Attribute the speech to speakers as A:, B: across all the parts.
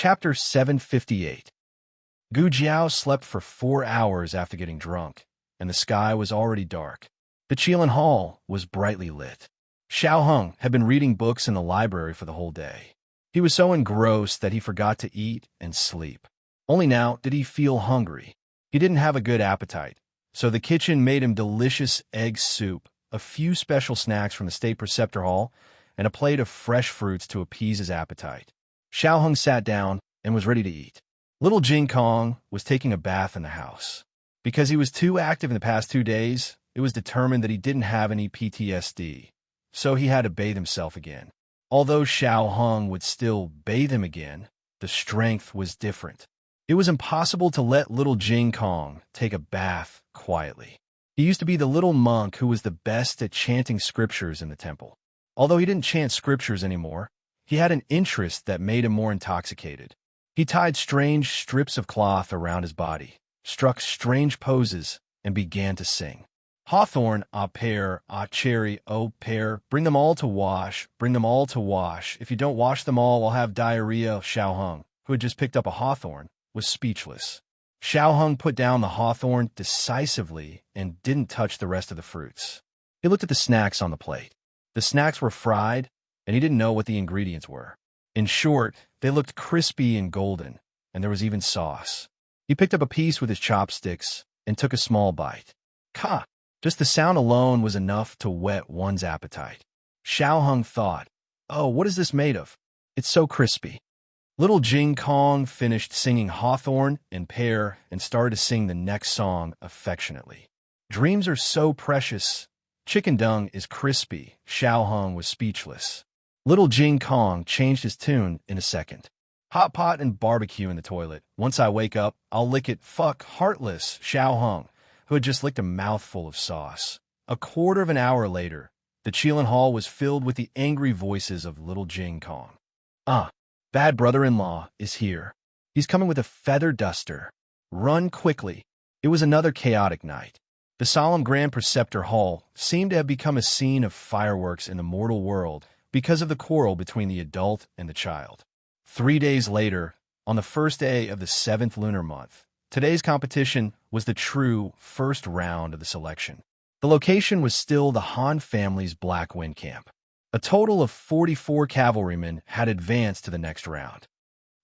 A: Chapter 758. Gu Jiao slept for 4 hours after getting drunk, and the sky was already dark. The Qilin Hall was brightly lit. Xiao Heng had been reading books in the library for the whole day. He was so engrossed that he forgot to eat and sleep. Only now did he feel hungry. He didn't have a good appetite, so the kitchen made him delicious egg soup, a few special snacks from the State Preceptor Hall, and a plate of fresh fruits to appease his appetite. Xiao Heng sat down and was ready to eat. Little Jing Kong was taking a bath in the house. Because he was too active in the past 2 days, it was determined that he didn't have any PTSD, so he had to bathe himself again. Although Xiao Heng would still bathe him again, the strength was different. It was impossible to let little Jing Kong take a bath quietly. He used to be the little monk who was the best at chanting scriptures in the temple. Although he didn't chant scriptures anymore, he had an interest that made him more intoxicated. He tied strange strips of cloth around his body, struck strange poses, and began to sing. Hawthorn, ah pear, ah cherry, oh pear, bring them all to wash, bring them all to wash. If you don't wash them all, I'll have diarrhea. Xiao Heng, who had just picked up a hawthorn, was speechless. Xiao Heng put down the hawthorn decisively and didn't touch the rest of the fruits. He looked at the snacks on the plate. The snacks were fried, and he didn't know what the ingredients were. In short, they looked crispy and golden, and there was even sauce. He picked up a piece with his chopsticks and took a small bite. Ka! Just the sound alone was enough to whet one's appetite. Xiao Heng thought, "Oh, what is this made of? It's so crispy." Little Jing Kong finished singing Hawthorn and Pear and started to sing the next song affectionately. Dreams are so precious. Chicken dung is crispy. Xiao Heng was speechless. Little Jing Kong changed his tune in a second. Hot pot and barbecue in the toilet. Once I wake up, I'll lick it. Fuck, heartless. Xiao Heng, who had just licked a mouthful of sauce. A quarter of an hour later, the Qilin Hall was filled with the angry voices of little Jing Kong. Bad brother-in-law is here. He's coming with a feather duster. Run quickly. It was another chaotic night. The solemn Grand Preceptor Hall seemed to have become a scene of fireworks in the mortal world because of the quarrel between the adult and the child. 3 days later, on the first day of the 7th lunar month, today's competition was the true first round of the selection. The location was still the Han family's Black Wind Camp. A total of 44 cavalrymen had advanced to the next round.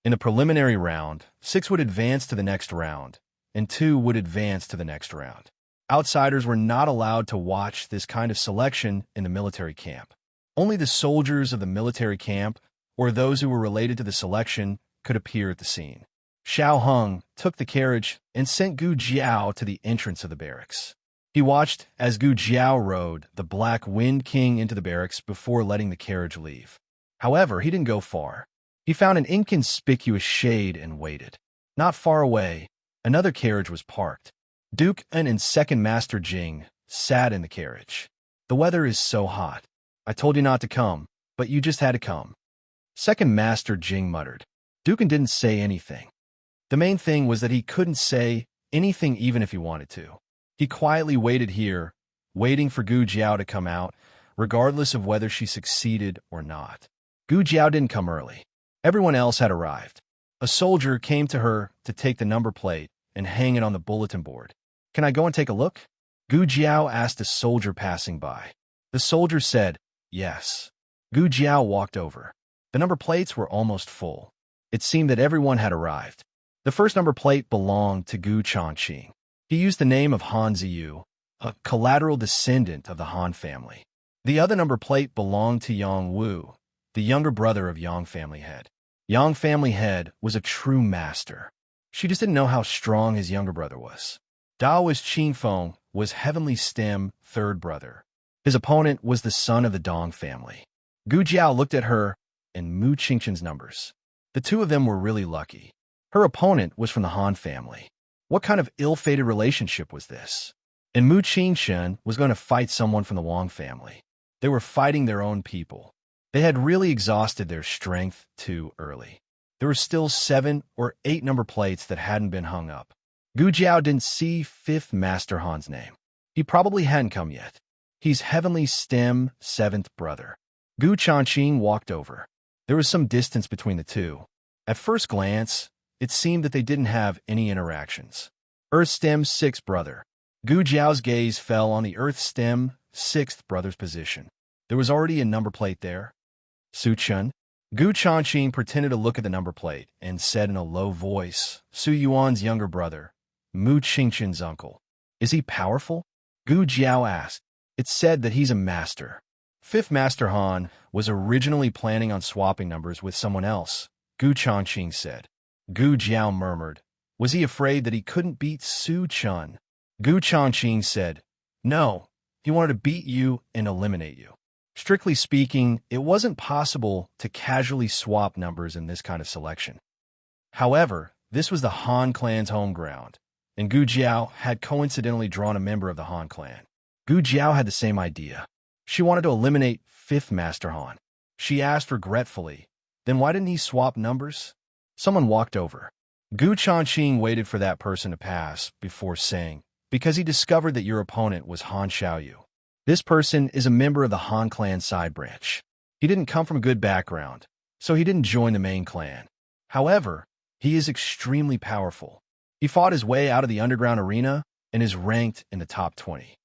A: In the preliminary round, 6 would advance to the next round, and 2 would advance to the next round. Outsiders were not allowed to watch this kind of selection in the military camp. Only the soldiers of the military camp, or those who were related to the selection, could appear at the scene. Xiao Heng took the carriage and sent Gu Jiao to the entrance of the barracks. He watched as Gu Jiao rode the Black Wind King into the barracks before letting the carriage leave. However, he didn't go far. He found an inconspicuous shade and waited. Not far away, another carriage was parked. Duke and Second Master Jing sat in the carriage. "The weather is so hot. I told you not to come, but you just had to come." Second Master Jing muttered. Duke didn't say anything. The main thing was that he couldn't say anything even if he wanted to. He quietly waited here, waiting for Gu Jiao to come out, regardless of whether she succeeded or not. Gu Jiao didn't come early. Everyone else had arrived. A soldier came to her to take the number plate and hang it on the bulletin board. "Can I go and take a look?" Gu Jiao asked a soldier passing by. The soldier said, "Yes." Gu Jiao walked over. The number plates were almost full. It seemed that everyone had arrived. The first number plate belonged to Gu Changqing. He used the name of Han Ziyu, a collateral descendant of the Han family. The other number plate belonged to Yang Wu, the younger brother of Yang family head. Yang family head was a true master. She just didn't know how strong his younger brother was. Daoist Qingfeng was Heavenly Stem third brother. His opponent was the son of the Dong family. Gu Jiao looked at her and Mu Qingchen's numbers. The two of them were really lucky. Her opponent was from the Han family. What kind of ill-fated relationship was this? And Mu Qingchen was going to fight someone from the Wang family. They were fighting their own people. They had really exhausted their strength too early. There were still 7 or 8 number plates that hadn't been hung up. Gu Jiao didn't see 5th Master Han's name. He probably hadn't come yet. He's Heavenly Stem 7th brother. Gu Changqing walked over. There was some distance between the two. At first glance, it seemed that they didn't have any interactions. Earth Stem 6th Brother. Gu Jiao's gaze fell on the Earth Stem 6th Brother's position. There was already a number plate there. Su Chun. Gu Changqing pretended to look at the number plate and said in a low voice, Su Yuan's younger brother, Mu Qingqin's uncle. Is he powerful? Gu Jiao asked. It's said that he's a master. Fifth Master Han was originally planning on swapping numbers with someone else, Gu Changqing said. Gu Jiao murmured. Was he afraid that he couldn't beat Su Chun? Gu Changqing said, No, he wanted to beat you and eliminate you. Strictly speaking, it wasn't possible to casually swap numbers in this kind of selection. However, this was the Han clan's home ground, and Gu Jiao had coincidentally drawn a member of the Han clan. Gu Jiao had the same idea. She wanted to eliminate Fifth Master Han. She asked regretfully, Then why didn't he swap numbers? Someone walked over. Gu Changqing waited for that person to pass before saying, Because he discovered that your opponent was Han Xiaoyu. This person is a member of the Han clan side branch. He didn't come from a good background, so he didn't join the main clan. However, he is extremely powerful. He fought his way out of the underground arena and is ranked in the top 20.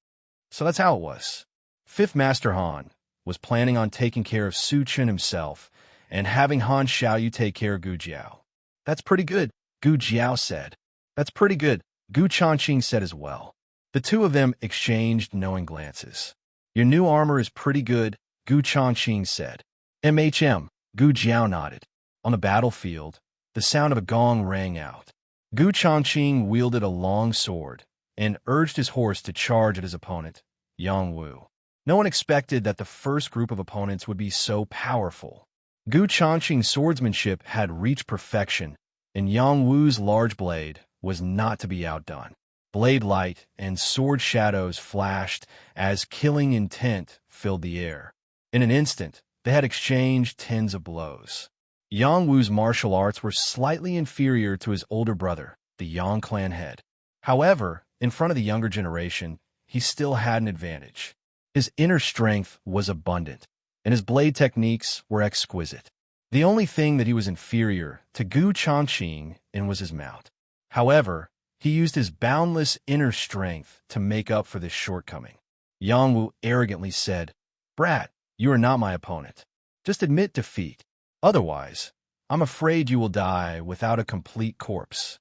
A: So that's how it was. Fifth Master Han was planning on taking care of Su Chun himself and having Han Xiaoyu take care of Gu Jiao. That's pretty good, Gu Jiao said. That's pretty good, Gu Changqing said as well. The two of them exchanged knowing glances. Your new armor is pretty good, Gu Changqing said. MHM, Gu Jiao nodded. On the battlefield, the sound of a gong rang out. Gu Changqing wielded a long sword and urged his horse to charge at his opponent, Yang Wu. No one expected that the first group of opponents would be so powerful. Gu Changqing's swordsmanship had reached perfection, and Yang Wu's large blade was not to be outdone. Blade light and sword shadows flashed as killing intent filled the air. In an instant, they had exchanged tens of blows. Yang Wu's martial arts were slightly inferior to his older brother, the Yang clan head. However, in front of the younger generation, he still had an advantage. His inner strength was abundant, and his blade techniques were exquisite. The only thing that he was inferior to Gu Changqing in was his mount. However, he used his boundless inner strength to make up for this shortcoming. Yang Wu arrogantly said, Brat, you are not my opponent. Just admit defeat. Otherwise, I'm afraid you will die without a complete corpse.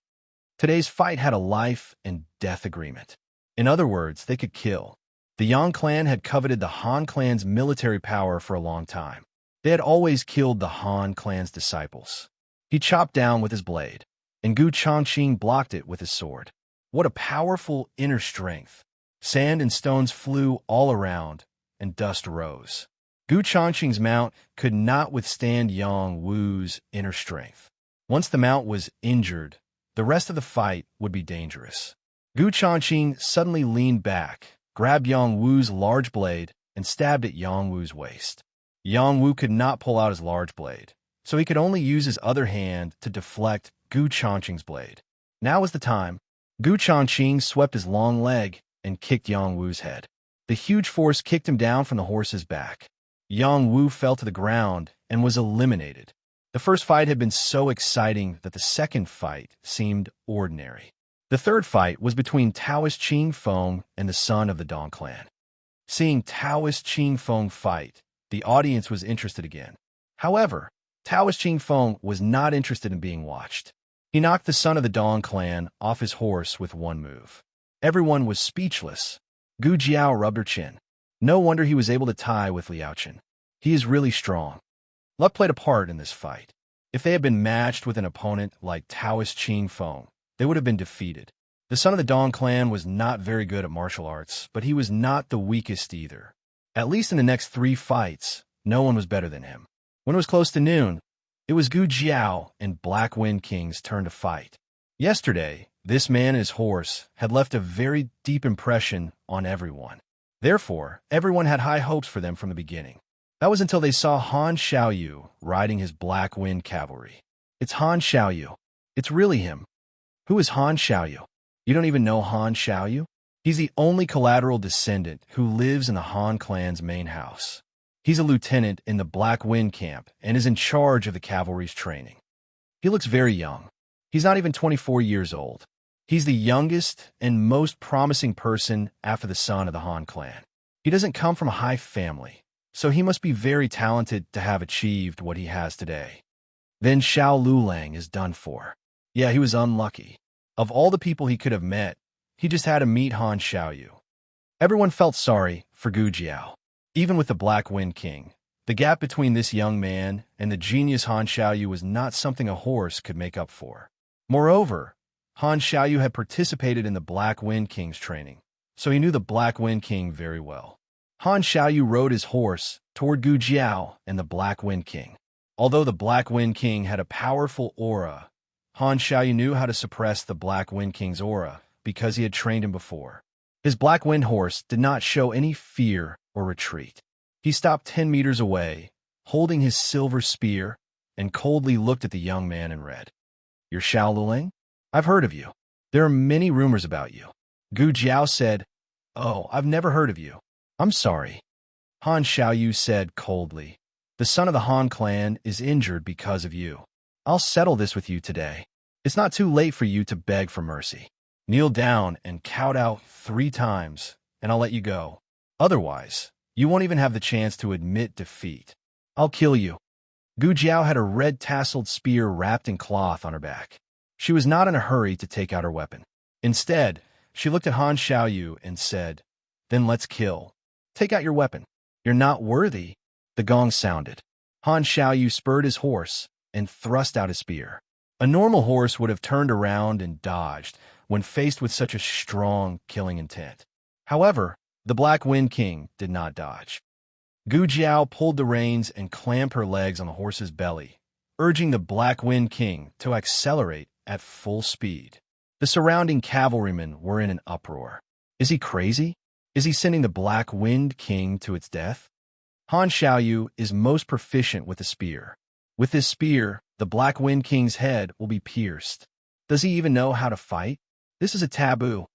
A: Today's fight had a life and death agreement. In other words, they could kill. The Yang clan had coveted the Han clan's military power for a long time. They had always killed the Han clan's disciples. He chopped down with his blade, and Gu Changqing blocked it with his sword. What a powerful inner strength! Sand and stones flew all around, and dust rose. Gu Changqing's mount could not withstand Yang Wu's inner strength. Once the mount was injured, the rest of the fight would be dangerous. Gu Changqing suddenly leaned back, grabbed Yang Wu's large blade, and stabbed at Yang Wu's waist. Yang Wu could not pull out his large blade, so he could only use his other hand to deflect Gu Changqing's blade. Now was the time. Gu Changqing swept his long leg and kicked Yang Wu's head. The huge force kicked him down from the horse's back. Yang Wu fell to the ground and was eliminated. The first fight had been so exciting that the second fight seemed ordinary. The third fight was between Taoist Qing Feng and the son of the Dong clan. Seeing Taoist Qing Feng fight, the audience was interested again. However, Taoist Qing Feng was not interested in being watched. He knocked the son of the Dong clan off his horse with one move. Everyone was speechless. Gu Jiao rubbed her chin. No wonder he was able to tie with Liao Chen. He is really strong. Luck played a part in this fight. If they had been matched with an opponent like Taoist Qing Feng, they would have been defeated. The son of the Dong clan was not very good at martial arts, but he was not the weakest either. At least in the next 3 fights, no one was better than him. When it was close to noon, it was Gu Jiao and Black Wind King's turn to fight. Yesterday, this man and his horse had left a very deep impression on everyone. Therefore, everyone had high hopes for them from the beginning. That was until they saw Han Xiaoyu riding his Black Wind cavalry. It's Han Xiaoyu. It's really him. Who is Han Xiaoyu? You don't even know Han Xiaoyu? He's the only collateral descendant who lives in the Han clan's main house. He's a lieutenant in the Black Wind camp and is in charge of the cavalry's training. He looks very young. He's not even 24 years old. He's the youngest and most promising person after the son of the Han clan. He doesn't come from a high family, so he must be very talented to have achieved what he has today. Then Xiao Lulang is done for. Yeah, he was unlucky. Of all the people he could have met, he just had to meet Han Xiaoyu. Everyone felt sorry for Gu Jiao. Even with the Black Wind King, the gap between this young man and the genius Han Xiaoyu was not something a horse could make up for. Moreover, Han Xiaoyu had participated in the Black Wind King's training, so he knew the Black Wind King very well. Han Xiaoyu rode his horse toward Gu Jiao and the Black Wind King. Although the Black Wind King had a powerful aura, Han Xiaoyu knew how to suppress the Black Wind King's aura because he had trained him before. His Black Wind horse did not show any fear or retreat. He stopped 10 meters away, holding his silver spear, and coldly looked at the young man in red. "You're Xiao Lulang? I've heard of you. There are many rumors about you." Gu Jiao said, "Oh, I've never heard of you. I'm sorry." Han Xiaoyu said coldly, "The son of the Han clan is injured because of you. I'll settle this with you today. It's not too late for you to beg for mercy. Kneel down and count out 3 times, and I'll let you go. Otherwise, you won't even have the chance to admit defeat. I'll kill you." Gu Jiao had a red-tasseled spear wrapped in cloth on her back. She was not in a hurry to take out her weapon. Instead, she looked at Han Xiaoyu and said, "Then let's kill. Take out your weapon. You're not worthy." The gong sounded. Han Xiaoyu spurred his horse and thrust out his spear. A normal horse would have turned around and dodged when faced with such a strong, killing intent. However, the Black Wind King did not dodge. Gu Jiao pulled the reins and clamped her legs on the horse's belly, urging the Black Wind King to accelerate at full speed. The surrounding cavalrymen were in an uproar. Is he crazy? Is he sending the Black Wind King to its death? Han Xiaoyu is most proficient with the spear. With this spear, the Black Wind King's head will be pierced. Does he even know how to fight? This is a taboo.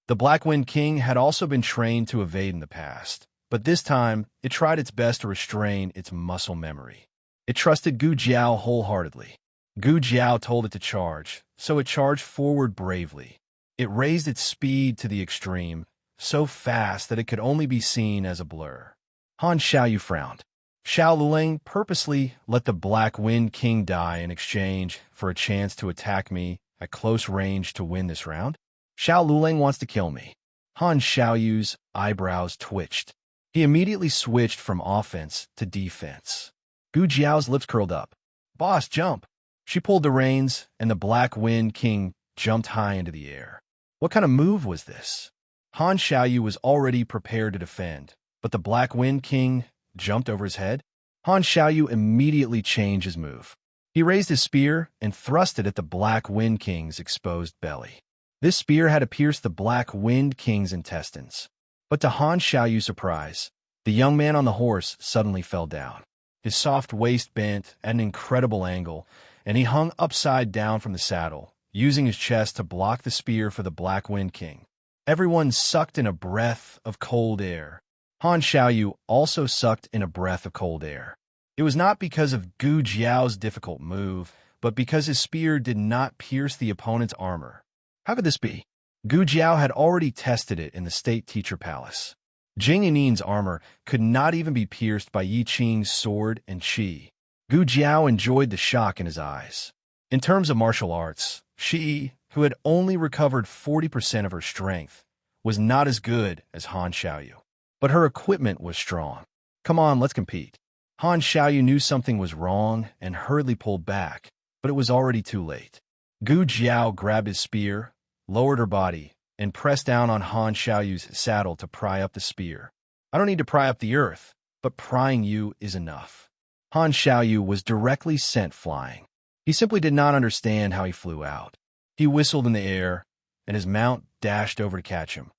A: The Black Wind King had also been trained to evade in the past, but this time it tried its best to restrain its muscle memory. It trusted Gu Jiao wholeheartedly. Gu Jiao told it to charge, so it charged forward bravely. It raised its speed to the extreme, so fast that it could only be seen as a blur. Han Xiaoyu frowned. Xiao Lulang purposely let the Black Wind King die in exchange for a chance to attack me at close range to win this round? Xiao Lulang wants to kill me. Han Xiaoyu's eyebrows twitched. He immediately switched from offense to defense. Gu Jiao's lips curled up. "Boss, jump!" She pulled the reins, and the Black Wind King jumped high into the air. What kind of move was this? Han Xiaoyu was already prepared to defend, but the Black Wind King jumped over his head. Han Xiaoyu immediately changed his move. He raised his spear and thrust it at the Black Wind King's exposed belly. This spear had to pierce the Black Wind King's intestines. But to Han Xiaoyu's surprise, the young man on the horse suddenly fell down. His soft waist bent at an incredible angle, and he hung upside down from the saddle, using his chest to block the spear for the Black Wind King. Everyone sucked in a breath of cold air. Han Xiaoyu also sucked in a breath of cold air. It was not because of Gu Jiao's difficult move, but because his spear did not pierce the opponent's armor. How could this be? Gu Jiao had already tested it in the State Teacher Palace. Jing Yanin's armor could not even be pierced by Yi Qing's sword and qi. Gu Jiao enjoyed the shock in his eyes. In terms of martial arts, she, who had only recovered 40% of her strength, was not as good as Han Xiaoyu. But her equipment was strong. "Come on, let's compete." Han Xiaoyu knew something was wrong and hurriedly pulled back, but it was already too late. Gu Jiao grabbed his spear, lowered her body, and pressed down on Han Xiaoyu's saddle to pry up the spear. "I don't need to pry up the earth, but prying you is enough." Han Xiaoyu was directly sent flying. He simply did not understand how he flew out. He whistled in the air, and his mount dashed over to catch him,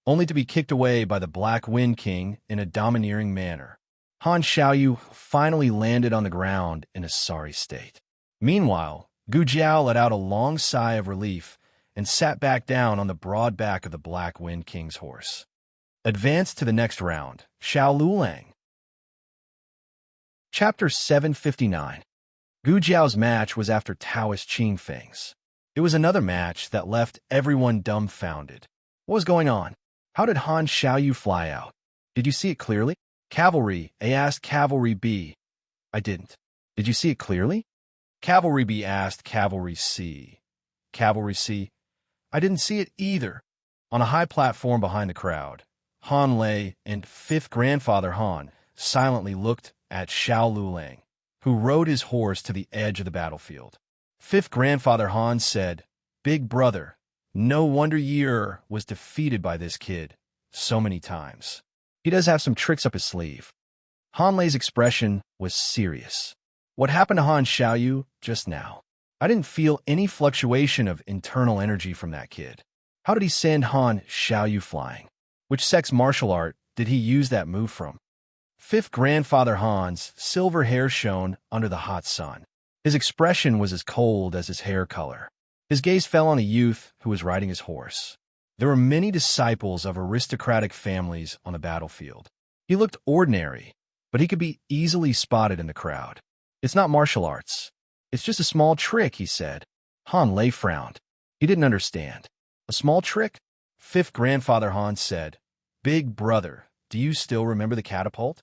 A: only to be kicked away by the Black Wind King in a domineering manner. Han Xiaoyu finally landed on the ground in a sorry state. Meanwhile, Gu Jiao let out a long sigh of relief and sat back down on the broad back of the Black Wind King's horse. Advance to the next round. Xiao Lulang. Chapter 759. Gu Jiao's match was after Taoist Qingfeng's. It was another match that left everyone dumbfounded. What was going on? How did Han Xiaoyu fly out? Did you see it clearly? Cavalry A asked Cavalry B. I didn't. Did you see it clearly? Cavalry B asked Cavalry C. Cavalry C. I didn't see it either. On a high platform behind the crowd, Han Lei and fifth grandfather Han silently looked at Xiao Lulang, who rode his horse to the edge of the battlefield. Fifth grandfather Han said, "Big brother, no wonder Yer was defeated by this kid so many times. He does have some tricks up his sleeve." Han Lei's expression was serious. What happened to Han Xiaoyu just now? I didn't feel any fluctuation of internal energy from that kid. How did he send Han Xiaoyu flying? Which sex martial art did he use that move from? Fifth grandfather Han's silver hair shone under the hot sun. His expression was as cold as his hair color. His gaze fell on a youth who was riding his horse. There were many disciples of aristocratic families on the battlefield. He looked ordinary, but he could be easily spotted in the crowd. "It's not martial arts. It's just a small trick," he said. Han Lei frowned. He didn't understand. "A small trick?" Fifth grandfather Han said, "Big brother, do you still remember the catapult?"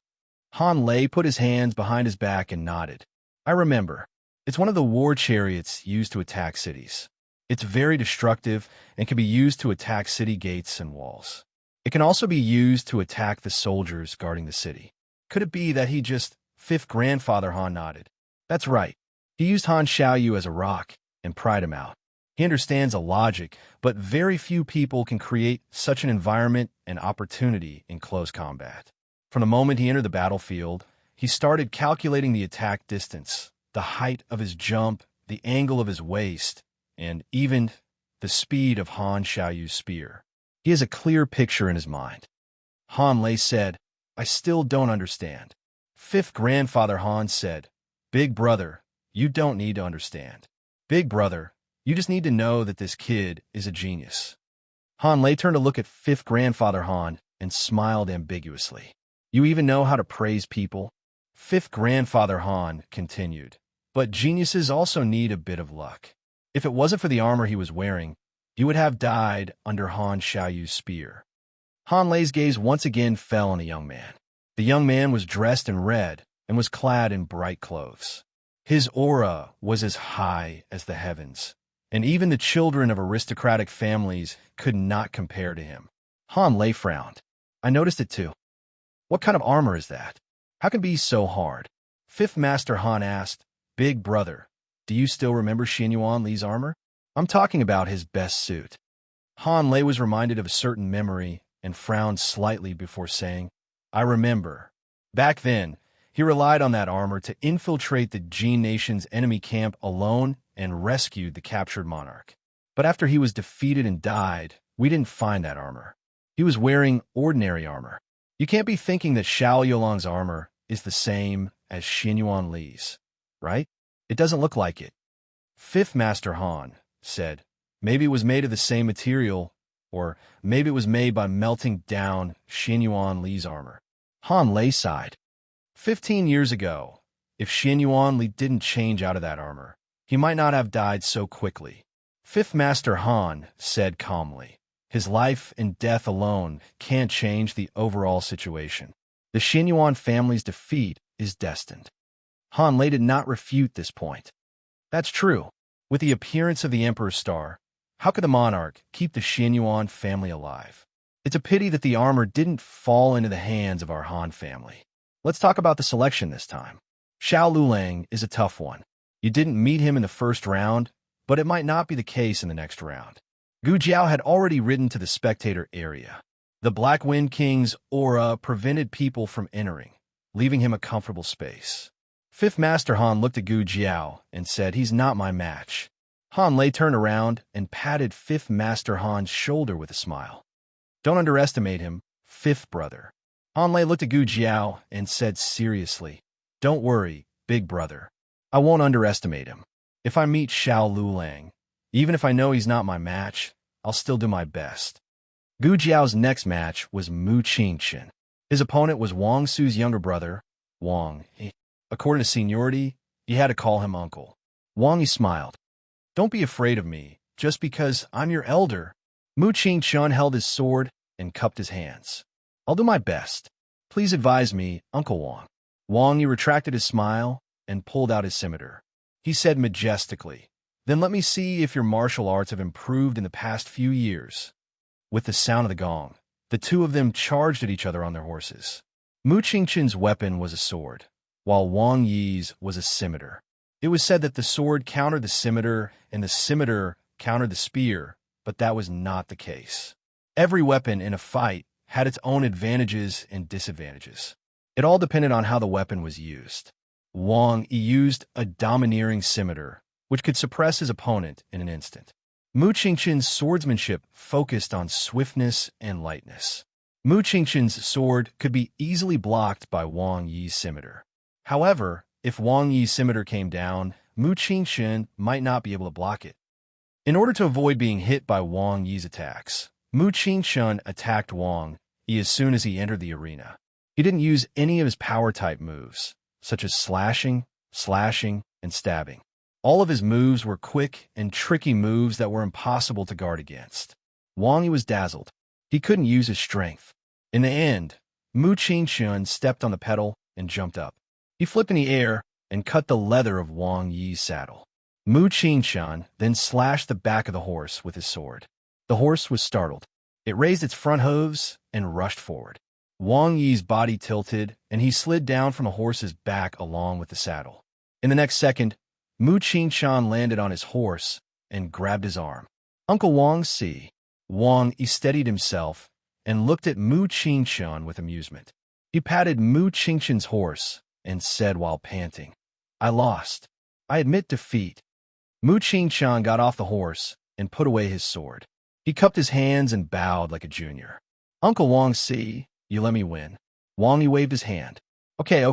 A: Han Lei put his hands behind his back and nodded. "I remember. It's one of the war chariots used to attack cities. It's very destructive and can be used to attack city gates and walls. It can also be used to attack the soldiers guarding the city." Could it be that he just... Fifth grandfather Han nodded. "That's right. He used Han Xiaoyu as a rock and pried him out. He understands a logic, but very few people can create such an environment and opportunity in close combat. From the moment he entered the battlefield, he started calculating the attack distance, the height of his jump, the angle of his waist, and even the speed of Han Xiaoyu's spear. He has a clear picture in his mind." Han Lei said, "I still don't understand." Fifth grandfather Han said, "Big brother, you don't need to understand. Big brother, you just need to know that this kid is a genius." Han Lei turned to look at fifth grandfather Han and smiled ambiguously. "You even know how to praise people?" Fifth grandfather Han continued, "But geniuses also need a bit of luck. If it wasn't for the armor he was wearing, you would have died under Han Xiaoyu's spear." Han Lei's gaze once again fell on the young man. The young man was dressed in red and was clad in bright clothes. His aura was as high as the heavens, and even the children of aristocratic families could not compare to him. Han Lei frowned. "I noticed it too. What kind of armor is that? How can it be so hard?" Fifth Master Han asked, "Big brother, do you still remember Xianyuan Li's armor?" "I'm talking about his best suit." Han Lei was reminded of a certain memory and frowned slightly before saying, "I remember. Back then, he relied on that armor to infiltrate the Jin Nation's enemy camp alone and rescued the captured monarch. But after he was defeated and died, we didn't find that armor. He was wearing ordinary armor. You can't be thinking that Xiao Yolang's armor is the same as Xianyuan Li's, right? It doesn't look like it." Fifth Master Han said, "Maybe it was made of the same material, or maybe it was made by melting down Xianyuan Li's armor." Han Lei sighed. 15 years ago, if Xianyuan Li didn't change out of that armor, he might not have died so quickly. Fifth Master Han said calmly, "His life and death alone can't change the overall situation. The Xianyuan family's defeat is destined." Han Lei did not refute this point. "That's true. With the appearance of the Emperor's star, how could the monarch keep the Xianyuan family alive? It's a pity that the armor didn't fall into the hands of our Han family. Let's talk about the selection this time. Xiao Lulang is a tough one. You didn't meet him in the first round, but it might not be the case in the next round." Gu Jiao had already ridden to the spectator area. The Black Wind King's aura prevented people from entering, leaving him a comfortable space. Fifth Master Han looked at Gu Jiao and said, "He's not my match." Han Lei turned around and patted Fifth Master Han's shoulder with a smile. "Don't underestimate him, fifth brother." Han Lei looked at Gu Jiao and said seriously, "Don't worry, big brother. I won't underestimate him. If I meet Xiao Lulang, even if I know he's not my match, I'll still do my best." Gu Jiao's next match was Mu Qingchen. His opponent was Wang Su's younger brother, Wang. According to seniority, He had to call him uncle. Wang Yi smiled. Don't be afraid of me, just because I'm your elder. Mu Qingchun held his sword and cupped his hands. I'll do my best. Please advise me, Uncle Wang. Wang Yi retracted his smile and pulled out his scimitar. He said majestically, Then let me see if your martial arts have improved in the past few years. With the sound of the gong, the two of them charged at each other on their horses. Mu Qingchun's weapon was a sword, while Wang Yi's was a scimitar. It was said that the sword countered the scimitar and the scimitar countered the spear, but that was not the case. Every weapon in a fight had its own advantages and disadvantages. It all depended on how the weapon was used. Wang Yi used a domineering scimitar, which could suppress his opponent in an instant. Mu Qingchun's swordsmanship focused on swiftness and lightness. Mu Qingchun's sword could be easily blocked by Wang Yi's scimitar. However, if Wang Yi's scimitar came down, Mu Qingchun might not be able to block it. In order to avoid being hit by Wang Yi's attacks, Mu Qingchun attacked Wang Yi as soon as he entered the arena. He didn't use any of his power-type moves, such as slashing, and stabbing. All of his moves were quick and tricky moves that were impossible to guard against. Wang Yi was dazzled. He couldn't use his strength. In the end, Mu Qingchun stepped on the pedal and jumped up. He flipped in the air and cut the leather of Wang Yi's saddle. Mu Qingchun then slashed the back of the horse with his sword. The horse was startled. It raised its front hooves and rushed forward. Wang Yi's body tilted, and he slid down from the horse's back along with the saddle. In the next second, Mu Qingchun landed on his horse and grabbed his arm. Uncle Wang see. Wang Yi steadied himself and looked at Mu Qingchun with amusement. He patted Mu Qingchun's horse and said while panting, I lost. I admit defeat. Mu Qingchun got off the horse and put away his sword. He cupped his hands and bowed like a junior. Uncle Wang see, you let me win. Wang Yi waved his hand. Okay.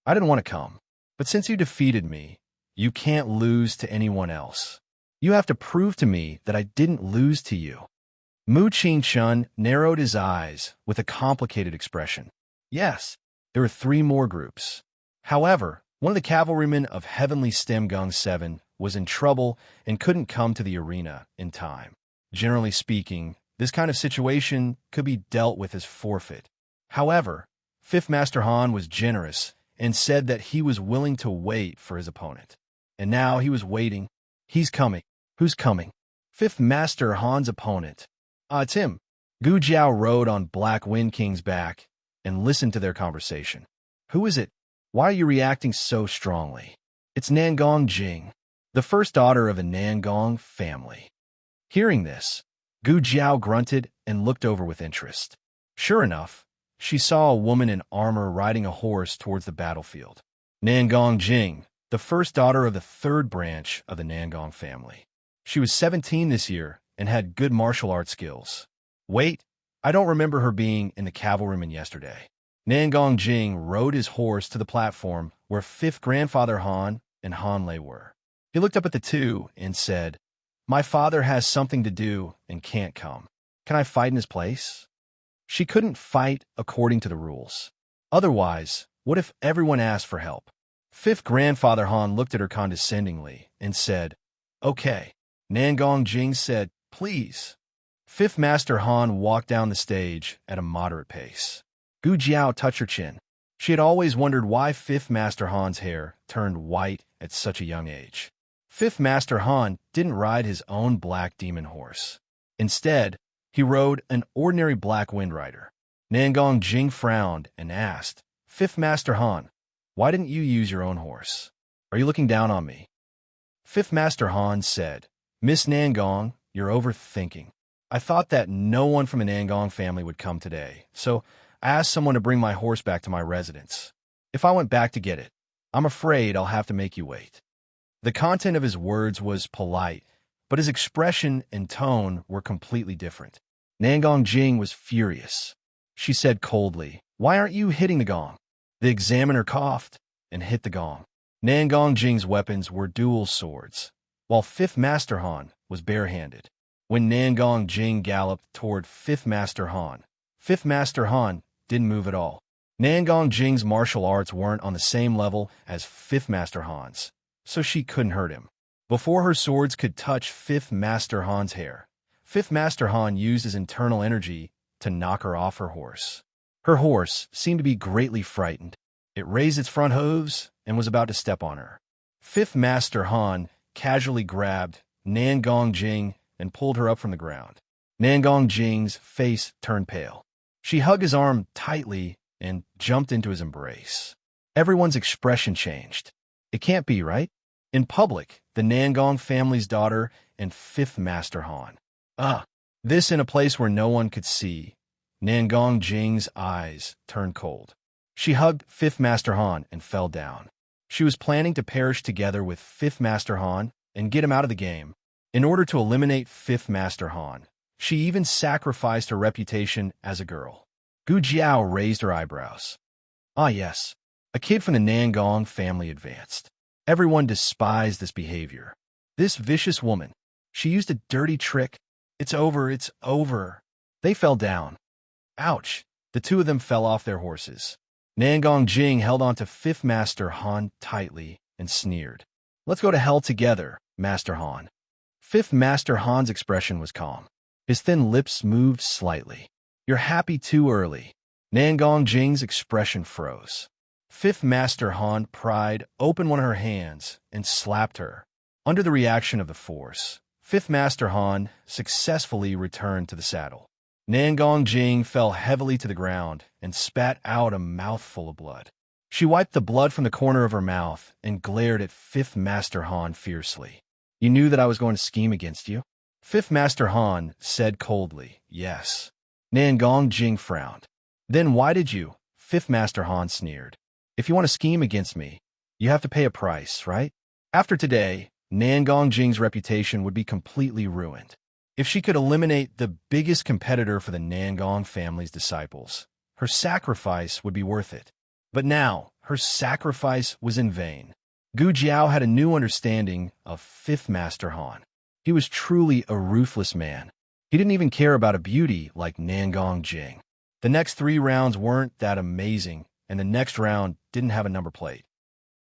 A: I didn't want to come. But since you defeated me, you can't lose to anyone else. You have to prove to me that I didn't lose to you. Mu Qingchun narrowed his eyes with a complicated expression. Yes, there were 3 more groups. However, one of the cavalrymen of Heavenly Stem Gung 7 was in trouble and couldn't come to the arena in time. Generally speaking, this kind of situation could be dealt with as forfeit. However, 5th Master Han was generous and said that he was willing to wait for his opponent. And now he was waiting. He's coming. Who's coming? 5th Master Han's opponent. It's him. Gu Jiao rode on Black Wind King's back and listened to their conversation. Who is it? Why are you reacting so strongly? It's Nangong Jing, the first daughter of a Nangong family. Hearing this, Gu Jiao grunted and looked over with interest. Sure enough, she saw a woman in armor riding a horse towards the battlefield. Nangong Jing, the first daughter of the 3rd branch of the Nangong family. She was 17 this year and had good martial arts skills. Wait, I don't remember her being in the cavalryman yesterday. Nangong Jing rode his horse to the platform where 5th Grandfather Han and Han Lei were. He looked up at the two and said, My father has something to do and can't come. Can I fight in his place? She couldn't fight according to the rules. Otherwise, what if everyone asked for help? 5th Grandfather Han looked at her condescendingly and said, Okay. Nangong Jing said, Please. 5th Master Han walked down the stage at a moderate pace. Gu Jiao touched her chin. She had always wondered why 5th Master Han's hair turned white at such a young age. 5th Master Han didn't ride his own black demon horse. Instead, he rode an ordinary black wind rider. Nangong Jing frowned and asked, 5th Master Han, why didn't you use your own horse? Are you looking down on me? 5th Master Han said, Miss Nangong, you're overthinking. I thought that no one from the Nangong family would come today, so I asked someone to bring my horse back to my residence. If I went back to get it, I'm afraid I'll have to make you wait. The content of his words was polite, but his expression and tone were completely different. Nangong Jing was furious. She said coldly, Why aren't you hitting the gong? The examiner coughed and hit the gong. Nangong Jing's weapons were dual swords, while 5th Master Han was barehanded. When Nangong Jing galloped toward 5th Master Han, 5th Master Han didn't move at all. Nangong Jing's martial arts weren't on the same level as Fifth Master Han's, so she couldn't hurt him. Before her swords could touch Fifth Master Han's hair, Fifth Master Han used his internal energy to knock her off her horse. Her horse seemed to be greatly frightened. It raised its front hooves and was about to step on her. Fifth Master Han casually grabbed Nangong Jing and pulled her up from the ground. Nangong Jing's face turned pale. She hugged his arm tightly and jumped into his embrace. Everyone's expression changed. It can't be, right? In public, the Nangong family's daughter and Fifth Master Han. This in a place where no one could see. Nangong Jing's eyes turned cold. She hugged Fifth Master Han and fell down. She was planning to perish together with Fifth Master Han and get him out of the game. In order to eliminate Fifth Master Han, she even sacrificed her reputation as a girl. Gu Jiao raised her eyebrows. Ah yes, a kid from the Nangong family advanced. Everyone despised this behavior. This vicious woman. She used a dirty trick. It's over, it's over. They fell down. Ouch. The two of them fell off their horses. Nangong Jing held on to Fifth Master Han tightly and sneered. Let's go to hell together, Master Han. Fifth Master Han's expression was calm. His thin lips moved slightly. You're happy too early. Nangong Jing's expression froze. Fifth Master Han pried open one of her hands and slapped her. Under the reaction of the force, Fifth Master Han successfully returned to the saddle. Nangong Jing fell heavily to the ground and spat out a mouthful of blood. She wiped the blood from the corner of her mouth and glared at Fifth Master Han fiercely. You knew that I was going to scheme against you? Fifth Master Han said coldly, yes. Nangong Jing frowned. Then why did you? Fifth Master Han sneered. If you want to scheme against me, you have to pay a price, right? After today, Nangong Jing's reputation would be completely ruined. If she could eliminate the biggest competitor for the Nangong family's disciples, her sacrifice would be worth it. But now, her sacrifice was in vain. Gu Jiao had a new understanding of Fifth Master Han. He was truly a ruthless man. He didn't even care about a beauty like Nangong Jing. The next 3 rounds weren't that amazing, and the next round didn't have a number plate.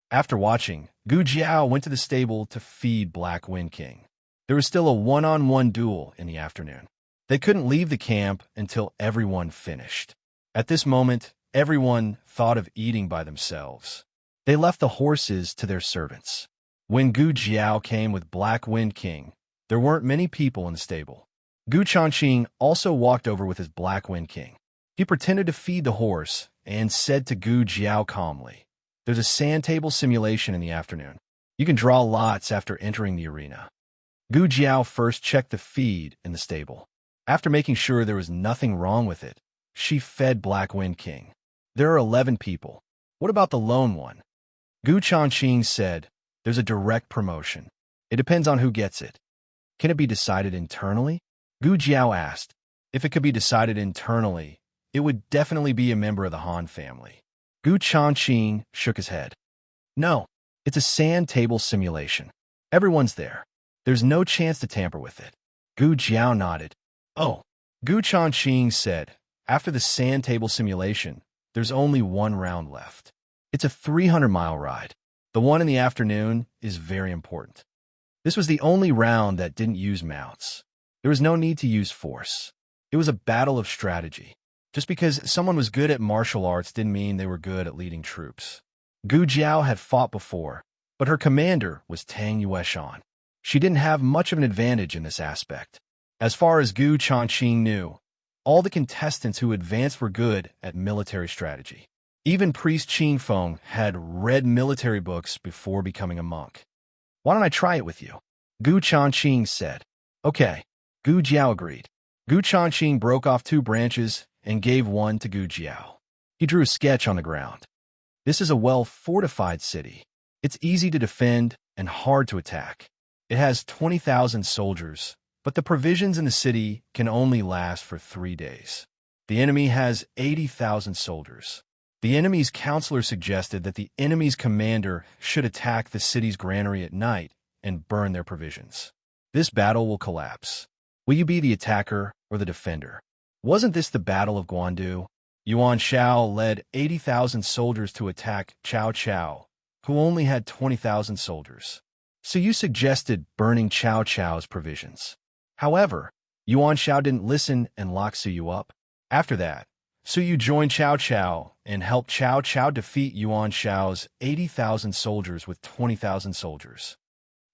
A: After watching, Gu Jiao went to the stable to feed Black Wind King. There was still a one-on-one duel in the afternoon. They couldn't leave the camp until everyone finished. At this moment, everyone thought of eating by themselves. They left the horses to their servants. When Gu Jiao came with Black Wind King, there weren't many people in the stable. Gu Changqing also walked over with his Black Wind King. He pretended to feed the horse and said to Gu Jiao calmly, "There's a sand table simulation in the afternoon. You can draw lots after entering the arena." Gu Jiao first checked the feed in the stable. After making sure there was nothing wrong with it, she fed Black Wind King. There are 11 people. What about the lone one? Gu Changqing said, there's a direct promotion. It depends on who gets it. Can it be decided internally? Gu Jiao asked. If it could be decided internally, it would definitely be a member of the Han family. Gu Changqing shook his head. No, it's a sand table simulation. Everyone's there. There's no chance to tamper with it. Gu Jiao nodded. Oh, Gu Changqing said, after the sand table simulation, there's only 1 round left. It's a 300-mile ride. The one in the afternoon is very important. This was the only round that didn't use mounts. There was no need to use force. It was a battle of strategy. Just because someone was good at martial arts didn't mean they were good at leading troops. Gu Jiao had fought before, but her commander was Tang Yueshan. She didn't have much of an advantage in this aspect. As far as Gu Changqing knew, all the contestants who advanced were good at military strategy. Even Priest Qing Feng had read military books before becoming a monk. Why don't I try it with you? Gu Changqing said. Okay. Gu Jiao agreed. Gu Changqing broke off 2 branches and gave one to Gu Jiao. He drew a sketch on the ground. This is a well-fortified city. It's easy to defend and hard to attack. It has 20,000 soldiers, but the provisions in the city can only last for 3 days. The enemy has 80,000 soldiers. The enemy's counselor suggested that the enemy's commander should attack the city's granary at night and burn their provisions. This battle will collapse. Will you be the attacker or the defender? Wasn't this the Battle of Guandu? Yuan Shao led 80,000 soldiers to attack Cao Cao, who only had 20,000 soldiers. So you suggested burning Cao Cao's provisions. However, Yuan Shao didn't listen and locked Su Yu up. After that, Su Yu joined Cao Cao and helped Cao Cao defeat Yuan Shao's 80,000 soldiers with 20,000 soldiers.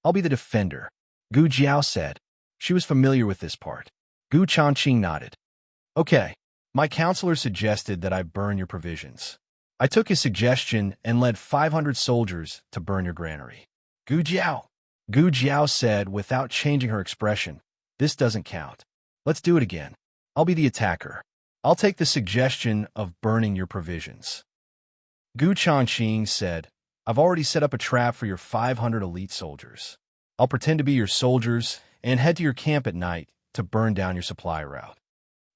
A: I'll be the defender, Gu Jiao said. She was familiar with this part. Gu Changqing nodded. Okay, my counselor suggested that I burn your provisions. I took his suggestion and led 500 soldiers to burn your granary. Gu Jiao said without changing her expression, this doesn't count. Let's do it again. I'll be the attacker. I'll take the suggestion of burning your provisions. Gu Changqing said, I've already set up a trap for your 500 elite soldiers. I'll pretend to be your soldiers and head to your camp at night to burn down your supply route.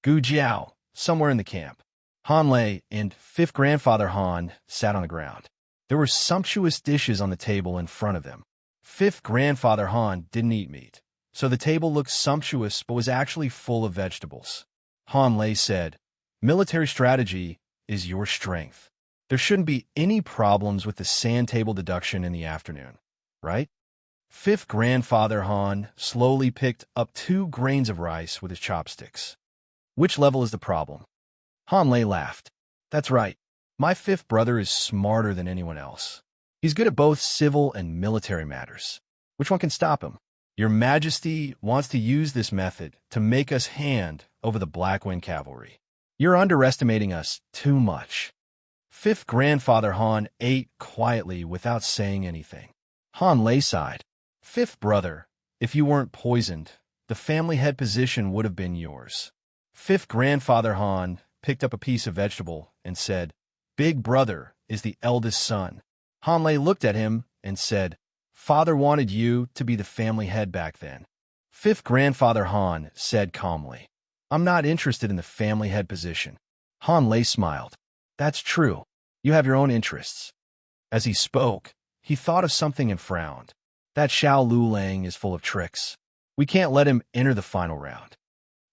A: Gu Jiao, somewhere in the camp. Han Lei and fifth grandfather Han sat on the ground. There were sumptuous dishes on the table in front of them. Fifth grandfather Han didn't eat meat, so the table looked sumptuous but was actually full of vegetables. Han Lei said, military strategy is your strength. There shouldn't be any problems with the sand table deduction in the afternoon, right? Fifth grandfather Han slowly picked up 2 grains of rice with his chopsticks. Which level is the problem? Han Lei laughed. That's right. My fifth brother is smarter than anyone else. He's good at both civil and military matters. Which one can stop him? Your Majesty wants to use this method to make us hand over the Black Wind Cavalry. You're underestimating us too much. Fifth grandfather Han ate quietly without saying anything. Han Lei sighed. Fifth brother, if you weren't poisoned, the family head position would have been yours. Fifth grandfather Han picked up a piece of vegetable and said, Big brother is the eldest son. Han Lei looked at him and said, Father wanted you to be the family head back then. Fifth grandfather Han said calmly, I'm not interested in the family head position. Han Lei smiled. That's true. You have your own interests. As he spoke, he thought of something and frowned. That Xiao Lulang is full of tricks. We can't let him enter the final round.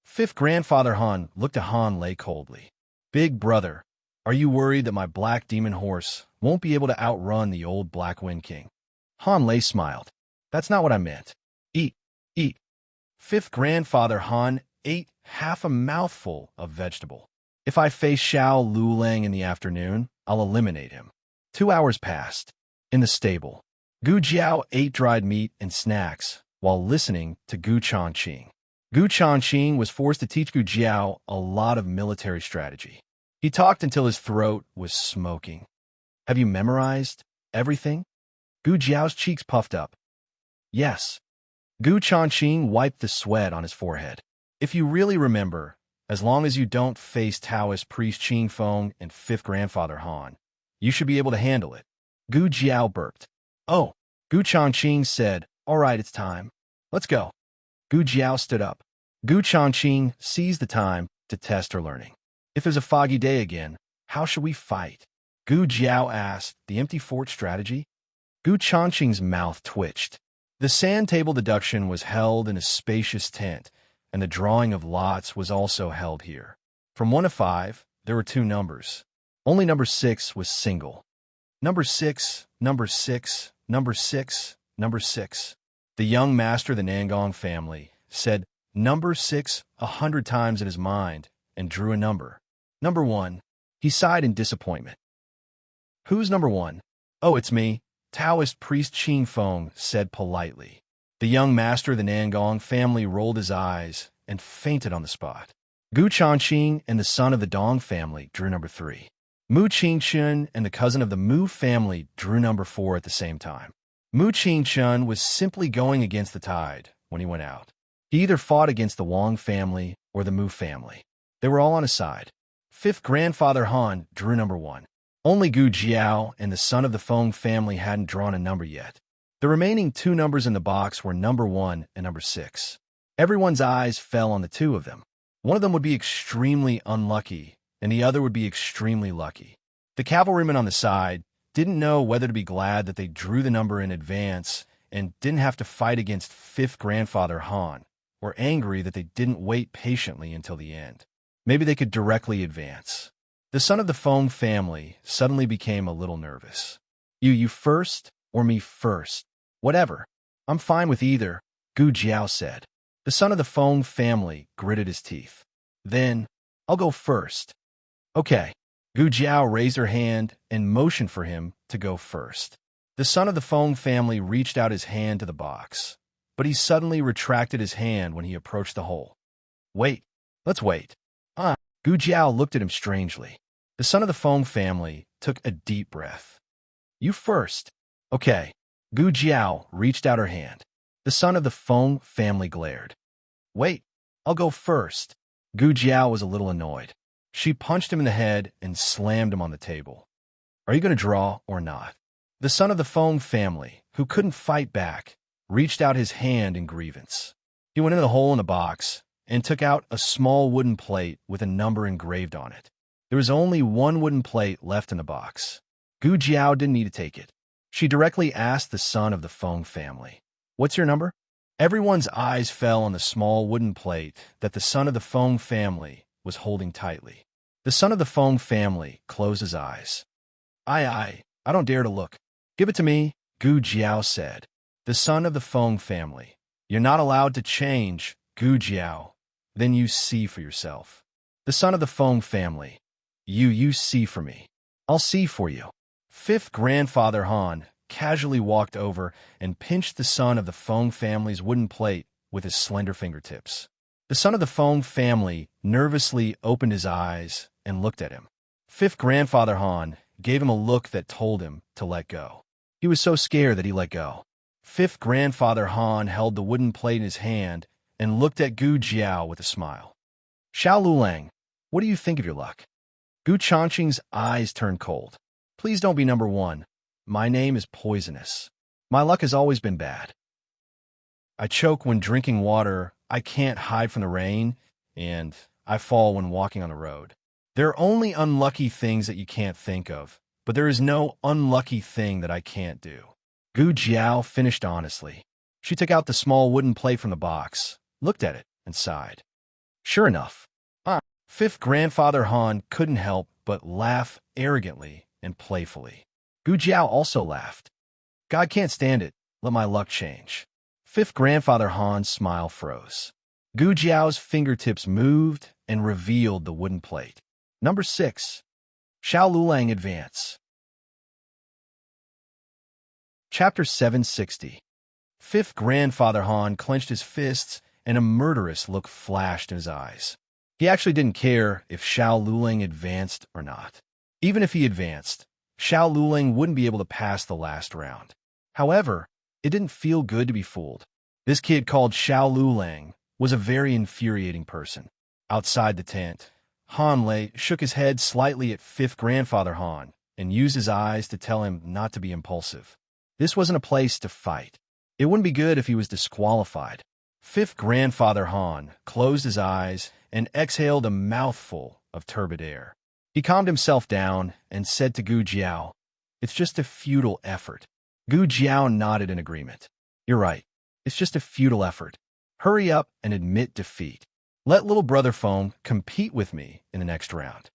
A: Fifth grandfather Han looked at Han Lei coldly. Big brother, are you worried that my black demon horse won't be able to outrun the old Black Wind King? Han Lei smiled. That's not what I meant. Eat, eat. Fifth grandfather Han ate half a mouthful of vegetable. If I face Xiao Lulang in the afternoon, I'll eliminate him. 2 hours passed. In the stable, Gu Jiao ate dried meat and snacks while listening to Gu Changqing. Gu Changqing was forced to teach Gu Jiao a lot of military strategy. He talked until his throat was smoking. Have you memorized everything? Gu Jiao's cheeks puffed up. Yes. Gu Changqing wiped the sweat on his forehead. If you really remember, as long as you don't face Taoist priest Qing Feng and fifth grandfather Han, you should be able to handle it. Gu Jiao burped. Oh, Gu Changqing said, all right, it's time. Let's go. Gu Jiao stood up. Gu Changqing seized the time to test her learning. If there's a foggy day again, how should we fight? Gu Jiao asked, the empty fort strategy? Gu Changqing's mouth twitched. The sand table deduction was held in a spacious tent, and the drawing of lots was also held here. From 1 to 5, there were 2 numbers. Only number 6 was single. Number 6, number 6, number 6, number 6. The young master of the Nangong family said number 6 100 times in his mind and drew a number. Number 1. He sighed in disappointment. Who's number 1? Oh, it's me, Taoist priest Qing Feng said politely. The young master of the Nangong family rolled his eyes and fainted on the spot. Gu Changqing and the son of the Dong family drew number 3. Mu Qingchun and the cousin of the Mu family drew number 4 at the same time. Mu Qingchun was simply going against the tide when he went out. He either fought against the Wang family or the Mu family. They were all on his side. Fifth grandfather Han drew number 1. Only Gu Jiao and the son of the Feng family hadn't drawn a number yet. The remaining 2 numbers in the box were number 1 and number 6. Everyone's eyes fell on the 2 of them. One of them would be extremely unlucky, and the other would be extremely lucky. The cavalrymen on the side didn't know whether to be glad that they drew the number in advance and didn't have to fight against fifth grandfather Han, or angry that they didn't wait patiently until the end. Maybe they could directly advance. The son of the Feng family suddenly became a little nervous. You first, or me first? Whatever. I'm fine with either, Gu Jiao said. The son of the Feng family gritted his teeth. Then, I'll go first. Okay. Gu Jiao raised her hand and motioned for him to go first. The son of the Feng family reached out his hand to the box, but he suddenly retracted his hand when he approached the hole. Wait. Let's wait. Gu Jiao looked at him strangely. The son of the Feng family took a deep breath. You first. Okay. Gu Jiao reached out her hand. The son of the Feng family glared. Wait, I'll go first. Gu Jiao was a little annoyed. She punched him in the head and slammed him on the table. Are you going to draw or not? The son of the Feng family, who couldn't fight back, reached out his hand in grievance. He went into the hole in the box and took out a small wooden plate with a number engraved on it. There was only one wooden plate left in the box. Gu Jiao didn't need to take it. She directly asked the son of the Feng family, What's your number? Everyone's eyes fell on the small wooden plate that the son of the Feng family was holding tightly. The son of the Feng family closed his eyes. I don't dare to look. Give it to me, Gu Jiao said. The son of the Feng family. You're not allowed to change, Gu Jiao. Then you see for yourself. The son of the Feng family. You see for me. I'll see for you. Fifth grandfather Han casually walked over and pinched the son of the Feng family's wooden plate with his slender fingertips. The son of the Feng family nervously opened his eyes and looked at him. Fifth grandfather Han gave him a look that told him to let go. He was so scared that he let go. Fifth grandfather Han held the wooden plate in his hand and looked at Gu Jiao with a smile. Xiao Lulang, what do you think of your luck? Gu Changqing's eyes turned cold. Please don't be number one. My name is poisonous. My luck has always been bad. I choke when drinking water, I can't hide from the rain, and I fall when walking on the road. There are only unlucky things that you can't think of, but there is no unlucky thing that I can't do. Gu Jiao finished honestly. She took out the small wooden plate from the box, looked at it, and sighed. Sure enough. Fifth grandfather Han couldn't help but laugh arrogantly and playfully. Gu Jiao also laughed. God can't stand it. Let my luck change. Fifth grandfather Han's smile froze. Gu Jiao's fingertips moved and revealed the wooden plate. Number 6. Xiao Lulang Advance. Chapter 760. Fifth grandfather Han clenched his fists and a murderous look flashed in his eyes. He actually didn't care if Xiao Lulang advanced or not. Even if he advanced, Xiao Lulang wouldn't be able to pass the last round. However, it didn't feel good to be fooled. This kid called Xiao Lulang was a very infuriating person. Outside the tent, Han Lei shook his head slightly at fifth grandfather Han and used his eyes to tell him not to be impulsive. This wasn't a place to fight. It wouldn't be good if he was disqualified. Fifth grandfather Han closed his eyes and exhaled a mouthful of turbid air. He calmed himself down and said to Gu Jiao, It's just a futile effort. Gu Jiao nodded in agreement. You're right. It's just a futile effort. Hurry up and admit defeat. Let little brother Feng compete with me in the next round.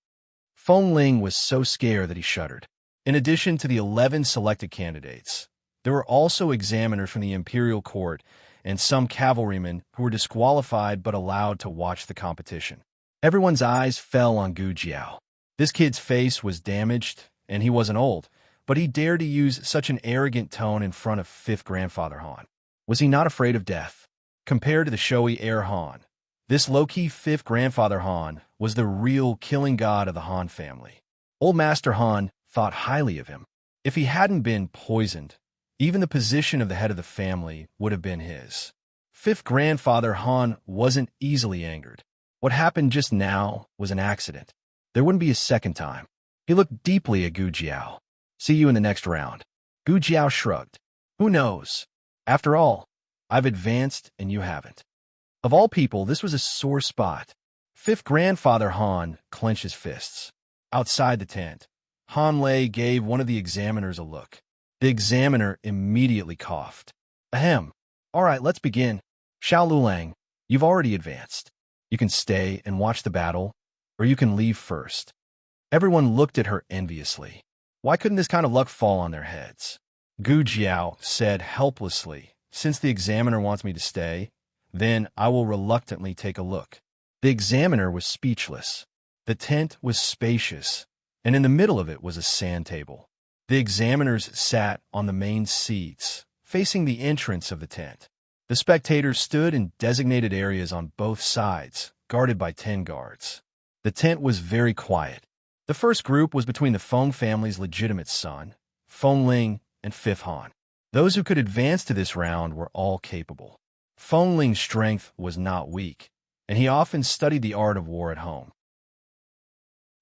A: Feng Ling was so scared that he shuddered. In addition to the 11 selected candidates, there were also examiners from the imperial court and some cavalrymen who were disqualified but allowed to watch the competition. Everyone's eyes fell on Gu Jiao. This kid's face was damaged, and he wasn't old, but he dared to use such an arrogant tone in front of fifth grandfather Han. Was he not afraid of death? Compared to the showy heir Han, this low-key fifth grandfather Han was the real killing god of the Han family. Old Master Han thought highly of him. If he hadn't been poisoned, even the position of the head of the family would have been his. Fifth grandfather Han wasn't easily angered. What happened just now was an accident. There wouldn't be a second time. He looked deeply at Gu Jiao. See you in the next round. Gu Jiao shrugged. Who knows? After all, I've advanced and you haven't. Of all people, this was a sore spot. Fifth grandfather Han clenched his fists. Outside the tent, Han Lei gave one of the examiners a look. The examiner immediately coughed. Ahem. All right, let's begin. Xiao Lulang, you've already advanced. You can stay and watch the battle, or you can leave first. Everyone looked at her enviously. Why couldn't this kind of luck fall on their heads? Gu Jiao said helplessly, "Since the examiner wants me to stay, then I will reluctantly take a look." The examiner was speechless. The tent was spacious, and in the middle of it was a sand table. The examiners sat on the main seats, facing the entrance of the tent. The spectators stood in designated areas on both sides, guarded by 10 guards. The tent was very quiet. The first group was between the Feng family's legitimate son, Feng Ling, and Fifth Han. Those who could advance to this round were all capable. Feng Ling's strength was not weak, and he often studied the art of war at home.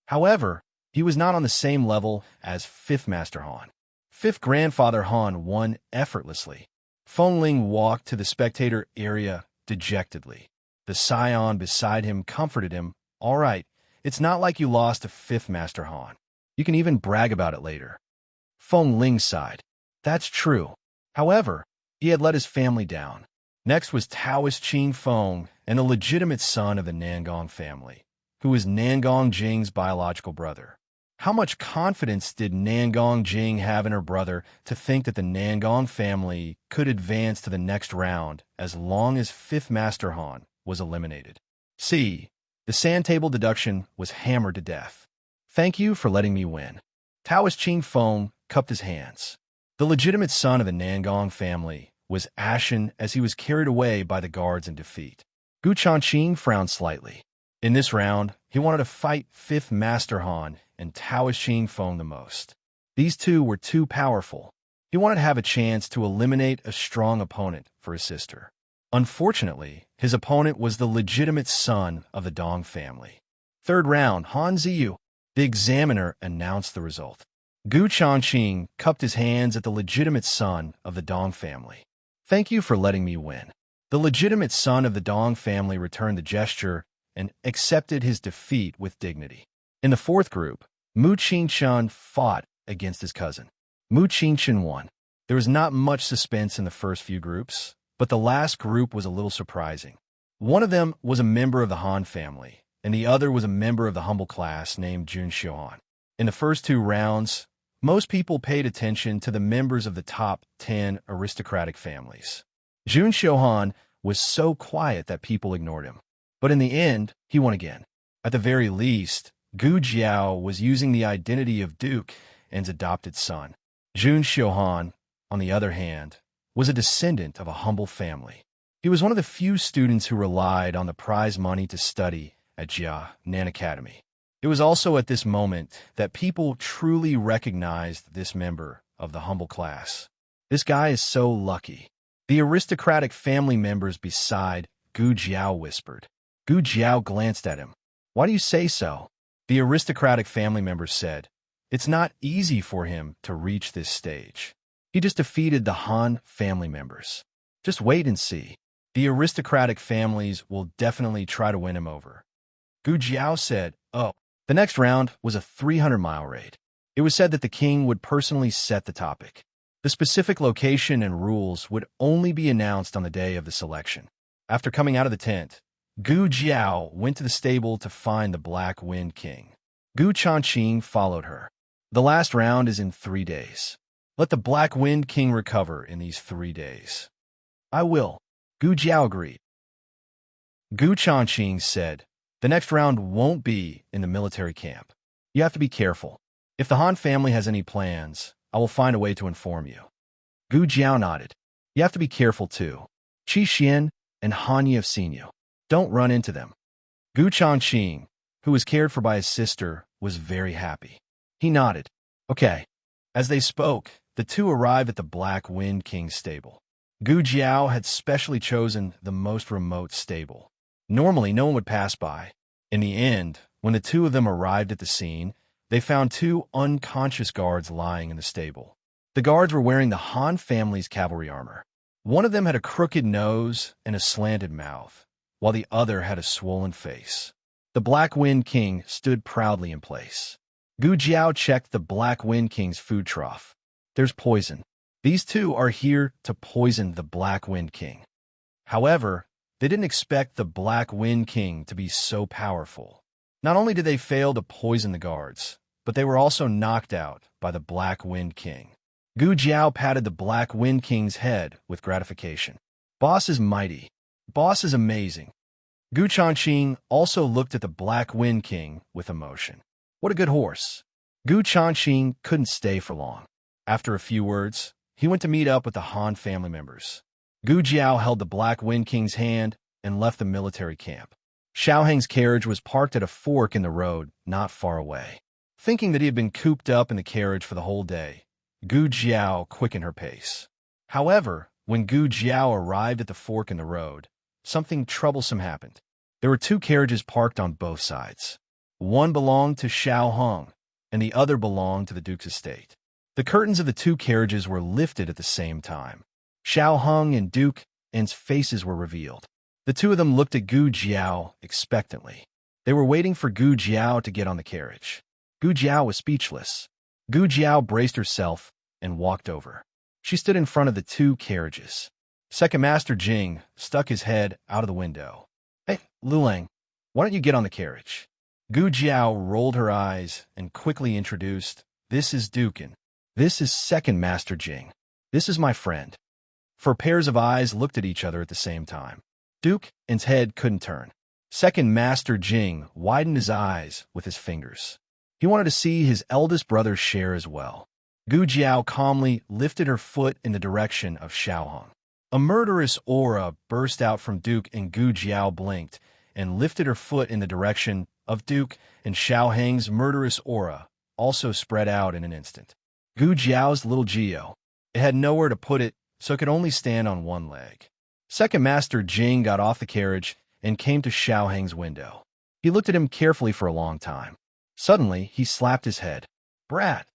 A: However, he was not on the same level as Fifth Master Han. Fifth Grandfather Han won effortlessly. Feng Ling walked to the spectator area dejectedly. The scion beside him comforted him. "All right, it's not like you lost to Fifth Master Han. You can even brag about it later." Feng Ling sighed. That's true. However, he had let his family down. Next was Taoist Qing Feng, and the legitimate son of the Nangong family, who was Nangong Jing's biological brother. How much confidence did Nangong Jing have in her brother to think that the Nangong family could advance to the next round as long as Fifth Master Han was eliminated? See, the sand table deduction was hammered to death. "Thank you for letting me win." Taoist Qing Feng cupped his hands. The legitimate son of the Nangong family was ashen as he was carried away by the guards in defeat. Gu Changqing frowned slightly. In this round, he wanted to fight Fifth Master Han and Taoist Qing Feng the most. These two were too powerful. He wanted to have a chance to eliminate a strong opponent for his sister. Unfortunately, his opponent was the legitimate son of the Dong family. Third round, Han Ziyu. The examiner announced the result. Gu Changqing cupped his hands at the legitimate son of the Dong family. "Thank you for letting me win." The legitimate son of the Dong family returned the gesture and accepted his defeat with dignity. In the fourth group, Mu Qingchen fought against his cousin. Mu Qingchen won. There was not much suspense in the first few groups, but the last group was a little surprising. One of them was a member of the Han family, and the other was a member of the humble class named Jun Xiuhan. In the first two rounds, most people paid attention to the members of the top 10 aristocratic families. Jun Xiuhan was so quiet that people ignored him. But in the end, he won again. At the very least, Gu Jiao was using the identity of Duke and's adopted son. Jun Xiuhan, on the other hand, was a descendant of a humble family. He was one of the few students who relied on the prize money to study at Jia Nan Academy. It was also at this moment that people truly recognized this member of the humble class. This guy is so lucky. The aristocratic family members beside Gu Jiao whispered. Gu Jiao glanced at him. "Why do you say so?" The aristocratic family members said, "It's not easy for him to reach this stage. He just defeated the Han family members. Just wait and see. The aristocratic families will definitely try to win him over." Gu Jiao said, "Oh." The next round was a 300-mile raid. It was said that the king would personally set the topic. The specific location and rules would only be announced on the day of the selection. After coming out of the tent, Gu Jiao went to the stable to find the Black Wind King. Gu Changqing followed her. The last round is in 3 days. Let the Black Wind King recover in these 3 days. "I will," Gu Jiao agreed. Gu Changqing said, "The next round won't be in the military camp. You have to be careful. If the Han family has any plans, I will find a way to inform you." Gu Jiao nodded. "You have to be careful too. Qi Xian and Han Yi have seen you. Don't run into them." Gu Changqing, who was cared for by his sister, was very happy. He nodded. "Okay." As they spoke, the two arrived at the Black Wind King's stable. Gu Jiao had specially chosen the most remote stable. Normally, no one would pass by. In the end, when the two of them arrived at the scene, they found 2 unconscious guards lying in the stable. The guards were wearing the Han family's cavalry armor. One of them had a crooked nose and a slanted mouth, while the other had a swollen face. The Black Wind King stood proudly in place. Gu Jiao checked the Black Wind King's food trough. "There's poison. These two are here to poison the Black Wind King." However, they didn't expect the Black Wind King to be so powerful. Not only did they fail to poison the guards, but they were also knocked out by the Black Wind King. Gu Jiao patted the Black Wind King's head with gratification. Boss is mighty. Boss is amazing. Gu Changqing also looked at the Black Wind King with emotion. What a good horse. Gu Changqing couldn't stay for long. After a few words, he went to meet up with the Han family members. Gu Jiao held the Black Wind King's hand and left the military camp. Xiao Heng's carriage was parked at a fork in the road not far away. Thinking that he had been cooped up in the carriage for the whole day, Gu Jiao quickened her pace. However, when Gu Jiao arrived at the fork in the road, something troublesome happened. There were two carriages parked on both sides. One belonged to Xiao Heng, and the other belonged to the Duke's estate. The curtains of the two carriages were lifted at the same time. Xiao Heng and Duke's faces were revealed. The two of them looked at Gu Jiao expectantly. They were waiting for Gu Jiao to get on the carriage. Gu Jiao was speechless. Gu Jiao braced herself and walked over. She stood in front of the two carriages. Second Master Jing stuck his head out of the window. Hey, Lulang, why don't you get on the carriage? Gu Jiao rolled her eyes and quickly introduced, This is Dukin. This is Second Master Jing. This is my friend. Four pairs of eyes looked at each other at the same time. Duke's head couldn't turn. Second Master Jing widened his eyes with his fingers. He wanted to see his eldest brother share as well. Gu Jiao calmly lifted her foot in the direction of Xiao Heng. A murderous aura burst out from Duke, and Gu Jiao blinked and lifted her foot in the direction of Duke, and Xiao Heng's murderous aura also spread out in an instant. Gu Jiao's little Geo. It had nowhere to put it, so it could only stand on one leg. Second Master Jing got off the carriage and came to Xiao Heng's window. He looked at him carefully for a long time. Suddenly, he slapped his head. Brat!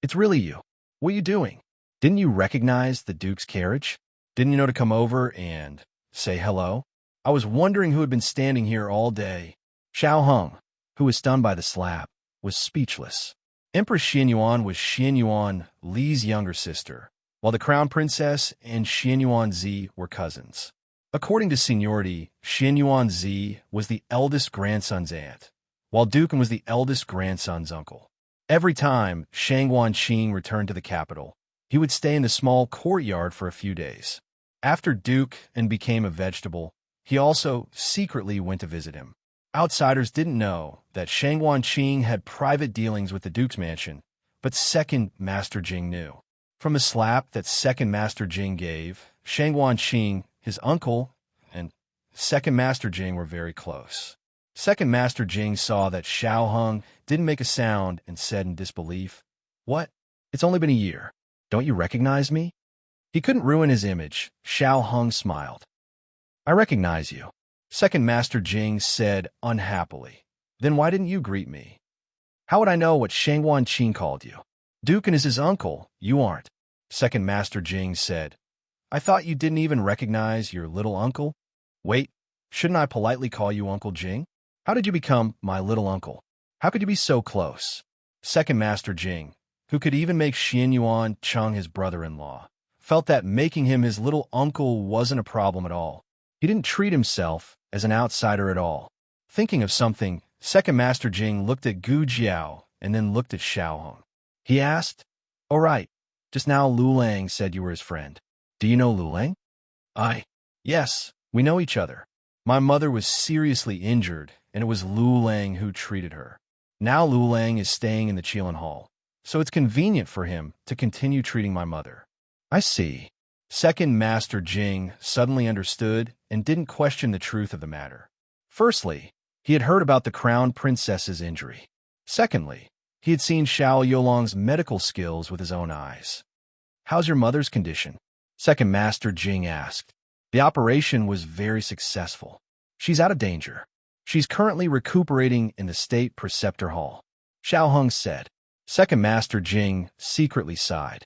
A: It's really you. What are you doing? Didn't you recognize the Duke's carriage? Didn't you know to come over and say hello? I was wondering who had been standing here all day. Xiao Heng, who was stunned by the slap, was speechless. Empress Xianyuan was Xianyuan Li's younger sister, while the Crown Princess and Xianyuan Zi were cousins. According to seniority, Xianyuan Zi was the eldest grandson's aunt, while Duke was the eldest grandson's uncle. Every time Shangguan Qing returned to the capital, he would stay in the small courtyard for a few days. After Duke became a vegetable, he also secretly went to visit him. Outsiders didn't know that Shangguan Qing had private dealings with the Duke's mansion, but Second Master Jing knew. From the slap that Second Master Jing gave, Shangguan Qing, his uncle, and Second Master Jing were very close. Second Master Jing saw that Xiao Heng didn't make a sound and said in disbelief, What? It's only been a year. Don't you recognize me? He couldn't ruin his image. Xiao Heng smiled. I recognize you. Second Master Jing said unhappily. Then why didn't you greet me? How would I know what Shangguan Qing called you? Duke is his uncle. You aren't. Second Master Jing said. I thought you didn't even recognize your little uncle? Wait, shouldn't I politely call you Uncle Jing? How did you become my little uncle? How could you be so close? Second Master Jing, who could even make Xianyuan Cheng his brother-in-law, felt that making him his little uncle wasn't a problem at all. He didn't treat himself as an outsider at all. Thinking of something, Second Master Jing looked at Gu Jiao and then looked at Xiao Heng. He asked, All right, just now Lulang said you were his friend. Do you know Lulang? Yes, we know each other. My mother was seriously injured, and it was Lulang who treated her. Now Lulang is staying in the Qilin Hall, so it's convenient for him to continue treating my mother. I see. Second Master Jing suddenly understood and didn't question the truth of the matter. Firstly, he had heard about the Crown Princess's injury. Secondly, he had seen Xiao Yolong's medical skills with his own eyes. How's your mother's condition? Second Master Jing asked. The operation was very successful. She's out of danger. She's currently recuperating in the State Preceptor Hall. Xiao Heng said. Second Master Jing secretly sighed.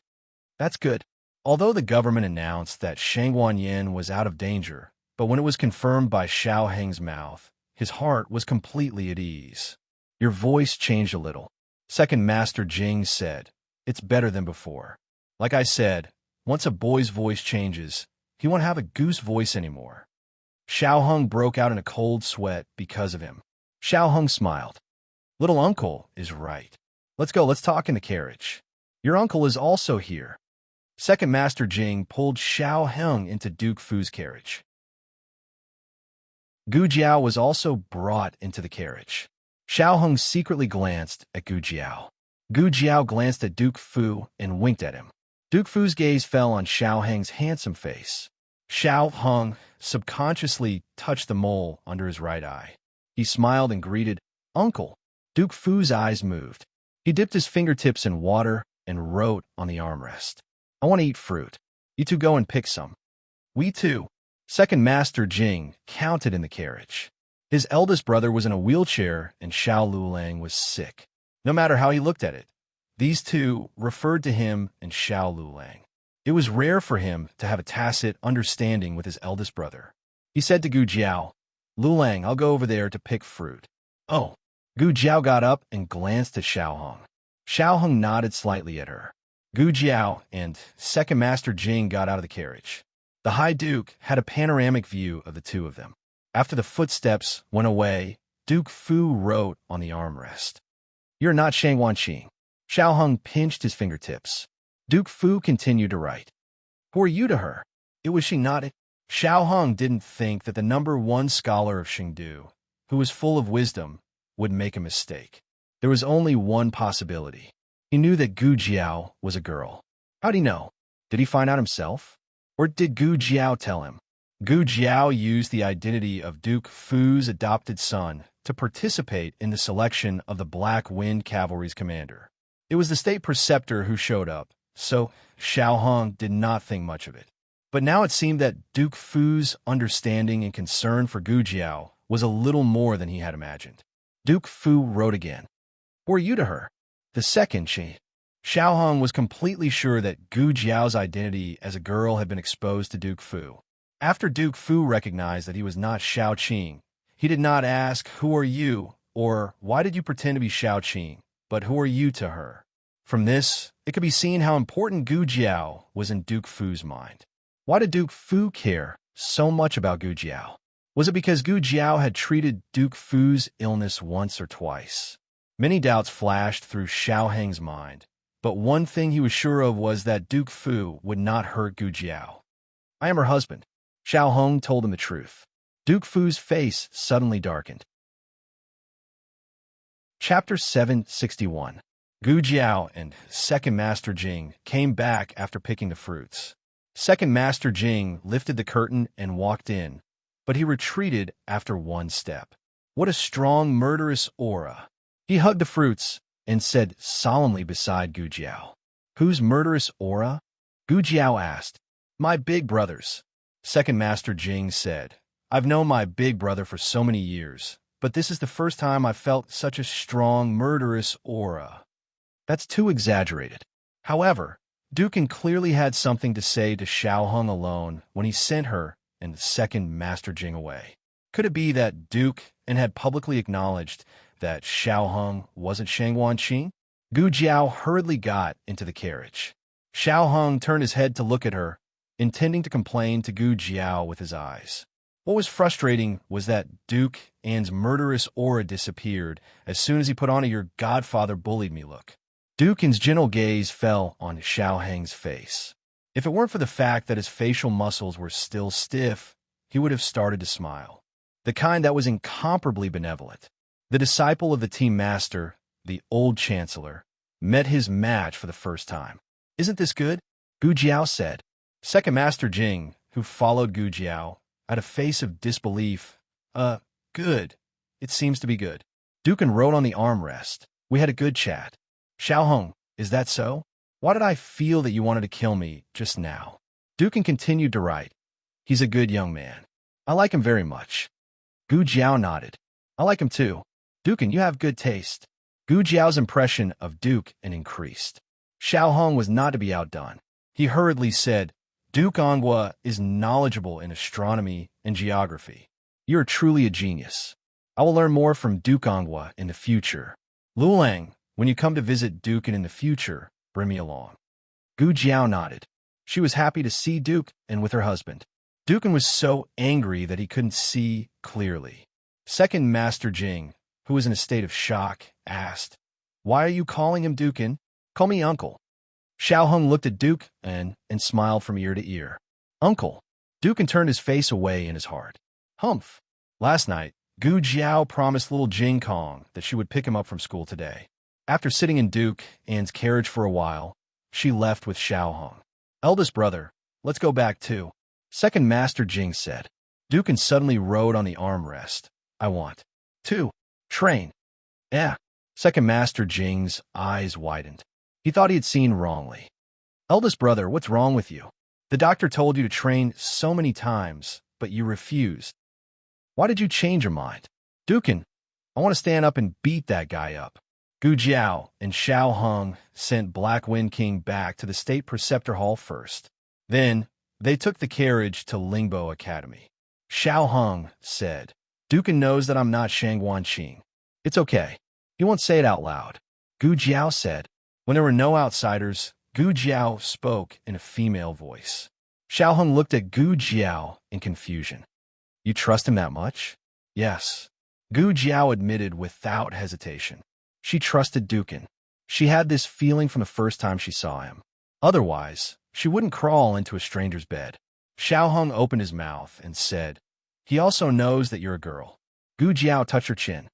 A: That's good. Although the government announced that Shangguan Yin was out of danger, but when it was confirmed by Xiao Heng's mouth, his heart was completely at ease. Your voice changed a little. Second Master Jing said. It's better than before. Like I said, once a boy's voice changes, he won't have a goose voice anymore. Xiao Heng broke out in a cold sweat because of him. Xiao Heng smiled. Little uncle is right. Let's go, let's talk in the carriage. Your uncle is also here. Second Master Jing pulled Xiao Heng into Duke Fu's carriage. Gu Jiao was also brought into the carriage. Xiao Heng secretly glanced at Gu Jiao. Gu Jiao glanced at Duke Fu and winked at him. Duke Fu's gaze fell on Xiao Heng's handsome face. Xiao Heng subconsciously touched the mole under his right eye. He smiled and greeted, "Uncle." Duke Fu's eyes moved. He dipped his fingertips in water and wrote on the armrest, "I want to eat fruit. You two go and pick some." "We too." Second Master Jing counted in the carriage. His eldest brother was in a wheelchair and Xiao Lulang was sick. No matter how he looked at it, these two referred to him and Xiao Lulang. It was rare for him to have a tacit understanding with his eldest brother. He said to Gu Jiao, "Lulang, I'll go over there to pick fruit." "Oh." Gu Jiao got up and glanced at Xiao Heng. Xiao Heng nodded slightly at her. Gu Jiao and Second Master Jing got out of the carriage. The High Duke had a panoramic view of the two of them. After the footsteps went away, Duke Fu wrote on the armrest, "You're not Shang Wanqing." Xiao Heng pinched his fingertips. Duke Fu continued to write, "Who are you to her?" It was she nodded. Xiao Heng didn't think that the #1 scholar of Xingdu, who was full of wisdom, would make a mistake. There was only one possibility. He knew that Gu Jiao was a girl. How'd he know? Did he find out himself? Or did Gu Jiao tell him? Gu Jiao used the identity of Duke Fu's adopted son to participate in the selection of the Black Wind Cavalry's commander. It was the state preceptor who showed up, so Xiao Heng did not think much of it. But now it seemed that Duke Fu's understanding and concern for Gu Jiao was a little more than he had imagined. Duke Fu wrote again, "Who are you to her?" The second she. Xiao Heng was completely sure that Gu Jiao's identity as a girl had been exposed to Duke Fu. After Duke Fu recognized that he was not Xiao Qing, he did not ask, "Who are you?" or "Why did you pretend to be Xiao Qing?" but "Who are you to her?" From this, it could be seen how important Gu Jiao was in Duke Fu's mind. Why did Duke Fu care so much about Gu Jiao? Was it because Gu Jiao had treated Duke Fu's illness once or twice? Many doubts flashed through Xiao Heng's mind, but one thing he was sure of was that Duke Fu would not hurt Gu Jiao. "I am her husband." Xiao Heng told him the truth. Duke Fu's face suddenly darkened. Chapter 761. Gu Jiao and Second Master Jing came back after picking the fruits. Second Master Jing lifted the curtain and walked in, but he retreated after one step. What a strong, murderous aura. He hugged the fruits and said solemnly beside Gu Jiao, "Whose murderous aura?" Gu Jiao asked. "My big brother's." Second Master Jing said, "I've known my big brother for so many years, but this is the first time I've felt such a strong, murderous aura." That's too exaggerated. However, Dukin clearly had something to say to Xiao Heng alone when he sent her and the Second Master Jing away. Could it be that Duke had publicly acknowledged that Xiao Heng wasn't Shang Wanqing? Gu Jiao hurriedly got into the carriage. Xiao Heng turned his head to look at her, intending to complain to Gu Jiao with his eyes. What was frustrating was that Duke An's murderous aura disappeared as soon as he put on a "your godfather bullied me" look. Duke An's gentle gaze fell on Xiao Heng's face. If it weren't for the fact that his facial muscles were still stiff, he would have started to smile. The kind that was incomparably benevolent. The disciple of the team master, the old chancellor, met his match for the first time. "Isn't this good?" Gu Jiao said. Second Master Jing, who followed Gu Jiao, had a face of disbelief. Good. It seems to be good." Dukin wrote on the armrest, "We had a good chat." "Xiao Heng, is that so? Why did I feel that you wanted to kill me just now?" Dukin continued to write, "He's a good young man. I like him very much." Gu Jiao nodded. "I like him too. Dukin, you have good taste." Gu Jiao's impression of Duke increased. Xiao Heng was not to be outdone. He hurriedly said, "Duke Anghua is knowledgeable in astronomy and geography. You are truly a genius. I will learn more from Duke Anghua in the future. Lulang, when you come to visit Duke in the future, bring me along." Gu Jiao nodded. She was happy to see Duke and with her husband. Dukin was so angry that he couldn't see clearly. Second Master Jing, who was in a state of shock, asked, "Why are you calling him Dukin? Call me Uncle." Xiao Hung looked at Duke and smiled from ear to ear. "Uncle." Dukin turned his face away in his heart. Humph. Last night, Gu Jiao promised little Jing Kong that she would pick him up from school today. After sitting in Duke An's carriage for a while, she left with Xiao Hung. "Eldest brother, let's go back too," Second Master Jing said. Duke An suddenly rode on the armrest. "I want to train." "Eh." Second Master Jing's eyes widened. He thought he had seen wrongly. "Eldest brother, what's wrong with you? The doctor told you to train so many times, but you refused. Why did you change your mind?" "Dukin, I want to stand up and beat that guy up." Gu Jiao and Xiao Hung sent Black Wind King back to the State Preceptor Hall first. Then, they took the carriage to Lingbo Academy. Xiao Hung said, "Dukin knows that I'm not Shang Wanqing. It's okay. He won't say it out loud." Gu Jiao said. When there were no outsiders, Gu Jiao spoke in a female voice. Xiao Hung looked at Gu Jiao in confusion. "You trust him that much?" "Yes." Gu Jiao admitted without hesitation. She trusted Dukin. She had this feeling from the first time she saw him. Otherwise, she wouldn't crawl into a stranger's bed. Xiao Hung opened his mouth and said, "He also knows that you're a girl." Gu Jiao touched her chin.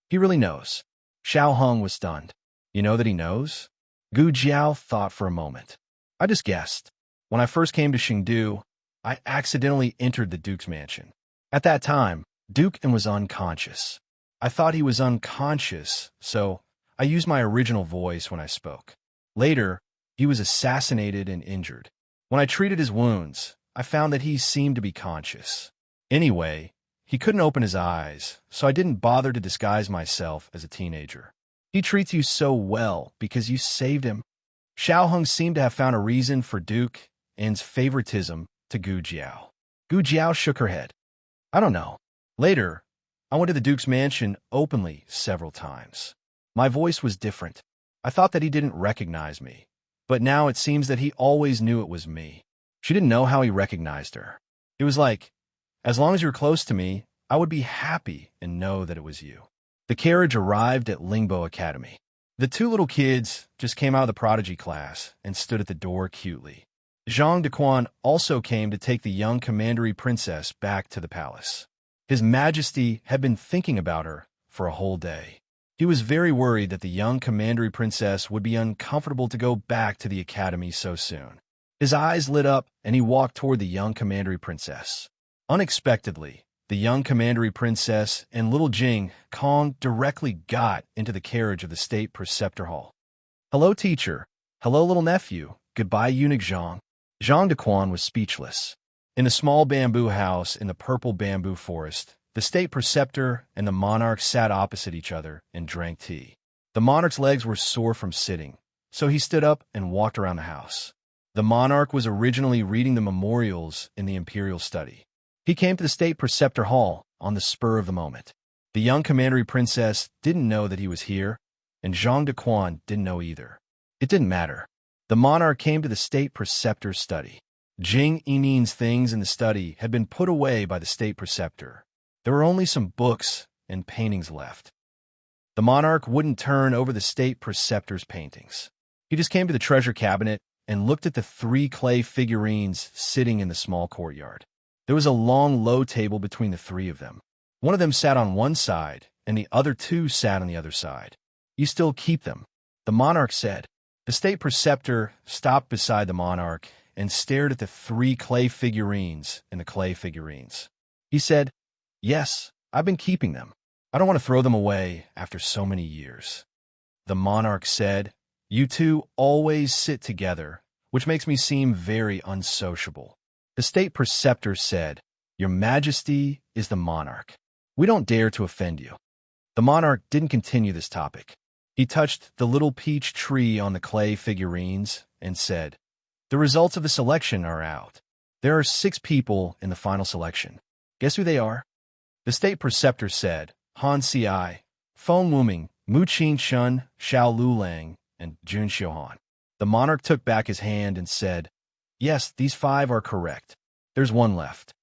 A: "He really knows." Xiao Hung was stunned. "You know that he knows?" Gu Jiao thought for a moment. "I just guessed. When I first came to Xingdu, I accidentally entered the Duke's mansion. At that time, Duke An was unconscious. I thought he was unconscious, so I used my original voice when I spoke. Later, he was assassinated and injured. When I treated his wounds, I found that he seemed to be conscious. Anyway, he couldn't open his eyes, so I didn't bother to disguise myself as a teenager. He treats you so well because you saved him." Xiao Hung seemed to have found a reason for Duke An's favoritism to Gu Jiao. Gu Jiao shook her head. "I don't know. Later, I went to the Duke's mansion openly several times. My voice was different. I thought that he didn't recognize me, but now it seems that he always knew it was me." She didn't know how he recognized her. It was like, as long as you're close to me, I would be happy and know that it was you. The carriage arrived at Lingbo Academy. The two little kids just came out of the prodigy class and stood at the door cutely. Zhang Dequan also came to take the young commandery princess back to the palace. His Majesty had been thinking about her for a whole day. He was very worried that the young commandery princess would be uncomfortable to go back to the academy so soon. His eyes lit up, and he walked toward the young commandery princess. Unexpectedly, the young commandery princess and little Jing Kong directly got into the carriage of the State Preceptor Hall. "Hello, teacher. Hello, little nephew. Goodbye, eunuch Zhang." Zhang Dequan was speechless. In the small bamboo house in the purple bamboo forest, the State Preceptor and the monarch sat opposite each other and drank tea. The monarch's legs were sore from sitting, so he stood up and walked around the house. The monarch was originally reading the memorials in the imperial study. He came to the State Preceptor Hall on the spur of the moment. The young commandery princess didn't know that he was here, and Zhang Dequan didn't know either. It didn't matter. The monarch came to the State Preceptor's study. Jing Yinin's things in the study had been put away by the State Preceptor. There were only some books and paintings left. The monarch wouldn't turn over the State Preceptor's paintings. He just came to the treasure cabinet and looked at the 3 clay figurines sitting in the small courtyard. There was a long, low table between the 3 of them. One of them sat on one side, and the other 2 sat on the other side. "You still keep them?" the monarch said. The State Preceptor stopped beside the monarch and stared at the 3 clay figurines and the clay figurines. He said, "Yes, I've been keeping them. I don't want to throw them away after so many years." The monarch said, "You two always sit together, which makes me seem very unsociable." The State Preceptor said, "Your Majesty is the monarch. We don't dare to offend you." The monarch didn't continue this topic. He touched the little peach tree on the clay figurines and said, "The results of the selection are out. There are 6 people in the final selection. Guess who they are?" The State Preceptor said, "Han Xiai, Feng Wuming, Mu Qin Shun, Xiao Lulang, and Jun Xiuhan." The monarch took back his hand and said, "Yes, these 5 are correct. There's one left."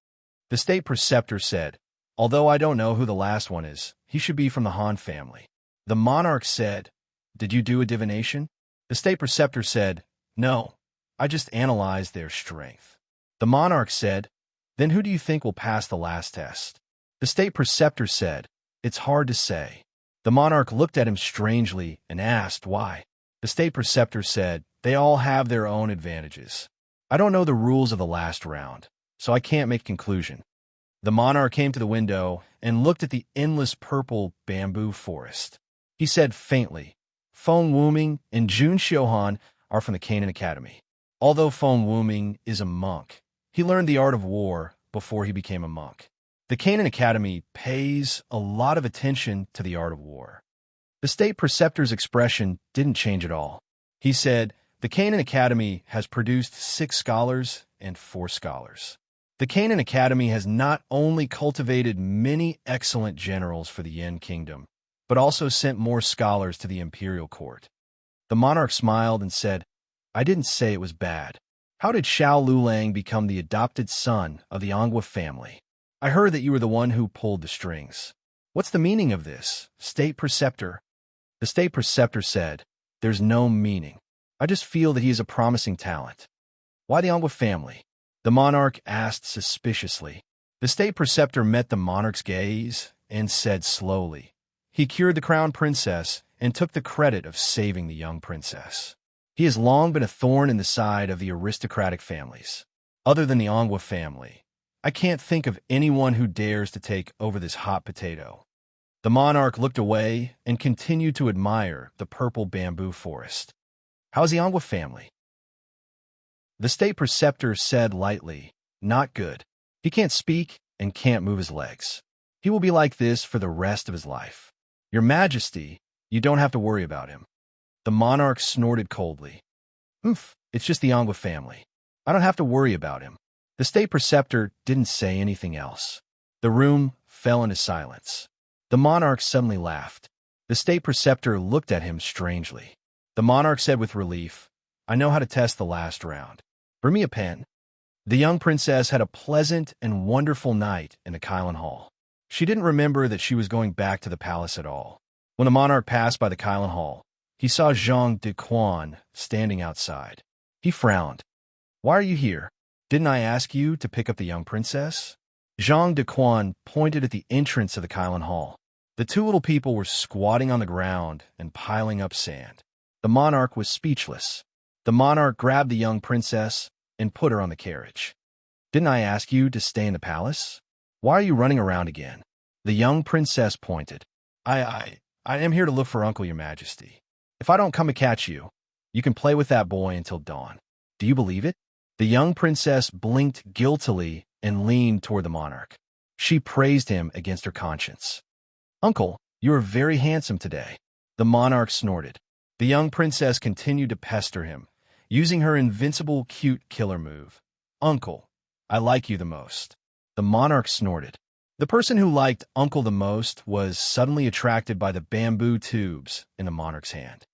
A: The State Preceptor said, Although I don't know who the last one is, he should be from the Han family. The monarch said, "Did you do a divination?" The state preceptor said, "No, I just analyzed their strength." The monarch said, "Then who do you think will pass the last test?" The state preceptor said, "It's hard to say." The monarch looked at him strangely and asked why. The state preceptor said, "They all have their own advantages. I don't know the rules of the last round, so I can't make a conclusion." The monarch came to the window and looked at the endless purple bamboo forest. He said faintly, "Feng Wuming and Jun Xiuhan are from the Canaan Academy. Although Feng Wuming is a monk, he learned the art of war before he became a monk. The Canaan Academy pays a lot of attention to the art of war." The state preceptor's expression didn't change at all. He said, "The Canaan Academy has produced 6 scholars and 4 scholars. The Canaan Academy has not only cultivated many excellent generals for the Yin Kingdom, but also sent more scholars to the imperial court." The monarch smiled and said, "I didn't say it was bad. How did Xiao Lulang become the adopted son of the Angwa family? I heard that you were the one who pulled the strings. What's the meaning of this, state preceptor?" The state preceptor said, "There's no meaning. I just feel that he is a promising talent." "Why the Angwa family?" the monarch asked suspiciously. The state preceptor met the monarch's gaze and said slowly, "He cured the crown princess and took the credit of saving the young princess. He has long been a thorn in the side of the aristocratic families. Other than the Angwa family, I can't think of anyone who dares to take over this hot potato." The monarch looked away and continued to admire the purple bamboo forest. "How's the Angwa family?" The state preceptor said lightly, "Not good. He can't speak and can't move his legs. He will be like this for the rest of his life. Your Majesty, you don't have to worry about him." The monarch snorted coldly. It's just the Angwa family. I don't have to worry about him." The state preceptor didn't say anything else. The room fell into silence. The monarch suddenly laughed. The state preceptor looked at him strangely. The monarch said with relief, "I know how to test the last round. Bring me a pen." The young princess had a pleasant and wonderful night in the Kylan Hall. She didn't remember that she was going back to the palace at all. When the monarch passed by the Kylan Hall, he saw Zhang de Quan standing outside. He frowned. "Why are you here? Didn't I ask you to pick up the young princess?" Zhang de Quan pointed at the entrance of the Kylan Hall. The two little people were squatting on the ground and piling up sand. The monarch was speechless. The monarch grabbed the young princess and put her on the carriage. "Didn't I ask you to stay in the palace? Why are you running around again?" The young princess pointed. I am here to look for Uncle, Your Majesty. If I don't come to catch you, you can play with that boy until dawn. Do you believe it?" The young princess blinked guiltily and leaned toward the monarch. She praised him against her conscience. "Uncle, you are very handsome today." The monarch snorted. The young princess continued to pester him, using her invincible cute killer move. "Uncle, I like you the most." The monarch snorted. The person who liked Uncle the most was suddenly attracted by the bamboo tubes in the monarch's hand.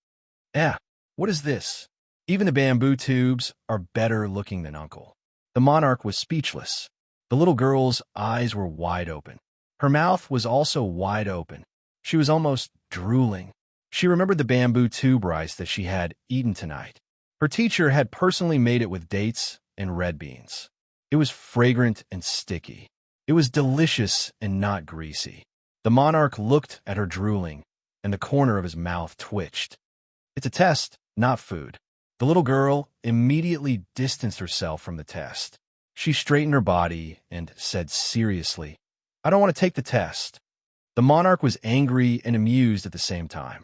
A: What is this? Even the bamboo tubes are better looking than Uncle." The monarch was speechless. The little girl's eyes were wide open. Her mouth was also wide open. She was almost drooling. She remembered the bamboo tube rice that she had eaten tonight. Her teacher had personally made it with dates and red beans. It was fragrant and sticky. It was delicious and not greasy. The monarch looked at her drooling, and the corner of his mouth twitched. "It's a test, not food." The little girl immediately distanced herself from the test. She straightened her body and said seriously, "I don't want to take the test." The monarch was angry and amused at the same time.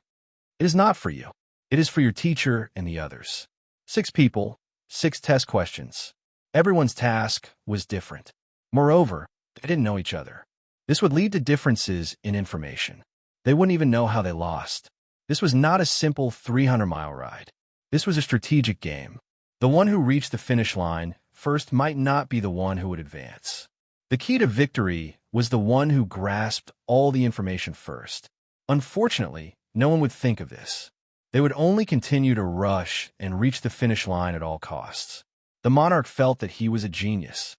A: "It is not for you. It is for your teacher and the others. 6 people, 6 test questions. Everyone's task was different. Moreover, they didn't know each other. This would lead to differences in information. They wouldn't even know how they lost. This was not a simple 300-mile ride. This was a strategic game. The one who reached the finish line first might not be the one who would advance. The key to victory was the one who grasped all the information first. Unfortunately, no one would think of this. They would only continue to rush and reach the finish line at all costs. The monarch felt that he was a genius.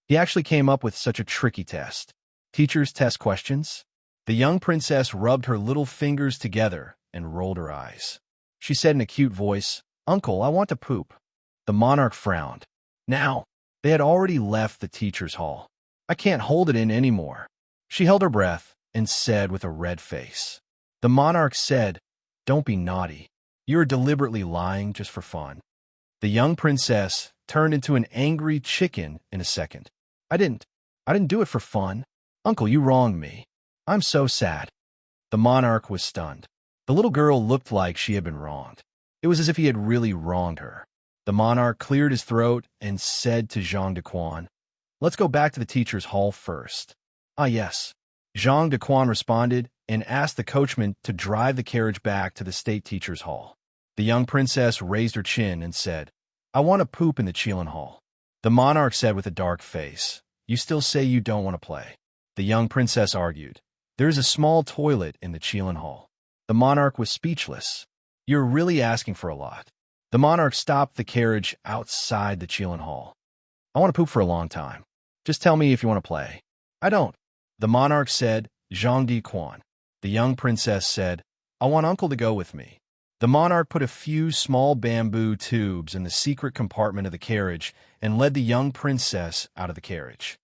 A: He actually came up with such a tricky test. Teacher's test questions? The young princess rubbed her little fingers together and rolled her eyes. She said in a cute voice, "Uncle, I want to poop." The monarch frowned. Now, they had already left the teacher's hall. "I can't hold it in anymore." She held her breath and said with a red face. The monarch said, "Don't be naughty. You're deliberately lying just for fun." The young princess turned into an angry chicken in a second. I didn't do it for fun. Uncle, you wronged me. I'm so sad." The monarch was stunned. The little girl looked like she had been wronged. It was as if he had really wronged her. The monarch cleared his throat and said to Jean de Quan, "Let's go back to the teacher's hall first." "Ah, yes." Jean de Quan responded and asked the coachman to drive the carriage back to the state teacher's hall. The young princess raised her chin and said, "I want to poop in the Qilin hall." The monarch said with a dark face, "You still say you don't want to play." The young princess argued, "There is a small toilet in the Qilin hall." The monarch was speechless. "You're really asking for a lot." The monarch stopped the carriage outside the Qilin hall. "I want to poop for a long time. Just tell me if you want to play." "I don't." The monarch said, "Jean de Quan." The young princess said, "I want uncle to go with me." The monarch put a few small bamboo tubes in the secret compartment of the carriage and led the young princess out of the carriage.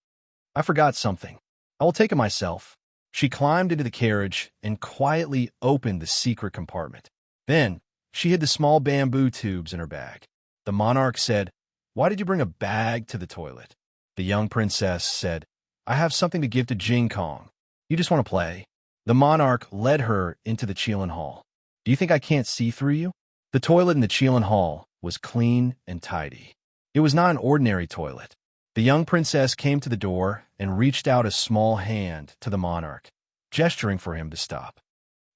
A: "I forgot something. I will take it myself." She climbed into the carriage and quietly opened the secret compartment. Then, she hid the small bamboo tubes in her bag. The monarch said, "Why did you bring a bag to the toilet?" The young princess said, "I have something to give to Jing Kong. You just want to play." The monarch led her into the Qilin hall. "Do you think I can't see through you?" The toilet in the Qilin hall was clean and tidy. It was not an ordinary toilet. The young princess came to the door and reached out a small hand to the monarch, gesturing for him to stop.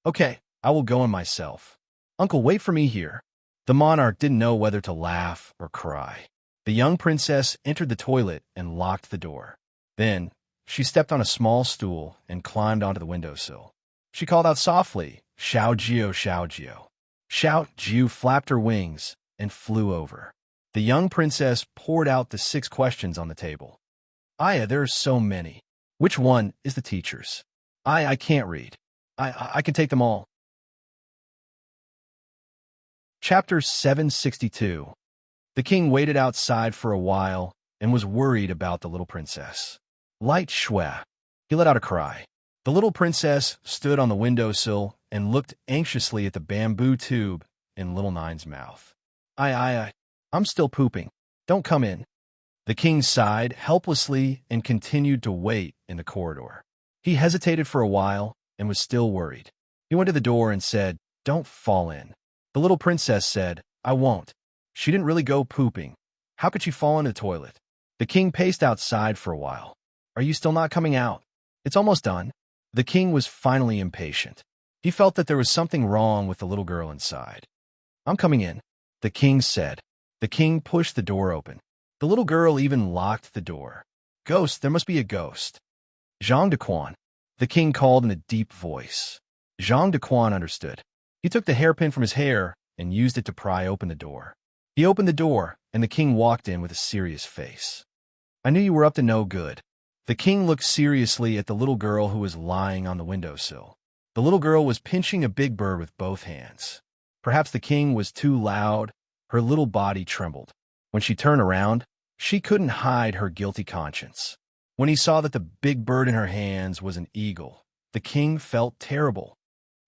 A: "Okay, I will go in myself. Uncle, wait for me here." The monarch didn't know whether to laugh or cry. The young princess entered the toilet and locked the door. Then, she stepped on a small stool and climbed onto the windowsill. She called out softly, "Xiao Jiu, Xiao Jiu." Xiao Jiu flapped her wings and flew over. The young princess poured out the 6 questions on the table. "Aya, there are so many. Which one is the teacher's?" I can't read. I can take them all." Chapter 762. The king waited outside for a while and was worried about the little princess. Light shwe. He let out a cry. The little princess stood on the windowsill and looked anxiously at the bamboo tube in little Nine's mouth. I'm still pooping. Don't come in." The king sighed helplessly and continued to wait in the corridor. He hesitated for a while and was still worried. He went to the door and said, "Don't fall in." The little princess said, "I won't." She didn't really go pooping. How could she fall into the toilet? The king paced outside for a while. "Are you still not coming out?" "It's almost done." The king was finally impatient. He felt that there was something wrong with the little girl inside. "I'm coming in," the king said. The king pushed the door open. The little girl even locked the door. "Ghost, there must be a ghost." "Jean de Quan," the king called in a deep voice. Jean de Quan understood. He took the hairpin from his hair and used it to pry open the door. He opened the door, and the king walked in with a serious face. "I knew you were up to no good." The king looked seriously at the little girl who was lying on the windowsill. The little girl was pinching a big bird with both hands. Perhaps the king was too loud. Her little body trembled. When she turned around, she couldn't hide her guilty conscience. When he saw that the big bird in her hands was an eagle, the king felt terrible.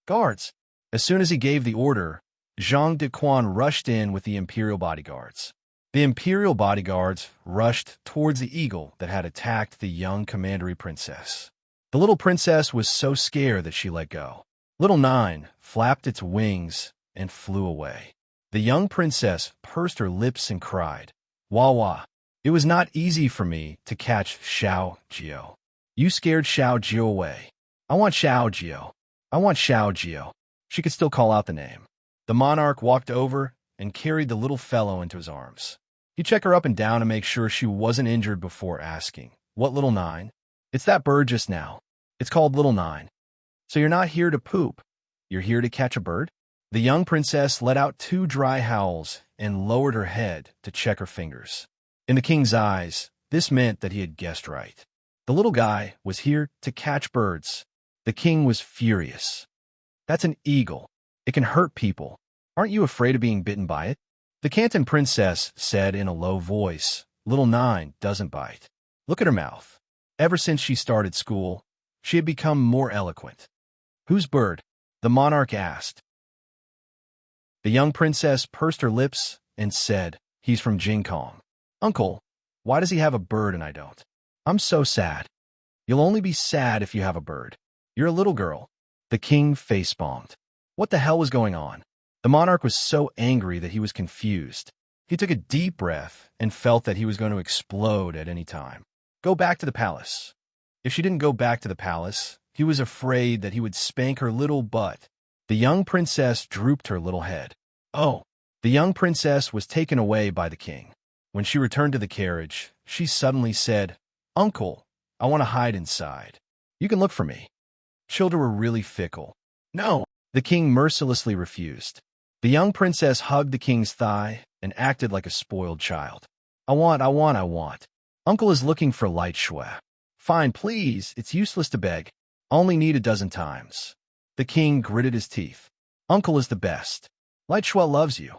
A: "Guards!" As soon as he gave the order, Jean de Quan rushed in with the imperial bodyguards. The imperial bodyguards rushed towards the eagle that had attacked the young commandery princess. The little princess was so scared that she let go. Little Nine flapped its wings and flew away. The young princess pursed her lips and cried, "Wah wah." It was not easy for me to catch Xiao Jiu. You scared Xiao Jiu away. I want Xiao Jiu. I want Xiao Jiu. She could still call out the name. The monarch walked over and carried the little fellow into his arms. He checked her up and down to make sure she wasn't injured before asking, "What little Nine?" "It's that bird just now. It's called Little Nine." "So you're not here to poop. You're here to catch a bird?" The young princess let out 2 dry howls and lowered her head to check her fingers. In the king's eyes, this meant that he had guessed right. The little guy was here to catch birds. The king was furious. That's an eagle. It can hurt people. Aren't you afraid of being bitten by it? The Canton princess said in a low voice, Little Nine doesn't bite. Look at her mouth. Ever since she started school, she had become more eloquent. Whose bird? The monarch asked. The young princess pursed her lips and said, He's from Jing Kong. Uncle, why does he have a bird and I don't? I'm so sad. You'll only be sad if you have a bird. You're a little girl. The king face-palmed. What the hell was going on? The monarch was so angry that he was confused. He took a deep breath and felt that he was going to explode at any time. Go back to the palace. If she didn't go back to the palace, he was afraid that he would spank her little butt. The young princess drooped her little head. Oh, the young princess was taken away by the king. When she returned to the carriage, she suddenly said, Uncle, I want to hide inside. You can look for me. Children were really fickle. No, the king mercilessly refused. The young princess hugged the king's thigh and acted like a spoiled child. I want. Uncle is looking for light shui. Fine, please, it's useless to beg. Only need a dozen times. The king gritted his teeth. Uncle is the best. Light shui loves you.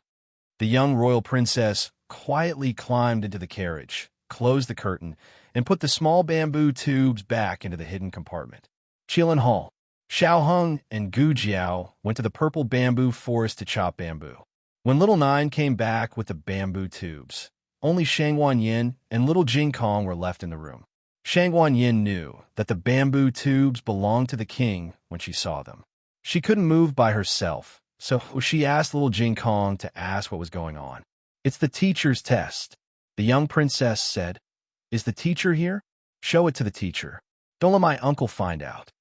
A: The young royal princess quietly climbed into the carriage, closed the curtain, and put the small bamboo tubes back into the hidden compartment. Qilin Hall. Xiao Hung and Gu Jiao went to the purple bamboo forest to chop bamboo. When Little Nine came back with the bamboo tubes, only Shangwan Yin and Little Jing Kong were left in the room. Shangwan Yin knew that the bamboo tubes belonged to the king when she saw them. She couldn't move by herself, so she asked Little Jing Kong to ask what was going on. It's the teacher's test. The young princess said, Is the teacher here? Show it to the teacher. Don't let my uncle find out.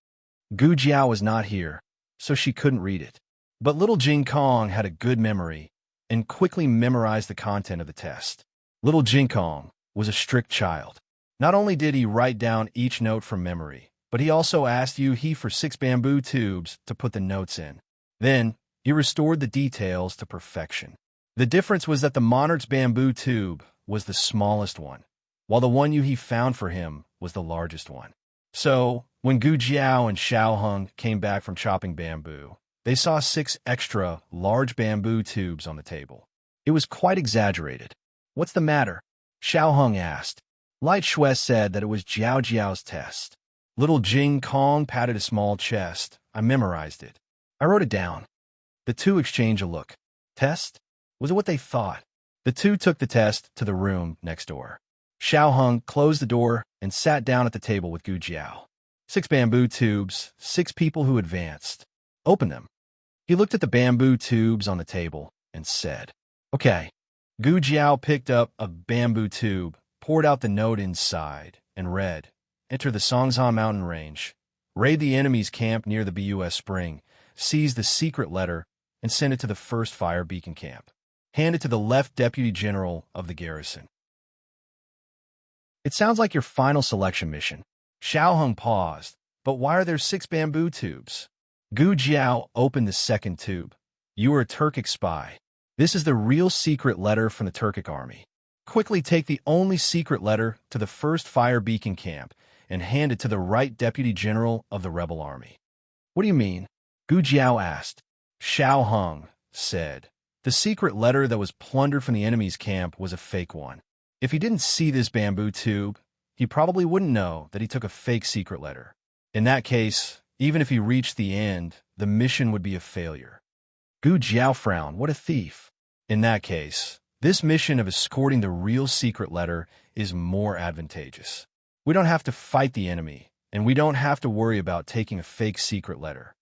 A: Gu Jiao was not here, so she couldn't read it. But Little Jing Kong had a good memory and quickly memorized the content of the test. Little Jing Kong was a strict child. Not only did he write down each note from memory, but he also asked he for 6 bamboo tubes to put the notes in. Then, he restored the details to perfection. The difference was that the monarch's bamboo tube was the smallest one, while the one he found for him was the largest one. So, when Gu Jiao and Xiao Hung came back from chopping bamboo, they saw 6 extra large bamboo tubes on the table. It was quite exaggerated. What's the matter? Xiao Hung asked. Light Shui said that it was Jiao Jiao's test. Little Jing Kong patted a small chest. I memorized it. I wrote it down. The two exchanged a look. Test? Was it what they thought? The two took the test to the room next door. Xiao Hung closed the door and sat down at the table with Gu Jiao. 6 bamboo tubes, 6 people who advanced. Open them. He looked at the bamboo tubes on the table and said, Okay. Gu Jiao picked up a bamboo tube, poured out the note inside, and read, Enter the Songzhan mountain range. Raid the enemy's camp near the BUS spring. Seize the secret letter and send it to the first fire beacon camp. Hand it to the left deputy general of the garrison. It sounds like your final selection mission. Xiao Hung paused. But why are there 6 bamboo tubes? Gu Jiao opened the second tube. You are a Turkic spy. This is the real secret letter from the Turkic army. Quickly take the only secret letter to the first fire beacon camp and hand it to the right deputy general of the rebel army. What do you mean? Gu Jiao asked. Xiao Hung said. The secret letter that was plundered from the enemy's camp was a fake one. If he didn't see this bamboo tube, he probably wouldn't know that he took a fake secret letter. In that case, even if he reached the end, the mission would be a failure. Gu Jiao frowned. What a thief. In that case, this mission of escorting the real secret letter is more advantageous. We don't have to fight the enemy, and we don't have to worry about taking a fake secret letter.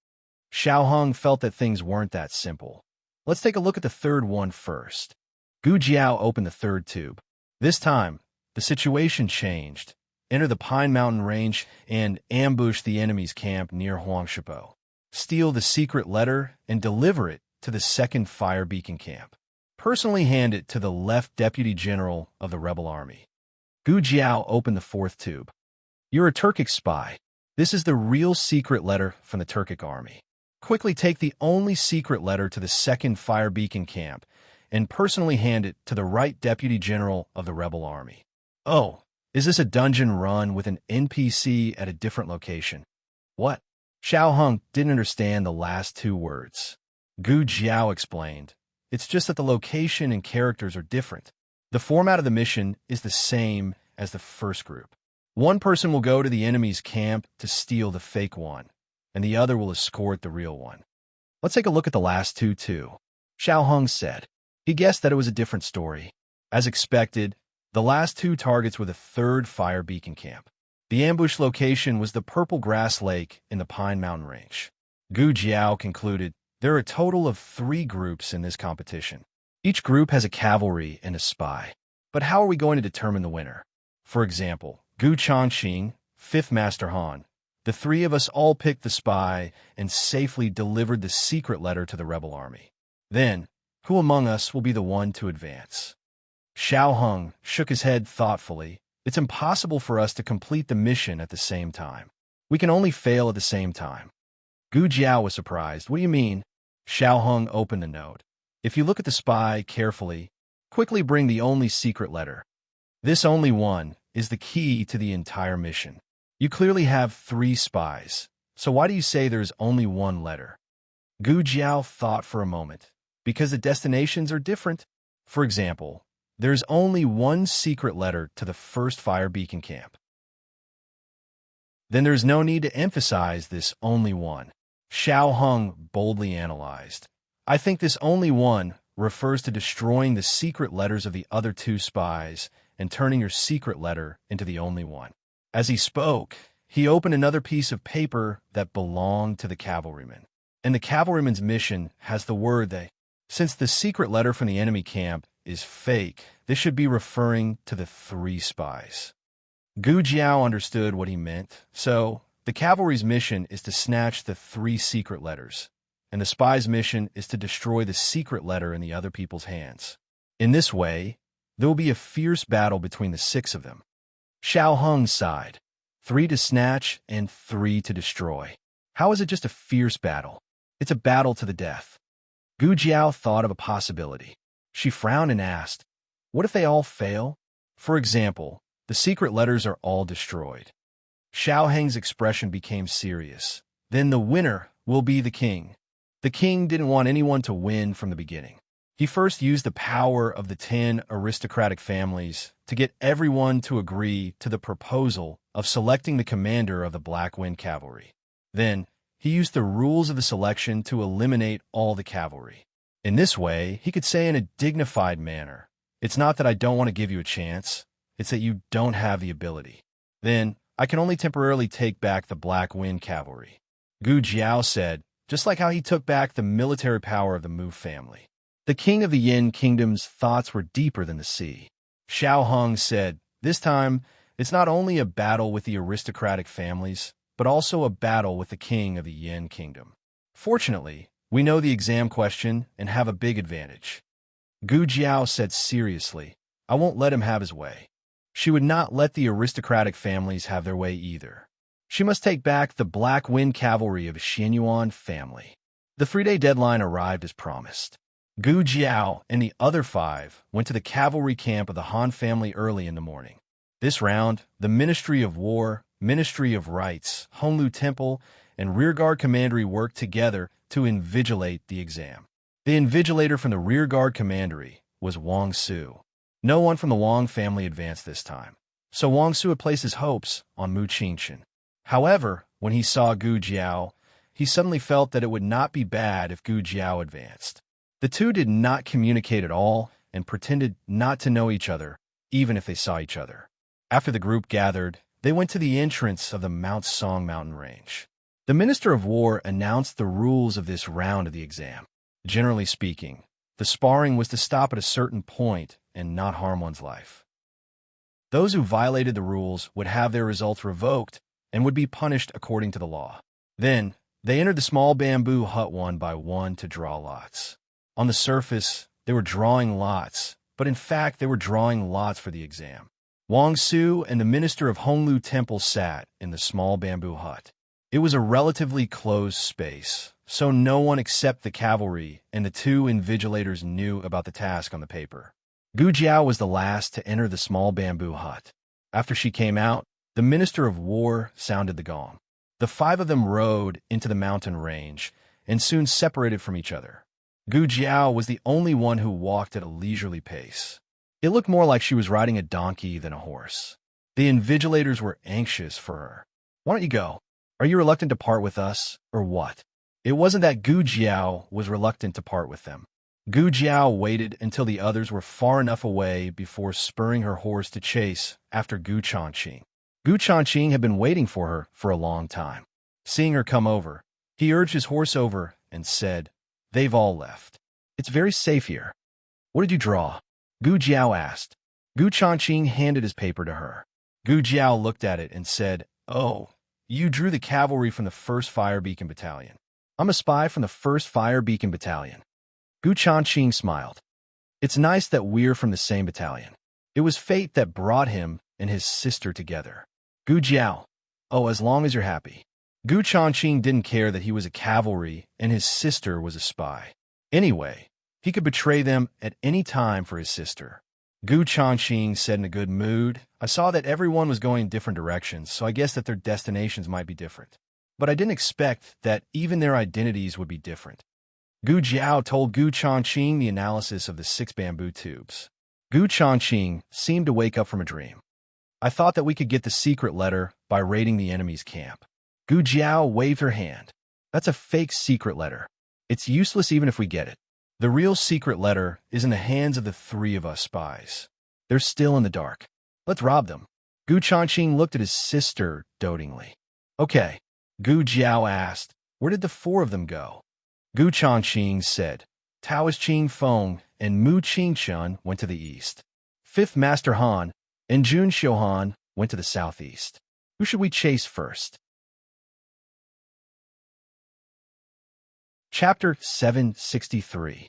A: Xiao Hung felt that things weren't that simple. Let's take a look at the third one first. Gu Jiao opened the third tube. This time, the situation changed. Enter the Pine Mountain Range and ambush the enemy's camp near Huangshipo. Steal the secret letter and deliver it to the second fire beacon camp. Personally hand it to the left deputy general of the rebel army. Gu Jiao opened the fourth tube. You're a Turkic spy. This is the real secret letter from the Turkic army. Quickly take the only secret letter to the second fire beacon camp and personally hand it to the right deputy general of the rebel army. Oh, Is this a dungeon run with an NPC at a different location? What? Xiao Hung didn't understand the last two words. Gu Jiao explained, it's just that the location and characters are different. The format of the mission is the same as the first group. One person will go to the enemy's camp to steal the fake one, and the other will escort the real one. Let's take a look at the last two too, Xiao Hung said. He guessed that it was a different story. As expected, the last two targets were the third fire beacon camp. The ambush location was the Purple Grass Lake in the Pine Mountain Range. Gu Jiao concluded there are a total of 3 groups in this competition. Each group has a cavalry and a spy. But how are we going to determine the winner? For example, Gu Changqing, 5th Master Han. The 3 of us all picked the spy and safely delivered the secret letter to the rebel army. Then, who among us will be the one to advance? Xiao Hung shook his head thoughtfully. It's impossible for us to complete the mission at the same time. We can only fail at the same time. Gu Jiao was surprised. What do you mean? Xiao Hung opened the note. If you look at the spy carefully, quickly bring the only secret letter. This only one is the key to the entire mission. You clearly have 3 spies, so why do you say there's only one letter? Gu Jiao thought for a moment. Because the destinations are different. For example, there's only one secret letter to the first fire beacon camp. Then there's no need to emphasize this only one. Xiao Hung boldly analyzed. I think this only one refers to destroying the secret letters of the other 2 spies and turning your secret letter into the only one. As he spoke, he opened another piece of paper that belonged to the cavalryman. And the cavalryman's mission has the word they. Since the secret letter from the enemy camp is fake, this should be referring to the 3 spies. Gu Jiao understood what he meant, so the cavalry's mission is to snatch the 3 secret letters, and the spy's mission is to destroy the secret letter in the other people's hands. In this way, there will be a fierce battle between the 6 of them. Xiao Hung sighed. 3 to snatch and 3 to destroy. How is it just a fierce battle? It's a battle to the death. Gu Jiao thought of a possibility. She frowned and asked, what if they all fail? For example, the secret letters are all destroyed. Xiao Heng's expression became serious. Then the winner will be the king. The king didn't want anyone to win from the beginning. He first used the power of the 10 aristocratic families to get everyone to agree to the proposal of selecting the commander of the Black Wind Cavalry. Then, he used the rules of the selection to eliminate all the cavalry. In this way, he could say in a dignified manner, it's not that I don't want to give you a chance, it's that you don't have the ability. Then, I can only temporarily take back the Black Wind Cavalry. Gu Jiao said, just like how he took back the military power of the Mu family. The king of the Yin kingdom's thoughts were deeper than the sea. Xiao Hung said, this time, it's not only a battle with the aristocratic families, but also a battle with the king of the Yin kingdom. Fortunately, we know the exam question and have a big advantage. Gu Jiao said seriously, I won't let him have his way. She would not let the aristocratic families have their way either. She must take back the Black Wind Cavalry of Xianyuan family. The 3-day deadline arrived as promised. Gu Jiao and the other 5 went to the cavalry camp of the Han family early in the morning. This round, the Ministry of War, Ministry of Rights, Honglu Temple, and Rearguard Commandery worked together to invigilate the exam. The invigilator from the Rearguard Commandery was Wang Su. No one from the Wang family advanced this time, so Wang Su had placed his hopes on Mu Qingchen. However, when he saw Gu Jiao, he suddenly felt that it would not be bad if Gu Jiao advanced. The 2 did not communicate at all and pretended not to know each other, even if they saw each other. After the group gathered, they went to the entrance of the Mount Song mountain range. The Minister of War announced the rules of this round of the exam. Generally speaking, the sparring was to stop at a certain point and not harm one's life. Those who violated the rules would have their results revoked and would be punished according to the law. Then, they entered the small bamboo hut one by one to draw lots. On the surface, they were drawing lots, but in fact they were drawing lots for the exam. Wang Su and the Minister of Honglu Temple sat in the small bamboo hut. It was a relatively closed space, so no one except the cavalry and the 2 invigilators knew about the task on the paper. Gu Jiao was the last to enter the small bamboo hut. After she came out, the Minister of War sounded the gong. The five of them rode into the mountain range and soon separated from each other. Gu Jiao was the only one who walked at a leisurely pace. It looked more like she was riding a donkey than a horse. The invigilators were anxious for her. "Why don't you go? Are you reluctant to part with us, or what?" It wasn't that Gu Jiao was reluctant to part with them. Gu Jiao waited until the others were far enough away before spurring her horse to chase after Gu Changqing. Gu Changqing had been waiting for her for a long time. Seeing her come over, he urged his horse over and said, "They've all left. It's very safe here." "What did you draw?" Gu Jiao asked. Gu Changqing handed his paper to her. Gu Jiao looked at it and said, "Oh, you drew the cavalry from the 1st Fire Beacon Battalion. I'm a spy from the 1st Fire Beacon Battalion." Gu Changqing smiled. "It's nice that we're from the same battalion. It was fate that brought him and his sister together." Gu Jiao, "Oh, as long as you're happy." Gu Changqing didn't care that he was a cavalry and his sister was a spy. Anyway, he could betray them at any time for his sister. Gu Changqing said in a good mood, "I saw that everyone was going in different directions, so I guess that their destinations might be different. But I didn't expect that even their identities would be different." Gu Jiao told Gu Changqing the analysis of the 6 bamboo tubes. Gu Changqing seemed to wake up from a dream. "I thought that we could get the secret letter by raiding the enemy's camp." Gu Jiao waved her hand. "That's a fake secret letter. It's useless even if we get it. The real secret letter is in the hands of the 3 of us spies. They're still in the dark. Let's rob them." Gu Changqing looked at his sister dotingly. "Okay." Gu Jiao asked, "Where did the 4 of them go?" Gu Changqing said, "Taoist Qing Feng and Mu Qingshun went to the east. 5th Master Han and Jun Xiuhan went to the southeast. Who should we chase first?" Chapter 763.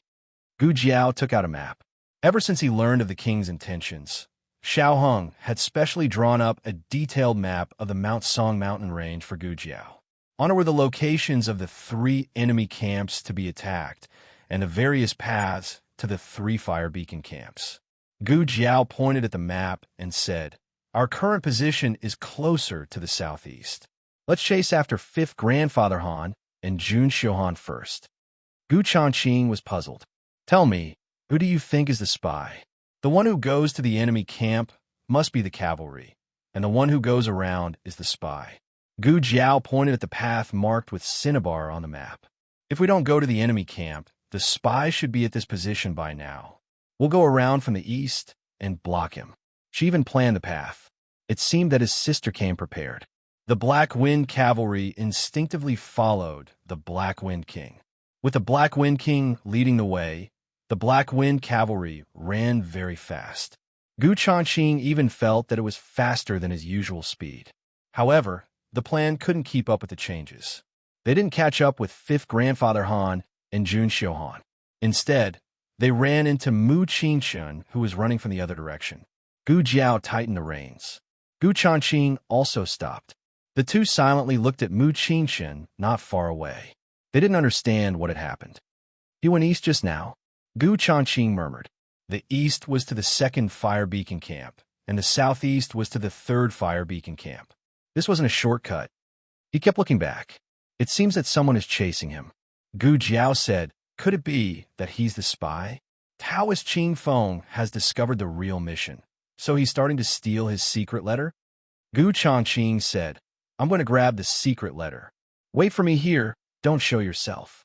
A: Gu Jiao took out a map. Ever since he learned of the king's intentions, Xiao Hung had specially drawn up a detailed map of the Mount Song mountain range for Gu Jiao. On it were the locations of the 3 enemy camps to be attacked and the various paths to the 3 fire beacon camps. Gu Jiao pointed at the map and said, "Our current position is closer to the southeast. Let's chase after 5th Grandfather Han and Jun Xiuhan first." Gu Changqing was puzzled. "Tell me, who do you think is the spy?" "The one who goes to the enemy camp must be the cavalry, and the one who goes around is the spy." Gu Jiao pointed at the path marked with cinnabar on the map. "If we don't go to the enemy camp, the spy should be at this position by now. We'll go around from the east and block him." She even planned the path. It seemed that his sister came prepared. The Black Wind cavalry instinctively followed the Black Wind King. With the Black Wind King leading the way, the Black Wind cavalry ran very fast. Gu Changqing even felt that it was faster than his usual speed. However, the plan couldn't keep up with the changes. They didn't catch up with 5th Grandfather Han and Jun Xiuhan. Instead, they ran into Mu Qingshun, who was running from the other direction. Gu Jiao tightened the reins. Gu Changqing also stopped. The 2 silently looked at Mu Qingshun not far away. They didn't understand what had happened. "He went east just now," Gu Changqing murmured. The east was to the 2nd Fire Beacon Camp, and the southeast was to the 3rd Fire Beacon Camp. This wasn't a shortcut. He kept looking back. "It seems that someone is chasing him." Gu Jiao said, "Could it be that he's the spy? Taoist Qing Feng has discovered the real mission, so he's starting to steal his secret letter?" Gu Changqing said, "I'm going to grab the secret letter. Wait for me here. Don't show yourself."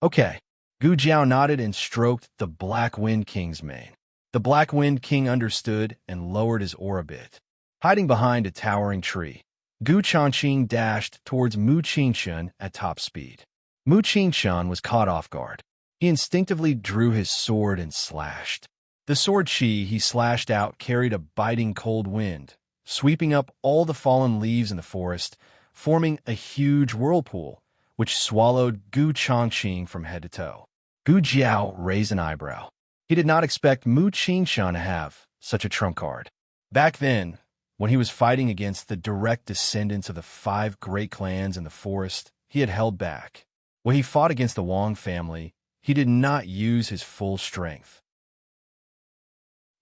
A: "Okay." Gu Jiao nodded and stroked the Black Wind King's mane. The Black Wind King understood and lowered his oar a bit. Hiding behind a towering tree, Gu Changqing dashed towards Mu Qingshun at top speed. Mu Qingshun was caught off guard. He instinctively drew his sword and slashed. The sword he slashed out carried a biting cold wind, sweeping up all the fallen leaves in the forest, forming a huge whirlpool, which swallowed Gu Changqing from head to toe. Gu Jiao raised an eyebrow. He did not expect Mu Qingshun to have such a trump card. Back then, when he was fighting against the direct descendants of the 5 great clans in the forest, he had held back. When he fought against the Wang family, he did not use his full strength.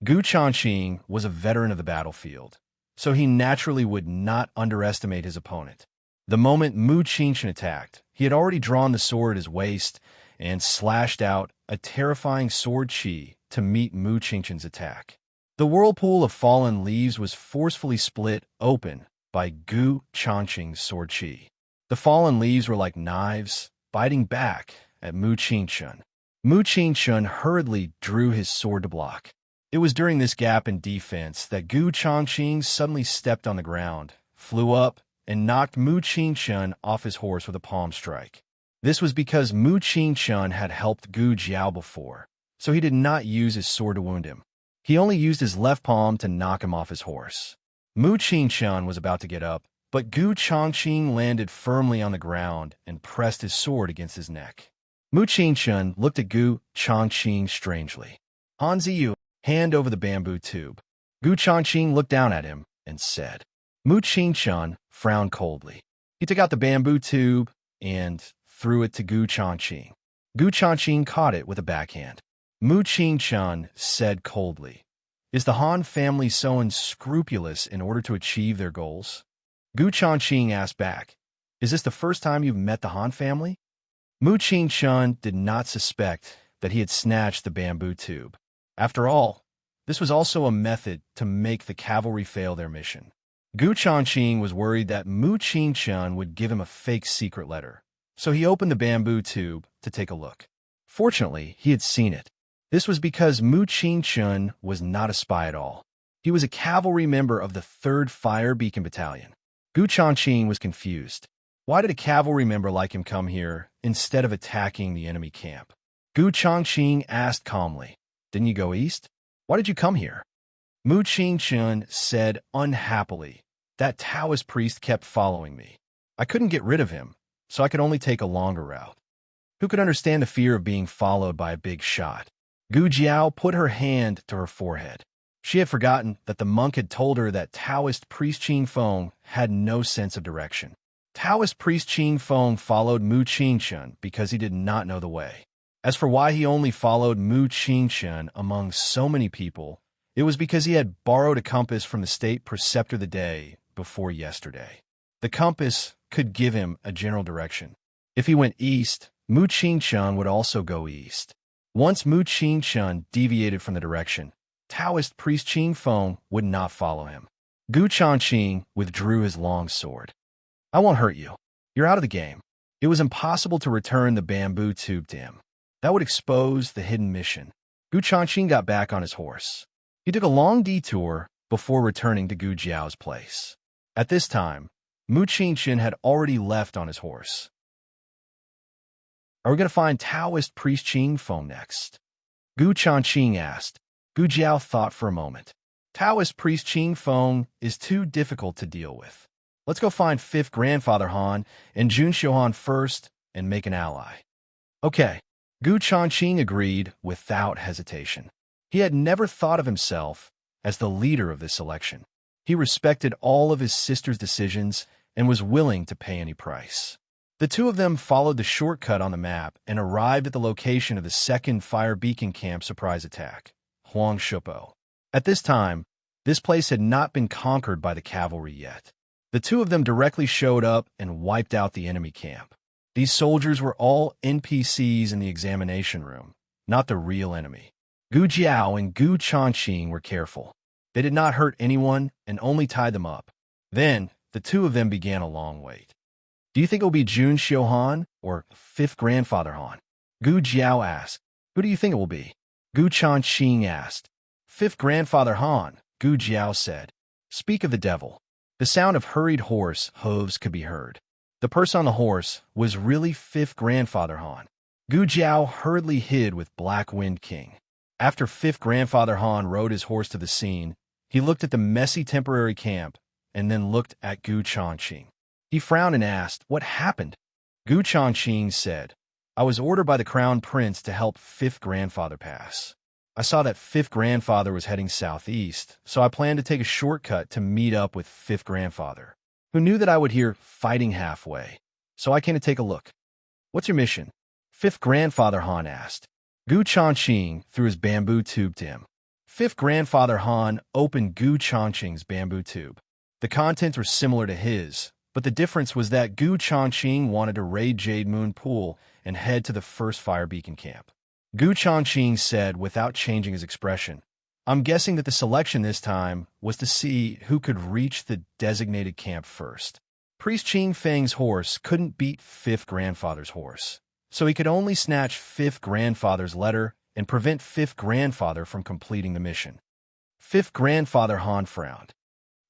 A: Gu Changqing was a veteran of the battlefield, so he naturally would not underestimate his opponent. The moment Mu Qingshan attacked, he had already drawn the sword at his waist and slashed out a terrifying sword chi to meet Mu Qingshan's attack. The whirlpool of fallen leaves was forcefully split open by Gu Changqing's sword chi. The fallen leaves were like knives, biting back at Mu Qingshan. Mu Qingshan hurriedly drew his sword to block. It was during this gap in defense that Gu Changqing suddenly stepped on the ground, flew up, and knocked Mu Qingshan off his horse with a palm strike. This was because Mu Qingshan had helped Gu Jiao before, so he did not use his sword to wound him. He only used his left palm to knock him off his horse. Mu Qingshan was about to get up, but Gu Changqing landed firmly on the ground and pressed his sword against his neck. Mu Qingshan looked at Gu Changqing strangely. Han Ziyu, hand over the bamboo tube. Gu Changqing looked down at him and said. Mu Qingshan frowned coldly. He took out the bamboo tube and threw it to Gu Changqing. Gu Changqing caught it with a backhand. Mu Qingshan said coldly, "Is the Han family so unscrupulous in order to achieve their goals?" Gu Changqing asked back, "Is this the first time you've met the Han family?" Mu Qingshan did not suspect that he had snatched the bamboo tube. After all, this was also a method to make the cavalry fail their mission. Gu Changqing was worried that Mu Qingshan would give him a fake secret letter, so he opened the bamboo tube to take a look. Fortunately, he had seen it. This was because Mu Qingshan was not a spy at all. He was a cavalry member of the 3rd Fire Beacon Battalion. Gu Changqing was confused. Why did a cavalry member like him come here instead of attacking the enemy camp? Gu Changqing asked calmly, "Didn't you go east? Why did you come here?" Mu Qingshan said unhappily, "That Taoist priest kept following me. I couldn't get rid of him, so I could only take a longer route." Who could understand the fear of being followed by a big shot? Gu Jiao put her hand to her forehead. She had forgotten that the monk had told her that Taoist priest Qing Feng had no sense of direction. Taoist priest Qing Feng followed Mu Qingshan because he did not know the way. As for why he only followed Mu Qingshan among so many people, it was because he had borrowed a compass from the state preceptor the day before yesterday. The compass could give him a general direction. If he went east, Mu Qingshan would also go east. Once Mu Qingshan deviated from the direction, Taoist priest Qing Feng would not follow him. Gu Changqing withdrew his long sword. "I won't hurt you. You're out of the game." It was impossible to return the bamboo tube to him. That would expose the hidden mission. Gu Changqing got back on his horse. He took a long detour before returning to Gu Jiao's place. At this time, Mu Qingshan had already left on his horse. "Are we going to find Taoist priest Qing Feng next?" Gu Changqing asked. Gu Jiao thought for a moment. "Taoist priest Qing Feng is too difficult to deal with. Let's go find 5th Grandfather Han and Jun Xiuhan first and make an ally." Okay. Gu Changqing agreed without hesitation. He had never thought of himself as the leader of this election. He respected all of his sister's decisions and was willing to pay any price. The two of them followed the shortcut on the map and arrived at the location of the 2nd Fire Beacon Camp surprise attack, Huang Shupo. At this time, this place had not been conquered by the cavalry yet. The two of them directly showed up and wiped out the enemy camp. These soldiers were all NPCs in the examination room, not the real enemy. Gu Jiao and Gu Changqing were careful. They did not hurt anyone and only tied them up. Then, the two of them began a long wait. "Do you think it will be Jun Xiuhan or 5th Grandfather Han?" Gu Jiao asked. "Who do you think it will be?" Gu Changqing asked. 5th Grandfather Han, Gu Jiao said. "Speak of the devil." The sound of hurried horse hooves could be heard. The person on the horse was really 5th Grandfather Han. Gu Jiao hurriedly hid with Black Wind King. After 5th Grandfather Han rode his horse to the scene, he looked at the messy temporary camp and then looked at Gu Changqing. He frowned and asked, "What happened?" Gu Changqing said, "I was ordered by the Crown Prince to help 5th Grandfather pass. I saw that 5th Grandfather was heading southeast, so I planned to take a shortcut to meet up with 5th Grandfather, who knew that I would hear fighting halfway, so I came to take a look." "What's your mission?" 5th Grandfather Han asked. Gu Changqing threw his bamboo tube to him. 5th Grandfather Han opened Gu Changqing's bamboo tube. The contents were similar to his, but the difference was that Gu Changqing wanted to raid Jade Moon Pool and head to the first fire beacon camp. Gu Changqing said without changing his expression, "I'm guessing that the selection this time was to see who could reach the designated camp first." Priest Qing Feng's horse couldn't beat Fifth Grandfather's horse, so he could only snatch Fifth Grandfather's letter and prevent Fifth Grandfather from completing the mission. Fifth Grandfather Han frowned.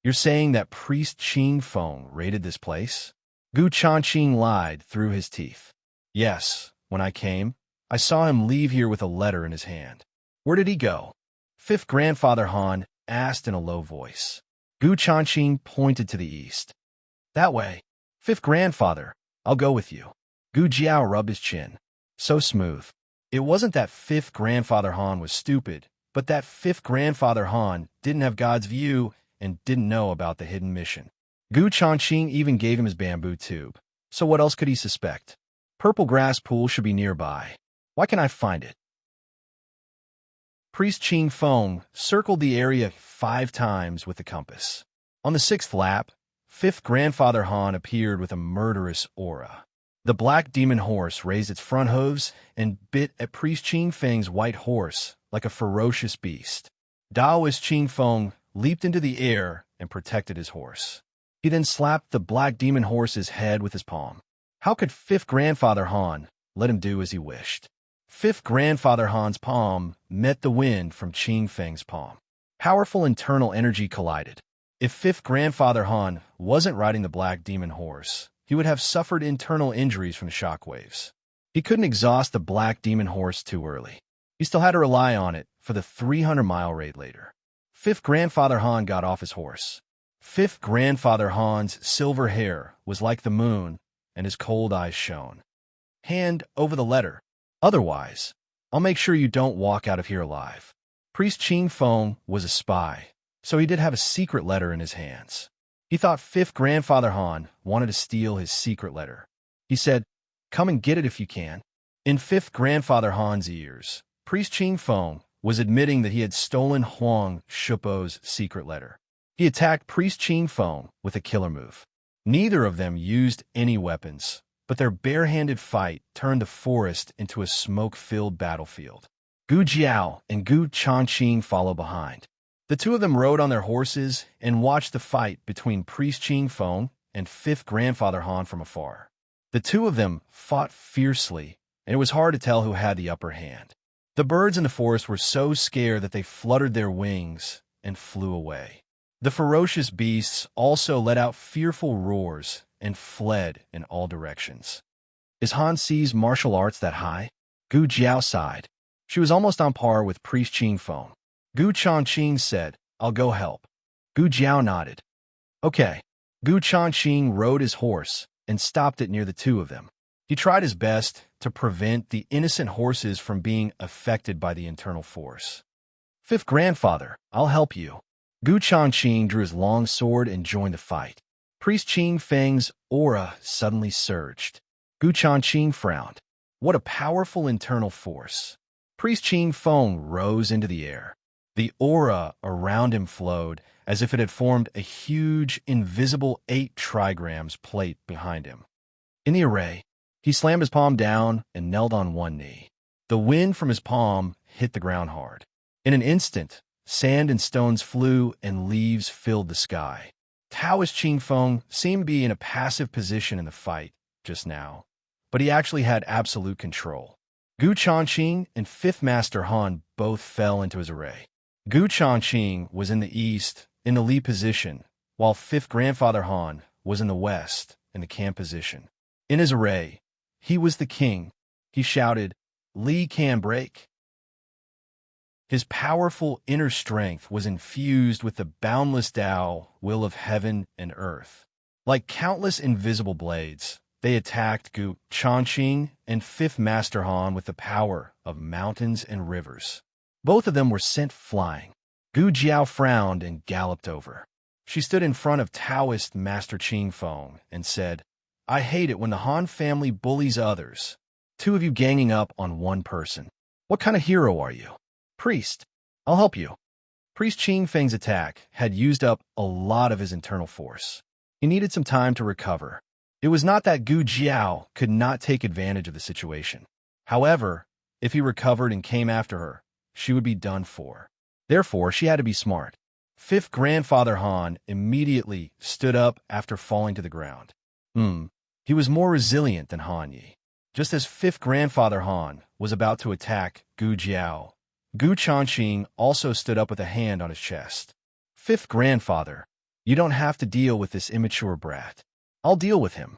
A: "You're saying that Priest Qing Feng raided this place?" Gu Changqing lied through his teeth. "Yes, when I came, I saw him leave here with a letter in his hand." "Where did he go?" Fifth Grandfather Han asked in a low voice. Gu Changqing pointed to the east. "That way." "Fifth Grandfather, I'll go with you." Gu Jiao rubbed his chin. So smooth. It wasn't that Fifth Grandfather Han was stupid, but that Fifth Grandfather Han didn't have God's view and didn't know about the hidden mission. Gu Changqing even gave him his bamboo tube. So what else could he suspect? Purple grass pool should be nearby. Why can't I find it? Priest Qing Feng circled the area 5 times with the compass. On the 6th lap, Fifth Grandfather Han appeared with a murderous aura. The black demon horse raised its front hooves and bit at Priest Qing Feng's white horse like a ferocious beast. Taoist Qing Feng leaped into the air and protected his horse. He then slapped the black demon horse's head with his palm. How could Fifth Grandfather Han let him do as he wished? Fifth Grandfather Han's palm met the wind from Qing Feng's palm. Powerful internal energy collided. If Fifth Grandfather Han wasn't riding the black demon horse, he would have suffered internal injuries from the shockwaves. He couldn't exhaust the black demon horse too early. He still had to rely on it for the 300-mile raid later. Fifth Grandfather Han got off his horse. Fifth Grandfather Han's silver hair was like the moon, and his cold eyes shone. "Hand over the letter. Otherwise, I'll make sure you don't walk out of here alive." Priest Qing Feng was a spy, so he did have a secret letter in his hands. He thought Fifth Grandfather Han wanted to steal his secret letter. He said, "Come and get it if you can." In Fifth Grandfather Han's ears, Priest Qing Feng was admitting that he had stolen Huang Shupo's secret letter. He attacked Priest Qing Feng with a killer move. Neither of them used any weapons, but their bare-handed fight turned the forest into a smoke-filled battlefield. Gu Jiao and Gu Changqing followed behind. The two of them rode on their horses and watched the fight between Priest Qing Feng and Fifth Grandfather Han from afar. The two of them fought fiercely, and it was hard to tell who had the upper hand. The birds in the forest were so scared that they fluttered their wings and flew away. The ferocious beasts also let out fearful roars and fled in all directions. "Is Han Si's martial arts that high?" Gu Jiao sighed. She was almost on par with Priest Qing Feng. Gu Changqing said, "I'll go help." Gu Jiao nodded. "Okay." Gu Changqing rode his horse and stopped it near the two of them. He tried his best to prevent the innocent horses from being affected by the internal force. "Fifth Grandfather, I'll help you." Gu Changqing drew his long sword and joined the fight. Priest Qing Feng's aura suddenly surged. Gu Changqing frowned. What a powerful internal force. Priest Qing Feng rose into the air. The aura around him flowed as if it had formed a huge, invisible 8 trigrams plate behind him. In the array, he slammed his palm down and knelt on one knee. The wind from his palm hit the ground hard. In an instant, sand and stones flew and leaves filled the sky. Taoist Qing Feng seemed to be in a passive position in the fight just now, but he actually had absolute control. Gu Changqing and Fifth Master Han both fell into his array. Gu Changqing was in the east, in the lead position, while Fifth Grandfather Han was in the west, in the camp position. In his array, he was the king. He shouted, "Li can break." His powerful inner strength was infused with the boundless Tao will of heaven and earth. Like countless invisible blades, they attacked Gu Changqing and Fifth Master Han with the power of mountains and rivers. Both of them were sent flying. Gu Jiao frowned and galloped over. She stood in front of Taoist Master Qing Feng and said, "I hate it when the Han family bullies others. 2 of you ganging up on one person. What kind of hero are you?" "Priest. I'll help you." Priest Qing Feng's attack had used up a lot of his internal force. He needed some time to recover. It was not that Gu Jiao could not take advantage of the situation. However, if he recovered and came after her, she would be done for. Therefore, she had to be smart. Fifth Grandfather Han immediately stood up after falling to the ground. He was more resilient than Han Yi. Just as Fifth Grandfather Han was about to attack Gu Jiao, Gu Changqing also stood up with a hand on his chest. Fifth Grandfather, you don't have to deal with this immature brat. I'll deal with him.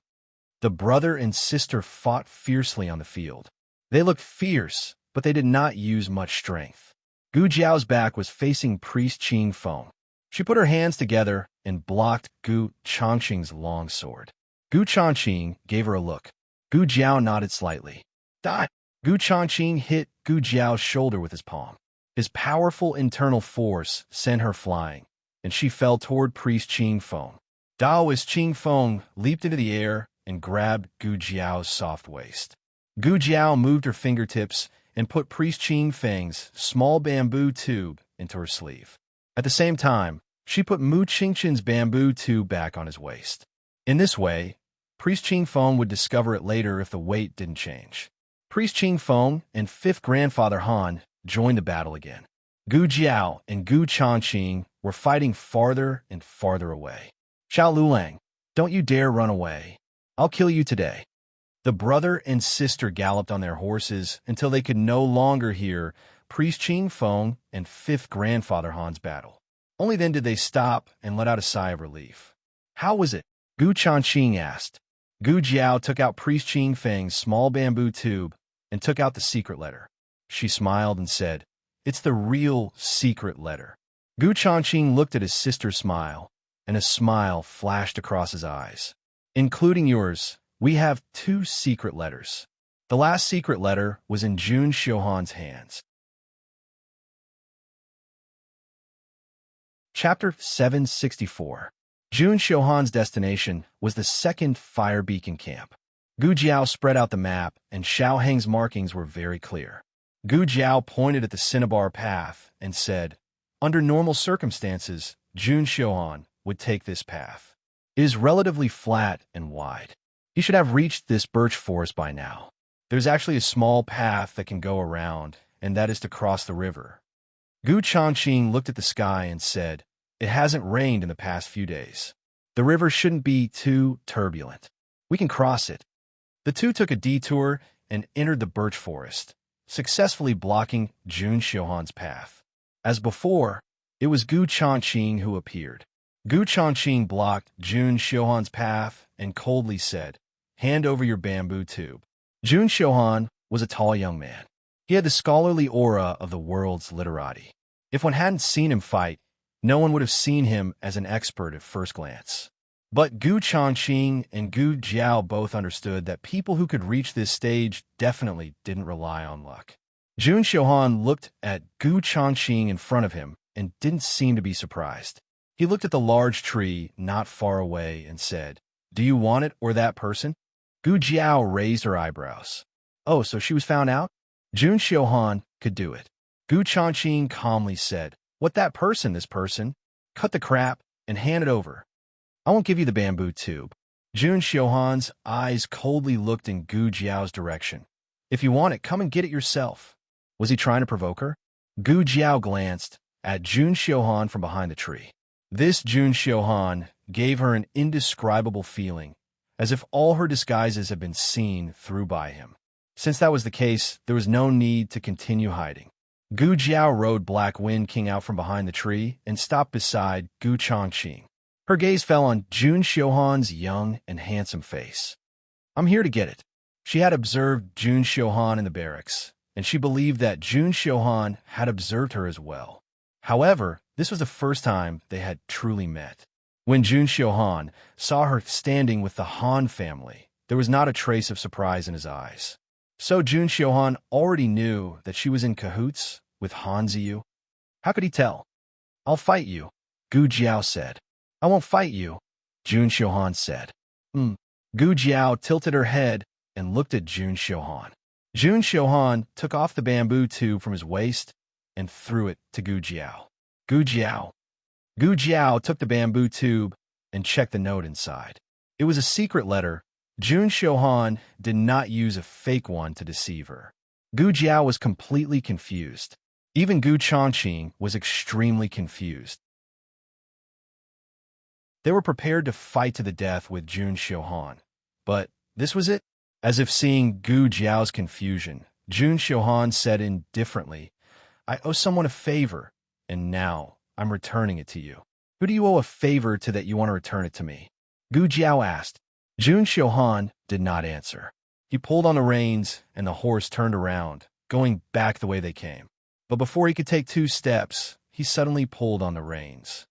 A: The brother and sister fought fiercely on the field. They looked fierce, but they did not use much strength. Gu Jiao's back was facing Priest Qing Feng. She put her hands together and blocked Gu Changqing's long sword. Gu Changqing gave her a look. Gu Jiao nodded slightly. Die! Gu Changqing hit Gu Jiao's shoulder with his palm. His powerful internal force sent her flying, and she fell toward Priest Qing Feng. Daoist Qing Feng leaped into the air and grabbed Gu Jiao's soft waist. Gu Jiao moved her fingertips and put Priest Qing Feng's small bamboo tube into her sleeve. At the same time, she put Mu Qingqin's bamboo tube back on his waist. In this way, Priest Qing Feng would discover it later if the weight didn't change. Priest Qing Feng and Fifth Grandfather Han joined the battle again. Gu Jiao and Gu Changqing were fighting farther and farther away. Xiao Lulang, don't you dare run away. I'll kill you today. The brother and sister galloped on their horses until they could no longer hear Priest Qing Feng and Fifth Grandfather Han's battle. Only then did they stop and let out a sigh of relief. How was it? Gu Changqing asked. Gu Jiao took out Priest Qing Feng's small bamboo tube and took out the secret letter. She smiled and said, "It's the real secret letter." Gu Changqing looked at his sister's smile, and a smile flashed across his eyes. "Including yours, we have 2 secret letters." The last secret letter was in Jun Xiuhan's hands. Chapter 764. Jun Xiuhan's destination was the second fire beacon camp. Gu Jiao spread out the map, and Xiao Heng's markings were very clear. Gu Jiao pointed at the cinnabar path and said, "Under normal circumstances, Jun Xiuhan would take this path. It is relatively flat and wide. He should have reached this birch forest by now. There's actually a small path that can go around, and that is to cross the river." Gu Changqing looked at the sky and said, "It hasn't rained in the past few days. The river shouldn't be too turbulent. We can cross it." The two took a detour and entered the birch forest, successfully blocking Jun Xiuhan's path. As before, it was Gu Changqing who appeared. Gu Changqing blocked Jun Xiuhan's path and coldly said, "Hand over your bamboo tube." Jun Xiuhan was a tall young man. He had the scholarly aura of the world's literati. If one hadn't seen him fight, no one would have seen him as an expert at first glance. But Gu Changqing and Gu Jiao both understood that people who could reach this stage definitely didn't rely on luck. Jun Xiuhan looked at Gu Changqing in front of him and didn't seem to be surprised. He looked at the large tree not far away and said, "Do you want it or that person?" Gu Jiao raised her eyebrows. "Oh, so she was found out?" Jun Xiuhan could do it. Gu Changqing calmly said, "What that person, this person? Cut the crap and hand it over. I won't give you the bamboo tube." Jun Xiuhan's eyes coldly looked in Gu Jiao's direction. "If you want it, come and get it yourself." Was he trying to provoke her? Gu Jiao glanced at Jun Xiuhan from behind the tree. This Jun Xiuhan gave her an indescribable feeling, as if all her disguises had been seen through by him. Since that was the case, there was no need to continue hiding. Gu Jiao rode Black Wind King out from behind the tree and stopped beside Gu Changqing. Her gaze fell on Jun Xiuhan's young and handsome face. "I'm here to get it." She had observed Jun Xiuhan in the barracks, and she believed that Jun Xiuhan had observed her as well. However, this was the first time they had truly met. When Jun Xiuhan saw her standing with the Han family, there was not a trace of surprise in his eyes. So Jun Xiuhan already knew that she was in cahoots with Han Ziyu. How could he tell? "I'll fight you," Gu Jiao said. "I won't fight you," Jun Xiuhan said. Gu Jiao tilted her head and looked at Jun Xiuhan. Jun Xiuhan took off the bamboo tube from his waist and threw it to Gu Jiao. Gu Jiao. Gu Jiao took the bamboo tube and checked the note inside. It was a secret letter. Jun Xiuhan did not use a fake one to deceive her. Gu Jiao was completely confused. Even Gu Changqing was extremely confused. They were prepared to fight to the death with Jun Xiuhan. But this was it? As if seeing Gu Jiao's confusion, Jun Xiuhan said indifferently, I owe someone a favor, and now I'm returning it to you. Who do you owe a favor to that you want to return it to me? Gu Jiao asked. Jun Xiuhan did not answer. He pulled on the reins, and the horse turned around, going back the way they came. But before he could take 2 steps, he suddenly pulled on the reins.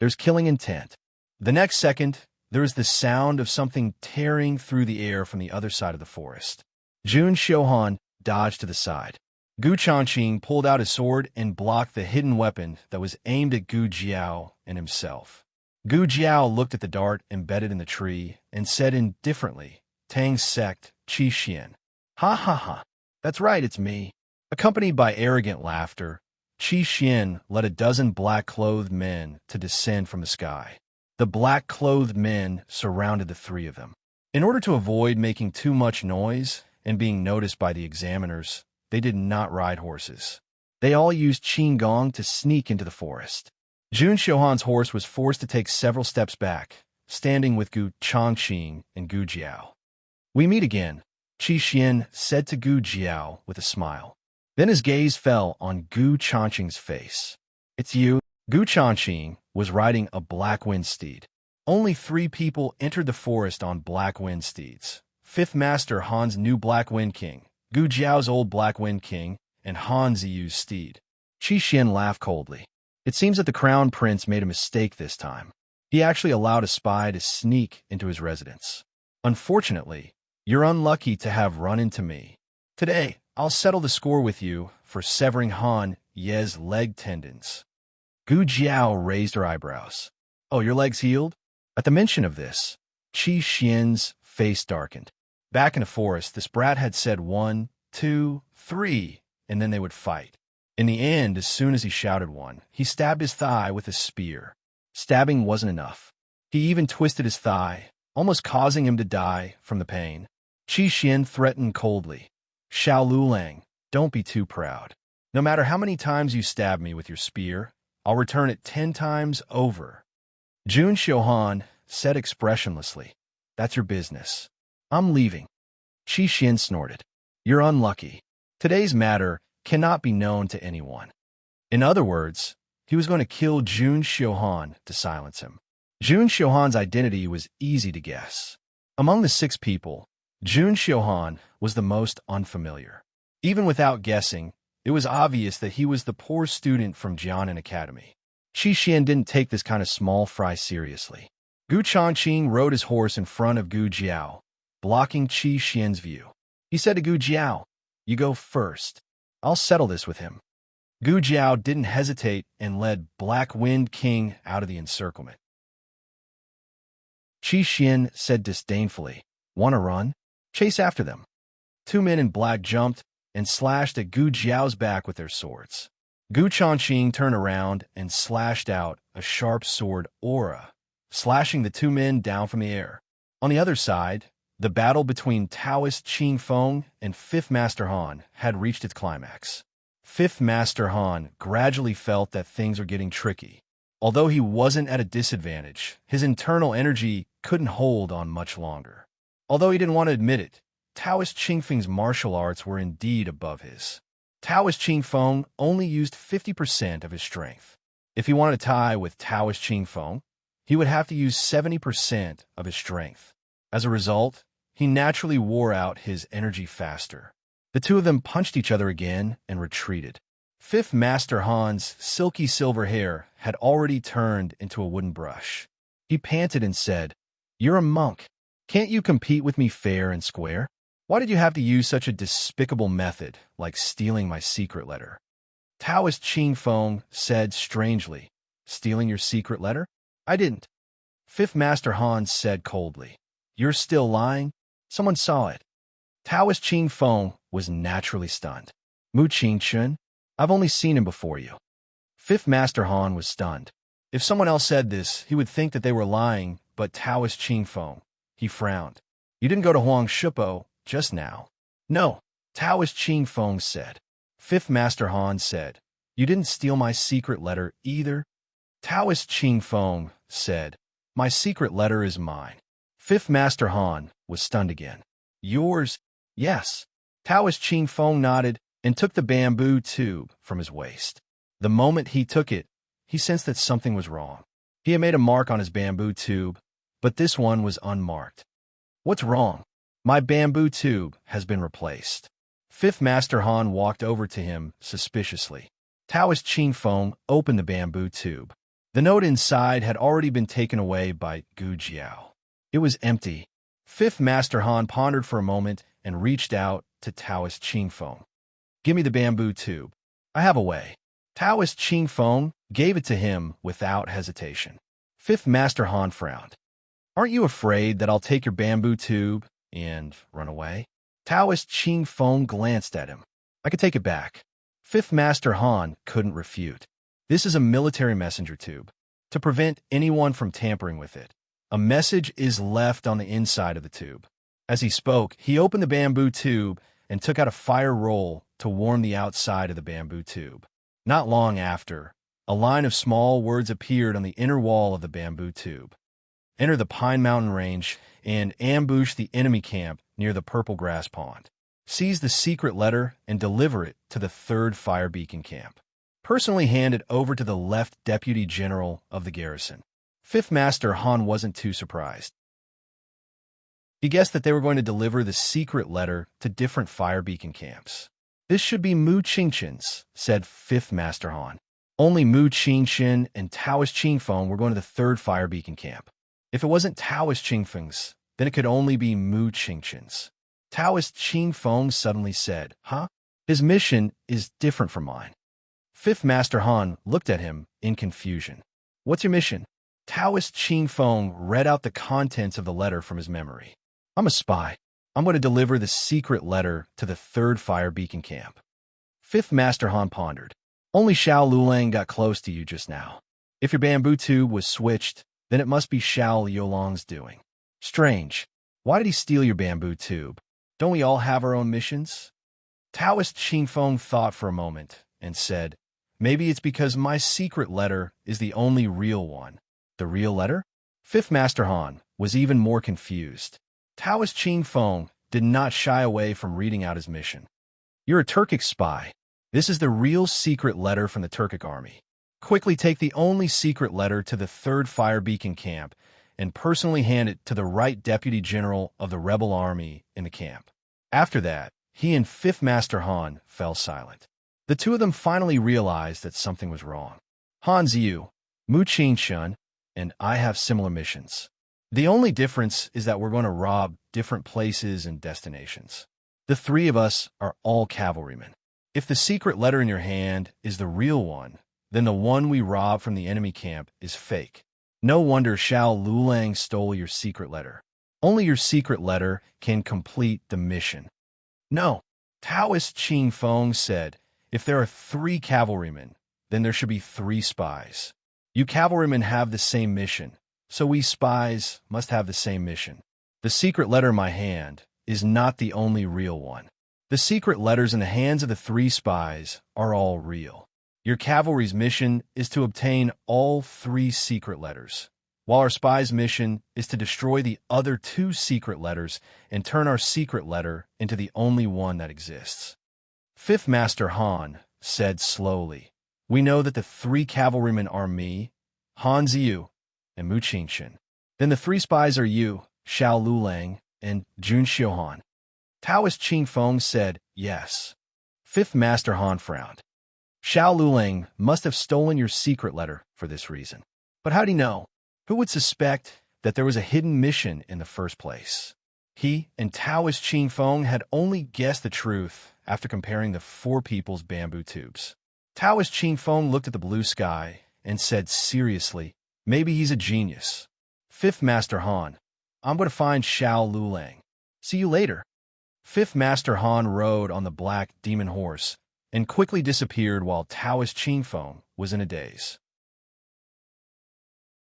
A: There's killing intent. The next second, there was the sound of something tearing through the air from the other side of the forest. Jun Xiuhan dodged to the side. Gu Changqing pulled out his sword and blocked the hidden weapon that was aimed at Gu Jiao and himself. Gu Jiao looked at the dart embedded in the tree and said indifferently, Tang sect, Qi Xian. Ha ha ha. That's right, it's me. Accompanied by arrogant laughter, Qi Xian led a dozen black-clothed men to descend from the sky. The black-clothed men surrounded the 3 of them. In order to avoid making too much noise and being noticed by the examiners, they did not ride horses. They all used qinggong to sneak into the forest. Jun Xiuhan's horse was forced to take several steps back, standing with Gu Changqing and Gu Jiao. We meet again, Qi Xian said to Gu Jiao with a smile. Then his gaze fell on Gu Changqing's face. It's you. Gu Changqing was riding a black wind steed. Only 3 people entered the forest on black wind steeds. 5th Master Han's new Black Wind King, Gu Jiao's old Black Wind King, and Han Ziyu's steed. Qi Xian laughed coldly. It seems that the Crown Prince made a mistake this time. He actually allowed a spy to sneak into his residence. Unfortunately, you're unlucky to have run into me. Today, I'll settle the score with you for severing Han Ye's leg tendons. Gu Jiao raised her eyebrows. Oh, your leg's healed? At the mention of this, Qi Xian's face darkened. Back in the forest, this brat had said 1, 2, 3, and then they would fight. In the end, as soon as he shouted 1, he stabbed his thigh with a spear. Stabbing wasn't enough. He even twisted his thigh, almost causing him to die from the pain. Qi Xian threatened coldly. Xiao Lulang, don't be too proud. No matter how many times you stab me with your spear, I'll return it 10 times over. Jun Xiuhan said expressionlessly, That's your business. I'm leaving. Qi Xian snorted. You're unlucky. Today's matter cannot be known to anyone. In other words, he was going to kill Jun Xiuhan to silence him. Jun Xiuhan's identity was easy to guess. Among the 6 people, Jun Xiuhan was the most unfamiliar. Even without guessing, it was obvious that he was the poor student from Jianan Academy. Qi Xian didn't take this kind of small fry seriously. Gu Changqing rode his horse in front of Gu Jiao, blocking Qi Xian's view. He said to Gu Jiao, You go first. I'll settle this with him. Gu Jiao didn't hesitate and led Black Wind King out of the encirclement. Qi Xian said disdainfully, Want to run? Chase after them. 2 men in black jumped and slashed at Gu Jiao's back with their swords. Gu Changqing turned around and slashed out a sharp sword aura, slashing the 2 men down from the air. On the other side, the battle between Taoist Qing Feng and 5th Master Han had reached its climax. 5th Master Han gradually felt that things were getting tricky. Although he wasn't at a disadvantage, his internal energy couldn't hold on much longer. Although he didn't want to admit it, Taoist Qing Feng's martial arts were indeed above his. Taoist Qing Feng only used 50% of his strength. If he wanted to tie with Taoist Qing Feng, he would have to use 70% of his strength. As a result, he naturally wore out his energy faster. The 2 of them punched each other again and retreated. 5th Master Han's silky silver hair had already turned into a wooden brush. He panted and said, You're a monk. Can't you compete with me fair and square? Why did you have to use such a despicable method, like stealing my secret letter? Taoist Qing Feng said strangely, Stealing your secret letter? I didn't. 5th Master Han said coldly, You're still lying? Someone saw it. Taoist Qing Feng was naturally stunned. Mu Qingchun, I've only seen him before you. Fifth Master Han was stunned. If someone else said this, he would think that they were lying, but Taoist Qing Feng. He frowned. You didn't go to Huang Shupo just now. No, Taoist Qing Feng said. Fifth Master Han said. You didn't steal my secret letter either? Taoist Qing Feng said. My secret letter is mine. Fifth Master Han was stunned again. Yours? Yes. Taoist Qing Feng nodded and took the bamboo tube from his waist. The moment he took it, he sensed that something was wrong. He had made a mark on his bamboo tube, but this one was unmarked. What's wrong? My bamboo tube has been replaced. Fifth Master Han walked over to him suspiciously. Taoist Qing Feng opened the bamboo tube. The note inside had already been taken away by Gu Jiao. It was empty. Fifth Master Han pondered for a moment and reached out to Taoist Qing Feng. Give me the bamboo tube. I have a way. Taoist Qing Feng gave it to him without hesitation. Fifth Master Han frowned. Aren't you afraid that I'll take your bamboo tube and run away? Taoist Qing Feng glanced at him. I could take it back. Fifth Master Han couldn't refute. This is a military messenger tube. To prevent anyone from tampering with it, a message is left on the inside of the tube. As he spoke, he opened the bamboo tube and took out a fire roll to warm the outside of the bamboo tube. Not long after, a line of small words appeared on the inner wall of the bamboo tube. Enter the Pine Mountain Range and ambush the enemy camp near the Purple Grass Pond. Seize the secret letter and deliver it to the 3rd Fire Beacon Camp. Personally hand it over to the left Deputy General of the garrison. Fifth Master Han wasn't too surprised. He guessed that they were going to deliver the secret letter to different Fire Beacon camps. This should be Mu Qingqian's, said Fifth Master Han. Only Mu Qingqian and Taoist Qing Feng were going to the 3rd Fire Beacon Camp. If it wasn't Taoist Qing Feng's, then it could only be Mu Qingqian's. Taoist Qing Feng suddenly said, Huh? His mission is different from mine. Fifth Master Han looked at him in confusion. What's your mission? Taoist Qing Feng read out the contents of the letter from his memory. I'm a spy. I'm going to deliver the secret letter to the 3rd Fire Beacon Camp. Fifth Master Han pondered. Only Xiao Lulang got close to you just now. If your bamboo tube was switched, then it must be Xiao Yolong's doing. Strange. Why did he steal your bamboo tube? Don't we all have our own missions? Taoist Qing Feng thought for a moment and said, Maybe it's because my secret letter is the only real one. The real letter? Fifth Master Han was even more confused. Taoist Qing Feng did not shy away from reading out his mission. You're a Turkic spy. This is the real secret letter from the Turkic army. Quickly take the only secret letter to the 3rd Fire Beacon Camp and personally hand it to the right Deputy General of the rebel army in the camp. After that, he and Fifth Master Han fell silent. The two of them finally realized that something was wrong. Han Ziyu, Mu Qingqian, and I have similar missions. The only difference is that we're going to rob different places and destinations. The 3 of us are all cavalrymen. If the secret letter in your hand is the real one, then the one we robbed from the enemy camp is fake. No wonder Xiao Lulang stole your secret letter. Only your secret letter can complete the mission. No, Taoist Qing Feng said, if there are 3 cavalrymen, then there should be 3 spies. You cavalrymen have the same mission, so we spies must have the same mission. The secret letter in my hand is not the only real one. The secret letters in the hands of the 3 spies are all real. Your cavalry's mission is to obtain all 3 secret letters, while our spy's mission is to destroy the other 2 secret letters and turn our secret letter into the only one that exists. Fifth Master Han said slowly, We know that the 3 cavalrymen are me, Han Ziyu, and Mu Qingqian. Then the 3 spies are you, Xiao Lulang, and Jun Xiuhan. Taoist Qing Feng said, Yes. Fifth Master Han frowned. Xiao Lulang must have stolen your secret letter for this reason. But how'd he know? Who would suspect that there was a hidden mission in the first place? He and Taoist Qing Feng had only guessed the truth after comparing the 4 people's bamboo tubes. Taoist Qing Feng looked at the blue sky and said seriously, Maybe he's a genius. Fifth Master Han, I'm going to find Xiao Lulang. See you later. Fifth Master Han rode on the black demon horse and quickly disappeared while Taoist Qing Feng was in a daze.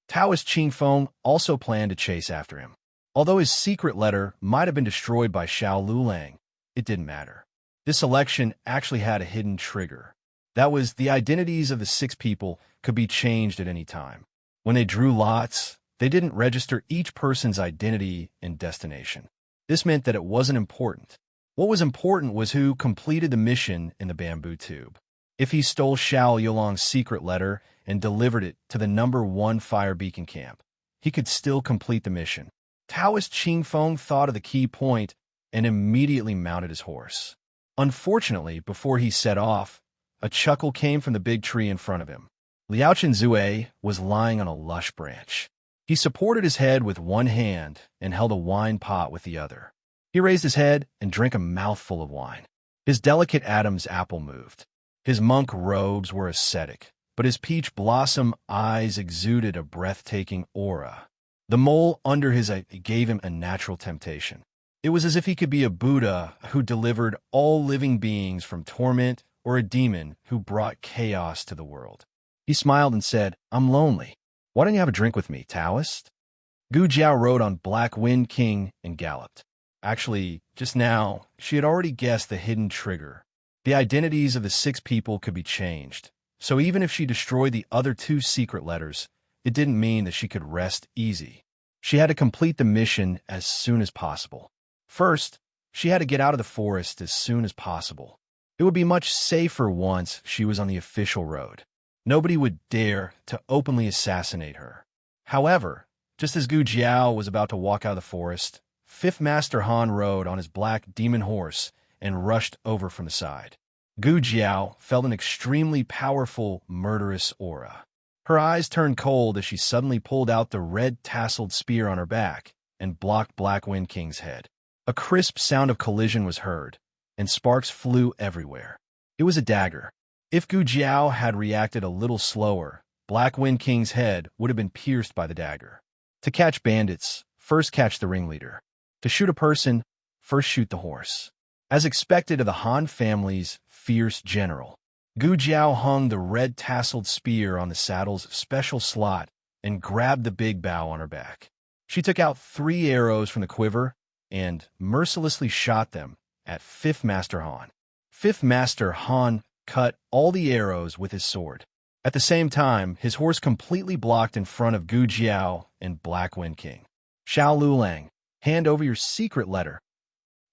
A: Taoist Qing Feng also planned to chase after him. Although his secret letter might have been destroyed by Xiao Lulang, it didn't matter. This election actually had a hidden trigger. That was, the identities of the 6 people could be changed at any time. When they drew lots, they didn't register each person's identity and destination. This meant that it wasn't important. What was important was who completed the mission in the bamboo tube. If he stole Xiao Yulong's secret letter and delivered it to the number 1 fire beacon camp, he could still complete the mission. Taoist Qing Feng thought of the key point and immediately mounted his horse. Unfortunately, before he set off, a chuckle came from the big tree in front of him. Liaochen Zue was lying on a lush branch. He supported his head with one hand and held a wine pot with the other. He raised his head and drank a mouthful of wine. His delicate Adam's apple moved. His monk robes were ascetic, but his peach blossom eyes exuded a breathtaking aura. The mole under his eye gave him a natural temptation. It was as if he could be a Buddha who delivered all living beings from torment or a demon who brought chaos to the world. He smiled and said, "I'm lonely. Why don't you have a drink with me, Taoist?" Gu Jiao rode on Black Wind King and galloped. Actually, just now, she had already guessed the hidden trigger. The identities of the 6 people could be changed, so even if she destroyed the other 2 secret letters, it didn't mean that she could rest easy. She had to complete the mission as soon as possible. First, she had to get out of the forest as soon as possible. It would be much safer once she was on the official road. Nobody would dare to openly assassinate her. However, just as Gu Jiao was about to walk out of the forest, 5th Master Han rode on his black demon horse and rushed over from the side. Gu Jiao felt an extremely powerful, murderous aura. Her eyes turned cold as she suddenly pulled out the red tasseled spear on her back and blocked Black Wind King's head. A crisp sound of collision was heard, and sparks flew everywhere. It was a dagger. If Gu Jiao had reacted a little slower, Black Wind King's head would have been pierced by the dagger. To catch bandits, first catch the ringleader. To shoot a person, first shoot the horse. As expected of the Han family's fierce general, Gu Jiao hung the red tasseled spear on the saddle's special slot and grabbed the big bow on her back. She took out 3 arrows from the quiver and mercilessly shot them at 5th Master Han. 5th Master Han cut all the arrows with his sword. At the same time, his horse completely blocked in front of Gu Jiao and Black Wind King. "Xiao Lulang, hand over your secret letter."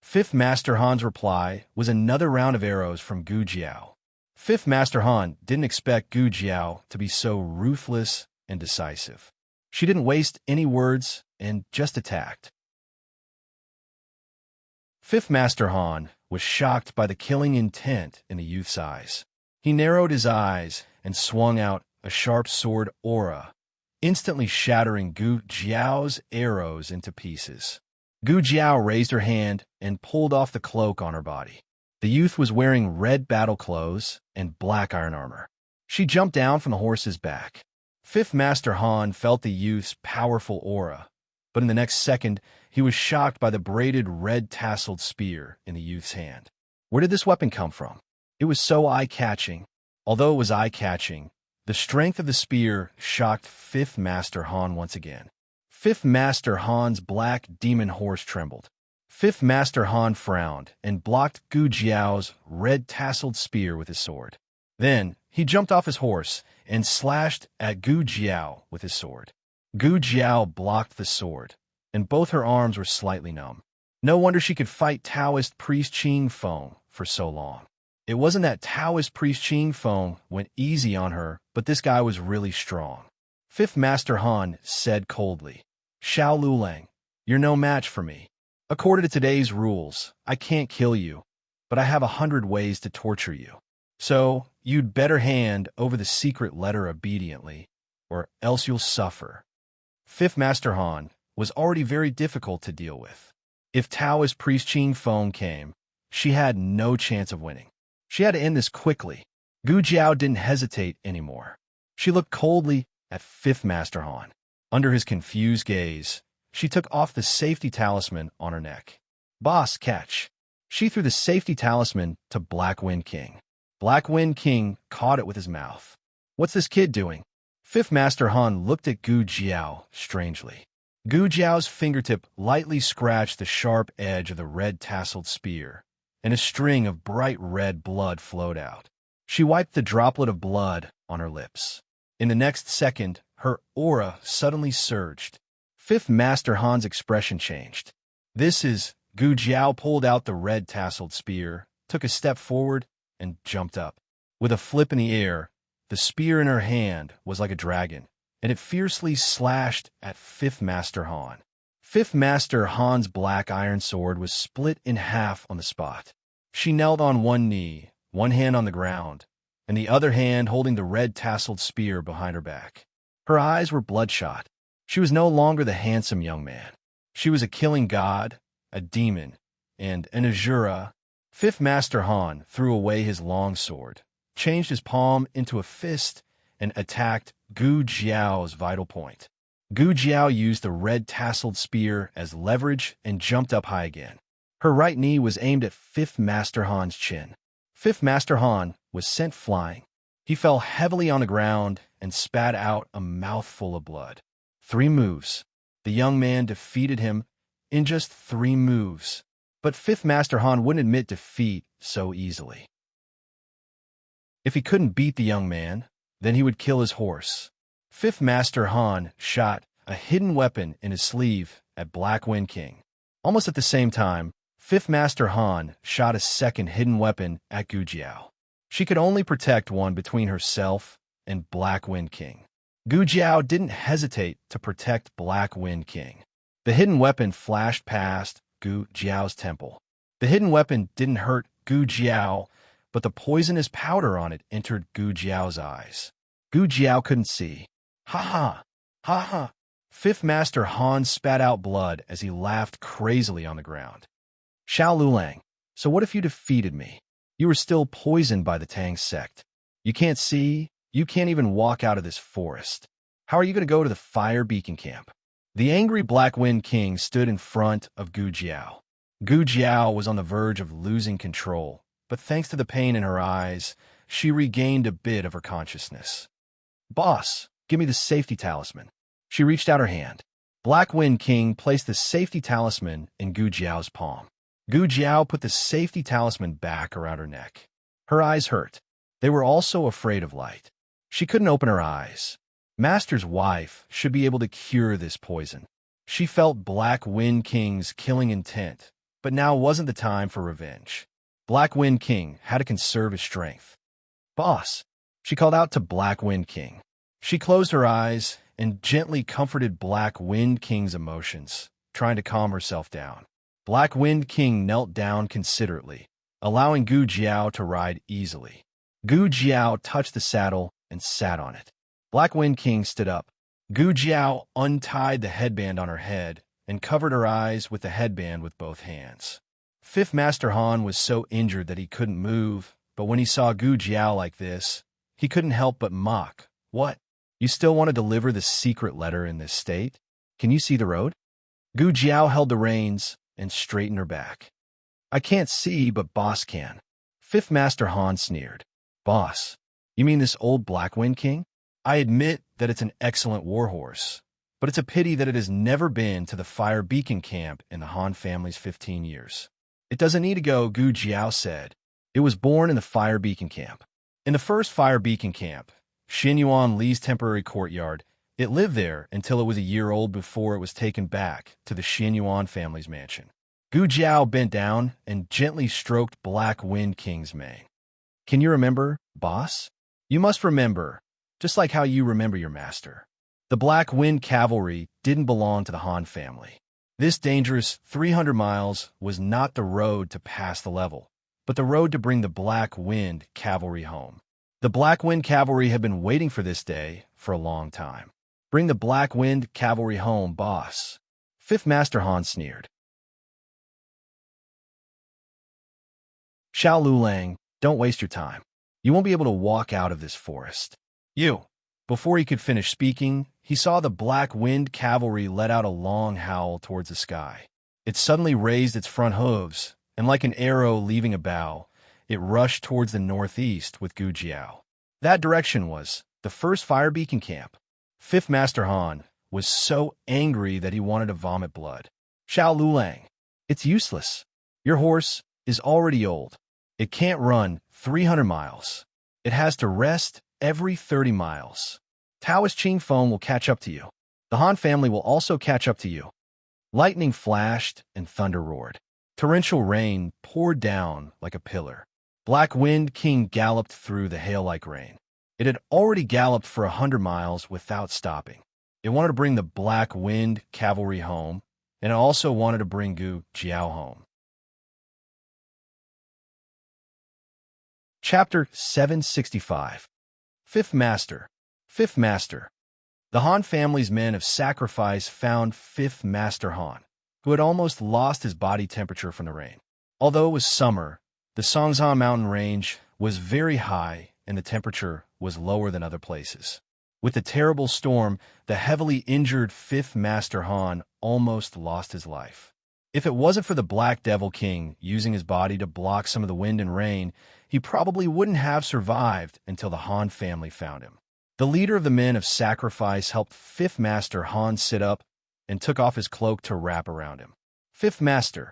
A: 5th Master Han's reply was another round of arrows from Gu Jiao. 5th Master Han didn't expect Gu Jiao to be so ruthless and decisive. She didn't waste any words and just attacked. 5th Master Han was shocked by the killing intent in the youth's eyes. He narrowed his eyes and swung out a sharp sword aura, instantly shattering Gu Jiao's arrows into pieces. Gu Jiao raised her hand and pulled off the cloak on her body. The youth was wearing red battle clothes and black iron armor. She jumped down from the horse's back. 5th Master Han felt the youth's powerful aura, but in the next second, he was shocked by the braided red tasseled spear in the youth's hand. Where did this weapon come from? It was so eye-catching. Although it was eye-catching, the strength of the spear shocked 5th Master Han once again. 5th Master Han's black demon horse trembled. 5th Master Han frowned and blocked Gu Jiao's red tasseled spear with his sword. Then, he jumped off his horse and slashed at Gu Jiao with his sword. Gu Jiao blocked the sword, and both her arms were slightly numb. No wonder she could fight Taoist priest Qing Feng for so long. It wasn't that Taoist priest Qing Feng went easy on her, but this guy was really strong. 5th Master Han said coldly, "Xiao Lulang, you're no match for me. According to today's rules, I can't kill you, but I have 100 ways to torture you. So, you'd better hand over the secret letter obediently, or else you'll suffer." 5th Master Han was already very difficult to deal with. If Taoist priest Qing Feng came, she had no chance of winning. She had to end this quickly. Gu Jiao didn't hesitate anymore. She looked coldly at 5th Master Han. Under his confused gaze, she took off the safety talisman on her neck. "Boss, catch." She threw the safety talisman to Black Wind King. Black Wind King caught it with his mouth. What's this kid doing? Fifth Master Han looked at Gu Jiao strangely. Gu Jiao's fingertip lightly scratched the sharp edge of the red-tasseled spear, and a string of bright red blood flowed out. She wiped the droplet of blood on her lips. In the next second, her aura suddenly surged. Fifth Master Han's expression changed. This is... Gu Jiao pulled out the red-tasseled spear, took a step forward, and jumped up. With a flip in the air, the spear in her hand was like a dragon, and it fiercely slashed at Fifth Master Han. Fifth Master Han's black iron sword was split in half on the spot. She knelt on one knee, one hand on the ground, and the other hand holding the red-tasseled spear behind her back. Her eyes were bloodshot. She was no longer the handsome young man. She was a killing god, a demon, and an Azura. Fifth Master Han threw away his long sword, changed his palm into a fist, and attacked Gu Jiao's vital point. Gu Jiao used the red-tasseled spear as leverage and jumped up high again. Her right knee was aimed at Fifth Master Han's chin. Fifth Master Han was sent flying. He fell heavily on the ground and spat out a mouthful of blood. 3 moves. The young man defeated him in just 3 moves. But Fifth Master Han wouldn't admit defeat so easily. If he couldn't beat the young man, then he would kill his horse. Fifth Master Han shot a hidden weapon in his sleeve at Black Wind King. Almost at the same time, Fifth Master Han shot a second hidden weapon at Gu Jiao. She could only protect one between herself and Black Wind King. Gu Jiao didn't hesitate to protect Black Wind King. The hidden weapon flashed past Gu Jiao's temple. The hidden weapon didn't hurt Gu Jiao, but the poisonous powder on it entered Gu Jiao's eyes. Gu Jiao couldn't see. Ha ha! Ha ha! Fifth Master Han spat out blood as he laughed crazily on the ground. Xiao Lulang, so what if you defeated me? You were still poisoned by the Tang sect. You can't see, you can't even walk out of this forest. How are you going to go to the fire beacon camp? The angry Black Wind King stood in front of Gu Jiao. Gu Jiao was on the verge of losing control, but thanks to the pain in her eyes, she regained a bit of her consciousness. Boss, give me the safety talisman. She reached out her hand. Black Wind King placed the safety talisman in Gu Jiao's palm. Gu Jiao put the safety talisman back around her neck. Her eyes hurt. They were also afraid of light. She couldn't open her eyes. Master's wife should be able to cure this poison. She felt Black Wind King's killing intent, but now wasn't the time for revenge. Black Wind King had to conserve his strength. Boss, she called out to Black Wind King. She closed her eyes and gently comforted Black Wind King's emotions, trying to calm herself down. Black Wind King knelt down considerately, allowing Gu Jiao to ride easily. Gu Jiao touched the saddle and sat on it. Black Wind King stood up. Gu Jiao untied the headband on her head and covered her eyes with the headband with both hands. Fifth Master Han was so injured that he couldn't move, but when he saw Gu Jiao like this, he couldn't help but mock. What? You still want to deliver the secret letter in this state? Can you see the road? Gu Jiao held the reins and straightened her back. I can't see, but boss can. Fifth Master Han sneered. Boss, you mean this old Black Wind King? I admit that it's an excellent warhorse, but it's a pity that it has never been to the Fire Beacon camp in the Han family's 15 years. It doesn't need to go, Gu Jiao said. It was born in the Fire Beacon camp. In the first Fire Beacon camp, Xin Yuan Li's temporary courtyard, it lived there until it was a year old before it was taken back to the Xin Yuan family's mansion. Gu Jiao bent down and gently stroked Black Wind King's mane. Can you remember, boss? You must remember, just like how you remember your master. The Black Wind Cavalry didn't belong to the Han family. This dangerous 300 miles was not the road to pass the level, but the road to bring the Black Wind Cavalry home. The Black Wind Cavalry had been waiting for this day for a long time. Bring the Black Wind Cavalry home, boss. Fifth Master Han sneered. Xiao Lulang, don't waste your time. You won't be able to walk out of this forest. You. Before he could finish speaking, he saw the Black Wind Cavalry let out a long howl towards the sky. It suddenly raised its front hooves, and like an arrow leaving a bow, it rushed towards the northeast with Gu Jiao. That direction was the first fire beacon camp. Fifth Master Han was so angry that he wanted to vomit blood. Xiao Lulang, it's useless. Your horse is already old. It can't run 300 miles. It has to rest every 30 miles. Taoist Qing Feng will catch up to you. The Han family will also catch up to you. Lightning flashed and thunder roared. Torrential rain poured down like a pillar. Black Wind King galloped through the hail like rain. It had already galloped for 100 miles without stopping. It wanted to bring the Black Wind cavalry home, and it also wanted to bring Gu Jiao home. Chapter 765. Fifth Master. Fifth Master. The Han family's men of sacrifice found Fifth Master Han, who had almost lost his body temperature from the rain. Although it was summer, the Songzhan mountain range was very high and the temperature was lower than other places. With the terrible storm, the heavily injured Fifth Master Han almost lost his life. If it wasn't for the Black Devil King using his body to block some of the wind and rain, he probably wouldn't have survived until the Han family found him. The leader of the men of sacrifice helped Fifth Master Han sit up and took off his cloak to wrap around him. Fifth Master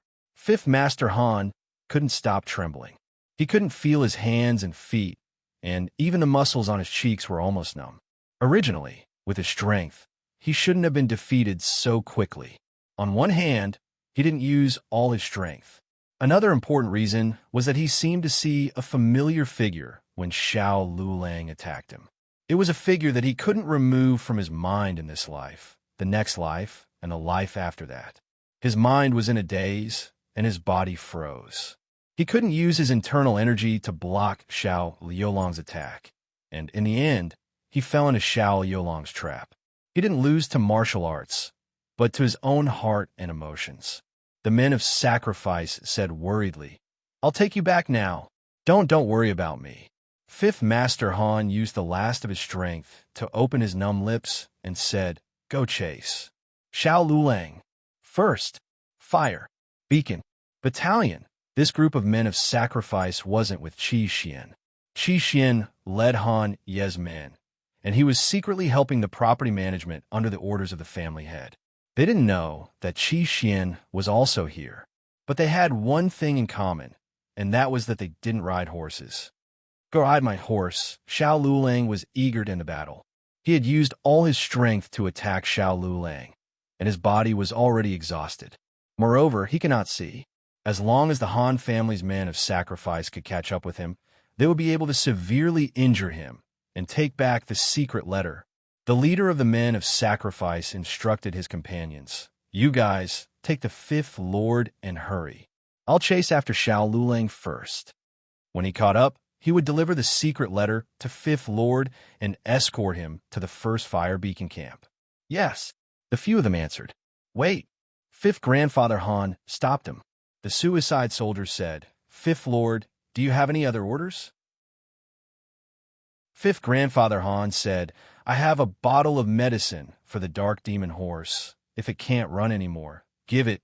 A: Han couldn't stop trembling. He couldn't feel his hands and feet, and even the muscles on his cheeks were almost numb. Originally, with his strength, he shouldn't have been defeated so quickly. On one hand, he didn't use all his strength. Another important reason was that he seemed to see a familiar figure when Xiao Lulang attacked him. It was a figure that he couldn't remove from his mind in this life, the next life, and the life after that. His mind was in a daze, and his body froze. He couldn't use his internal energy to block Xiao Liulang's attack, and in the end, he fell into Xiao Liulang's trap. He didn't lose to martial arts, but to his own heart and emotions. The men of sacrifice said worriedly, "I'll take you back now. Don't worry about me." Fifth Master Han used the last of his strength to open his numb lips and said, "Go chase. Xiao Lulang. First, fire, beacon, battalion." This group of men of sacrifice wasn't with Qi Xian. Qi Xian led Han Ye's men, and he was secretly helping the property management under the orders of the family head. They didn't know that Qi Xian was also here, but they had one thing in common, and that was that they didn't ride horses. "Go ride my horse." Xiao Lulang was eager in the battle. He had used all his strength to attack Xiao Lulang, and his body was already exhausted. Moreover, he cannot see. As long as the Han family's men of sacrifice could catch up with him, they would be able to severely injure him and take back the secret letter. The leader of the men of sacrifice instructed his companions, "You guys, take the fifth lord and hurry. I'll chase after Xiao Lulang first." When he caught up, he would deliver the secret letter to Fifth Lord and escort him to the first fire beacon camp. "Yes," the few of them answered. "Wait." Fifth Grandfather Han stopped him. The suicide soldier said, "Fifth Lord, do you have any other orders?" Fifth Grandfather Han said, "I have a bottle of medicine for the dark demon horse. If it can't run anymore, give it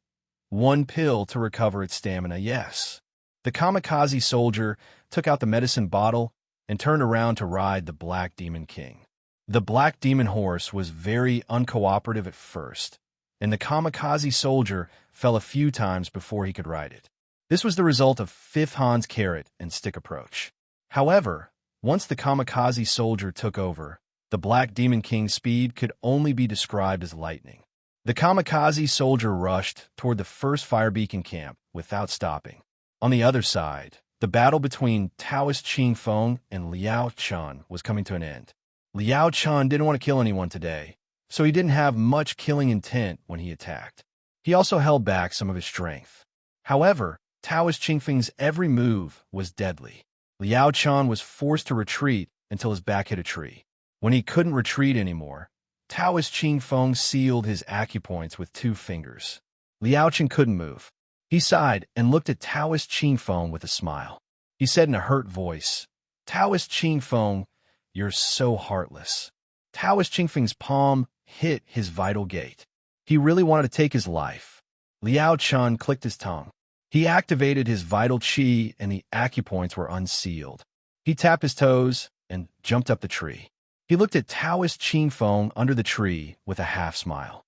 A: 1 pill to recover its stamina." "Yes." The kamikaze soldier took out the medicine bottle and turned around to ride the Black Demon King. The Black Demon horse was very uncooperative at first, and the kamikaze soldier fell a few times before he could ride it. This was the result of Fifth Han's carrot and stick approach. However, once the kamikaze soldier took over, the Black Demon King's speed could only be described as lightning. The kamikaze soldier rushed toward the first fire beacon camp without stopping. On the other side, the battle between Taoist Qing Feng and Liao Chun was coming to an end. Liao Chun didn't want to kill anyone today, so he didn't have much killing intent when he attacked. He also held back some of his strength. However, Taoist Qing Feng's every move was deadly. Liao Chun was forced to retreat until his back hit a tree. When he couldn't retreat anymore, Taoist Qing Feng sealed his acupoints with 2 fingers. Liao Chun couldn't move. He sighed and looked at Taoist Qing Feng with a smile. He said in a hurt voice, "Taoist Qing Feng, you're so heartless." Taoist Qing Feng's palm hit his vital gate. He really wanted to take his life. Liao Chun clicked his tongue. He activated his vital qi and the acupoints were unsealed. He tapped his toes and jumped up the tree. He looked at Taoist Qingfeng under the tree with a half-smile.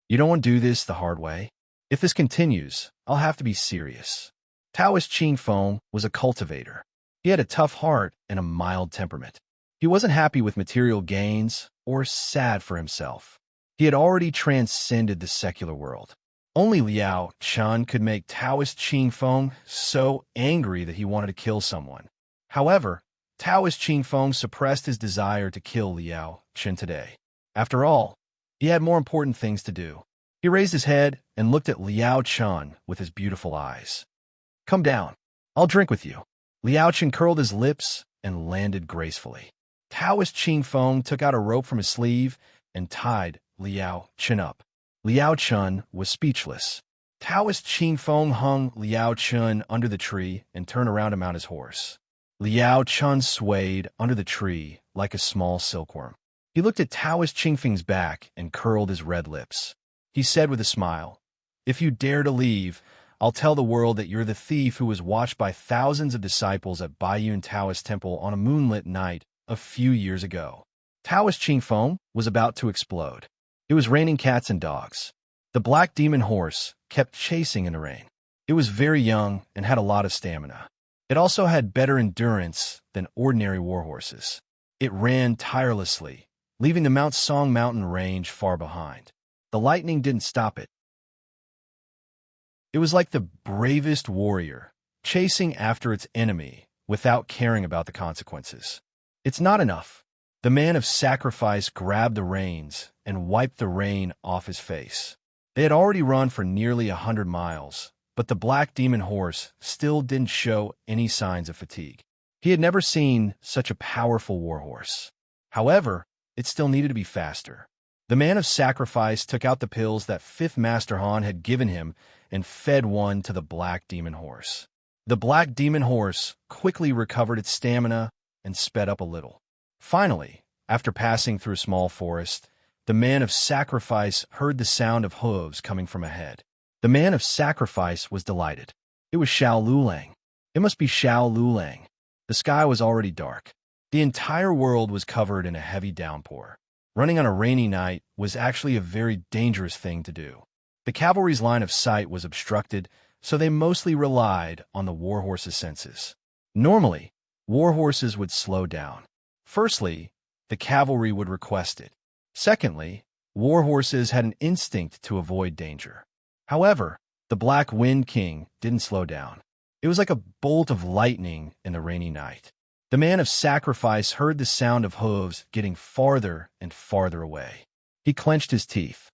A: You don't want to do this the hard way? If this continues, I'll have to be serious. Taoist Qingfeng was a cultivator. He had a tough heart and a mild temperament. He wasn't happy with material gains or sad for himself. He had already transcended the secular world. Only Liao Chun could make Taoist Qingfeng so angry that he wanted to kill someone. However, Taoist Qingfeng suppressed his desire to kill Liao Chun today. After all, he had more important things to do. He raised his head and looked at Liao Chun with his beautiful eyes. Come down. I'll drink with you. Liao Chun curled his lips and landed gracefully. Taoist Qingfeng took out a rope from his sleeve and tied Liao Chun up. Liao Chun was speechless. Taoist Qingfeng hung Liao Chun under the tree and turned around to mount his horse. Liao Chun swayed under the tree like a small silkworm. He looked at Taoist Qingfeng's back and curled his red lips. He said with a smile, If you dare to leave, I'll tell the world that you're the thief who was watched by thousands of disciples at Baiyun Taoist Temple on a moonlit night a few years ago. Taoist Qingfeng was about to explode. It was raining cats and dogs. The black demon horse kept chasing in the rain. It was very young and had a lot of stamina. It also had better endurance than ordinary war horses. It ran tirelessly, leaving the Mount Song mountain range far behind. The lightning didn't stop it. It was like the bravest warrior, chasing after its enemy without caring about the consequences. It's not enough. The man of sacrifice grabbed the reins and wiped the rain off his face. They had already run for nearly 100 miles, but the black demon horse still didn't show any signs of fatigue. He had never seen such a powerful war horse. However, it still needed to be faster. The man of sacrifice took out the pills that Fifth Master Han had given him and fed one to the black demon horse. The black demon horse quickly recovered its stamina and sped up a little. Finally, after passing through a small forest, the man of sacrifice heard the sound of hooves coming from ahead. The man of sacrifice was delighted. It was Xiao Lulang. It must be Xiao Lulang. The sky was already dark. The entire world was covered in a heavy downpour. Running on a rainy night was actually a very dangerous thing to do. The cavalry's line of sight was obstructed, so they mostly relied on the war horse's senses. Normally, war horses would slow down. Firstly, the cavalry would request it. Secondly, war horses had an instinct to avoid danger. However, the Black Wind King didn't slow down. It was like a bolt of lightning in the rainy night. The man of sacrifice heard the sound of hooves getting farther and farther away. He clenched his teeth.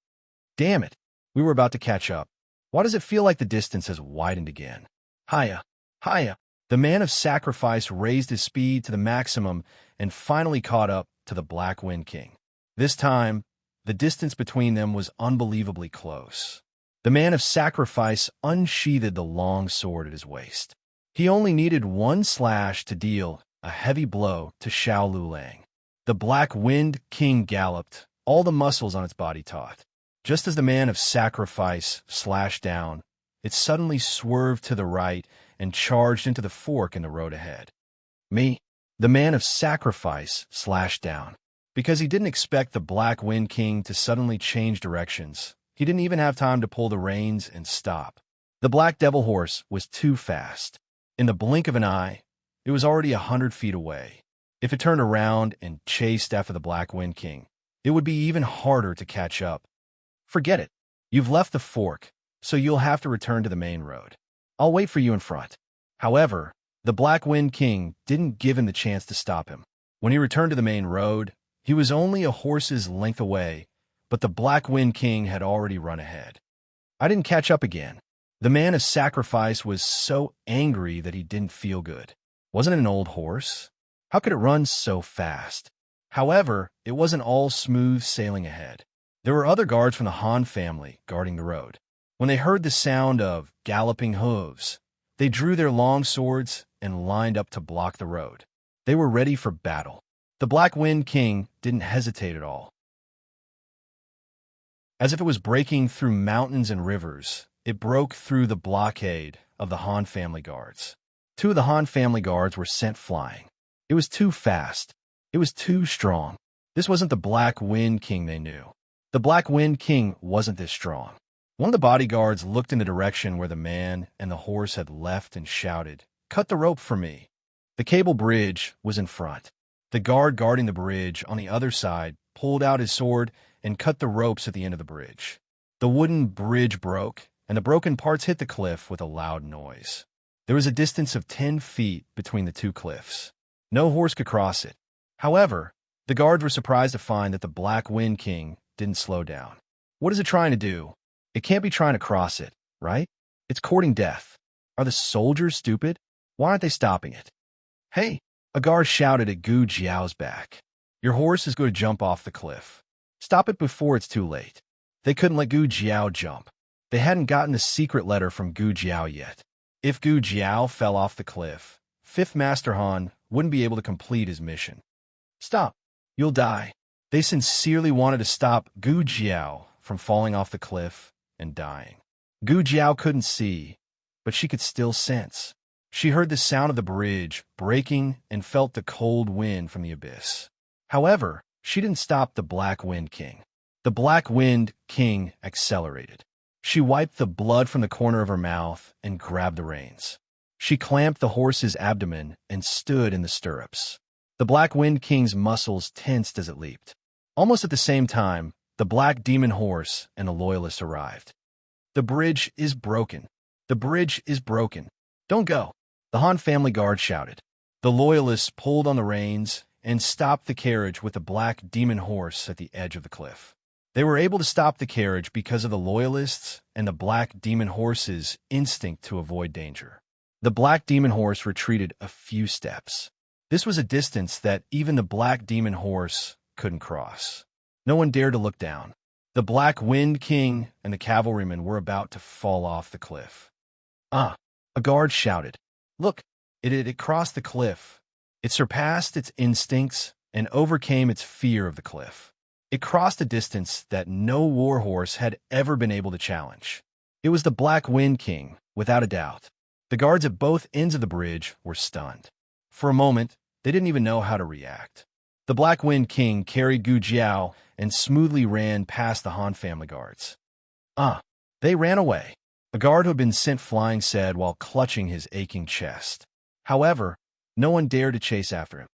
A: Damn it, we were about to catch up. Why does it feel like the distance has widened again? Hiya, hiya. The man of sacrifice raised his speed to the maximum and finally caught up to the Black Wind King. This time, the distance between them was unbelievably close. The man of sacrifice unsheathed the long sword at his waist. He only needed one slash to deal a heavy blow to Xiao Lulang. The Black Wind King galloped, all the muscles on its body taut. Just as the man of sacrifice slashed down, it suddenly swerved to the right and charged into the fork in the road ahead. The man of sacrifice slashed down. Because he didn't expect the Black Wind King to suddenly change directions, he didn't even have time to pull the reins and stop. The Black Devil Horse was too fast. In the blink of an eye, it was already 100 feet away. If it turned around and chased after the Black Wind King, it would be even harder to catch up. Forget it. You've left the fork, so you'll have to return to the main road. I'll wait for you in front. However, the Black Wind King didn't give him the chance to stop him. When he returned to the main road, he was only a horse's length away, but the Black Wind King had already run ahead. I didn't catch up again. The man of sacrifice was so angry that he didn't feel good. Wasn't it an old horse? How could it run so fast? However, it wasn't all smooth sailing ahead. There were other guards from the Han family guarding the road. When they heard the sound of galloping hooves, they drew their long swords and lined up to block the road. They were ready for battle. The Black Wind King didn't hesitate at all. As if it was breaking through mountains and rivers, it broke through the blockade of the Han family guards. 2 of the Han family guards were sent flying. It was too fast. It was too strong. This wasn't the Black Wind King they knew. The Black Wind King wasn't this strong. One of the bodyguards looked in the direction where the man and the horse had left and shouted, "Cut the rope for me." The cable bridge was in front. The guard guarding the bridge on the other side pulled out his sword and cut the ropes at the end of the bridge. The wooden bridge broke, and the broken parts hit the cliff with a loud noise. There was a distance of 10 feet between the two cliffs. No horse could cross it. However, the guards were surprised to find that the Black Wind King didn't slow down. What is it trying to do? It can't be trying to cross it, right? It's courting death. Are the soldiers stupid? Why aren't they stopping it? Hey! A guard shouted at Gu Jiao's back. Your horse is going to jump off the cliff. Stop it before it's too late. They couldn't let Gu Jiao jump. They hadn't gotten the secret letter from Gu Jiao yet. If Gu Jiao fell off the cliff, Fifth Master Han wouldn't be able to complete his mission. Stop. You'll die. They sincerely wanted to stop Gu Jiao from falling off the cliff and dying. Gu Jiao couldn't see, but she could still sense. She heard the sound of the bridge breaking and felt the cold wind from the abyss. However, she didn't stop the Black Wind King. The Black Wind King accelerated. She wiped the blood from the corner of her mouth and grabbed the reins. She clamped the horse's abdomen and stood in the stirrups. The Black Wind King's muscles tensed as it leaped. Almost at the same time, the Black Demon Horse and the Loyalists arrived. The bridge is broken. The bridge is broken. Don't go. The Han family guard shouted. The Loyalists pulled on the reins and stopped the carriage with the Black Demon Horse at the edge of the cliff. They were able to stop the carriage because of the Loyalists and the Black Demon Horse's instinct to avoid danger. The Black Demon Horse retreated a few steps. This was a distance that even the Black Demon Horse couldn't cross. No one dared to look down. The Black Wind King and the cavalrymen were about to fall off the cliff. A guard shouted. Look, it crossed the cliff. It surpassed its instincts and overcame its fear of the cliff. It crossed a distance that no warhorse had ever been able to challenge. It was the Black Wind King, without a doubt. The guards at both ends of the bridge were stunned. For a moment, they didn't even know how to react. The Black Wind King carried Gu Jiao and smoothly ran past the Han family guards. They ran away. A guard who had been sent flying said while clutching his aching chest. However, no one dared to chase after him.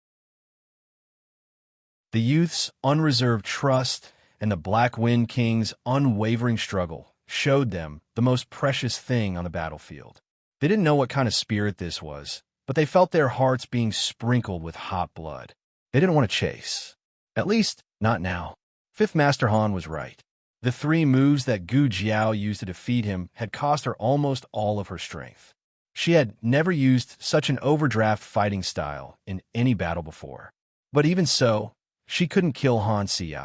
A: The youth's unreserved trust and the Black Wind King's unwavering struggle showed them the most precious thing on the battlefield. They didn't know what kind of spirit this was, but they felt their hearts being sprinkled with hot blood. They didn't want to chase. At least, not now. Fifth Master Han was right. The 3 moves that Gu Jiao used to defeat him had cost her almost all of her strength. She had never used such an overdraft fighting style in any battle before. But even so, she couldn't kill Han Si.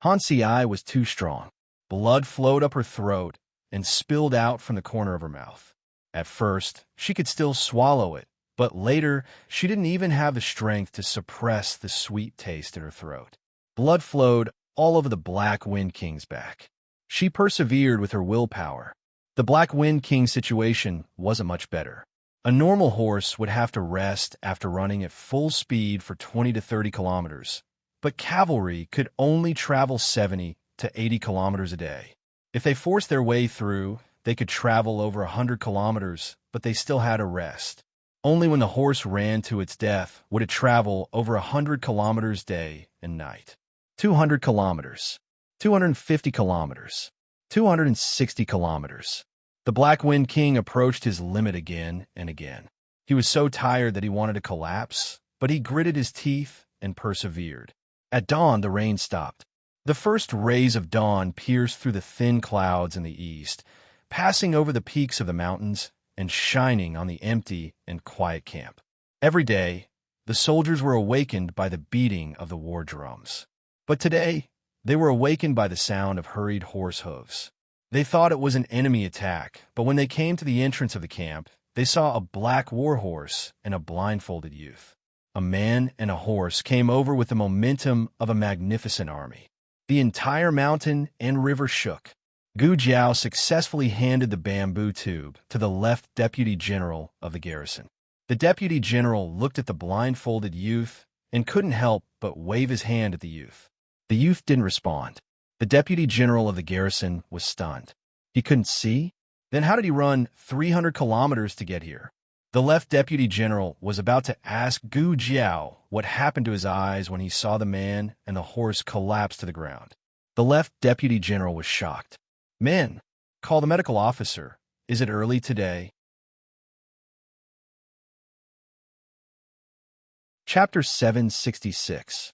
A: Han Si was too strong. Blood flowed up her throat and spilled out from the corner of her mouth. At first, she could still swallow it, but later, she didn't even have the strength to suppress the sweet taste in her throat. Blood flowed all over the Black Wind King's back. She persevered with her willpower. The Black Wind King's situation wasn't much better. A normal horse would have to rest after running at full speed for 20 to 30 kilometers, but cavalry could only travel 70 to 80 kilometers a day. If they forced their way through, they could travel over 100 kilometers, but they still had to rest. Only when the horse ran to its death would it travel over 100 kilometers day and night. 200 kilometers, 250 kilometers, 260 kilometers. The Black Wind King approached his limit again and again. He was so tired that he wanted to collapse, but he gritted his teeth and persevered. At dawn, the rain stopped. The first rays of dawn pierced through the thin clouds in the east, passing over the peaks of the mountains and shining on the empty and quiet camp. Every day, the soldiers were awakened by the beating of the war drums. But today, they were awakened by the sound of hurried horse hooves. They thought it was an enemy attack, but when they came to the entrance of the camp, they saw a black war horse and a blindfolded youth. A man and a horse came over with the momentum of a magnificent army. The entire mountain and river shook. Gu Jiao successfully handed the bamboo tube to the left deputy general of the garrison. The deputy general looked at the blindfolded youth and couldn't help but wave his hand at the youth. The youth didn't respond. The deputy general of the garrison was stunned. He couldn't see? Then how did he run 300 kilometers to get here? The left deputy general was about to ask Gu Jiao what happened to his eyes when he saw the man and the horse collapse to the ground. The left deputy general was shocked. "Men, call the medical officer. Is it early today?" Chapter 766.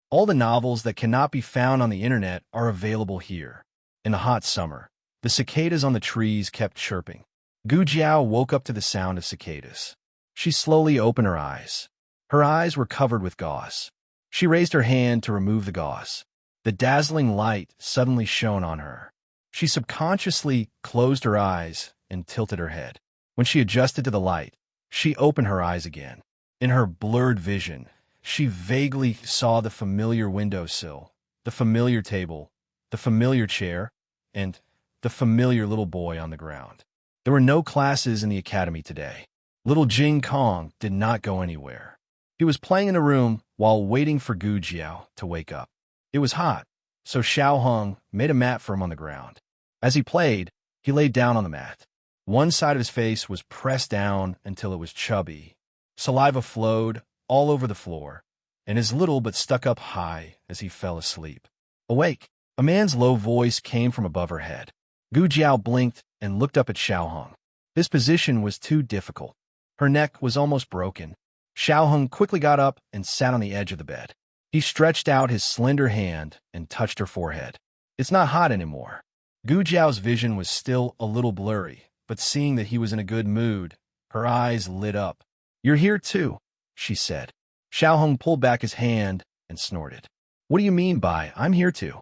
A: All the novels that cannot be found on the internet are available here. In the hot summer, the cicadas on the trees kept chirping. Gu Jiao woke up to the sound of cicadas. She slowly opened her eyes. Her eyes were covered with gauze. She raised her hand to remove the gauze. The dazzling light suddenly shone on her. She subconsciously closed her eyes and tilted her head. When she adjusted to the light, she opened her eyes again. In her blurred vision, she vaguely saw the familiar windowsill, the familiar table, the familiar chair, and the familiar little boy on the ground. There were no classes in the academy today. Little Jing Kong did not go anywhere. He was playing in a room while waiting for Gu Jiao to wake up. It was hot, so Xiao Hung made a mat for him on the ground. As he played, he laid down on the mat. One side of his face was pressed down until it was chubby. Saliva flowed all over the floor, and his little but stuck up high as he fell asleep. Awake! A man's low voice came from above her head. Gu Jiao blinked and looked up at Xiao Hung. This position was too difficult. Her neck was almost broken. Xiao Hung quickly got up and sat on the edge of the bed. He stretched out his slender hand and touched her forehead. "It's not hot anymore." Gu Jiao's vision was still a little blurry, but seeing that he was in a good mood, her eyes lit up. "You're here too," she said. Xiao Hung pulled back his hand and snorted. "What do you mean by, I'm here too?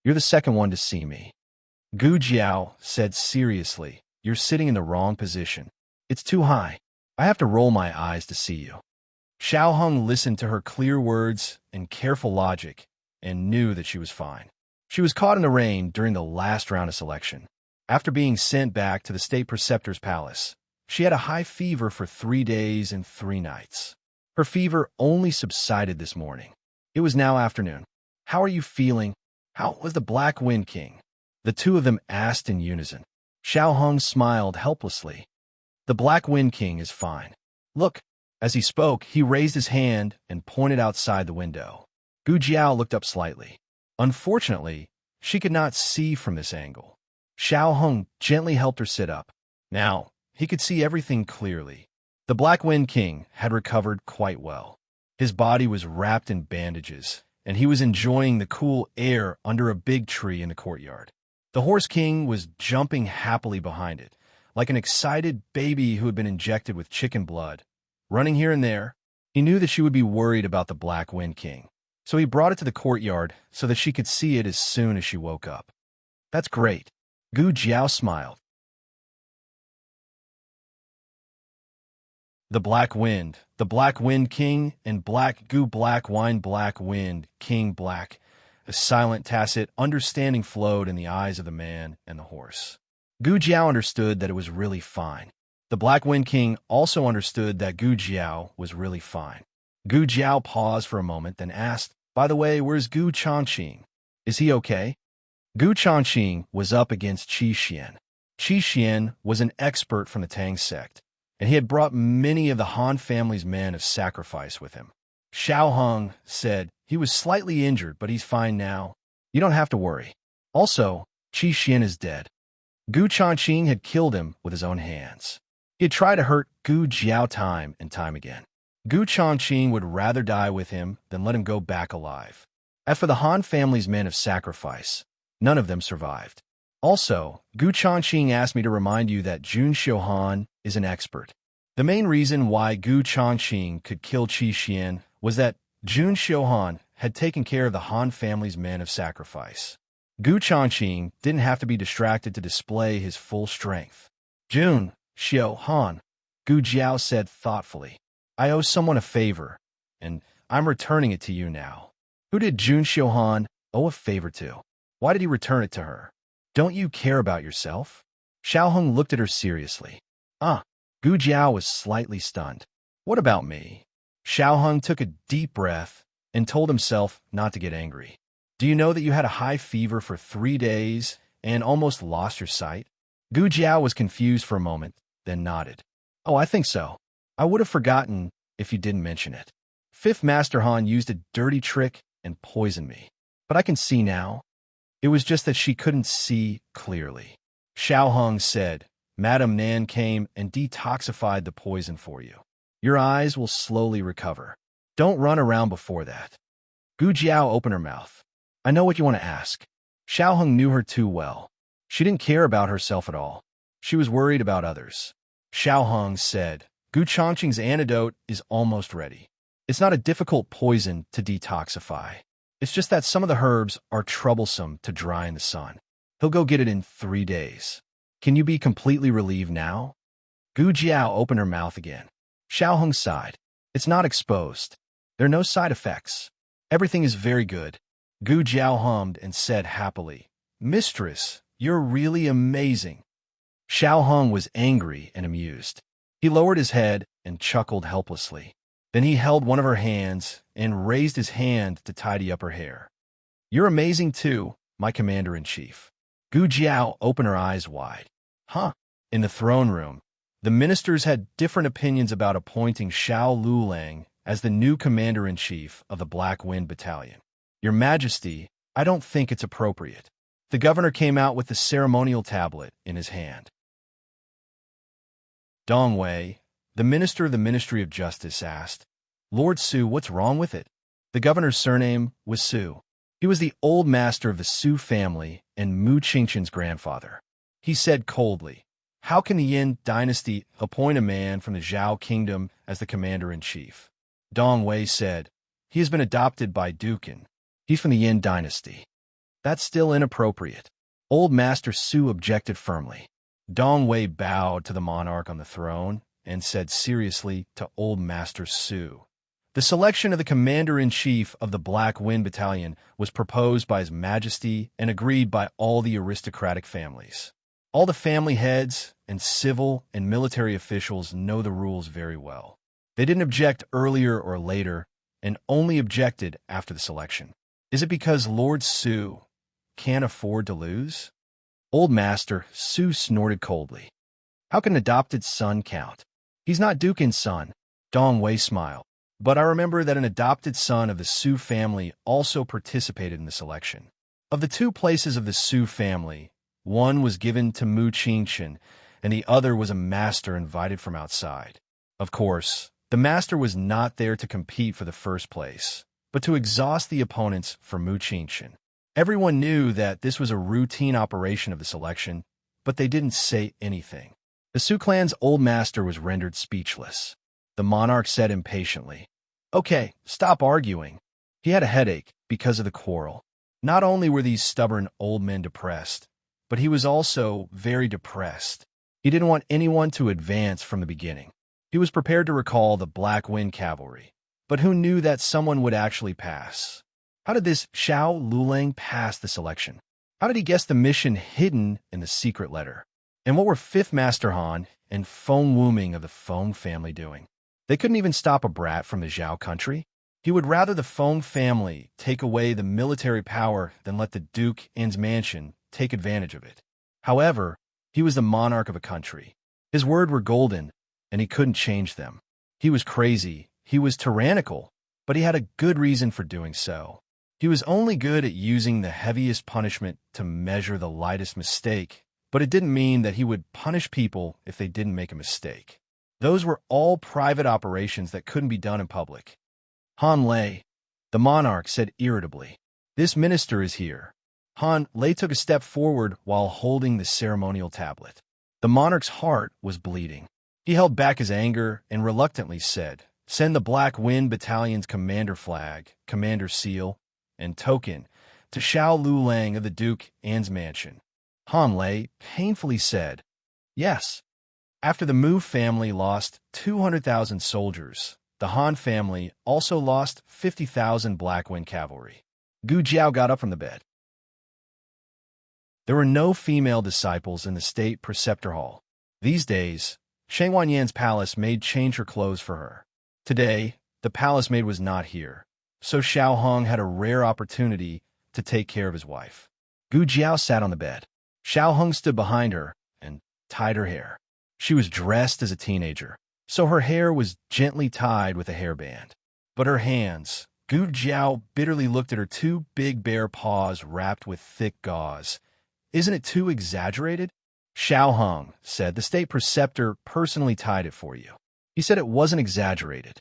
A: You're the second one to see me." Gu Jiao said seriously, "You're sitting in the wrong position. It's too high. I have to roll my eyes to see you." Xiao Hung listened to her clear words and careful logic and knew that she was fine. She was caught in the rain during the last round of selection. After being sent back to the state preceptor's palace, she had a high fever for 3 days and 3 nights. Her fever only subsided this morning. It was now afternoon. "How are you feeling? How was the Black Wind King?" The two of them asked in unison. Xiao Hung smiled helplessly. "The Black Wind King is fine. Look." As he spoke, he raised his hand and pointed outside the window. Gu Jiao looked up slightly. Unfortunately, she could not see from this angle. Xiao Hung gently helped her sit up. Now, he could see everything clearly. The Black Wind King had recovered quite well. His body was wrapped in bandages, and he was enjoying the cool air under a big tree in the courtyard. The Horse King was jumping happily behind it, like an excited baby who had been injected with chicken blood. Running here and there, he knew that she would be worried about the Black Wind King, so he brought it to the courtyard so that she could see it as soon as she woke up. "That's great." Gu Jiao smiled. The Black Wind King, and Black Gu Black Wine Black Wind King Black. A silent, tacit understanding flowed in the eyes of the man and the horse. Gu Jiao understood that it was really fine. The Black Wind King also understood that Gu Jiao was really fine. Gu Jiao paused for a moment, then asked, "By the way, where's Gu Changqing? Is he okay?" Gu Changqing was up against Qi Xian. Qi Xian was an expert from the Tang sect, and he had brought many of the Han family's men of sacrifice with him. Xiao Hung said, "He was slightly injured, but he's fine now. You don't have to worry. Also, Qi Xian is dead. Gu Changqing had killed him with his own hands. He had tried to hurt Gu Jiao time and time again. Gu Changqing would rather die with him than let him go back alive. As for the Han family's men of sacrifice, none of them survived. Also, Gu Changqing asked me to remind you that Jun Xiuhan is an expert. The main reason why Gu Changqing could kill Qi Xian was that Jun Xiuhan had taken care of the Han family's men of sacrifice. Gu Changqing didn't have to be distracted to display his full strength. Jun Xiuhan, Gu Jiao said thoughtfully, "I owe someone a favor, and I'm returning it to you now." Who did Jun Xiuhan owe a favor to? Why did he return it to her? Don't you care about yourself? Xiao Hung looked at her seriously. Gu Jiao was slightly stunned. What about me? Xiao Hung took a deep breath and told himself not to get angry. Do you know that you had a high fever for 3 days and almost lost your sight? Gu Jiao was confused for a moment, then nodded. Oh, I think so. I would have forgotten if you didn't mention it. Fifth Master Han used a dirty trick and poisoned me. But I can see now. It was just that she couldn't see clearly. Xiao Hung said, Madame Nan came and detoxified the poison for you. Your eyes will slowly recover. Don't run around before that. Gu Jiao opened her mouth. I know what you want to ask. Xiao Hung knew her too well. She didn't care about herself at all. She was worried about others. Xiao Hung said, Gu Chongqing's antidote is almost ready. It's not a difficult poison to detoxify. It's just that some of the herbs are troublesome to dry in the sun. He'll go get it in 3 days. Can you be completely relieved now? Gu Jiao opened her mouth again. Xiao Hung sighed. It's not exposed. There are no side effects. Everything is very good. Gu Jiao hummed and said happily, Mistress, you're really amazing. Xiao Hung was angry and amused. He lowered his head and chuckled helplessly. Then he held one of her hands and raised his hand to tidy up her hair. You're amazing too, my commander-in-chief. Gu Jiao opened her eyes wide. Huh? In the throne room, the ministers had different opinions about appointing Xiao Lulang as the new commander-in-chief of the Black Wind Battalion. Your Majesty, I don't think it's appropriate. The governor came out with the ceremonial tablet in his hand. Dong Wei, the minister of the Ministry of Justice, asked, Lord Su, what's wrong with it? The governor's surname was Su. He was the old master of the Su family and Mu Qingqian's grandfather. He said coldly, How can the Yin dynasty appoint a man from the Zhao kingdom as the commander-in-chief? Dong Wei said, He has been adopted by Dukin. He's from the Yin dynasty. That's still inappropriate. Old Master Su objected firmly. Dong Wei bowed to the monarch on the throne and said seriously to Old Master Su, The selection of the commander-in-chief of the Black Wind Battalion was proposed by His Majesty and agreed by all the aristocratic families. All the family heads and civil and military officials know the rules very well. They didn't object earlier or later and only objected after the selection. Is it because Lord Su can't afford to lose? Old Master Su snorted coldly. How can an adopted son count? He's not Dukin's son. Dong Wei smiled. But I remember that an adopted son of the Su family also participated in the selection. Of the 2 places of the Su family, one was given to Mu Qingqian, and the other was a master invited from outside. Of course, the master was not there to compete for the first place, but to exhaust the opponents for Mu Qingqian. Everyone knew that this was a routine operation of the selection, but they didn't say anything. The Su clan's old master was rendered speechless. The monarch said impatiently, Okay, stop arguing. He had a headache because of the quarrel. Not only were these stubborn old men depressed, but he was also very depressed. He didn't want anyone to advance from the beginning. He was prepared to recall the Black Wind Cavalry, but who knew that someone would actually pass? How did this Xiao Lulang pass the selection? How did he guess the mission hidden in the secret letter? And what were Fifth Master Han and Feng Wuming of the Feng family doing? They couldn't even stop a brat from the Zhao country. He would rather the Feng family take away the military power than let the Duke and his mansion take advantage of it. However, he was the monarch of a country. His words were golden, and he couldn't change them. He was crazy, he was tyrannical, but he had a good reason for doing so. He was only good at using the heaviest punishment to measure the lightest mistake, but it didn't mean that he would punish people if they didn't make a mistake. Those were all private operations that couldn't be done in public. Han Lei, the monarch, said irritably, This minister is here. Han Lei took a step forward while holding the ceremonial tablet. The monarch's heart was bleeding. He held back his anger and reluctantly said, Send the Black Wind Battalion's commander flag, commander seal, and token to Xiao Lulang of the Duke An's mansion. Han Lei painfully said, Yes. After the Mu family lost 200,000 soldiers, the Han family also lost 50,000 Black Wind cavalry. Gu Jiao got up from the bed. There were no female disciples in the state preceptor hall. These days, Sheng Wanyan's palace made change her clothes for her. Today, the palace maid was not here, so Xiao Hong had a rare opportunity to take care of his wife. Gu Jiao sat on the bed. Xiao Hong stood behind her and tied her hair. She was dressed as a teenager, so her hair was gently tied with a hairband. But her hands, Gu Jiao bitterly looked at her two big bare paws wrapped with thick gauze. Isn't it too exaggerated? Xiao Hong said the state preceptor personally tied it for you. He said it wasn't exaggerated.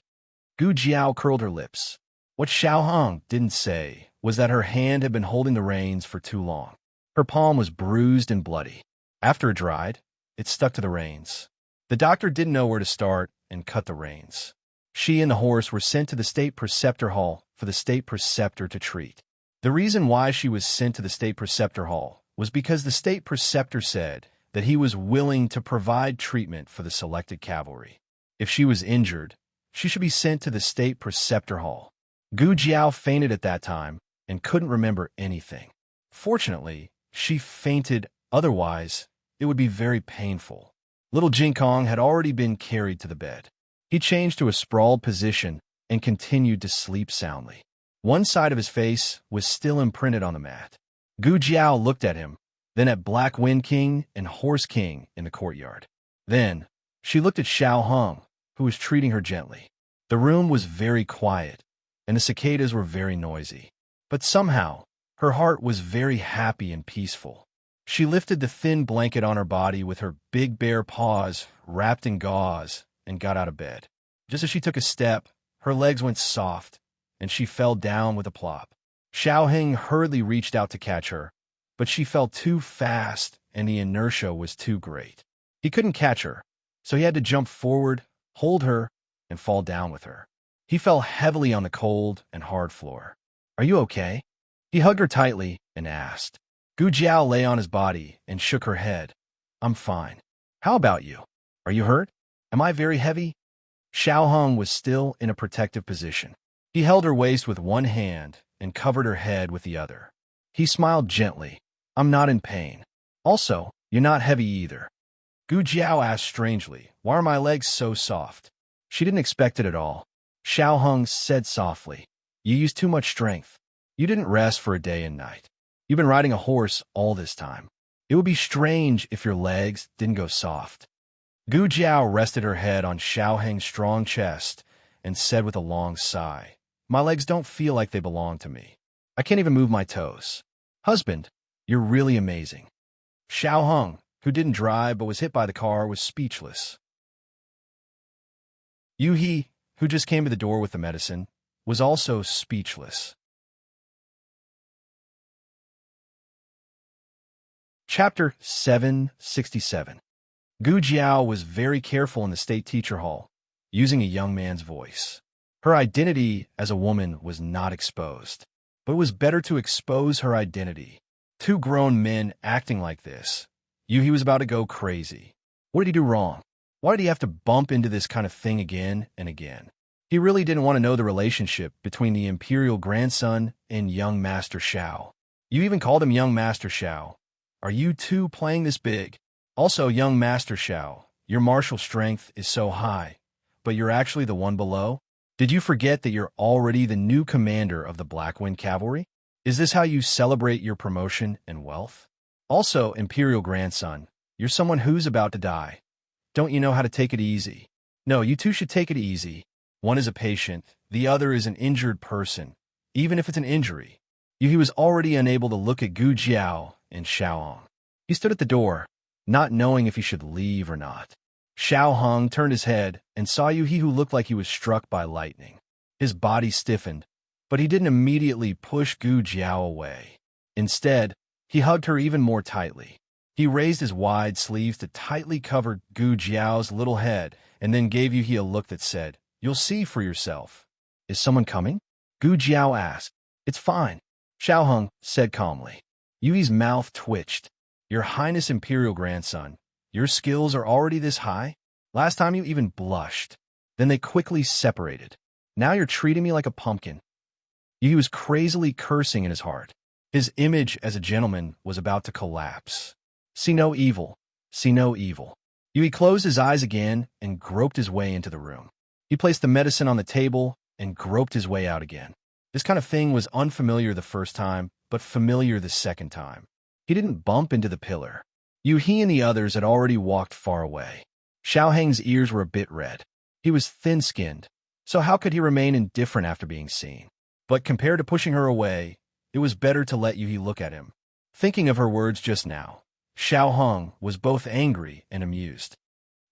A: Gu Jiao curled her lips. What Xiao Hong didn't say was that her hand had been holding the reins for too long. Her palm was bruised and bloody. After it dried, it stuck to the reins. The doctor didn't know where to start and cut the reins. She and the horse were sent to the state preceptor hall for the state preceptor to treat. The reason why she was sent to the state preceptor hall was because the state preceptor said that he was willing to provide treatment for the selected cavalry. If she was injured, she should be sent to the state preceptor hall. Gu Jiao fainted at that time and couldn't remember anything. Fortunately, she fainted, otherwise it would be very painful. Little Jing Kong had already been carried to the bed. He changed to a sprawled position and continued to sleep soundly. One side of his face was still imprinted on the mat. Gu Jiao looked at him, then at Black Wind King and Horse King in the courtyard. Then, she looked at Xiao Hong, who was treating her gently. The room was very quiet, and the cicadas were very noisy. But somehow, her heart was very happy and peaceful. She lifted the thin blanket on her body with her big bare paws wrapped in gauze and got out of bed. Just as she took a step, her legs went soft, and she fell down with a plop. Xiao Heng hurriedly reached out to catch her, but she fell too fast and the inertia was too great. He couldn't catch her, so he had to jump forward, hold her, and fall down with her. He fell heavily on the cold and hard floor. Are you okay? He hugged her tightly and asked. Gu Jiao lay on his body and shook her head. I'm fine. How about you? Are you hurt? Am I very heavy? Xiao Hong was still in a protective position. He held her waist with one hand and covered her head with the other. He smiled gently. I'm not in pain. Also, you're not heavy either. Gu Jiao asked strangely, why are my legs so soft? She didn't expect it at all. Xiao Hong said softly, you used too much strength. You didn't rest for a day and night. You've been riding a horse all this time. It would be strange if your legs didn't go soft. Gu Jiao rested her head on Xiao Heng's strong chest and said with a long sigh, my legs don't feel like they belong to me. I can't even move my toes. Husband, you're really amazing. Xiao Hong, who didn't drive but was hit by the car, was speechless. Yu He, who just came to the door with the medicine, was also speechless. Chapter 767. Gu Jiao was very careful in the state teacher hall, using a young man's voice. Her identity as a woman was not exposed, but it was better to expose her identity. Two grown men acting like this. He was about to go crazy. What did he do wrong? Why did he have to bump into this kind of thing again and again? He really didn't want to know the relationship between the imperial grandson and young Master Xiao. You even called him young Master Xiao. Are you two playing this big? Also, young Master Xiao, your martial strength is so high, but you're actually the one below? Did you forget that you're already the new commander of the Black Wind Cavalry? Is this how you celebrate your promotion and wealth? Also, imperial grandson, you're someone who's about to die. Don't you know how to take it easy? No, you two should take it easy. One is a patient, the other is an injured person, even if it's an injury. He was already unable to look at Gu Jiao and Xiao Hong. He stood at the door, not knowing if he should leave or not. Xiao Hong turned his head and saw Yu He, who looked like he was struck by lightning. His body stiffened, but he didn't immediately push Gu Jiao away. Instead, he hugged her even more tightly. He raised his wide sleeves to tightly cover Gu Jiao's little head and then gave Yu He a look that said, you'll see for yourself. Is someone coming? Gu Jiao asked. It's fine, Xiao Hong said calmly. Yu He's mouth twitched. Your Highness Imperial Grandson, your skills are already this high? Last time you even blushed. Then they quickly separated. Now you're treating me like a pumpkin. Yu He was crazily cursing in his heart. His image as a gentleman was about to collapse. See no evil. See no evil. Yu He closed his eyes again and groped his way into the room. He placed the medicine on the table and groped his way out again. This kind of thing was unfamiliar the first time, but familiar the second time. He didn't bump into the pillar. He and the others had already walked far away. Xiao Heng's ears were a bit red. He was thin-skinned, so how could he remain indifferent after being seen? But compared to pushing her away, it was better to let Yuhi look at him. Thinking of her words just now, Xiao Heng was both angry and amused.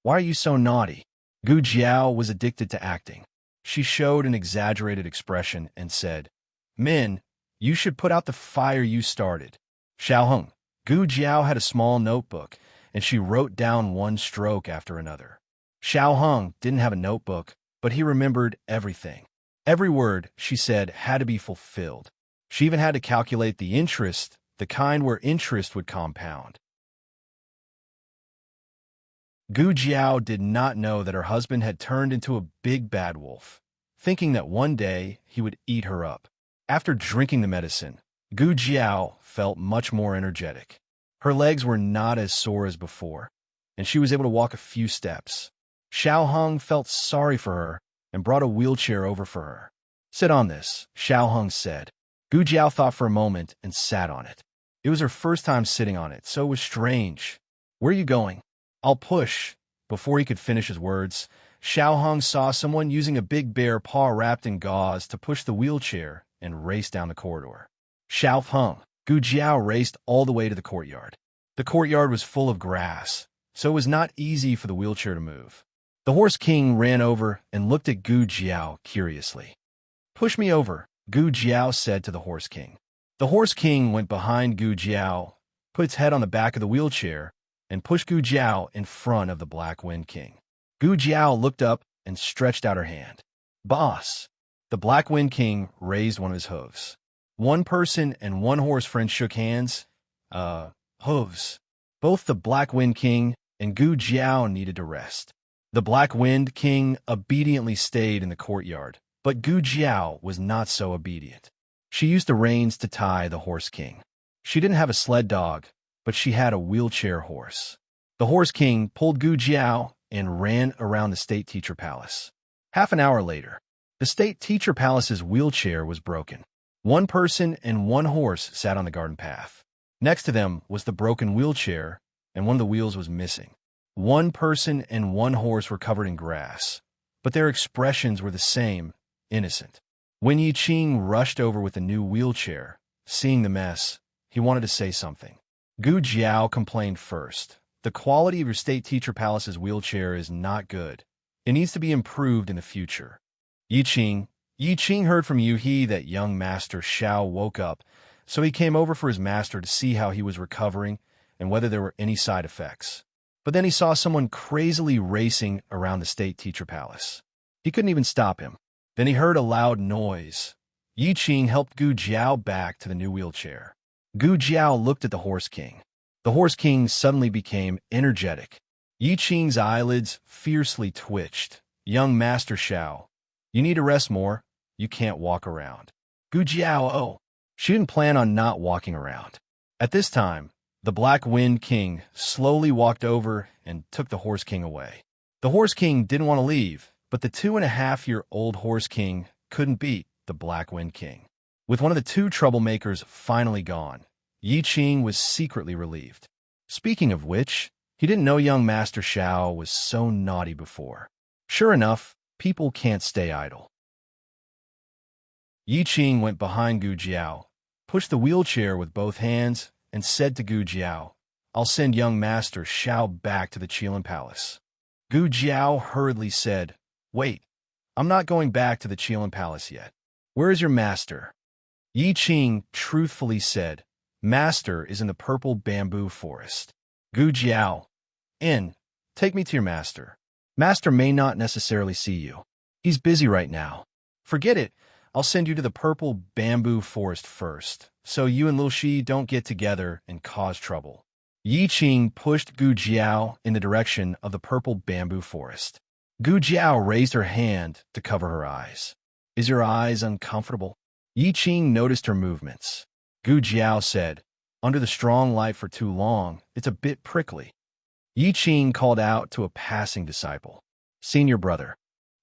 A: "Why are you so naughty?" Gu Jiao was addicted to acting. She showed an exaggerated expression and said, "Min, you should put out the fire you started." Xiao Heng. Gu Jiao had a small notebook, and she wrote down one stroke after another. Xiao Heng didn't have a notebook, but he remembered everything. Every word she said had to be fulfilled. She even had to calculate the interest, the kind where interest would compound. Gu Jiao did not know that her husband had turned into a big bad wolf, thinking that one day he would eat her up. After drinking the medicine, Gu Jiao felt much more energetic. Her legs were not as sore as before, and she was able to walk a few steps. Xiao Heng felt sorry for her and brought a wheelchair over for her. "Sit on this," Xiao Heng said. Gu Jiao thought for a moment and sat on it. It was her first time sitting on it, so it was strange. "Where are you going?" "I'll push." Before he could finish his words, Xiao Heng saw someone using a big bear paw wrapped in gauze to push the wheelchair and race down the corridor. Xiao Heng. Gu Jiao raced all the way to the courtyard. The courtyard was full of grass, so it was not easy for the wheelchair to move. The Horse King ran over and looked at Gu Jiao curiously. "Push me over," Gu Jiao said to the Horse King. The Horse King went behind Gu Jiao, put its head on the back of the wheelchair, and pushed Gu Jiao in front of the Black Wind King. Gu Jiao looked up and stretched out her hand. "Boss!" The Black Wind King raised one of his hooves. One person and one horse friend shook hands. Hooves. Both the Black Wind King and Gu Jiao needed to rest. The Black Wind King obediently stayed in the courtyard, but Gu Jiao was not so obedient. She used the reins to tie the Horse King. She didn't have a sled dog, but she had a wheelchair horse. The Horse King pulled Gu Jiao and ran around the State Teacher Palace. Half an hour later, the State Teacher Palace's wheelchair was broken. One person and one horse sat on the garden path. Next to them was the broken wheelchair, and one of the wheels was missing. One person and one horse were covered in grass, but their expressions were the same, innocent. When Yi Qing rushed over with the new wheelchair, seeing the mess, he wanted to say something. Gu Jiao complained first. "The quality of your State Teacher Palace's wheelchair is not good. It needs to be improved in the future." Yi Qing heard from Yuhi that young Master Xiao woke up, so he came over for his master to see how he was recovering and whether there were any side effects. But then he saw someone crazily racing around the State Teacher Palace. He couldn't even stop him. Then he heard a loud noise. Yi Qing helped Gu Jiao back to the new wheelchair. Gu Jiao looked at the Horse King. The Horse King suddenly became energetic. Yi Qing's eyelids fiercely twitched. "Young Master Xiao, you need to rest more. You can't walk around." Gu Jiao, oh. She didn't plan on not walking around. At this time, the Black Wind King slowly walked over and took the Horse King away. The Horse King didn't want to leave, but the 2.5-year-old Horse King couldn't beat the Black Wind King. With one of the two troublemakers finally gone, Yi Qing was secretly relieved. Speaking of which, he didn't know young Master Xiao was so naughty before. Sure enough, people can't stay idle. Yi Qing went behind Gu Jiao, pushed the wheelchair with both hands, and said to Gu Jiao, "I'll send young Master Xiao back to the Qilin Palace." Gu Jiao hurriedly said, "Wait, I'm not going back to the Qilin Palace yet. Where is your master?" Yi Qing truthfully said, "Master is in the purple bamboo forest." Gu Jiao, take me to your master. Master may not necessarily see you. He's busy right now. Forget it. I'll send you to the purple bamboo forest first, so you and Lil Shi don't get together and cause trouble. Yi Qing pushed Gu Jiao in the direction of the purple bamboo forest. Gu Jiao raised her hand to cover her eyes. "Is your eyes uncomfortable?" Yi Qing noticed her movements. Gu Jiao said, "Under the strong light for too long, it's a bit prickly." Yi Qing called out to a passing disciple, "Senior brother."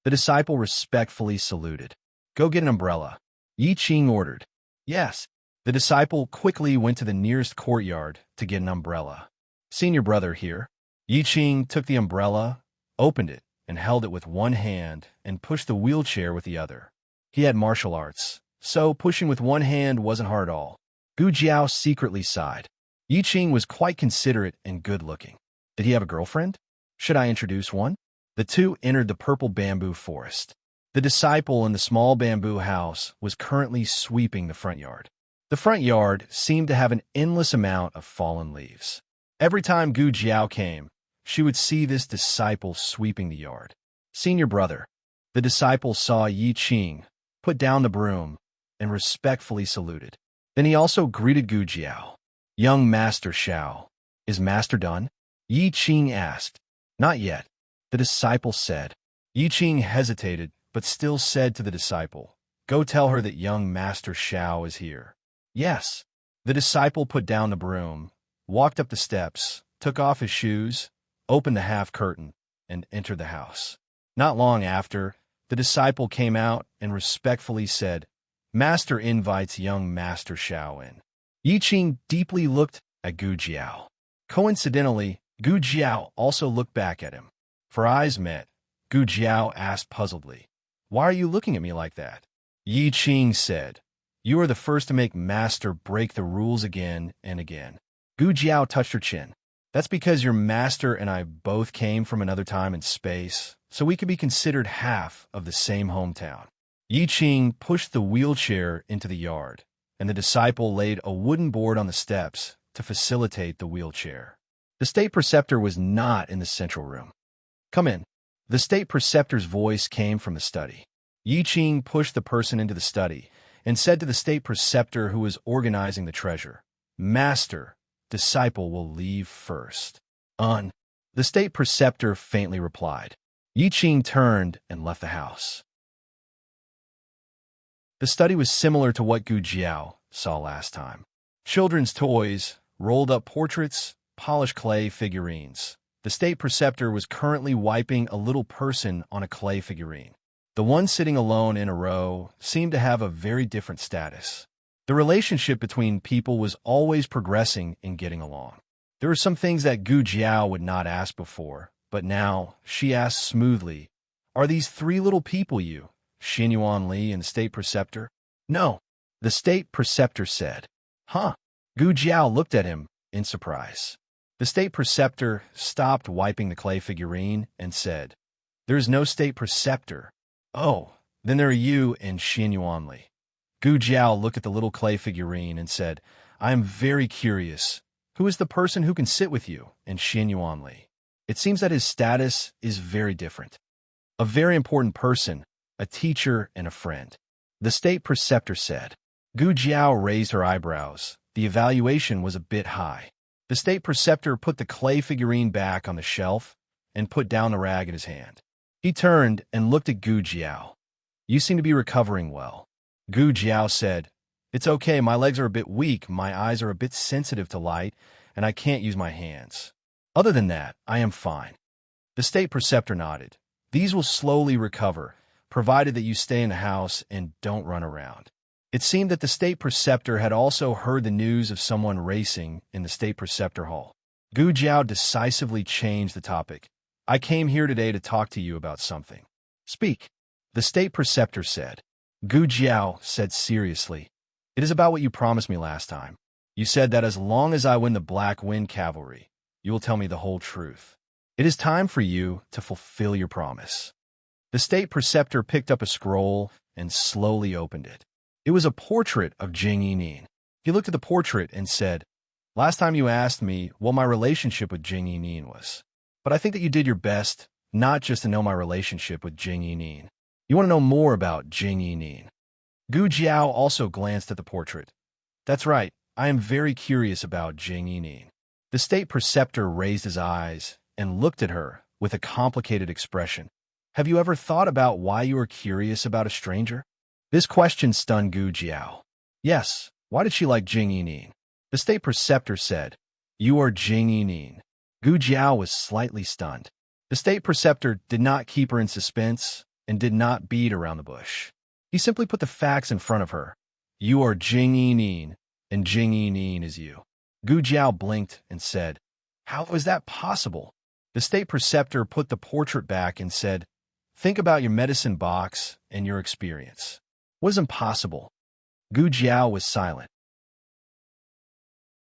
A: The disciple respectfully saluted. Go get an umbrella, Yi Qing ordered. Yes. The disciple quickly went to the nearest courtyard to get an umbrella. Senior brother here. Yi Qing took the umbrella, opened it, and held it with one hand and pushed the wheelchair with the other. He had martial arts, so pushing with one hand wasn't hard at all. Gu Jiao secretly sighed. Yi Qing was quite considerate and good-looking. Did he have a girlfriend? Should I introduce one? The two entered the purple bamboo forest. The disciple in the small bamboo house was currently sweeping the front yard. The front yard seemed to have an endless amount of fallen leaves. Every time Gu Jiao came, she would see this disciple sweeping the yard. Senior brother. The disciple saw Yi Qing, put down the broom, and respectfully saluted. Then he also greeted Gu Jiao. Young Master Xiao. Is Master done? Yi Qing asked. Not yet. The disciple said. Yi Qing hesitated, but still said to the disciple, Go tell her that young Master Xiao is here. Yes. The disciple put down the broom, walked up the steps, took off his shoes, opened the half curtain, and entered the house. Not long after, the disciple came out and respectfully said, Master invites young Master Xiao in. Yi Qing deeply looked at Gu Jiao. Coincidentally, Gu Jiao also looked back at him. For eyes met, Gu Jiao asked puzzledly, Why are you looking at me like that? Yi Qing said, You are the first to make Master break the rules again and again. Gu Jiao touched her chin. That's because your Master and I both came from another time and space, so we could be considered half of the same hometown. Yi Qing pushed the wheelchair into the yard, and the disciple laid a wooden board on the steps to facilitate the wheelchair. The state preceptor was not in the central room. Come in. The state preceptor's voice came from the study. Yi Qing pushed the person into the study and said to the state preceptor who was organizing the treasure, Master, disciple will leave first. The state preceptor faintly replied. Yi Qing turned and left the house. The study was similar to what Gu Jiao saw last time. Children's toys, rolled-up portraits, polished clay figurines. The state preceptor was currently wiping a little person on a clay figurine. The one sitting alone in a row seemed to have a very different status. The relationship between people was always progressing and getting along. There were some things that Gu Jiao would not ask before, but now she asked smoothly, Are these three little people you, Xin Yuan Li and the state preceptor? No, the state preceptor said. Huh? Gu Jiao looked at him in surprise. The state preceptor stopped wiping the clay figurine and said, There is no state preceptor. Oh, then there are you and Xin Yuan Li. Gu Jiao looked at the little clay figurine and said, I am very curious. Who is the person who can sit with you and Xin Yuan Li? It seems that his status is very different. A very important person, a teacher and a friend. The state preceptor said. Gu Jiao raised her eyebrows. The evaluation was a bit high. The state preceptor put the clay figurine back on the shelf and put down the rag in his hand. He turned and looked at Gu Jiao. You seem to be recovering well. Gu Jiao said, It's okay, my legs are a bit weak, my eyes are a bit sensitive to light, and I can't use my hands. Other than that, I am fine. The state preceptor nodded. These will slowly recover, provided that you stay in the house and don't run around. It seemed that the state preceptor had also heard the news of someone racing in the state preceptor hall. Gu Jiao decisively changed the topic. I came here today to talk to you about something. Speak, the state preceptor said. Gu Jiao said seriously, It is about what you promised me last time. You said that as long as I win the Black Wind Cavalry, you will tell me the whole truth. It is time for you to fulfill your promise. The state preceptor picked up a scroll and slowly opened it. It was a portrait of Jing Yining. He looked at the portrait and said, Last time you asked me what my relationship with Jing Yining was. But I think that you did your best, not just to know my relationship with Jing Yining. You want to know more about Jing Yining. Gu Jiao also glanced at the portrait. That's right, I am very curious about Jing Yining. The state preceptor raised his eyes and looked at her with a complicated expression. Have you ever thought about why you are curious about a stranger? This question stunned Gu Jiao. Yes, why did she like Jing Yining? The state preceptor said, You are Jing Yining. Gu Jiao was slightly stunned. The state preceptor did not keep her in suspense and did not beat around the bush. He simply put the facts in front of her. You are Jing Yining, and Jing Yining is you. Gu Jiao blinked and said, How is that possible? The state preceptor put the portrait back and said, Think about your medicine box and your experience. Was impossible. Gu Jiao was silent.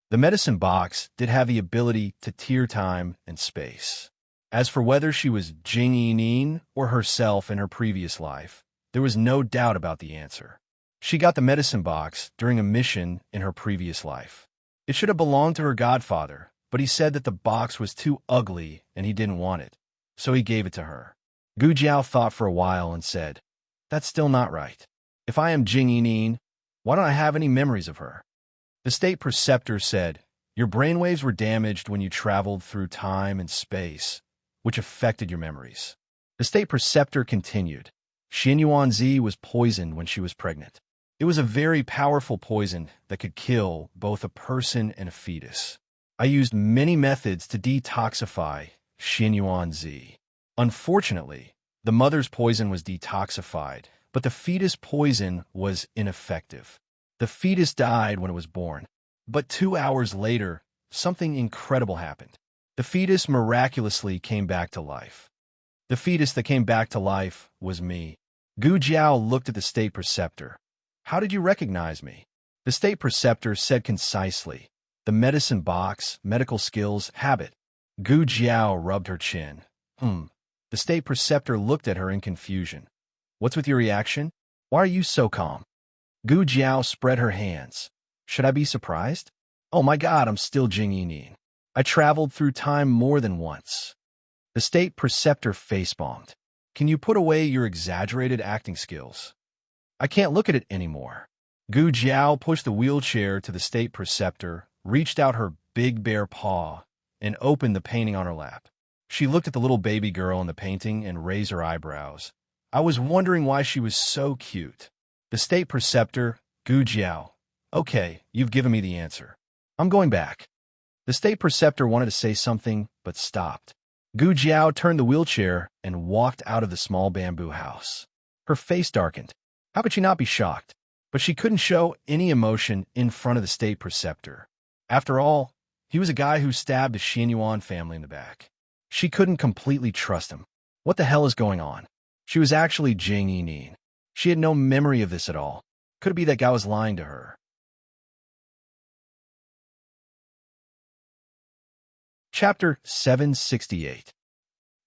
A: The medicine box did have the ability to tier time and space. As for whether she was Jing Yining or herself in her previous life, there was no doubt about the answer. She got the medicine box during a mission in her previous life. It should have belonged to her godfather, but he said that the box was too ugly and he didn't want it, so he gave it to her. Gu Jiao thought for a while and said, That's still not right. If I am Jing Yining, why don't I have any memories of her? The state preceptor said, Your brainwaves were damaged when you traveled through time and space, which affected your memories. The state preceptor continued, Xin Yuanzi was poisoned when she was pregnant. It was a very powerful poison that could kill both a person and a fetus. I used many methods to detoxify Xin Yuanzi. Unfortunately, the mother's poison was detoxified, but the fetus poison was ineffective. The fetus died when it was born, but 2 hours later, something incredible happened. The fetus miraculously came back to life. The fetus that came back to life was me. Gu Jiao looked at the state preceptor. How did you recognize me? The state preceptor said concisely, The medicine box, medical skills, habit. Gu Jiao rubbed her chin. The state preceptor looked at her in confusion. What's with your reaction? Why are you so calm? Gu Jiao spread her hands. Should I be surprised? Oh my God, I'm still Jing Yining. I traveled through time more than once. The state preceptor face-bombed. Can you put away your exaggerated acting skills? I can't look at it anymore. Gu Jiao pushed the wheelchair to the state preceptor, reached out her big bare paw, and opened the painting on her lap. She looked at the little baby girl in the painting and raised her eyebrows. I was wondering why she was so cute. The state preceptor, Gu Jiao. Okay, you've given me the answer. I'm going back. The state preceptor wanted to say something, but stopped. Gu Jiao turned the wheelchair and walked out of the small bamboo house. Her face darkened. How could she not be shocked? But she couldn't show any emotion in front of the state preceptor. After all, he was a guy who stabbed a Xianyuan family in the back. She couldn't completely trust him. What the hell is going on? She was actually Jing Yining. She had no memory of this at all. Could it be that guy was lying to her? Chapter 768.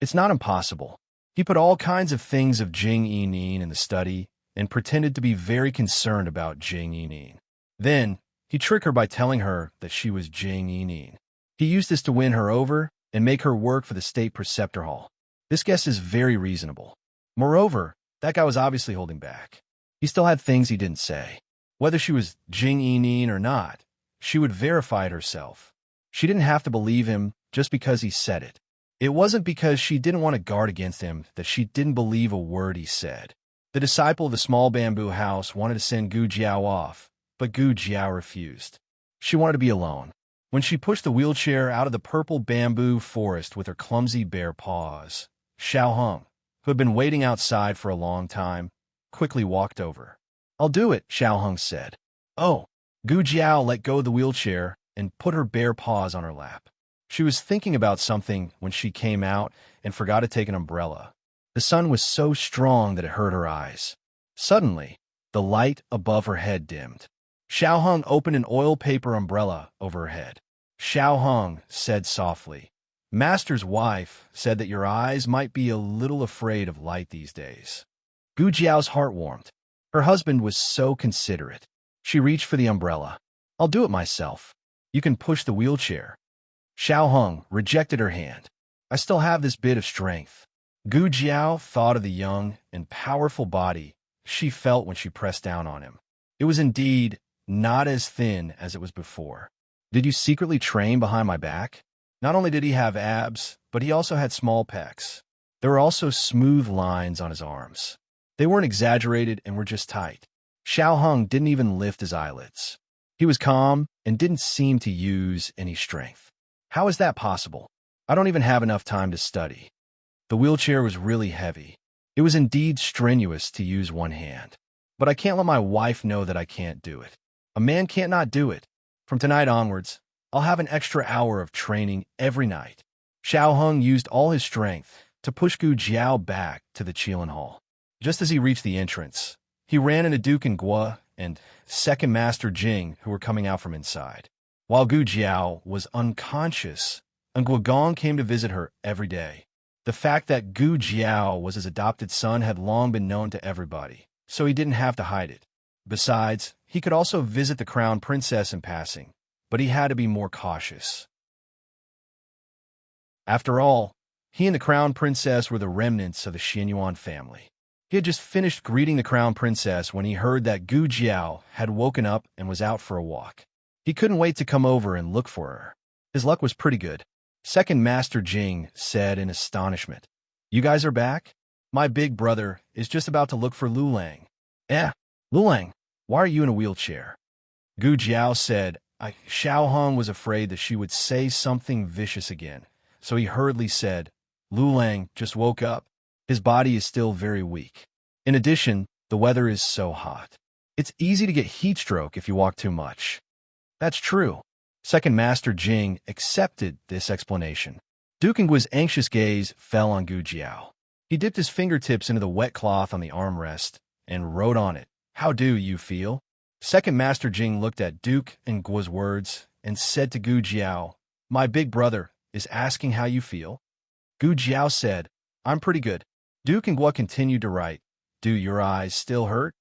A: It's not impossible. He put all kinds of things of Jing Yining in the study and pretended to be very concerned about Jing Yining. Then, he tricked her by telling her that she was Jing Yining. He used this to win her over and make her work for the state preceptor hall. This guess is very reasonable. Moreover, that guy was obviously holding back. He still had things he didn't say. Whether she was Jing Yining or not, she would verify it herself. She didn't have to believe him just because he said it. It wasn't because she didn't want to guard against him that she didn't believe a word he said. The disciple of the small bamboo house wanted to send Gu Jiao off, but Gu Jiao refused. She wanted to be alone. When she pushed the wheelchair out of the purple bamboo forest with her clumsy bare paws, Xiao Heng, who had been waiting outside for a long time, quickly walked over. I'll do it, Xiao Heng said. Oh, Gu Jiao let go of the wheelchair and put her bare paws on her lap. She was thinking about something when she came out and forgot to take an umbrella. The sun was so strong that it hurt her eyes. Suddenly, the light above her head dimmed. Xiao Heng opened an oil paper umbrella over her head. Xiao Heng said softly, Master's wife said that your eyes might be a little afraid of light these days. Gu Jiao's heart warmed. Her husband was so considerate. She reached for the umbrella. I'll do it myself. You can push the wheelchair. Xiao Heng rejected her hand. I still have this bit of strength. Gu Jiao thought of the young and powerful body she felt when she pressed down on him. It was indeed not as thin as it was before. Did you secretly train behind my back? Not only did he have abs, but he also had small pecs. There were also smooth lines on his arms. They weren't exaggerated and were just tight. Xiao Heng didn't even lift his eyelids. He was calm and didn't seem to use any strength. How is that possible? I don't even have enough time to study. The wheelchair was really heavy. It was indeed strenuous to use one hand. but I can't let my wife know that I can't do it. A man can't not do it. From tonight onwards, I'll have an extra hour of training every night." Xiao Hung used all his strength to push Gu Jiao back to the Qilin Hall. Just as he reached the entrance, he ran into Duke and Guo and Second Master Jing, who were coming out from inside. While Gu Jiao was unconscious, and Guo Gong came to visit her every day. The fact that Gu Jiao was his adopted son had long been known to everybody, so he didn't have to hide it. Besides, he could also visit the crown princess in passing, but he had to be more cautious. After all, he and the crown princess were the remnants of the Xianyuan family. He had just finished greeting the crown princess when he heard that Gu Jiao had woken up and was out for a walk. He couldn't wait to come over and look for her. His luck was pretty good. Second Master Jing said in astonishment, "You guys are back? My big brother is just about to look for Lulang." Lulang, why are you in a wheelchair?" Gu Jiao said. Xiao Hung was afraid that she would say something vicious again, so he hurriedly said, "Lulang just woke up. His body is still very weak. In addition, the weather is so hot. It's easy to get heat stroke if you walk too much." "That's true." Second Master Jing accepted this explanation. Duke Ngu's anxious gaze fell on Gu Jiao. He dipped his fingertips into the wet cloth on the armrest and wrote on it, "How do you feel?" Second Master Jing looked at Duke Ngu's words and said to Gu Jiao, "My big brother is asking how you feel." Gu Jiao said, "I'm pretty good." Duke Ngu continued to write, "Do your eyes still hurt?"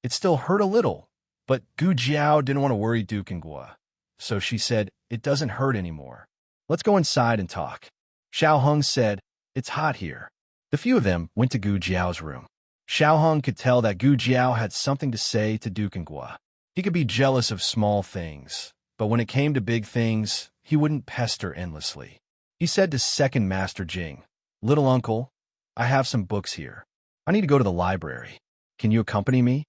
A: It still hurt a little, but Gu Jiao didn't want to worry Duke Ngu. So she said, "It doesn't hurt anymore. Let's go inside and talk." Xiao Hung said, "It's hot here." The few of them went to Gu Jiao's room. Xiao Hung could tell that Gu Jiao had something to say to Duke Ngu. He could be jealous of small things, but when it came to big things, he wouldn't pester endlessly. He said to Second Master Jing, "Little uncle, I have some books here. I need to go to the library. Can you accompany me?"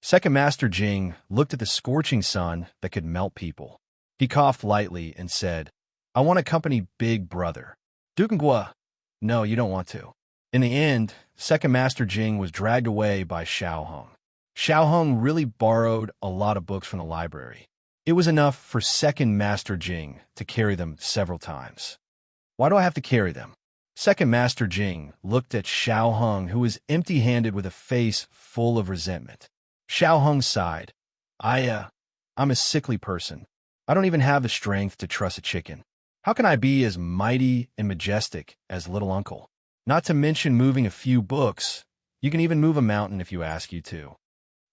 A: Second Master Jing looked at the scorching sun that could melt people. He coughed lightly and said, "I want to accompany Big Brother." Duke Ngu, "No, you don't want to." In the end, Second Master Jing was dragged away by Xiao Hung. Xiao Hung really borrowed a lot of books from the library. It was enough for Second Master Jing to carry them several times. "Why do I have to carry them?" Second Master Jing looked at Xiao Hung, who was empty-handed with a face full of resentment. Xiao Hung sighed. I'm a sickly person. I don't even have the strength to truss a chicken. How can I be as mighty and majestic as little uncle? Not to mention moving a few books. You can even move a mountain if you ask you to."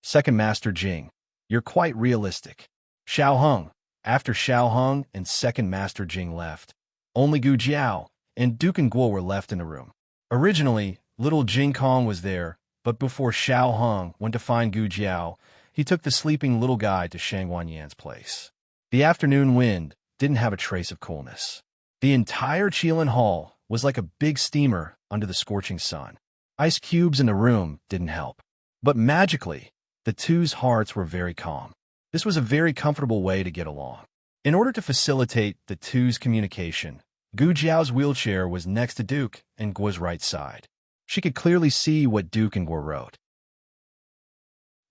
A: Second Master Jing, "You're quite realistic." Xiao Hung. After Xiao Hung and Second Master Jing left, only Gu Jiao and Duke Ngu were left in the room. Originally, little Jing Kong was there, but before Xiao Hung went to find Gu Jiao, he took the sleeping little guy to Shang Wanyan's place. The afternoon wind didn't have a trace of coolness. The entire Qilin Hall was like a big steamer under the scorching sun. Ice cubes in the room didn't help. But magically, the two's hearts were very calm. This was a very comfortable way to get along. In order to facilitate the two's communication, Gu Jiao's wheelchair was next to Duke Ngu's right side. She could clearly see what Duke Ngu wrote.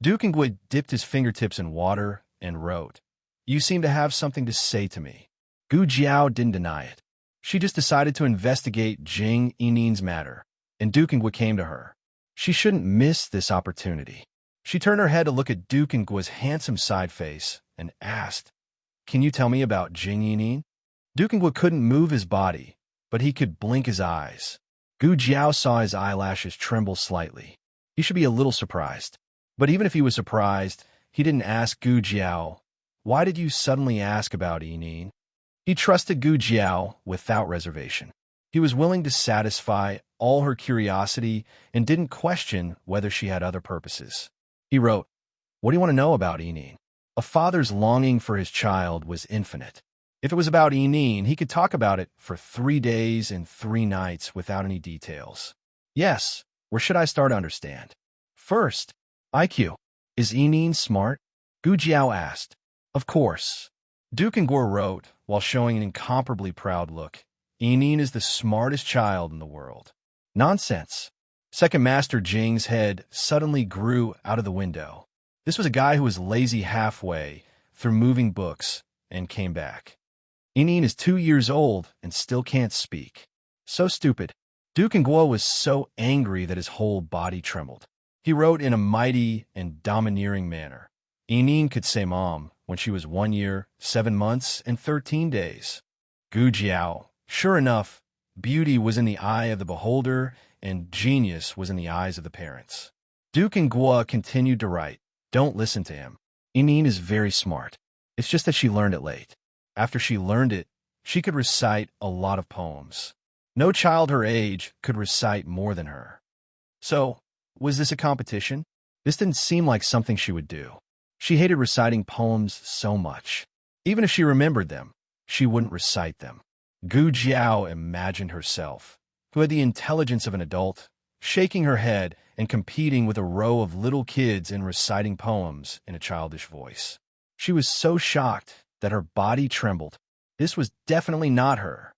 A: Duke Ngu dipped his fingertips in water and wrote, "You seem to have something to say to me." Gu Jiao didn't deny it. She just decided to investigate Jing Yinin's matter, and Duke Ngu came to her. She shouldn't miss this opportunity. She turned her head to look at Duke Ngu's handsome side face and asked, "Can you tell me about Jing Yinin?" Duke Ngu couldn't move his body, but he could blink his eyes. Gu Jiao saw his eyelashes tremble slightly. He should be a little surprised. But even if he was surprised, he didn't ask Gu Jiao, "Why did you suddenly ask about Yinin?" He trusted Gu Jiao without reservation. He was willing to satisfy all her curiosity and didn't question whether she had other purposes. He wrote, "What do you want to know about Yinin?" A father's longing for his child was infinite. If it was about Yinin, he could talk about it for 3 days and 3 nights without any details. "Yes, where should I start to understand?" "First, IQ. Is Yinin smart?" Gu Jiao asked. "Of course." Duke Ngu wrote, while showing an incomparably proud look, "Yinin is the smartest child in the world." "Nonsense. Second Master Jing's head suddenly grew out of the window. This was a guy who was lazy halfway through moving books and came back. Inin is 2 years old and still can't speak. So stupid. Duke Nguo was so angry that his whole body trembled. He wrote in a mighty and domineering manner. Inin could say mom when she was 1 year, 7 months, and 13 days. Gu Jiao. Sure enough, beauty was in the eye of the beholder, and genius was in the eyes of the parents. Duke Nguo continued to write. Don't listen to him. Inin is very smart. It's just that she learned it late. After she learned it, she could recite a lot of poems. No child her age could recite more than her. So, was this a competition? This didn't seem like something she would do. She hated reciting poems so much. Even if she remembered them, she wouldn't recite them. Gu Jiao imagined herself, who had the intelligence of an adult, shaking her head and competing with a row of little kids in reciting poems in a childish voice. She was so shocked that her body trembled. This was definitely not her.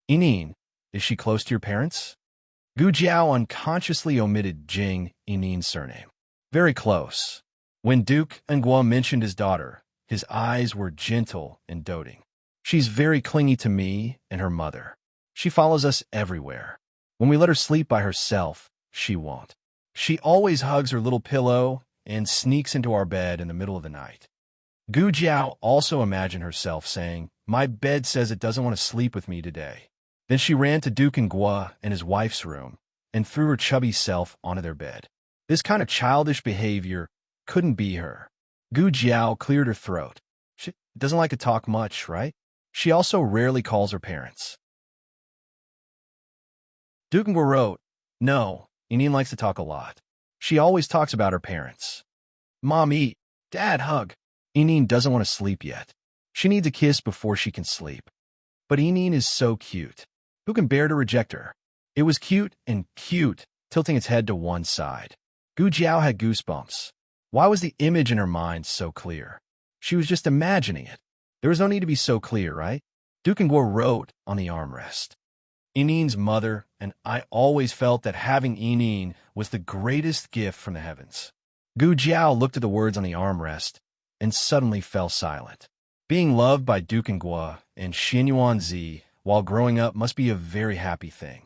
A: Inin, is she close to your parents? Gu Jiao unconsciously omitted Jing Inin's surname. Very close. When Duke Nguo mentioned his daughter, his eyes were gentle and doting. She's very clingy to me and her mother. She follows us everywhere. When we let her sleep by herself, she won't. She always hugs her little pillow and sneaks into our bed in the middle of the night. Gu Jiao also imagined herself saying, my bed says it doesn't want to sleep with me today. Then she ran to Duke Nguo and his wife's room and threw her chubby self onto their bed. This kind of childish behavior couldn't be her. Gu Jiao cleared her throat. She doesn't like to talk much, right? She also rarely calls her parents. Duke Nguo wrote, no, Inin likes to talk a lot. She always talks about her parents. Mom eat, Dad hug. Inin doesn't want to sleep yet. She needs a kiss before she can sleep. But Inin is so cute. Who can bear to reject her? It was cute and cute, tilting its head to one side. Gu Jiao had goosebumps. Why was the image in her mind so clear? She was just imagining it. There was no need to be so clear, right? Duke Nguo wrote on the armrest. Inin's mother, and I always felt that having Inin was the greatest gift from the heavens. Gu Jiao looked at the words on the armrest and suddenly fell silent. Being loved by Duke Nguo and Xinyuan Zi while growing up must be a very happy thing.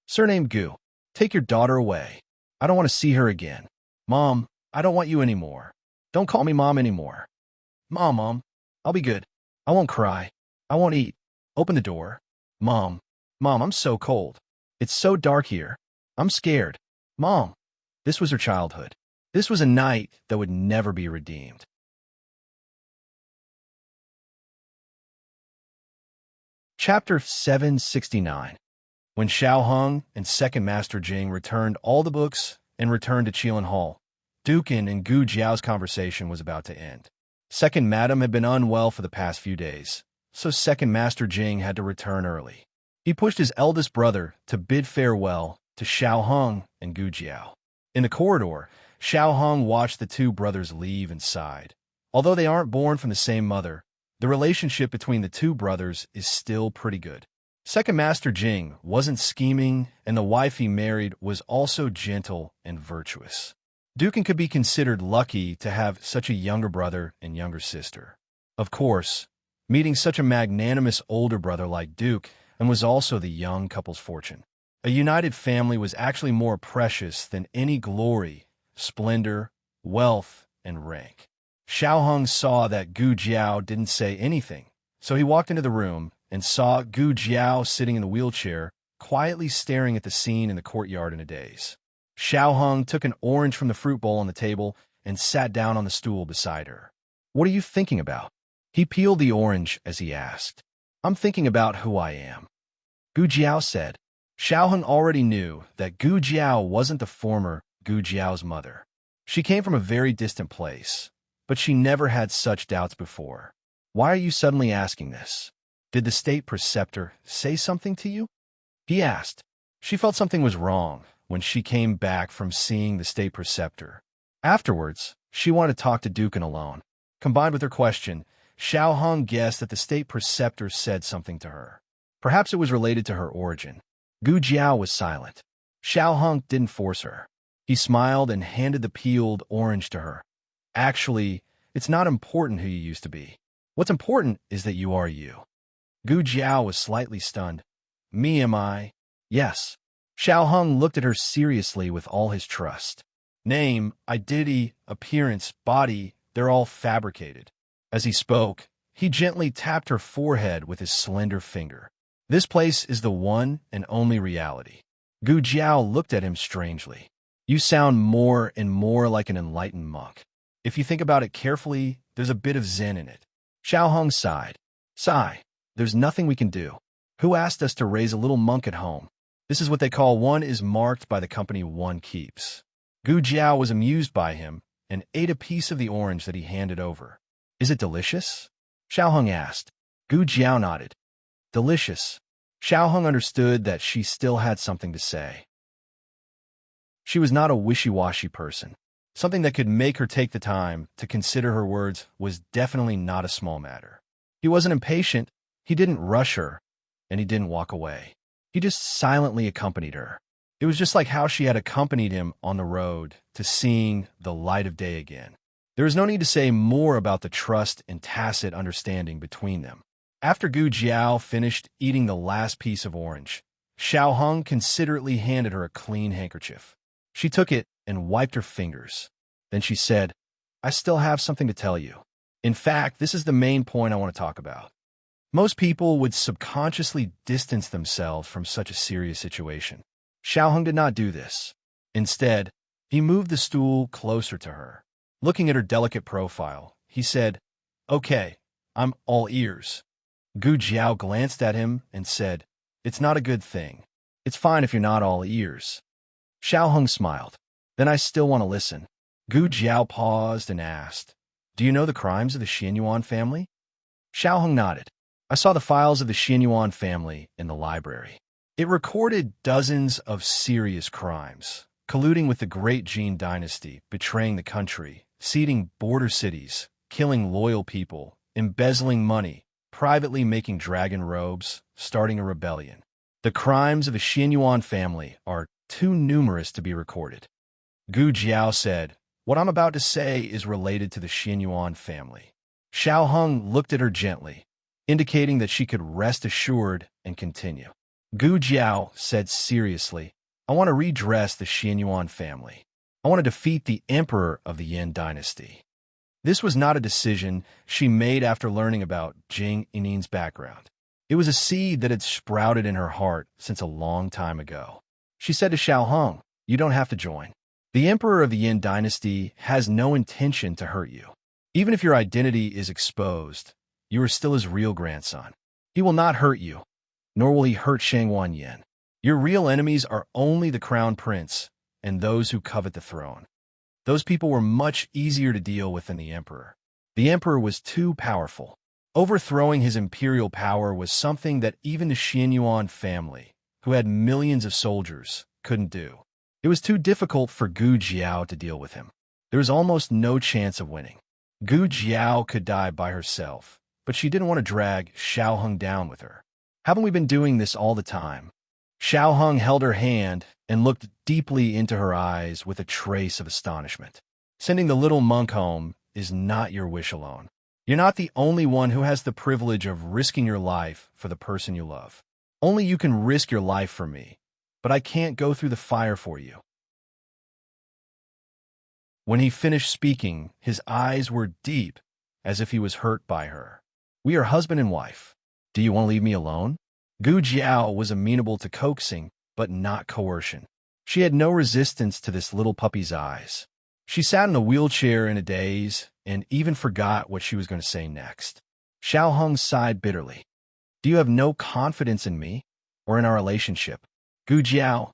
A: Surname Gu, take your daughter away. I don't want to see her again. Mom, I don't want you anymore. Don't call me Mom anymore. Mom, I'll be good. I won't cry. I won't eat. Open the door. Mom, I'm so cold. It's so dark here. I'm scared. Mom. This was her childhood. This was a night that would never be redeemed. Chapter 769. When Xiao Hung and Second Master Jing returned all the books and returned to Qilin Hall, Dukin and Gu Jiao's conversation was about to end. Second Madam had been unwell for the past few days, so Second Master Jing had to return early. He pushed his eldest brother to bid farewell to Xiao Hung and Gu Jiao. In the corridor, Xiao Hung watched the two brothers leave and sighed. Although they aren't born from the same mother, the relationship between the two brothers is still pretty good. Second Master Jing wasn't scheming, and the wife he married was also gentle and virtuous. Dukin could be considered lucky to have such a younger brother and younger sister. Of course, meeting such a magnanimous older brother like Duke and was also the young couple's fortune. A united family was actually more precious than any glory, splendor, wealth, and rank. Xiao Hung saw that Gu Jiao didn't say anything, so he walked into the room and saw Gu Jiao sitting in the wheelchair, quietly staring at the scene in the courtyard in a daze. Xiao Hung took an orange from the fruit bowl on the table and sat down on the stool beside her. What are you thinking about? He peeled the orange as he asked. I'm thinking about who I am. Gu Jiao said. Xiao Hung already knew that Gu Jiao wasn't the former Gu Jiao's mother. She came from a very distant place, but she never had such doubts before. Why are you suddenly asking this? Did the state preceptor say something to you? He asked. She felt something was wrong when she came back from seeing the state preceptor. Afterwards, she wanted to talk to Dukin alone. Combined with her question, Xiao Hung guessed that the state preceptor said something to her. Perhaps it was related to her origin. Gu Jiao was silent. Xiao Hung didn't force her. He smiled and handed the peeled orange to her. Actually, it's not important who you used to be. What's important is that you are you. Gu Jiao was slightly stunned. Me, am I? Yes. Xiao Hung looked at her seriously with all his trust. Name, identity, appearance, body, they're all fabricated. As he spoke, he gently tapped her forehead with his slender finger. This place is the one and only reality. Gu Jiao looked at him strangely. You sound more and more like an enlightened monk. If you think about it carefully, there's a bit of zen in it. Xiao Hung sighed. Sigh. There's nothing we can do. Who asked us to raise a little monk at home? This is what they call one is marked by the company one keeps. Gu Jiao was amused by him and ate a piece of the orange that he handed over. Is it delicious? Xiao Hung asked. Gu Jiao nodded. Delicious. Xiao Hung understood that she still had something to say. She was not a wishy-washy person. Something that could make her take the time to consider her words was definitely not a small matter. He wasn't impatient, he didn't rush her, and he didn't walk away. He just silently accompanied her. It was just like how she had accompanied him on the road to seeing the light of day again. There was no need to say more about the trust and tacit understanding between them. After Gu Jiao finished eating the last piece of orange, Xiao Hung considerately handed her a clean handkerchief. She took it and wiped her fingers. Then she said, I still have something to tell you. In fact, this is the main point I want to talk about. Most people would subconsciously distance themselves from such a serious situation. Xiao Hung did not do this. Instead, he moved the stool closer to her. Looking at her delicate profile, he said, Okay, I'm all ears. Gu Jiao glanced at him and said, It's not a good thing. It's fine if you're not all ears. Xiao Hung smiled. Then I still want to listen. Gu Jiao paused and asked, Do you know the crimes of the Xianyuan family? Xiao Hung nodded. I saw the files of the Xianyuan family in the library. It recorded dozens of serious crimes, colluding with the Great Jin dynasty, betraying the country, ceding border cities, killing loyal people, embezzling money, privately making dragon robes, starting a rebellion. The crimes of the Xianyuan family are too numerous to be recorded. Gu Jiao said, What I'm about to say is related to the Xianyuan family. Xiao Hung looked at her gently, indicating that she could rest assured and continue. Gu Jiao said seriously, I want to redress the Xianyuan family. I want to defeat the emperor of the Yin dynasty. This was not a decision she made after learning about Jing Yinin's background. It was a seed that had sprouted in her heart since a long time ago. She said to Xiao Hung, You don't have to join. The emperor of the Yin dynasty has no intention to hurt you. Even if your identity is exposed, you are still his real grandson. He will not hurt you, nor will he hurt Shangwan Yin. Your real enemies are only the crown prince and those who covet the throne. Those people were much easier to deal with than the emperor. The emperor was too powerful. Overthrowing his imperial power was something that even the Xianyuan family, who had millions of soldiers, couldn't do. It was too difficult for Gu Jiao to deal with him. There was almost no chance of winning. Gu Jiao could die by herself, but she didn't want to drag Xiao Hung down with her. Haven't we been doing this all the time? Xiao Hung held her hand and looked deeply into her eyes with a trace of astonishment. Sending the little monk home is not your wish alone. You're not the only one who has the privilege of risking your life for the person you love. Only you can risk your life for me, but I can't go through the fire for you. When he finished speaking, his eyes were deep, as if he was hurt by her. We are husband and wife. Do you want to leave me alone? Gu Jiao was amenable to coaxing, but not coercion. She had no resistance to this little puppy's eyes. She sat in a wheelchair in a daze and even forgot what she was going to say next. Xiao Hung sighed bitterly. Do you have no confidence in me or in our relationship? Gu Jiao.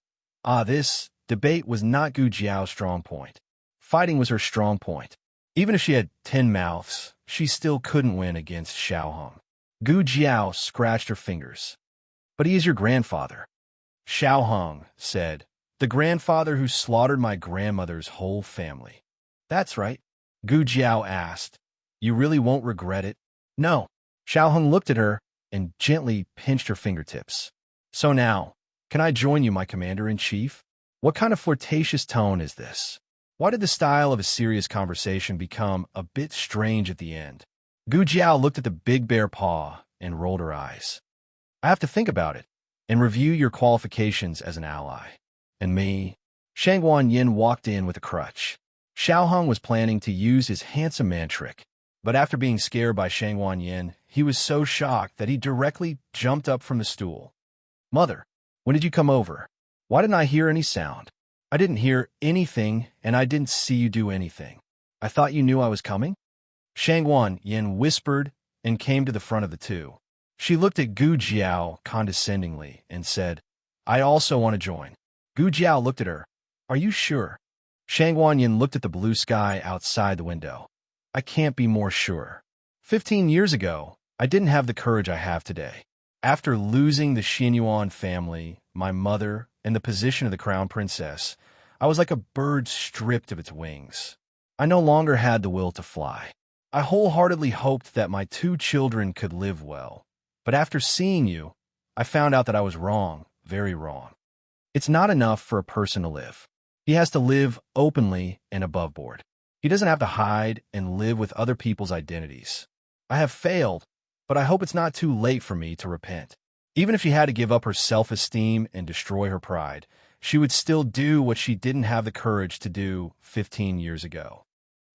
A: This debate was not Gu Jiao's strong point. Fighting was her strong point. Even if she had 10 mouths, she still couldn't win against Xiao Hung. Gu Jiao scratched her fingers. But he is your grandfather. Xiao Hung said, The grandfather who slaughtered my grandmother's whole family. That's right. Gu Jiao asked, You really won't regret it? No. Xiao Hung looked at her and gently pinched her fingertips. So now, can I join you, my commander-in-chief? What kind of flirtatious tone is this? Why did the style of a serious conversation become a bit strange at the end? Gu Jiao looked at the big bear paw and rolled her eyes. I have to think about it and review your qualifications as an ally. And me? Shangguan Yin walked in with a crutch. Xiao Hong was planning to use his handsome man trick, but after being scared by Shangguan Yin, he was so shocked that he directly jumped up from the stool. Mother, when did you come over? Why didn't I hear any sound? I didn't hear anything, and I didn't see you do anything. I thought you knew I was coming? Shangguan Yin whispered and came to the front of the two. She looked at Gu Jiao condescendingly and said, I also want to join. Gu Jiao looked at her. Are you sure? Shangguan Yin looked at the blue sky outside the window. I can't be more sure. 15 years ago, I didn't have the courage I have today. After losing the Xinyuan family, my mother, and the position of the crown princess, I was like a bird stripped of its wings. I no longer had the will to fly. I wholeheartedly hoped that my two children could live well. But after seeing you, I found out that I was wrong, very wrong. It's not enough for a person to live. He has to live openly and above board. He doesn't have to hide and live with other people's identities. I have failed, but I hope it's not too late for me to repent. Even if she had to give up her self-esteem and destroy her pride, she would still do what she didn't have the courage to do 15 years ago.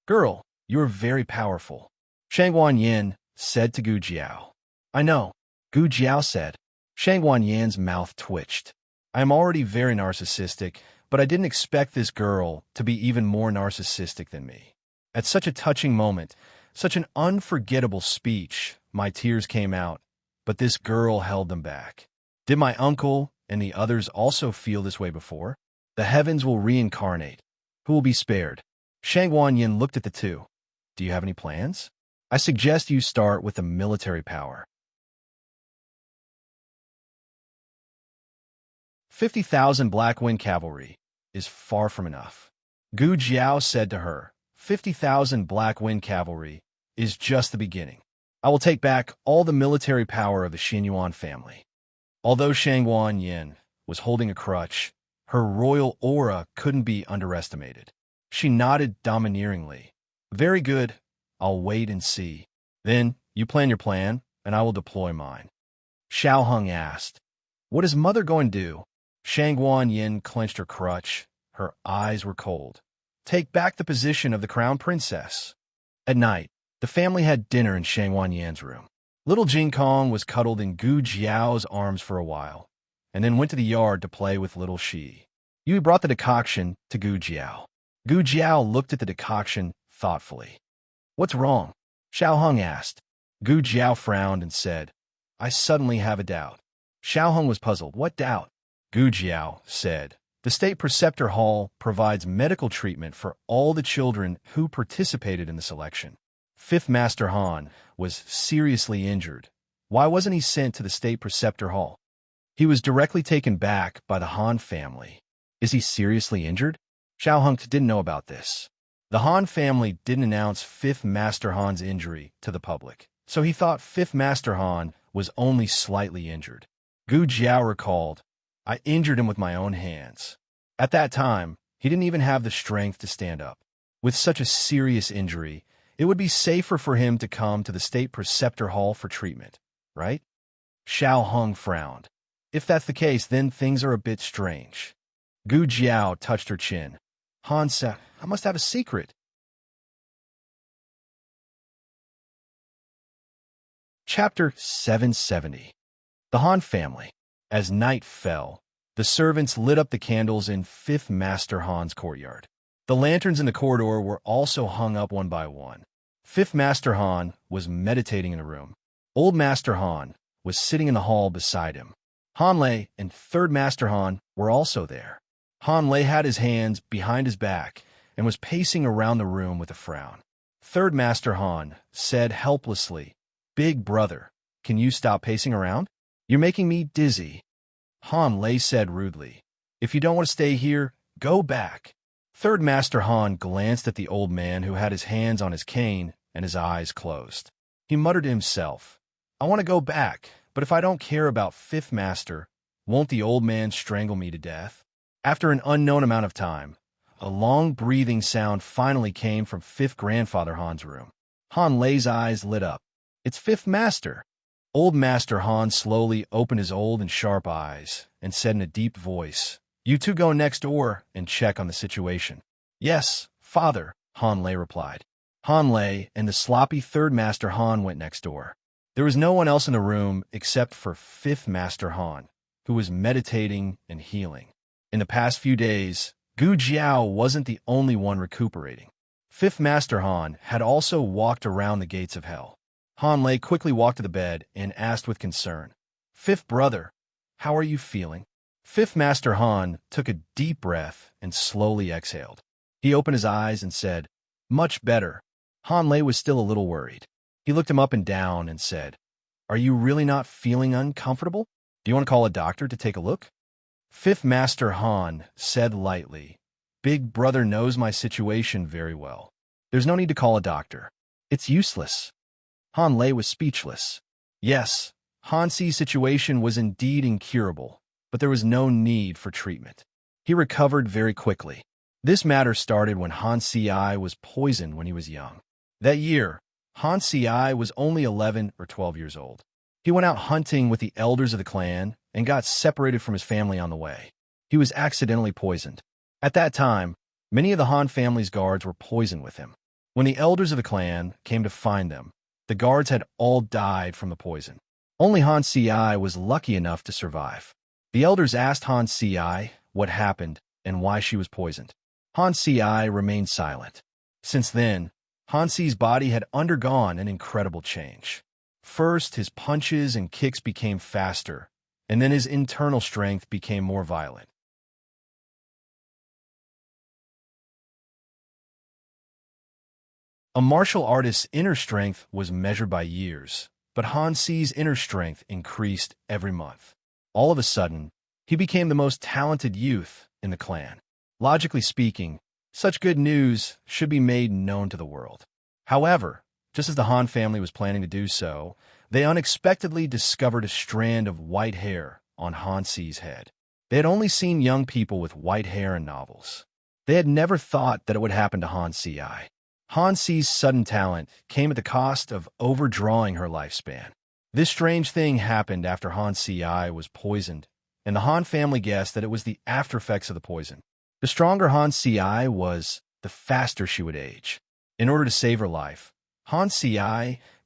A: Girl, you are very powerful, Shangguan Yin said to Gu Jiao. I know, Gu Jiao said. Shangguan Yin's mouth twitched. I am already very narcissistic, but I didn't expect this girl to be even more narcissistic than me. At such a touching moment, such an unforgettable speech, my tears came out, but this girl held them back. Did my uncle and the others also feel this way before? The heavens will reincarnate. Who will be spared? Shangguan Yin looked at the two. Do you have any plans? I suggest you start with a military power. 50,000 Black Wind Cavalry is far from enough. Gu Jiao said to her, 50,000 Black Wind Cavalry is just the beginning. I will take back all the military power of the Xinyuan family. Although Shangguan Yin was holding a crutch, her royal aura couldn't be underestimated. She nodded domineeringly. Very good. I'll wait and see. Then you plan your plan, and I will deploy mine. Xiao Hong asked, what is Mother going to do? Shangguan Yin clenched her crutch. Her eyes were cold. Take back the position of the crown princess. At night, the family had dinner in Shangguan Yin's room. Little Jing Kong was cuddled in Gu Jiao's arms for a while, and then went to the yard to play with little Shi. Yui brought the decoction to Gu Jiao. Gu Jiao looked at the decoction thoughtfully. What's wrong? Xiao Hong asked. Gu Jiao frowned and said, I suddenly have a doubt. Xiao Hong was puzzled. What doubt? Gu Jiao said, the State Preceptor Hall provides medical treatment for all the children who participated in the selection. Fifth Master Han was seriously injured. Why wasn't he sent to the State Preceptor Hall? He was directly taken back by the Han family. Is he seriously injured? Xiao Hong didn't know about this. The Han family didn't announce Fifth Master Han's injury to the public, so he thought Fifth Master Han was only slightly injured. Gu Jiao recalled, I injured him with my own hands. At that time, he didn't even have the strength to stand up. With such a serious injury, it would be safer for him to come to the State Preceptor Hall for treatment, right? Xiao Hong frowned. If that's the case, then things are a bit strange. Gu Jiao touched her chin. Han said, I must have a secret. Chapter 770. The Han family. As night fell, the servants lit up the candles in Fifth Master Han's courtyard. The lanterns in the corridor were also hung up one by one. Fifth Master Han was meditating in a room. Old Master Han was sitting in the hall beside him. Han Lei and Third Master Han were also there. Han Lei had his hands behind his back and was pacing around the room with a frown. Third Master Han said helplessly, Big brother, can you stop pacing around? You're making me dizzy. Han Lei said rudely, if you don't want to stay here, go back. Third Master Han glanced at the old man who had his hands on his cane and his eyes closed. He muttered to himself, I want to go back, but if I don't care about Fifth Master, won't the old man strangle me to death? After an unknown amount of time, a long breathing sound finally came from fifth grandfather Han's room. Han Lei's eyes lit up. It's fifth master. Old Master Han slowly opened his old and sharp eyes and said in a deep voice, "You two go next door and check on the situation." "Yes, father," Han Lei replied. Han Lei and the sloppy third master Han went next door. There was no one else in the room except for fifth master Han, who was meditating and healing. In the past few days, Gu Jiao wasn't the only one recuperating. Fifth master Han had also walked around the gates of hell. Han Lei quickly walked to the bed and asked with concern, "Fifth brother, how are you feeling?" Fifth master Han took a deep breath and slowly exhaled. He opened his eyes and said, "Much better." Han Lei was still a little worried. He looked him up and down and said, "Are you really not feeling uncomfortable? Do you want to call a doctor to take a look?" Fifth master Han said lightly, "Big brother knows my situation very well. There's no need to call a doctor. It's useless." Han Lei was speechless. Yes, Han Si's situation was indeed incurable, but there was no need for treatment. He recovered very quickly. This matter started when Han Si was poisoned when he was young. That year, Han Si was only 11 or 12 years old. He went out hunting with the elders of the clan and got separated from his family on the way. He was accidentally poisoned. At that time, many of the Han family's guards were poisoned with him. When the elders of the clan came to find them, the guards had all died from the poison. Only Han Si was lucky enough to survive. The elders asked Han Si what happened and why she was poisoned. Han Si remained silent. Since then, Han Si's body had undergone an incredible change. First, his punches and kicks became faster, and then his internal strength became more violent. A martial artist's inner strength was measured by years, but Han Si's inner strength increased every month. All of a sudden, he became the most talented youth in the clan. Logically speaking, such good news should be made known to the world. However, just as the Han family was planning to do so, they unexpectedly discovered a strand of white hair on Han Si's head. They had only seen young people with white hair in novels. They had never thought that it would happen to Han Si. Han Si's sudden talent came at the cost of overdrawing her lifespan. This strange thing happened after Han Si was poisoned, and the Han family guessed that it was the aftereffects of the poison. The stronger Han Si was, the faster she would age. In order to save her life, Han Si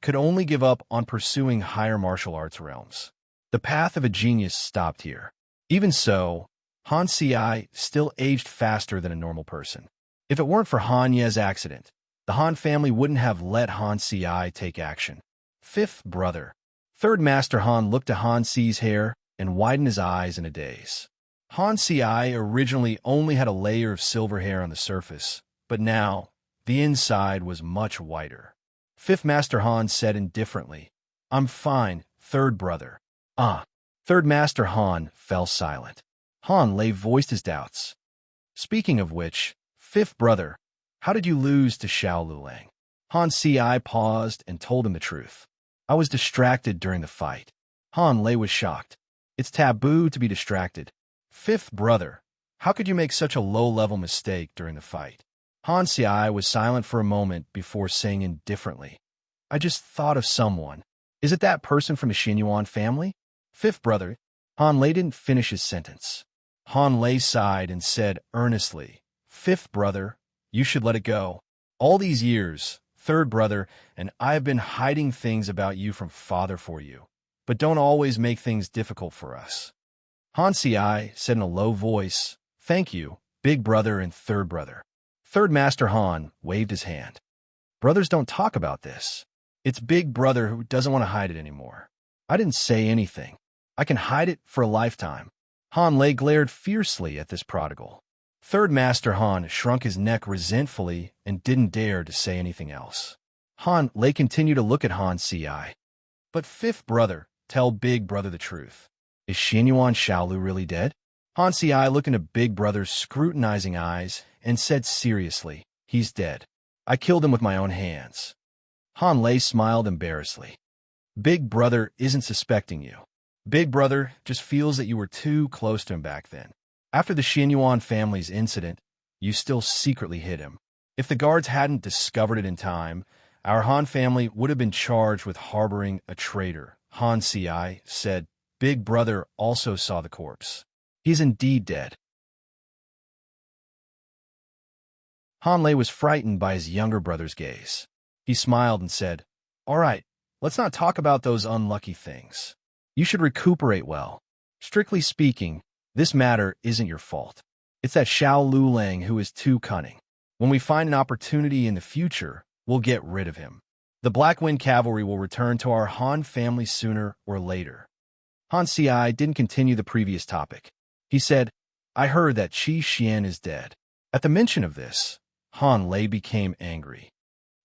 A: could only give up on pursuing higher martial arts realms. The path of a genius stopped here. Even so, Han Si still aged faster than a normal person. If it weren't for Han Ye's accident, the Han family wouldn't have let Han Si take action. Fifth brother. Third Master Han looked at Han Si's hair and widened his eyes in a daze. Han Si originally only had a layer of silver hair on the surface, but now, the inside was much whiter. Fifth Master Han said indifferently, "I'm fine, third brother." Third Master Han fell silent. Han Lei voiced his doubts. "Speaking of which, fifth brother, how did you lose to Xiao Lulang?" Han Si paused and told him the truth. "I was distracted during the fight." Han Lei was shocked. It's taboo to be distracted. Fifth brother, how could you make such a low-level mistake during the fight? Han Si was silent for a moment before saying indifferently, "I just thought of someone. Is it that person from the Xinyuan family?" Fifth brother, Han Lei didn't finish his sentence. Han Lei sighed and said earnestly, "Fifth brother, you should let it go. All these years, third brother, and I have been hiding things about you from father for you. But don't always make things difficult for us." Han Si said in a low voice, "Thank you, big brother and third brother." Third Master Han waved his hand. "Brothers don't talk about this. It's big brother who doesn't want to hide it anymore. I didn't say anything. I can hide it for a lifetime." Han Lei glared fiercely at this prodigal. Third Master Han shrunk his neck resentfully and didn't dare to say anything else. Han Lei continued to look at Han Si. "But fifth brother, tell big brother the truth. Is Xinyuan Shaolu really dead?" Han Si looked into big brother's scrutinizing eyes and said seriously, "He's dead. I killed him with my own hands." Han Lei smiled embarrassedly. "Big brother isn't suspecting you. Big brother just feels that you were too close to him back then. After the Xianyuan family's incident, you still secretly hid him. If the guards hadn't discovered it in time, our Han family would have been charged with harboring a traitor. Han Ci said, Big Brother also saw the corpse. He's indeed dead. Han Lei was frightened by his younger brother's gaze. He smiled and said, All right, let's not talk about those unlucky things. You should recuperate well. Strictly speaking, this matter isn't your fault. It's that Xiao Lulang who is too cunning. When we find an opportunity in the future, we'll get rid of him. The Black Wind Cavalry will return to our Han family sooner or later. Han Ci didn't continue the previous topic. He said, I heard that Qi Xian is dead. At the mention of this, Han Lei became angry.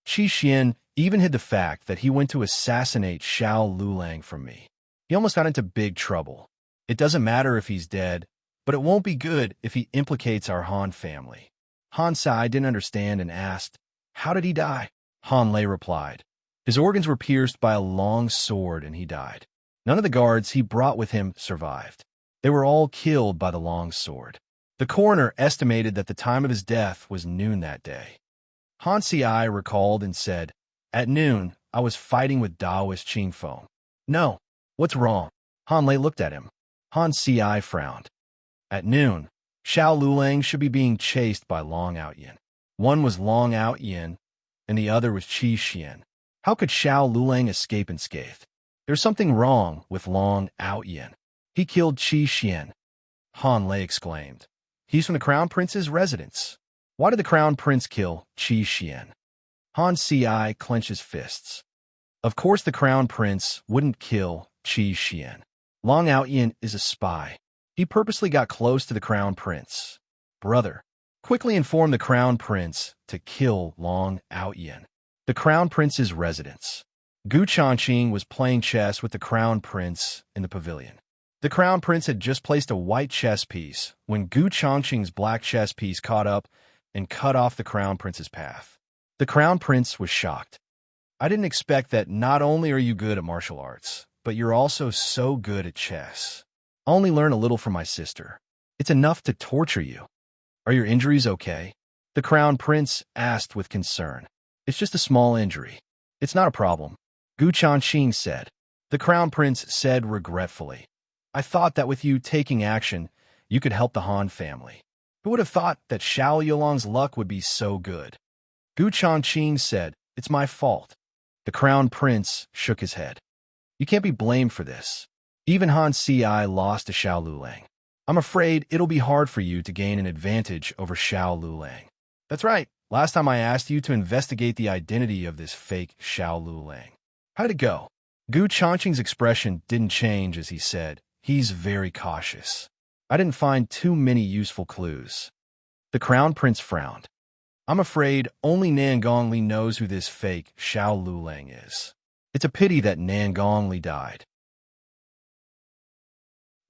A: Qi Xian even hid the fact that he went to assassinate Xiao Lulang from me. He almost got into big trouble. It doesn't matter if he's dead, but it won't be good if he implicates our Han family. Han Ci didn't understand and asked, How did he die? Han Lei replied, His organs were pierced by a long sword and he died. None of the guards he brought with him survived. They were all killed by the long sword. The coroner estimated that the time of his death was noon that day. Han Ci recalled and said, At noon, I was fighting with Daoist Qingfeng. No, what's wrong? Han Lei looked at him. Han Ci frowned. At noon, Xiao Lulang should be being chased by Long Outyin. One was Long Outyin, and the other was Qi Xian. How could Xiao Lulang escape unscathed? There's something wrong with Long Outyin. He killed Qi Xian. Han Lei exclaimed. He's from the Crown Prince's residence. Why did the Crown Prince kill Qi Xian? Han Ci clenched his fists. Of course the Crown Prince wouldn't kill Qi Xian. Long Outyin is a spy. He purposely got close to the Crown Prince. Brother, quickly inform the Crown Prince to kill Long Outyin. The Crown Prince's residence. Gu Changqing was playing chess with the Crown Prince in the pavilion. The Crown Prince had just placed a white chess piece when Gu Changqing's black chess piece caught up and cut off the Crown Prince's path. The Crown Prince was shocked. I didn't expect that not only are you good at martial arts, but you're also so good at chess. I only learned a little from my sister. It's enough to torture you. Are your injuries okay? The Crown Prince asked with concern. It's just a small injury. It's not a problem, Gu Changqing said. The Crown Prince said regretfully, I thought that with you taking action, you could help the Han family. Who would have thought that Xiao Yulong's luck would be so good? Gu Changqing said, It's my fault. The Crown Prince shook his head. You can't be blamed for this. Even Han Ci lost to Xiao Lulang. I'm afraid it'll be hard for you to gain an advantage over Xiao Lulang. That's right. Last time I asked you to investigate the identity of this fake Xiao Lulang. How'd it go? Gu Changqing's expression didn't change as he said, He's very cautious. I didn't find too many useful clues. The Crown Prince frowned. I'm afraid only Nan Gongli knows who this fake Xiao Lulang is. It's a pity that Nan Gongli died.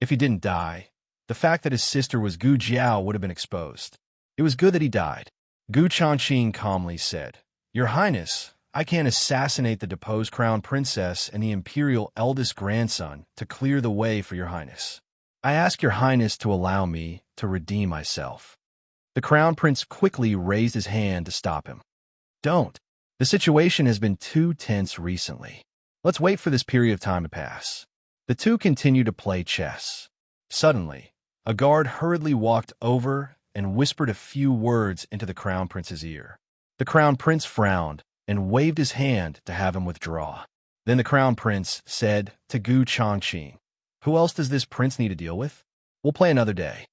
A: If he didn't die, the fact that his sister was Gu Jiao would have been exposed. It was good that he died. Gu Changqing calmly said, Your Highness, I can't assassinate the deposed Crown Princess and the Imperial eldest grandson to clear the way for your Highness. I ask your Highness to allow me to redeem myself. The Crown Prince quickly raised his hand to stop him. Don't. The situation has been too tense recently. Let's wait for this period of time to pass. The two continued to play chess. Suddenly, a guard hurriedly walked over and whispered a few words into the Crown Prince's ear. The Crown Prince frowned and waved his hand to have him withdraw. Then the Crown Prince said to Gu Changqing, Who else does this prince need to deal with? We'll play another day.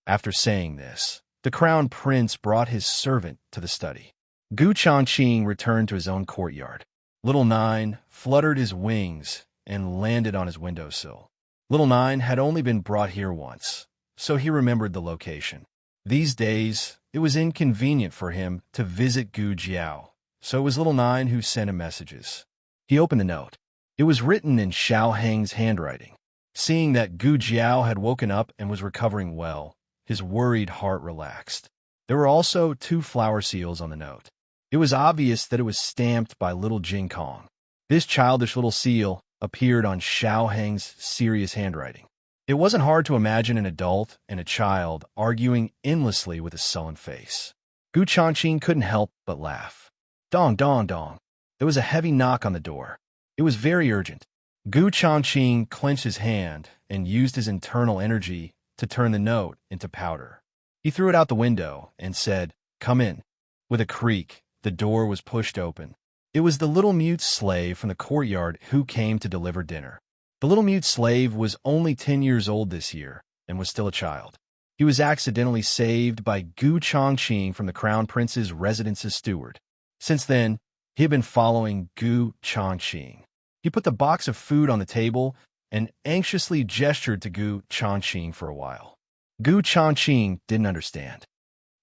A: After saying this, the Crown Prince brought his servant to the study. Gu Changqing returned to his own courtyard. Little Nine fluttered his wings and landed on his windowsill. Little Nine had only been brought here once, so he remembered the location. These days, it was inconvenient for him to visit Gu Jiao, so it was Little Nine who sent him messages. He opened the note. It was written in Xiao Heng's handwriting. Seeing that Gu Jiao had woken up and was recovering well, his worried heart relaxed. There were also 2 flower seals on the note. It was obvious that it was stamped by little Jing Kong. This childish little seal appeared on Xiao Heng's serious handwriting. It wasn't hard to imagine an adult and a child arguing endlessly with a sullen face. Gu Changqing couldn't help but laugh. Dong, dong, dong. There was a heavy knock on the door. It was very urgent. Gu Changqing clenched his hand and used his internal energy to turn the note into powder. He threw it out the window and said, "Come in." With a creak, the door was pushed open. It was the little mute slave from the courtyard who came to deliver dinner. The little mute slave was only 10 years old this year and was still a child. He was accidentally saved by Gu Changqing from the crown prince's residence as steward. Since then, he had been following Gu Changqing. He put the box of food on the table and anxiously gestured to Gu Changqing for a while. Gu Changqing didn't understand.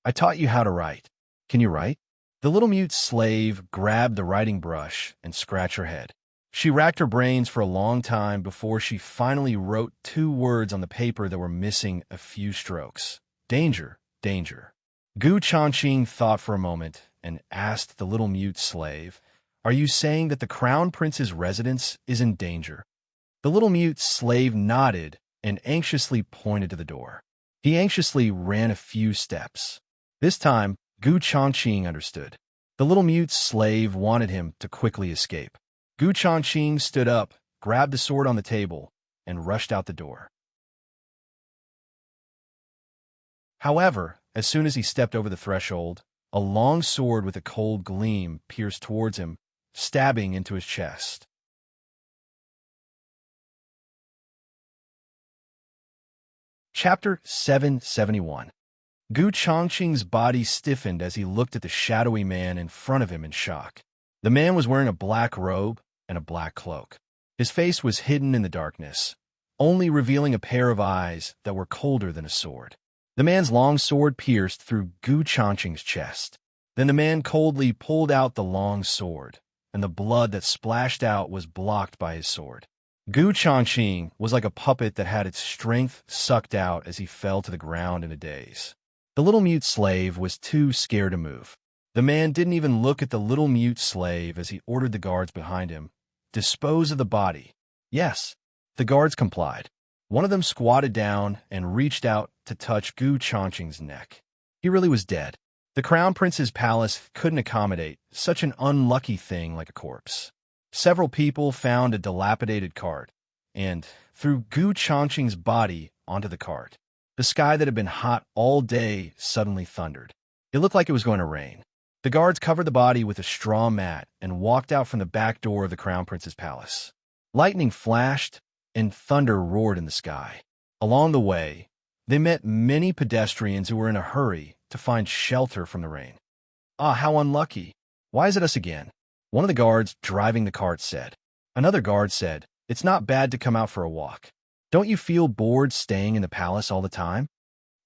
A: "I taught you how to write. Can you write?" The little mute slave grabbed the writing brush and scratched her head. She racked her brains for a long time before she finally wrote 2 words on the paper that were missing a few strokes. "Danger, danger." Gu Changqing thought for a moment and asked the little mute slave, "Are you saying that the crown prince's residence is in danger?" The little mute slave nodded and anxiously pointed to the door. He anxiously ran a few steps. This time, Gu Changqing understood. The little mute slave wanted him to quickly escape. Gu Changqing stood up, grabbed the sword on the table, and rushed out the door. However, as soon as he stepped over the threshold, a long sword with a cold gleam pierced towards him, stabbing into his chest. Chapter 771. Gu Changqing's body stiffened as he looked at the shadowy man in front of him in shock. The man was wearing a black robe and a black cloak. His face was hidden in the darkness, only revealing a pair of eyes that were colder than a sword. The man's long sword pierced through Gu Changqing's chest. Then the man coldly pulled out the long sword, and the blood that splashed out was blocked by his sword. Gu Changqing was like a puppet that had its strength sucked out as he fell to the ground in a daze. The little mute slave was too scared to move. The man didn't even look at the little mute slave as he ordered the guards behind him, "Dispose of the body." Yes, the guards complied. One of them squatted down and reached out to touch Gu Changqing's neck. He really was dead. The crown prince's palace couldn't accommodate such an unlucky thing like a corpse. Several people found a dilapidated cart and threw Gu Changqing's body onto the cart. The sky that had been hot all day suddenly thundered. It looked like it was going to rain. The guards covered the body with a straw mat and walked out from the back door of the crown prince's palace. Lightning flashed and thunder roared in the sky. Along the way, they met many pedestrians who were in a hurry to find shelter from the rain. "Ah, how unlucky. Why is it us again?" One of the guards driving the cart said. Another guard said, "It's not bad to come out for a walk. Don't you feel bored staying in the palace all the time?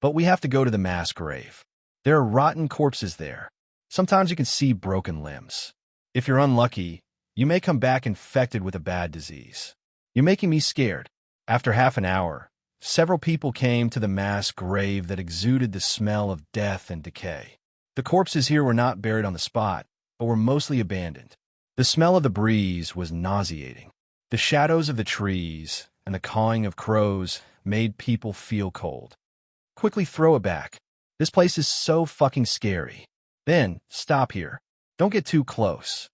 A: But we have to go to the mass grave. There are rotten corpses there. Sometimes you can see broken limbs. If you're unlucky, you may come back infected with a bad disease. You're making me scared." After half an hour, several people came to the mass grave that exuded the smell of death and decay. The corpses here were not buried on the spot, but were mostly abandoned. The smell of the breeze was nauseating. The shadows of the trees and the cawing of crows made people feel cold. "Quickly throw it back. This place is so fucking scary." "Then, stop here. Don't get too close."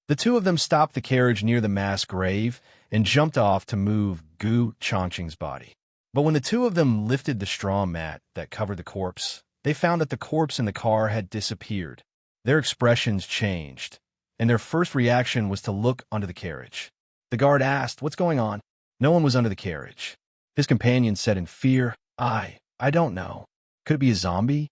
A: The two of them stopped the carriage near the mass grave and jumped off to move Gu Changqing's body. But when the two of them lifted the straw mat that covered the corpse, they found that the corpse in the car had disappeared. Their expressions changed, and their first reaction was to look under the carriage. The guard asked, "What's going on?" No one was under the carriage. His companion said in fear, I don't know. Could it be a zombie?"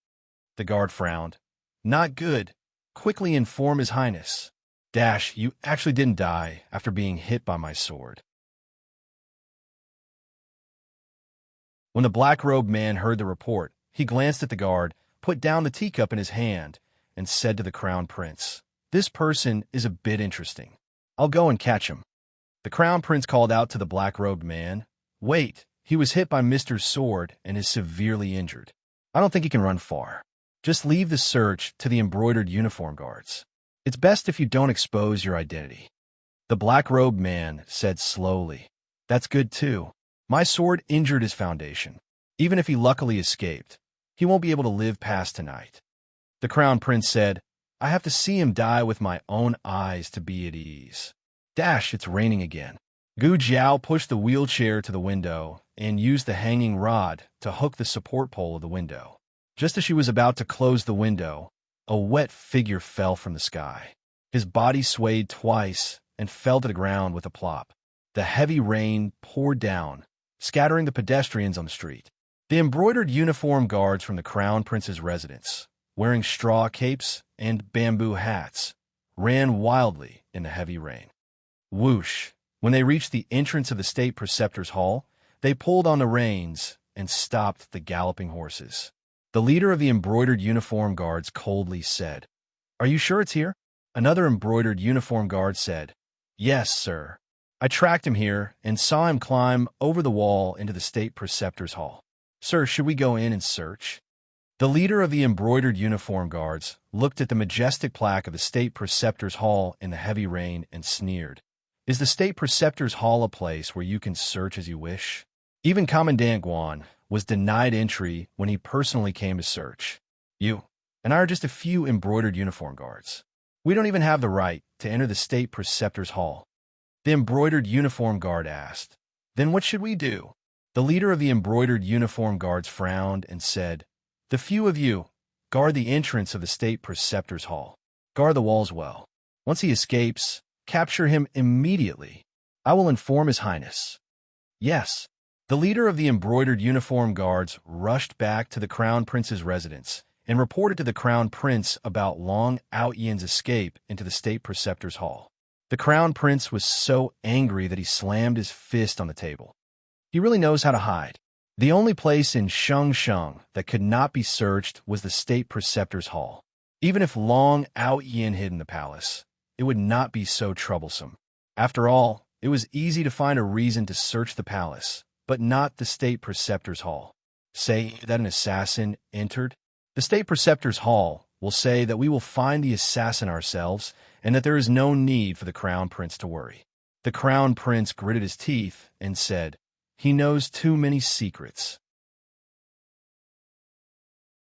A: The guard frowned. "Not good. Quickly inform His Highness. You actually didn't die after being hit by my sword." When the black-robed man heard the report, he glanced at the guard, put down the teacup in his hand, and said to the crown prince, "This person is a bit interesting. I'll go and catch him." The crown prince called out to the black-robed man, "Wait, he was hit by Mr. Sword and is severely injured. I don't think he can run far. Just leave the search to the embroidered uniform guards. It's best if you don't expose your identity." The black-robed man said slowly, "That's good too. My sword injured his foundation. Even if he luckily escaped, he won't be able to live past tonight. The crown prince said, I have to see him die with my own eyes to be at ease. Dash, it's raining again. Gu Jiao pushed the wheelchair to the window and used the hanging rod to hook the support pole of the window. Just as she was about to close the window, a wet figure fell from the sky. His body swayed twice and fell to the ground with a plop. The heavy rain poured down, scattering the pedestrians on the street. The embroidered uniform guards from the crown prince's residence, wearing straw capes and bamboo hats, ran wildly in the heavy rain. Whoosh! When they reached the entrance of the state preceptor's hall, they pulled on the reins and stopped the galloping horses. The leader of the embroidered uniform guards coldly said, Are you sure it's here? Another embroidered uniform guard said, Yes, sir. I tracked him here and saw him climb over the wall into the state preceptor's hall. Sir, should we go in and search? The leader of the embroidered uniform guards looked at the majestic plaque of the state preceptor's hall in the heavy rain and sneered. Is the state preceptor's hall a place where you can search as you wish? Even Commandant Guan was denied entry when he personally came to search. You and I are just a few embroidered uniform guards. We don't even have the right to enter the state preceptor's hall. The embroidered uniform guard asked. Then what should we do? The leader of the embroidered uniform guards frowned and said, The few of you, guard the entrance of the state preceptor's hall. Guard the walls well. Once he escapes, capture him immediately. I will inform His Highness. Yes. The leader of the embroidered uniform guards rushed back to the crown prince's residence and reported to the crown prince about Long Outyen's escape into the state preceptor's hall. The crown prince was so angry that he slammed his fist on the table. He really knows how to hide. The only place in Shengsheng that could not be searched was the state preceptor's hall. Even if Long Outyen hid in the palace, it would not be so troublesome. After all, it was easy to find a reason to search the palace, but not the state preceptor's hall. Say that an assassin entered. The state preceptor's hall will say that we will find the assassin ourselves and that there is no need for the crown prince to worry. The crown prince gritted his teeth and said, He knows too many secrets.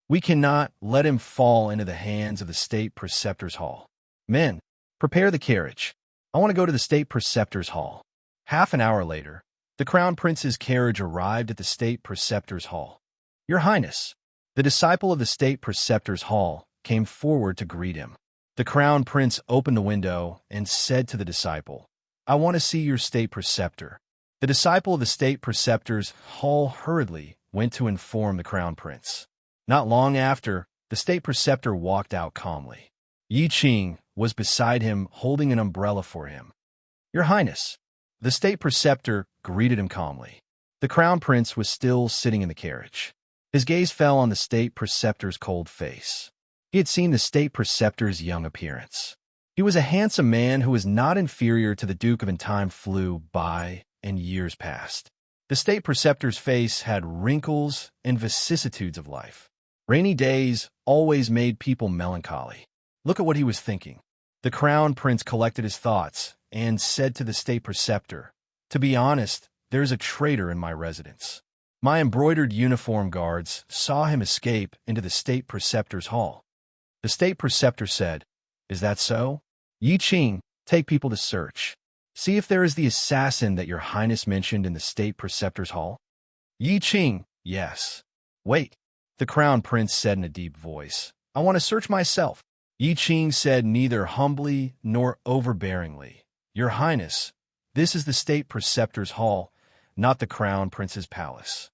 A: We cannot let him fall into the hands of the state preceptor's hall. Men, prepare the carriage. I want to go to the state preceptor's hall. Half an hour later, the crown prince's carriage arrived at the state preceptor's hall. Your Highness, the disciple of the state preceptor's hall came forward to greet him. The crown prince opened the window and said to the disciple, I want to see your state preceptor. The disciple of the state preceptor's hall hurriedly went to inform the crown prince. Not long after, the state preceptor walked out calmly. Yi Qing was beside him holding an umbrella for him. Your Highness, the state preceptor greeted him calmly. The crown prince was still sitting in the carriage. His gaze fell on the state preceptor's cold face. He had seen the state preceptor's young appearance. He was a handsome man who was not inferior to the Duke of and time flew by, and years passed. The state preceptor's face had wrinkles and vicissitudes of life. Rainy days always made people melancholy. Look at what he was thinking. The crown prince collected his thoughts and said to the state preceptor, To be honest, there's a traitor in my residence. My embroidered uniform guards saw him escape into the state preceptor's hall. The state preceptor said, Is that so? Yi Qing, take people to search. See if there is the assassin that your highness mentioned in the state preceptor's hall. Yi Qing, yes. Wait, the crown prince said in a deep voice. I want to search myself. Yi Qing said neither humbly nor overbearingly. Your highness, this is the state preceptor's hall, not the crown prince's palace.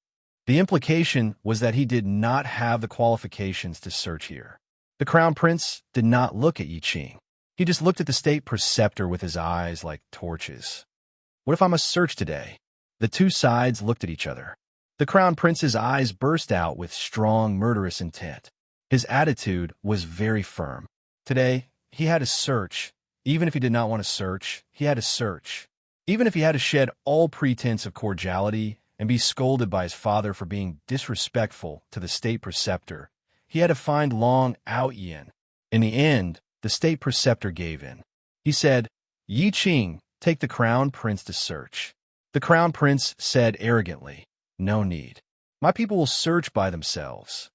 A: The implication was that he did not have the qualifications to search here. The crown prince did not look at Yi Qing. He just looked at the state preceptor with his eyes like torches. What if I must search today? The two sides looked at each other. The crown prince's eyes burst out with strong, murderous intent. His attitude was very firm. Today, he had to search. Even if he did not want to search, he had to search. Even if he had to shed all pretense of cordiality and be scolded by his father for being disrespectful to the state preceptor, he had to find Long Outyen. In the end, the state preceptor gave in. He said, Yi Qing, take the crown prince to search. The crown prince said arrogantly, "No need. My people will search by themselves."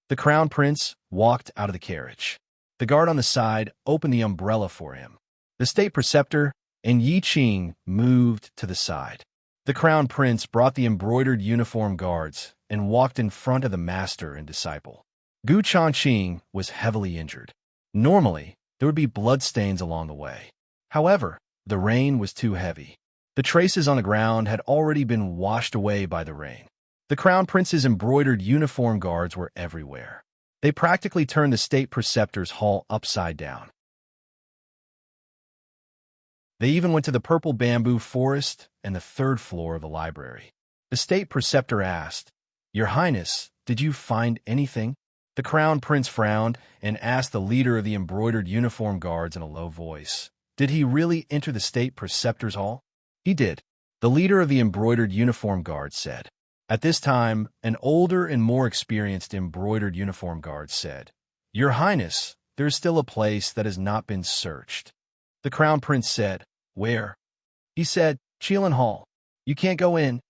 A: The crown prince walked out of the carriage. The guard on the side opened the umbrella for him. The state preceptor and Yi Qing moved to the side. The crown prince brought the embroidered uniform guards and walked in front of the master and disciple. Gu Changqing was heavily injured. Normally, there would be bloodstains along the way. However, the rain was too heavy. The traces on the ground had already been washed away by the rain. The crown prince's embroidered uniform guards were everywhere. They practically turned the state preceptor's hall upside down. They even went to the purple bamboo forest and the third floor of the library. The state preceptor asked, "Your Highness, did you find anything?" The crown prince frowned and asked the leader of the embroidered uniform guards in a low voice, "Did he really enter the state preceptor's hall?" "He did," the leader of the embroidered uniform guards said. At this time, an older and more experienced embroidered uniform guard said, "Your Highness, there is still a place that has not been searched." The crown prince said, "Where?" He said, "Qilin Hall. You can't go in."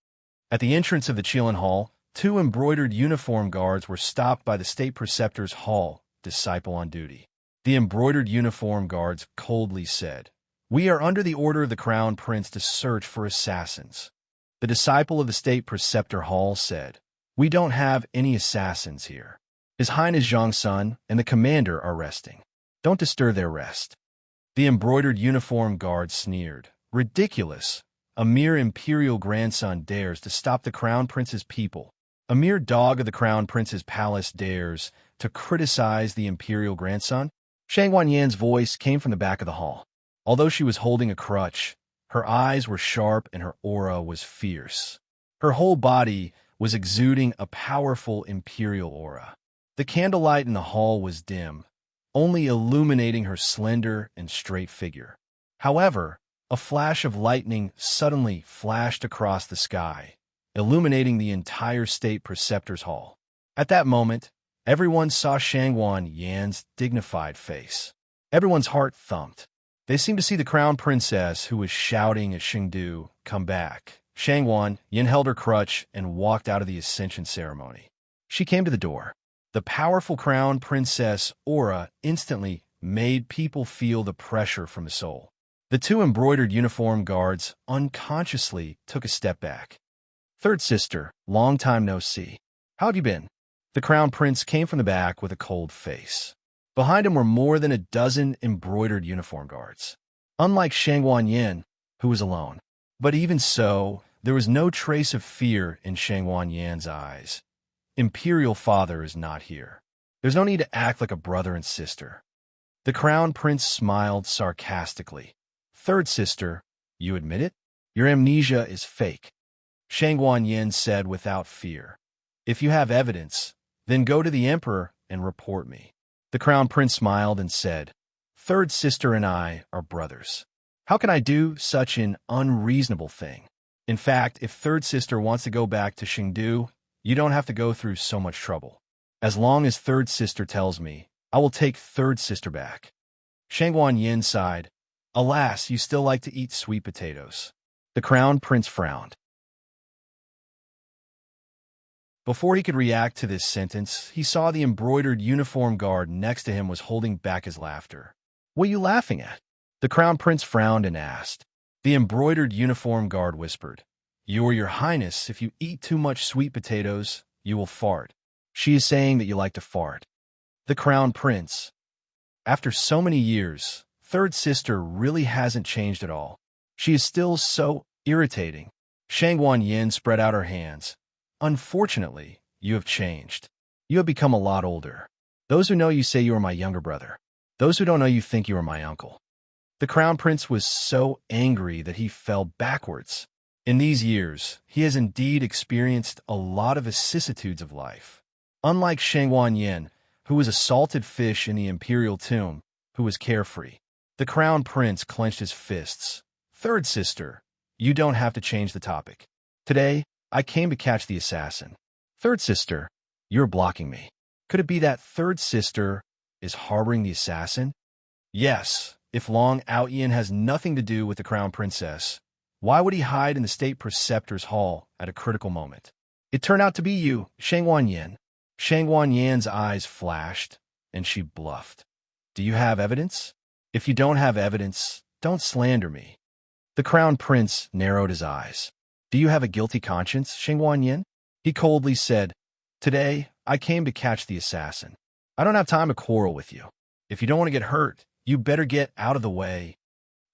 A: At the entrance of the Qilin Hall, two embroidered uniform guards were stopped by the state preceptor's hall disciple on duty. The embroidered uniform guards coldly said, "We are under the order of the crown prince to search for assassins." The disciple of the state preceptor hall said, "We don't have any assassins here. His Highness Zhongsun and the commander are resting. Don't disturb their rest." The embroidered uniform guard sneered, "Ridiculous! A mere imperial grandson dares to stop the crown prince's people. A mere dog of the crown prince's palace dares to criticize the imperial grandson?" Shang Wanyan's voice came from the back of the hall. Although she was holding a crutch, her eyes were sharp and her aura was fierce. Her whole body was exuding a powerful imperial aura. The candlelight in the hall was dim, only illuminating her slender and straight figure. However, a flash of lightning suddenly flashed across the sky, illuminating the entire state preceptor's hall. At that moment, everyone saw Shangwan Yan's dignified face. Everyone's heart thumped. They seemed to see the crown princess who was shouting at Xingdu come back. Shangwan Yan held her crutch and walked out of the ascension ceremony. She came to the door. The powerful crown princess aura instantly made people feel the pressure from the soul. The two embroidered uniform guards unconsciously took a step back. "Third sister, long time no see. How have you been?" The crown prince came from the back with a cold face. Behind him were more than a dozen embroidered uniform guards. Unlike Shangwan Yan, who was alone. But even so, there was no trace of fear in Shangwan Yan's eyes. Imperial father is not here. There's no need to act like a brother and sister. The crown prince smiled sarcastically. "Third sister, you admit it? Your amnesia is fake." Shangwan Yan said without fear, "If you have evidence, then go to the emperor and report me." The crown prince smiled and said, "Third sister and I are brothers. How can I do such an unreasonable thing? In fact, if third sister wants to go back to Xingdu, you don't have to go through so much trouble. As long as third sister tells me, I will take third sister back." Shangwan Yin sighed. "Alas, you still like to eat sweet potatoes." The crown prince frowned. Before he could react to this sentence, he saw the embroidered uniform guard next to him was holding back his laughter. "What are you laughing at?" The crown prince frowned and asked. The embroidered uniform guard whispered, "Your Highness, if you eat too much sweet potatoes, you will fart. She is saying that you like to fart." The crown prince. After so many years, third sister really hasn't changed at all. She is still so irritating. Shangwan Yin spread out her hands. "Unfortunately, you have changed. You have become a lot older. Those who know you say you are my younger brother. Those who don't know you think you are my uncle." The crown prince was so angry that he fell backwards. In these years, he has indeed experienced a lot of vicissitudes of life. Unlike Shangwan Yin, who was a salted fish in the imperial tomb, who was carefree, the crown prince clenched his fists. "Third sister, you don't have to change the topic. Today, I came to catch the assassin." "Third sister, you're blocking me. Could it be that third sister is harboring the assassin?" "Yes, if Long Outyin has nothing to do with the crown princess, Why would he hide in the state preceptor's hall at a critical moment? It turned out to be you, Shangguan Yin. Shangguan Yan's eyes flashed, and she bluffed. Do you have evidence? If you don't have evidence, don't slander me. The crown prince narrowed his eyes. Do you have a guilty conscience, Shangguan Yin? He coldly said, Today, I came to catch the assassin. I don't have time to quarrel with you. If you don't want to get hurt, you better get out of the way.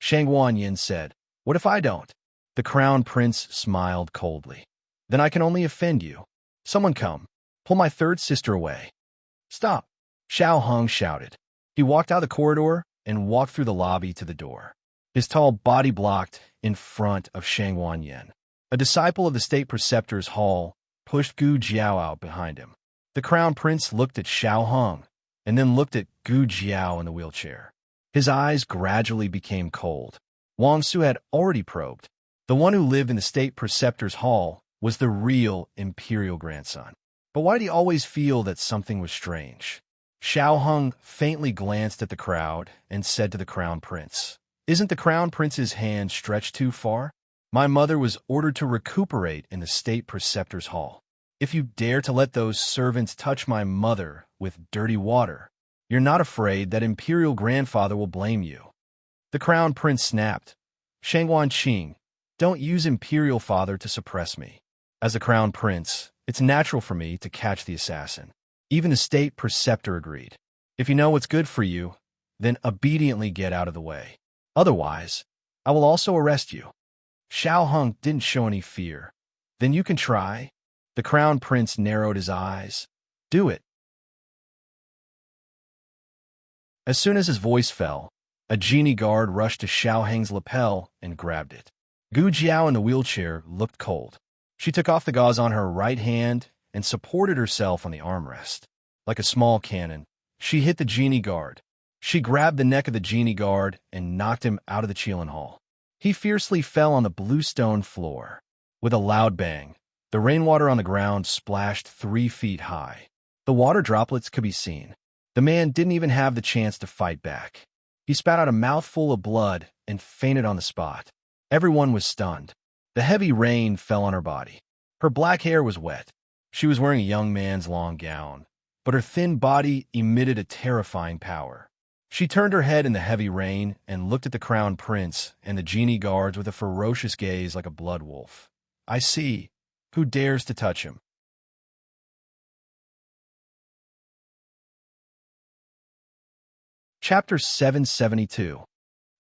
A: Shangguan Yin said, What if I don't? The crown prince smiled coldly. Then I can only offend you. Someone come. Pull my third sister away. Stop. Xiao Hong shouted. He walked out the corridor and walked through the lobby to the door. His tall body blocked in front of Shangguan Yin. A disciple of the state preceptor's hall pushed Gu Jiao out behind him. The crown prince looked at Xiao Hong and then looked at Gu Jiao in the wheelchair. His eyes gradually became cold. Wang Su had already probed. The one who lived in the state preceptor's hall was the real imperial grandson. But why did he always feel that something was strange? Xiao Hong faintly glanced at the crowd and said to the crown prince, Isn't the crown prince's hand stretched too far? My mother was ordered to recuperate in the state preceptor's hall. If you dare to let those servants touch my mother with dirty water, you're not afraid that imperial grandfather will blame you. The crown prince snapped, Shangguan Qing, don't use imperial father to suppress me. As the crown prince, it's natural for me to catch the assassin. Even the state preceptor agreed. If you know what's good for you, then obediently get out of the way. Otherwise, I will also arrest you. Xiao Hong didn't show any fear. Then you can try. The crown prince narrowed his eyes. Do it. As soon as his voice fell, a genie guard rushed to Xiao Heng's lapel and grabbed it. Gu Jiao in the wheelchair looked cold. She took off the gauze on her right hand and supported herself on the armrest. Like a small cannon, she hit the genie guard. She grabbed the neck of the genie guard and knocked him out of the Qilin Hall. He fiercely fell on the bluestone floor. With a loud bang, the rainwater on the ground splashed 3 feet high. The water droplets could be seen. The man didn't even have the chance to fight back. He spat out a mouthful of blood and fainted on the spot. Everyone was stunned. The heavy rain fell on her body. Her black hair was wet. She was wearing a young man's long gown, but her thin body emitted a terrifying power. She turned her head in the heavy rain and looked at the crown prince and the genie guards with a ferocious gaze like a blood wolf. I see. Who dares to touch him? Chapter 772.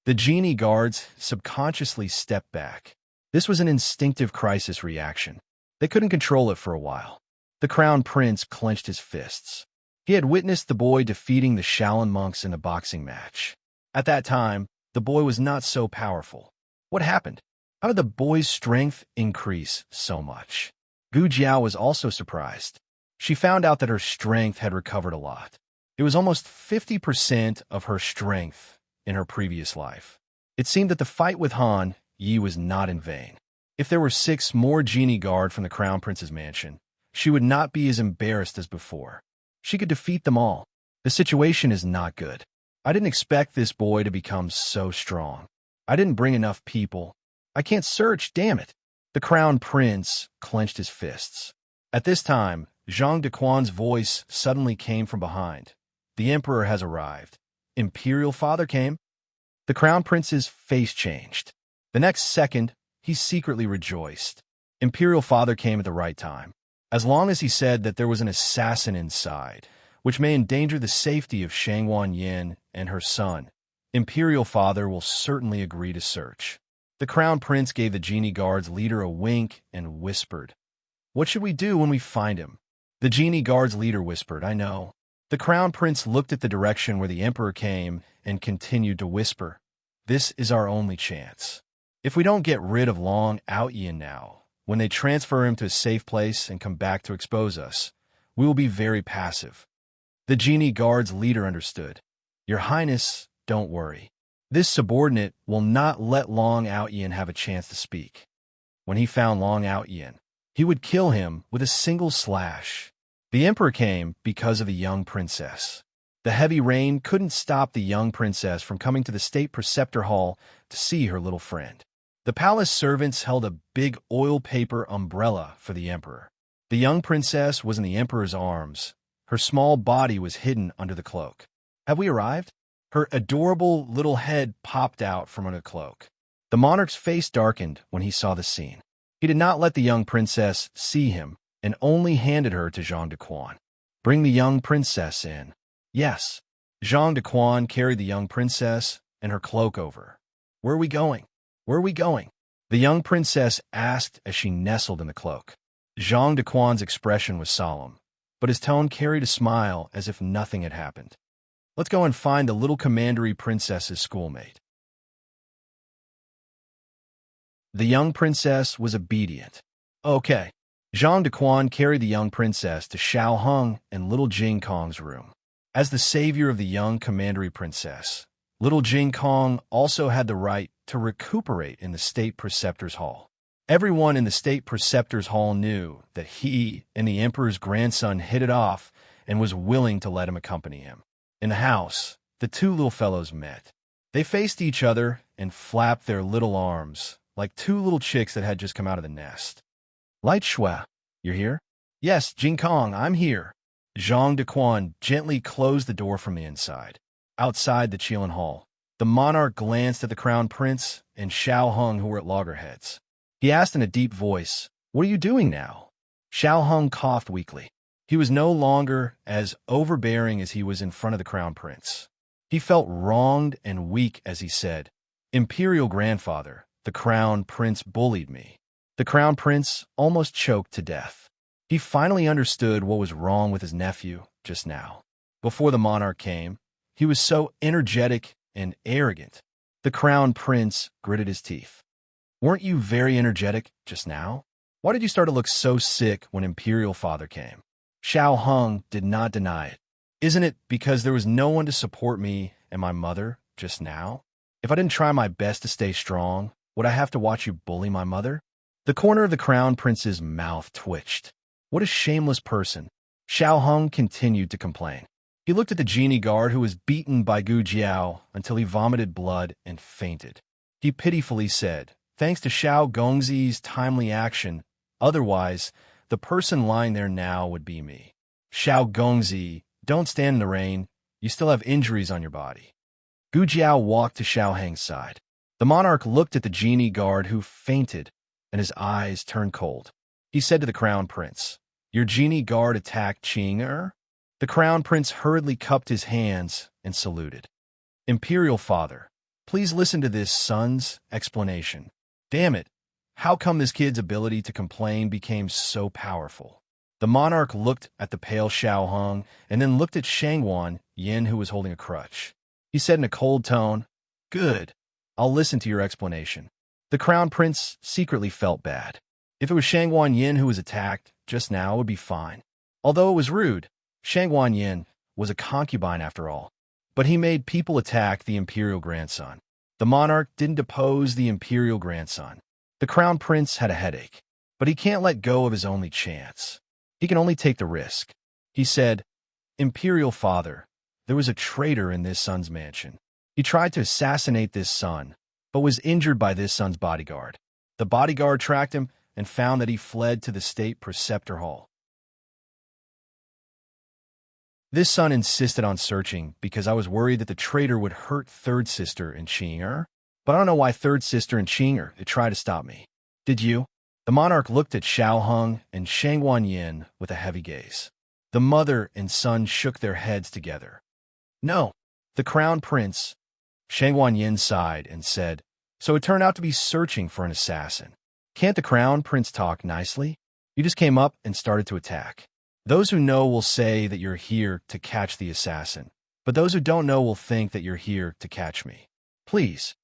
A: The genie guards subconsciously stepped back. This was an instinctive crisis reaction. They couldn't control it for a while. The crown prince clenched his fists. He had witnessed the boy defeating the Shaolin monks in a boxing match. At that time, the boy was not so powerful. What happened? How did the boy's strength increase so much? Gu Jiao was also surprised. She found out that her strength had recovered a lot. It was almost 50% of her strength in her previous life. It seemed that the fight with Han Yi was not in vain. If there were 6 more genie guard from the crown prince's mansion, she would not be as embarrassed as before. She could defeat them all. The situation is not good. I didn't expect this boy to become so strong. I didn't bring enough people. I can't search, damn it. The crown prince clenched his fists. At this time, Zhang Dequan's voice suddenly came from behind. The emperor has arrived. Imperial father came? The crown prince's face changed. The next second, he secretly rejoiced. Imperial father came at the right time. As long as he said that there was an assassin inside, which may endanger the safety of Shangguan Yin and her son, Imperial father will certainly agree to search. The crown prince gave the genie guard's leader a wink and whispered, What should we do when we find him? The genie guard's leader whispered, I know. The crown prince looked at the direction where the emperor came and continued to whisper, This is our only chance. If we don't get rid of Long Outyin now, when they transfer him to a safe place and come back to expose us, we will be very passive. The genie guard's leader understood. Your Highness, don't worry. This subordinate will not let Long Outyin have a chance to speak. When he found Long Outyin, he would kill him with a single slash. The emperor came because of the young princess. The heavy rain couldn't stop the young princess from coming to the state preceptor hall to see her little friend. The palace servants held a big oil paper umbrella for the emperor. The young princess was in the emperor's arms. Her small body was hidden under the cloak. Have we arrived? Her adorable little head popped out from under the cloak. The monarch's face darkened when he saw the scene. He did not let the young princess see him and only handed her to Jean de Quan. Bring the young princess in. Yes. Jean de Quan carried the young princess and her cloak over. Where are we going? Where are we going? The young princess asked as she nestled in the cloak. Jean de Quan's expression was solemn, but his tone carried a smile as if nothing had happened. Let's go and find the little commandery princess's schoolmate. The young princess was obedient. Okay. Jean de Quan carried the young princess to Xiao Hung and little Jing Kong's room. As the savior of the young commandery princess, little Jing Kong also had the right to recuperate in the state preceptor's hall. Everyone in the state preceptor's hall knew that he and the emperor's grandson hit it off and was willing to let him accompany him. In the house, the two little fellows met. They faced each other and flapped their little arms like two little chicks that had just come out of the nest. Light Shue, you're here? Yes, Jing Kong, I'm here. Jean de Quan gently closed the door from the inside. Outside the Qilin Hall, the monarch glanced at the crown prince and Xiao Hung, who were at loggerheads. He asked in a deep voice, "What are you doing now?" Xiao Hung coughed weakly. He was no longer as overbearing as he was in front of the crown prince. He felt wronged and weak as he said, "Imperial grandfather, the crown prince bullied me." The crown prince almost choked to death. He finally understood what was wrong with his nephew just now. Before the monarch came, he was so energetic and arrogant. The crown prince gritted his teeth. Weren't you very energetic just now? Why did you start to look so sick when Imperial Father came? Xiao Hung did not deny it. Isn't it because there was no one to support me and my mother just now? If I didn't try my best to stay strong, would I have to watch you bully my mother? The corner of the crown prince's mouth twitched. What a shameless person. Xiao Hung continued to complain. He looked at the genie guard who was beaten by Gu Jiao until he vomited blood and fainted. He pitifully said, "Thanks to Xiao Gongzi's timely action, otherwise, the person lying there now would be me." Xiao Gongzi, don't stand in the rain. You still have injuries on your body. Gu Jiao walked to Xiao Hang's side. The monarch looked at the genie guard who fainted, and his eyes turned cold. He said to the crown prince, "Your genie guard attacked Qing-er?" The crown prince hurriedly cupped his hands and saluted. "Imperial father, please listen to this son's explanation. Damn it, how come this kid's ability to complain became so powerful?" The monarch looked at the pale Xiao Hung and then looked at Shangwan Yin, who was holding a crutch. He said in a cold tone, "Good, I'll listen to your explanation." The crown prince secretly felt bad. If it was Shangwan Yin who was attacked just now, it would be fine. Although it was rude, Shangwan Yin was a concubine after all. But he made people attack the imperial grandson. The monarch didn't depose the imperial grandson. The crown prince had a headache, but he can't let go of his only chance. He can only take the risk. He said, "Imperial father, there was a traitor in this son's mansion. He tried to assassinate this son, but was injured by this son's bodyguard. The bodyguard tracked him and found that he fled to the state preceptor hall. This son insisted on searching because I was worried that the traitor would hurt third sister and Qing-er. But I don't know why third sister and Qing-er had tried to stop me. Did you?" The monarch looked at Xiao Hung and Shangwan Yin with a heavy gaze. The mother and son shook their heads together. "No." The crown prince, Shangwan Yin, sighed and said, "So it turned out to be searching for an assassin. Can't the crown prince talk nicely? You just came up and started to attack. Those who know will say that you're here to catch the assassin, but those who don't know will think that you're here to catch me. Please."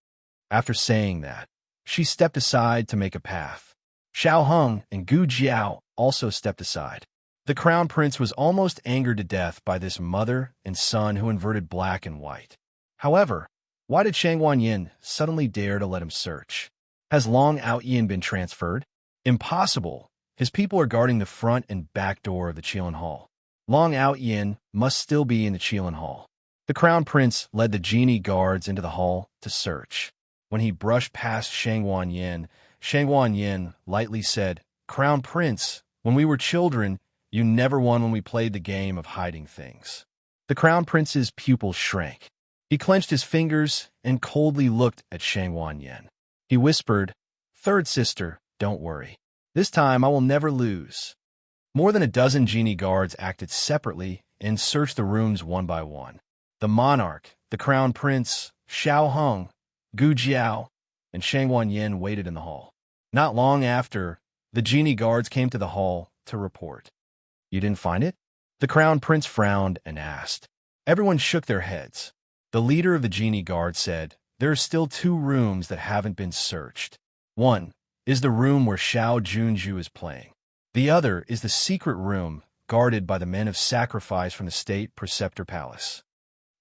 A: After saying that, she stepped aside to make a path. Xiao Hung and Gu Jiao also stepped aside. The crown prince was almost angered to death by this mother and son who inverted black and white. However, why did Shangwan Yin suddenly dare to let him search? Has Long Outyin been transferred? Impossible. His people are guarding the front and back door of the Qilin Hall. Long Outyin must still be in the Qilin Hall. The crown prince led the genie guards into the hall to search. When he brushed past Shang Yin lightly said, "Crown Prince, when we were children, you never won when we played the game of hiding things." The Crown Prince's pupils shrank. He clenched his fingers and coldly looked at Shang Yin. He whispered, "Third sister, don't worry. This time I will never lose." More than a dozen genie guards acted separately and searched the rooms one by one. The monarch, the Crown Prince, Xiao Hung, Gu Jiao, and Shang Yin waited in the hall. Not long after, the genie guards came to the hall to report. "You didn't find it?" The Crown Prince frowned and asked. Everyone shook their heads. The leader of the genie guard said, "There are still 2 rooms that haven't been searched. One is the room where Xiao Junju is playing. The other is the secret room guarded by the men of sacrifice from the state preceptor palace."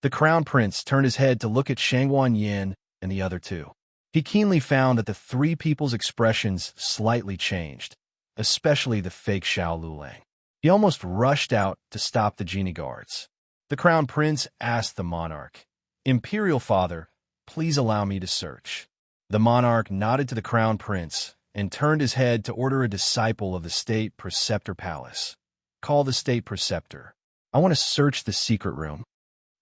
A: The Crown Prince turned his head to look at Shang Yin and the other 2. He keenly found that the 3 people's expressions slightly changed, especially the fake Xiao Lulang. He almost rushed out to stop the genie guards. The Crown Prince asked the monarch, "Imperial Father, please allow me to search." The monarch nodded to the Crown Prince and turned his head to order a disciple of the state preceptor palace. "Call the state preceptor. I want to search the secret room."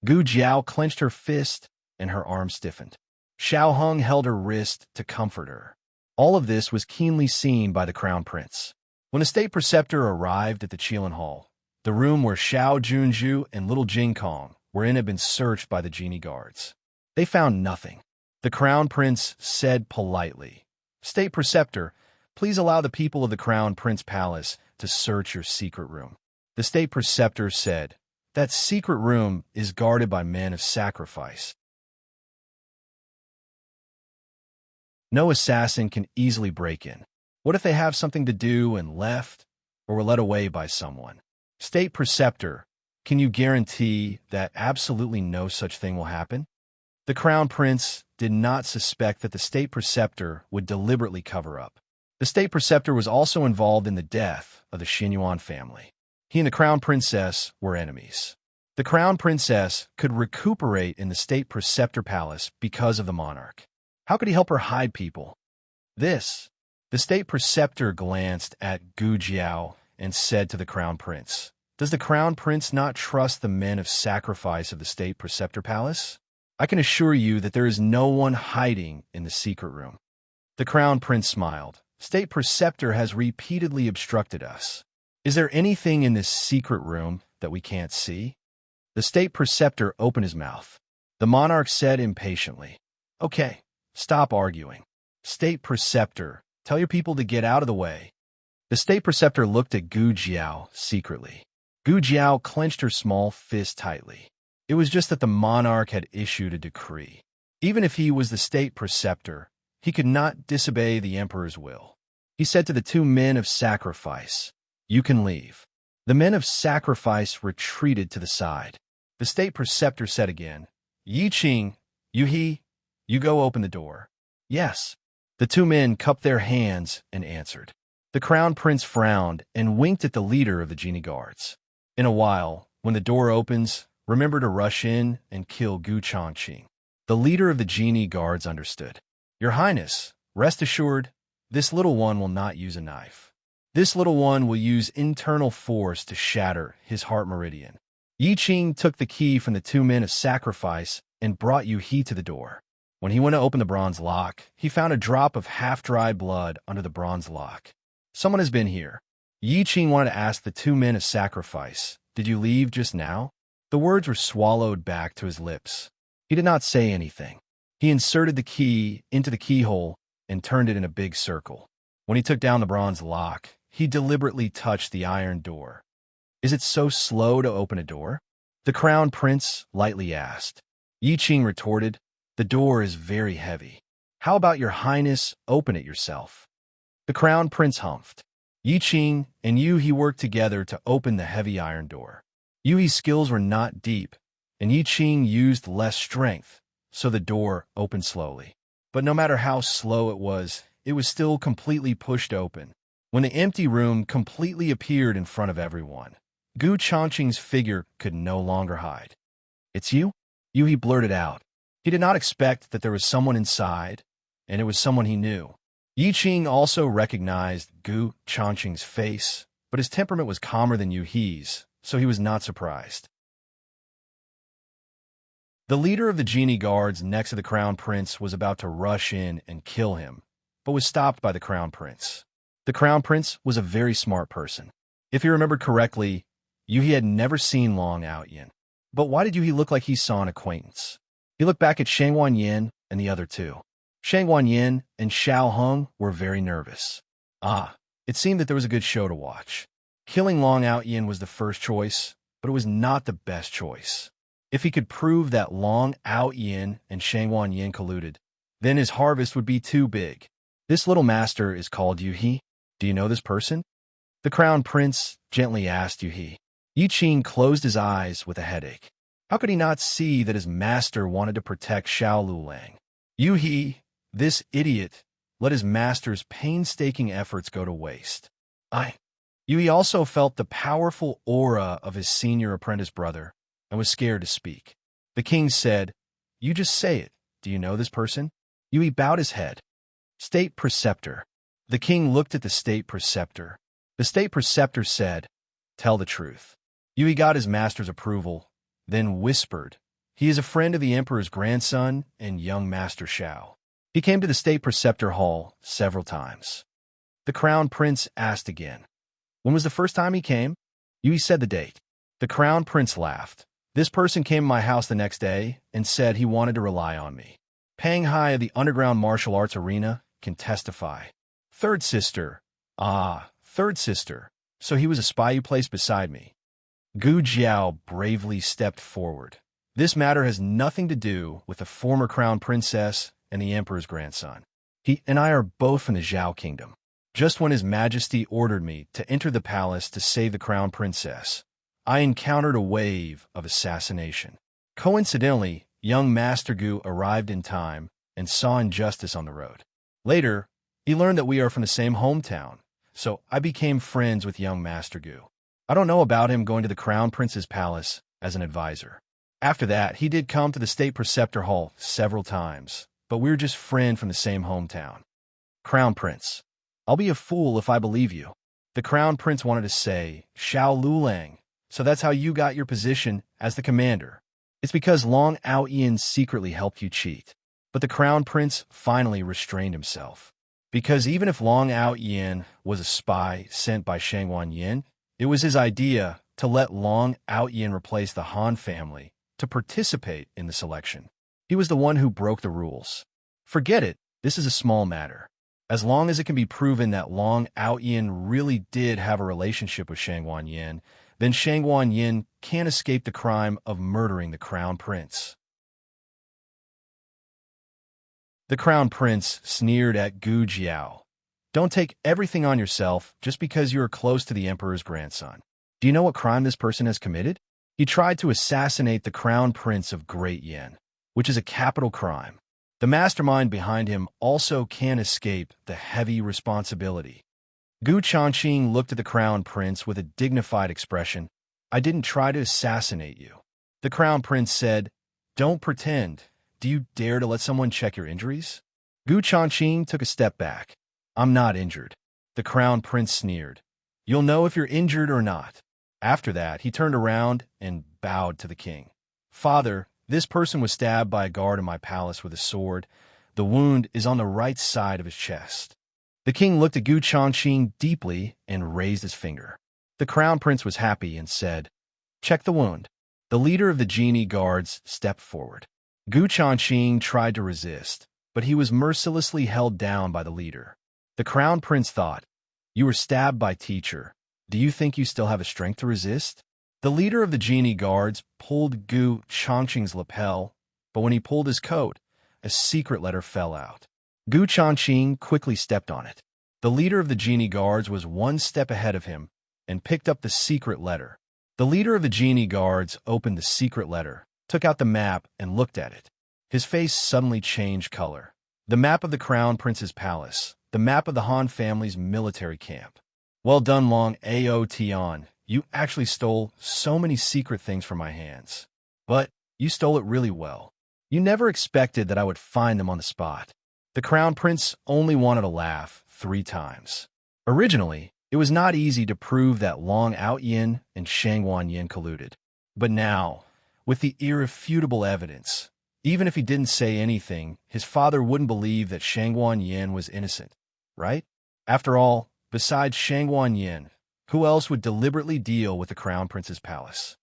A: Gu Jiao clenched her fist and her arm stiffened. Xiao Hung held her wrist to comfort her. All of this was keenly seen by the Crown Prince. When the state preceptor arrived at the Qilin Hall, the room where Xiao Junju and little Jing Kong were in had been searched by the genie guards. They found nothing. The Crown Prince said politely, "State Preceptor, please allow the people of the Crown Prince Palace to search your secret room." The State Preceptor said, "That secret room is guarded by men of sacrifice. No assassin can easily break in. What if they have something to do and left, or were led away by someone? State Preceptor, can you guarantee that absolutely no such thing will happen?" The Crown Prince did not suspect that the State Preceptor would deliberately cover up. The State Preceptor was also involved in the death of the Xinyuan family. He and the Crown Princess were enemies. The Crown Princess could recuperate in the State Preceptor Palace because of the monarch. How could he help her hide people? The State Preceptor glanced at Gu Jiao and said to the Crown Prince, "Does the Crown Prince not trust the men of sacrifice of the State Preceptor Palace? I can assure you that there is no one hiding in the secret room." The Crown Prince smiled. "State Preceptor has repeatedly obstructed us. Is there anything in this secret room that we can't see?" The State Preceptor opened his mouth. The monarch said impatiently, "Okay, stop arguing. State Preceptor, tell your people to get out of the way." The State Preceptor looked at Gu Jiao secretly. Gu Jiao clenched her small fist tightly. It was just that the monarch had issued a decree. Even if he was the State Preceptor, he could not disobey the emperor's will. He said to the 2 men of sacrifice, "You can leave." The men of sacrifice retreated to the side. The State Preceptor said again, "Yi Qing, Yu He, you go open the door." "Yes." The 2 men cupped their hands and answered. The Crown Prince frowned and winked at the leader of the genie guards. "In a while, when the door opens, remember to rush in and kill Gu Changqing." The leader of the genie guards understood. "Your Highness, rest assured, this little one will not use a knife. This little one will use internal force to shatter his heart meridian." Yi Qing took the key from the 2 men of sacrifice and brought Yu He to the door. When he went to open the bronze lock, he found a drop of half-dried blood under the bronze lock. "Someone has been here." Yi Qing wanted to ask the 2 men of sacrifice, "Did you leave just now?" The words were swallowed back to his lips. He did not say anything. He inserted the key into the keyhole and turned it in a big circle. When he took down the bronze lock, he deliberately touched the iron door. "Is it so slow to open a door?" the Crown Prince lightly asked. Yi Qing retorted, "The door is very heavy. How about your Highness open it yourself?" The Crown Prince humphed. Yi Qing and Yu He worked together to open the heavy iron door. Yu He's skills were not deep, and Yi Qing used less strength, so the door opened slowly. But no matter how slow it was still completely pushed open. When the empty room completely appeared in front of everyone, Gu Changqing's figure could no longer hide. "It's you?" Yu He blurted out. He did not expect that there was someone inside, and it was someone he knew. Yi Qing also recognized Gu Changqing's face, but his temperament was calmer than Yu He's, so he was not surprised. The leader of the genie guards next to the crown prince was about to rush in and kill him, but was stopped by the crown prince. The crown prince was a very smart person. If he remembered correctly, Yu He had never seen Long Outyin. But why did Yu He look like he saw an acquaintance? He looked back at Shang Wanyin and the other two. Shang Wanyin and Xiao Hung were very nervous. It seemed that there was a good show to watch. Killing Long Outyin was the first choice, but it was not the best choice. If he could prove that Long Outyin and Shang Wanyin colluded, then his harvest would be too big. This little master is called Yu He. Do you know this person? The crown prince gently asked Yu He. Yi Qing closed his eyes with a headache. How could he not see that his master wanted to protect Xiao Lulang? Yu He, this idiot, let his master's painstaking efforts go to waste. Yu He also felt the powerful aura of his senior apprentice brother and was scared to speak. The king said, "You just say it. Do you know this person?" Yu He bowed his head. State Preceptor. The king looked at the state preceptor. The state preceptor said, "Tell the truth." Yu He got his master's approval, then whispered, "He is a friend of the emperor's grandson and young master Xiao." He came to the state preceptor hall several times. The crown prince asked again, "When was the first time he came?" Yu He said the date. The crown prince laughed. "This person came to my house the next day and said he wanted to rely on me. Pang Hai of the underground martial arts arena can testify." Third sister. Third sister. So he was a spy you placed beside me. Gu Jiao bravely stepped forward. "This matter has nothing to do with the former crown princess and the emperor's grandson. He and I are both from the Zhao kingdom. Just when His Majesty ordered me to enter the palace to save the crown princess, I encountered a wave of assassination. Coincidentally, young Master Gu arrived in time and saw injustice on the road. Later, he learned that we are from the same hometown, so I became friends with young Master Gu. I don't know about him going to the crown prince's palace as an advisor. After that, he did come to the state preceptor hall several times, but we were just friends from the same hometown." Crown Prince. "I'll be a fool if I believe you." The crown prince wanted to say, "Xiao Lulang, so that's how you got your position as the commander. It's because Long Outyin secretly helped you cheat." But the crown prince finally restrained himself. Because even if Long Outyin was a spy sent by Shang Wanyin, it was his idea to let Long Outyin replace the Han family to participate in the selection. He was the one who broke the rules. Forget it, this is a small matter. As long as it can be proven that Long Outyin really did have a relationship with Shang Wanyin, then Shang Wanyin can't escape the crime of murdering the crown prince. The crown prince sneered at Gu Jiao. "Don't take everything on yourself just because you are close to the emperor's grandson. Do you know what crime this person has committed? He tried to assassinate the crown prince of Great Yin, which is a capital crime. The mastermind behind him also can't escape the heavy responsibility." Gu Changqing looked at the crown prince with a dignified expression. "I didn't try to assassinate you." The crown prince said, "Don't pretend. Do you dare to let someone check your injuries?" Gu Changqing took a step back. "I'm not injured." The crown prince sneered. "You'll know if you're injured or not." After that, he turned around and bowed to the king. "Father, this person was stabbed by a guard in my palace with a sword. The wound is on the right side of his chest." The king looked at Gu Changqing deeply and raised his finger. The crown prince was happy and said, "Check the wound." The leader of the genie guards stepped forward. Gu Changqing tried to resist, but he was mercilessly held down by the leader. The crown prince thought, "You were stabbed by teacher. Do you think you still have a strength to resist?" The leader of the genie guards pulled Gu Changqing's lapel, but when he pulled his coat, a secret letter fell out. Gu Changqing quickly stepped on it. The leader of the genie guards was one step ahead of him and picked up the secret letter. The leader of the genie guards opened the secret letter, took out the map, and looked at it. His face suddenly changed color. The map of the crown prince's palace, the map of the Han family's military camp. "Well done, Long Ao Tian. You actually stole so many secret things from my hands. But you stole it really well. You never expected that I would find them on the spot." The Crown Prince only wanted to laugh 3 times. Originally, it was not easy to prove that Long Out Yin and Shangguan Yin colluded. But now, with the irrefutable evidence, even if he didn't say anything, his father wouldn't believe that Shangguan Yin was innocent, right? After all, besides Shangguan Yin, who else would deliberately deal with the Crown Prince's palace?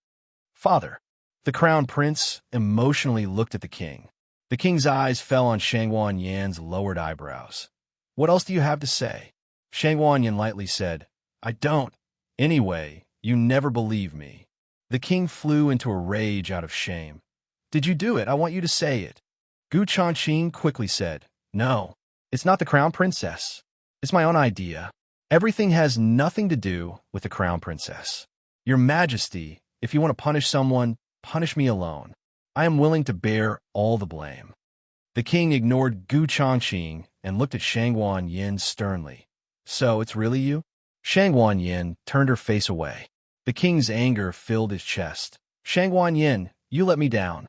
A: Father. The Crown Prince emotionally looked at the king. The king's eyes fell on Shangguan Yin's lowered eyebrows. What else do you have to say? Shangguan Yin lightly said, I don't. Anyway, you never believe me. The king flew into a rage out of shame. Did you do it? I want you to say it. Gu Changqing quickly said, No, it's not the Crown Princess. It's my own idea. Everything has nothing to do with the Crown Princess. Your Majesty, if you want to punish someone, punish me alone. I am willing to bear all the blame. The king ignored Gu Changqing and looked at Shangguan Yin sternly. So it's really you? Shangguan Yin turned her face away. The king's anger filled his chest. Shangguan Yin, you let me down.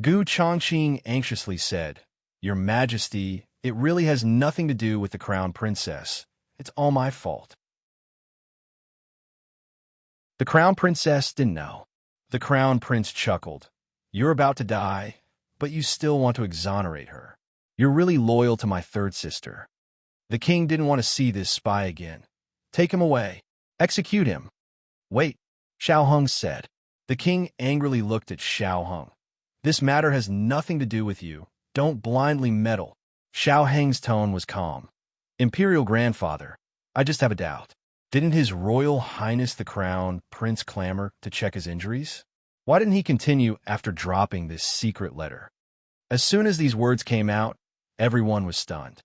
A: Gu Changqing anxiously said, Your Majesty, it really has nothing to do with the Crown Princess. It's all my fault. The Crown Princess didn't know. The Crown Prince chuckled. You're about to die, but you still want to exonerate her. You're really loyal to my third sister. The king didn't want to see this spy again. Take him away. Execute him. Wait, Xiao Heng said. The king angrily looked at Xiao Heng. This matter has nothing to do with you. Don't blindly meddle. Xiao Heng's tone was calm. Imperial Grandfather, I just have a doubt. Didn't His Royal Highness the Crown Prince clamor to check his injuries? Why didn't he continue after dropping this secret letter? As soon as these words came out, everyone was stunned.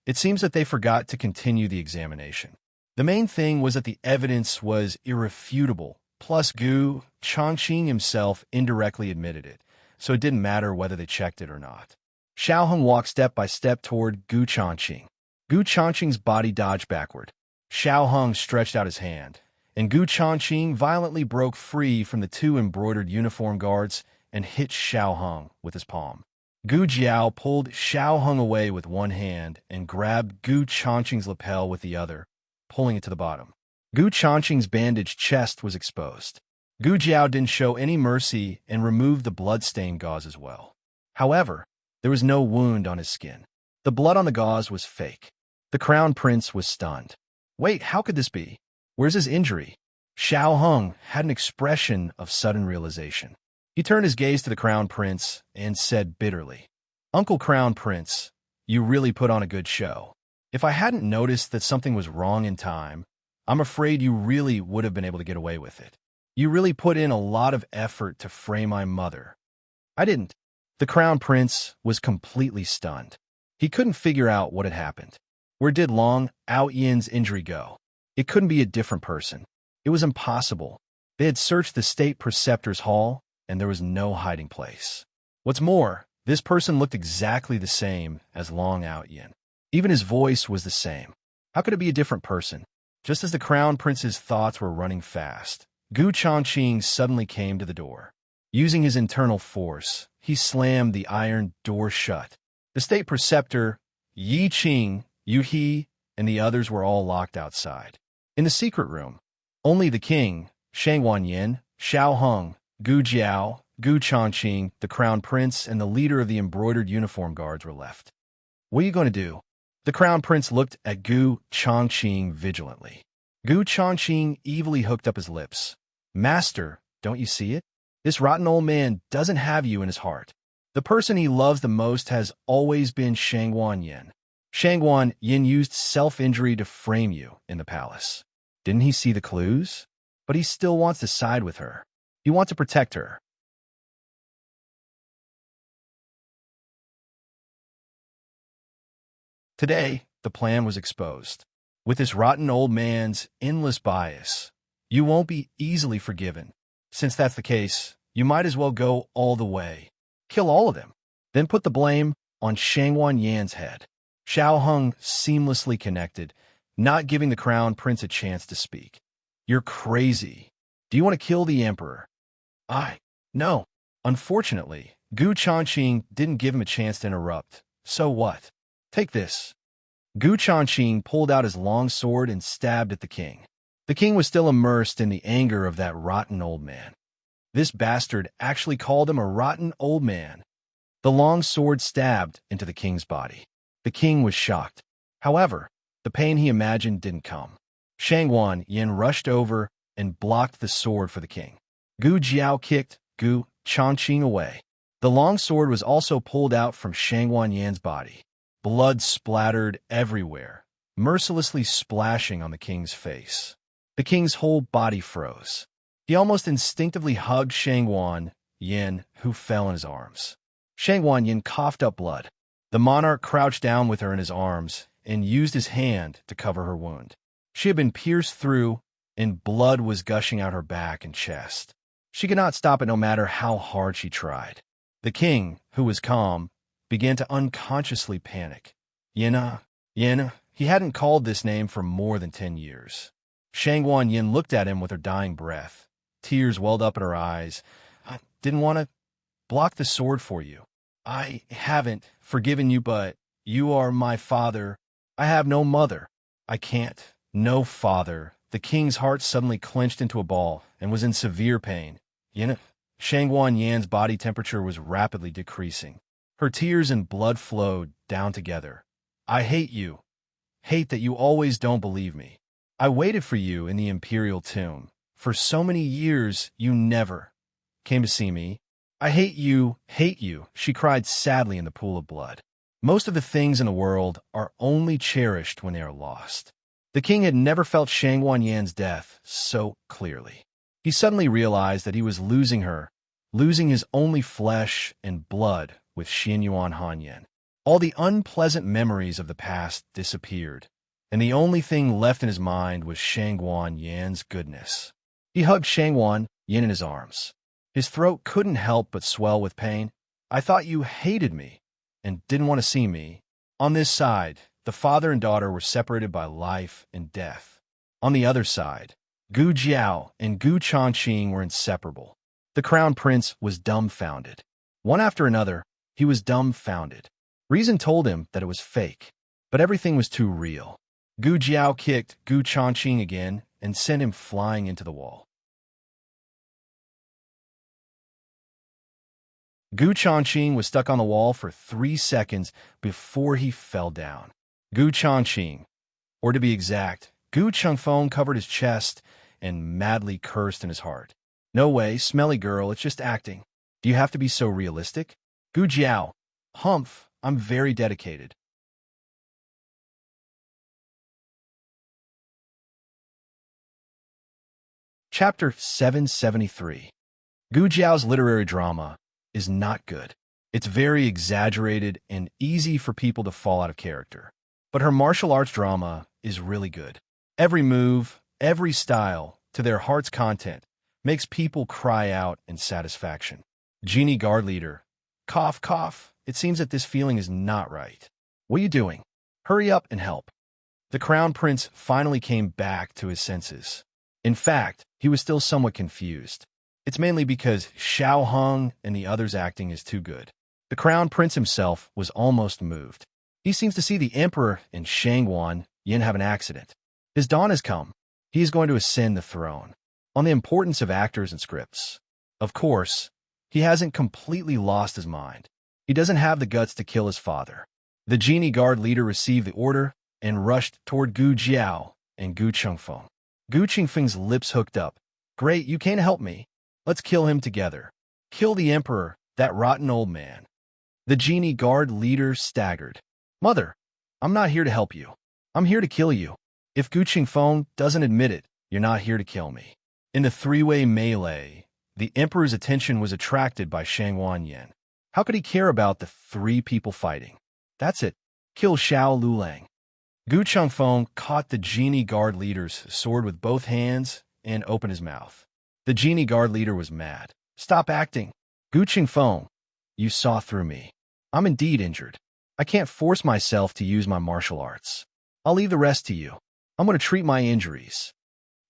A: It seems that they forgot to continue the examination. The main thing was that the evidence was irrefutable, plus Gu Changqing himself indirectly admitted it, so it didn't matter whether they checked it or not. Xiao Heng walked step by step toward Gu Changqing. Gu Changqing's body dodged backward. Xiao Heng stretched out his hand, and Gu Changqing violently broke free from the 2 embroidered uniform guards and hit Xiao Heng with his palm. Gu Jiao pulled Xiao Heng away with one hand and grabbed Gu Changqing's lapel with the other, pulling it to the bottom. Gu Changqing's bandaged chest was exposed. Gu Jiao didn't show any mercy and removed the blood-stained gauze as well. However, there was no wound on his skin. The blood on the gauze was fake. The Crown Prince was stunned. Wait, how could this be? Where's his injury? Xiao Heng had an expression of sudden realization. He turned his gaze to the Crown Prince and said bitterly, Uncle Crown Prince, you really put on a good show. If I hadn't noticed that something was wrong in time, I'm afraid you really would have been able to get away with it. You really put in a lot of effort to frame my mother. I didn't. The Crown Prince was completely stunned. He couldn't figure out what had happened. Where did Long Out Yin's injury go? It couldn't be a different person. It was impossible. They had searched the state preceptor's hall, and there was no hiding place. What's more, this person looked exactly the same as Long Out Yin. Even his voice was the same. How could it be a different person? Just as the Crown Prince's thoughts were running fast, Gu Changqing suddenly came to the door. Using his internal force, he slammed the iron door shut. The state preceptor, Yi Qing, Yu He, and the others were all locked outside. In the secret room, only the king, Shangguan Yin, Xiao Heng, Gu Jiao, Gu Changqing, the Crown Prince, and the leader of the embroidered uniform guards were left. What are you going to do? The Crown Prince looked at Gu Changqing vigilantly. Gu Changqing evilly hooked up his lips. Master, don't you see it? This rotten old man doesn't have you in his heart. The person he loves the most has always been Shangguan Yin. Shangguan Yin used self-injury to frame you in the palace. Didn't he see the clues? But he still wants to side with her. He wants to protect her. Today, the plan was exposed. With this rotten old man's endless bias, you won't be easily forgiven. Since that's the case, you might as well go all the way. Kill all of them. Then put the blame on Shangguan Yan's head. Xiao Heng seamlessly connected, not giving the Crown Prince a chance to speak. You're crazy. Do you want to kill the Emperor? No. Unfortunately, Gu Changqing didn't give him a chance to interrupt. So what? Take this. Gu Changqing pulled out his long sword and stabbed at the king. The king was still immersed in the anger of that rotten old man. This bastard actually called him a rotten old man. The long sword stabbed into the king's body. The king was shocked. However, the pain he imagined didn't come. Shangwan Yin rushed over and blocked the sword for the king. Gu Jiao kicked Gu Changqing away. The long sword was also pulled out from Shangwan Yan's body. Blood splattered everywhere, mercilessly splashing on the king's face. The king's whole body froze. He almost instinctively hugged Shangwan Yin, who fell in his arms. Shangwan Yin coughed up blood. The monarch crouched down with her in his arms and used his hand to cover her wound. She had been pierced through, and blood was gushing out her back and chest. She could not stop it no matter how hard she tried. The king, who was calm, began to unconsciously panic. Yin, he hadn't called this name for more than 10 years. Shangwan Yin looked at him with her dying breath. Tears welled up in her eyes. I didn't want to block the sword for you. I haven't forgiven you, but you are my father. I have no mother. I can't. No father. The king's heart suddenly clenched into a ball and was in severe pain. Shangwan Yan's body temperature was rapidly decreasing. Her tears and blood flowed down together. I hate you. Hate that you always don't believe me. I waited for you in the imperial tomb. For so many years, you never came to see me. I hate you, she cried sadly in the pool of blood. Most of the things in the world are only cherished when they are lost. The king had never felt Shangwan Yan's death so clearly. He suddenly realized that he was losing her, losing his only flesh and blood with Xinyuan Hanyan. All the unpleasant memories of the past disappeared, and the only thing left in his mind was Shangwan Yan's goodness. He hugged Shangwan Yin in his arms. His throat couldn't help but swell with pain. I thought you hated me and didn't want to see me. On this side, the father and daughter were separated by life and death. On the other side, Gu Jiao and Gu Changqing were inseparable. The crown prince was dumbfounded. One after another, he was dumbfounded. Reason told him that it was fake, but everything was too real. Gu Jiao kicked Gu Changqing again and sent him flying into the wall. Gu Changqing was stuck on the wall for 3 seconds before he fell down. Gu Changqing, or to be exact, Gu Changfeng covered his chest and madly cursed in his heart. No way, smelly girl, it's just acting. Do you have to be so realistic? Gu Jiao, humph, I'm very dedicated. Chapter 773. Gu Jiao's literary drama is not good. It's very exaggerated and easy for people to fall out of character. But her martial arts drama is really good. Every move, every style, to their heart's content, makes people cry out in satisfaction. Genie Guard Leader. Cough, cough. It seems that this feeling is not right. What are you doing? Hurry up and help. The Crown Prince finally came back to his senses. In fact, he was still somewhat confused. It's mainly because Xiao Heng and the others' acting is too good. The Crown Prince himself was almost moved. He seems to see the Emperor and Shangwan Yin have an accident. His dawn has come. He is going to ascend the throne. On the importance of actors and scripts. Of course, he hasn't completely lost his mind. He doesn't have the guts to kill his father. The Genie Guard leader received the order and rushed toward Gu Jiao and Gu Changfeng. Gu Qingfeng's lips hooked up. Great, you can't help me. Let's kill him together. Kill the Emperor, that rotten old man. The Genie Guard leader staggered. Mother, I'm not here to help you. I'm here to kill you. If Gu Qingfeng doesn't admit it, you're not here to kill me. In the three-way melee, the Emperor's attention was attracted by Shangwan Yin. How could he care about the 3 people fighting? That's it. Kill Xiao Lulang. Gu Changfeng caught the Genie Guard leader's sword with both hands and opened his mouth. The Genie Guard leader was mad. Stop acting. Gu Qingfeng, you saw through me. I'm indeed injured. I can't force myself to use my martial arts. I'll leave the rest to you. I'm going to treat my injuries.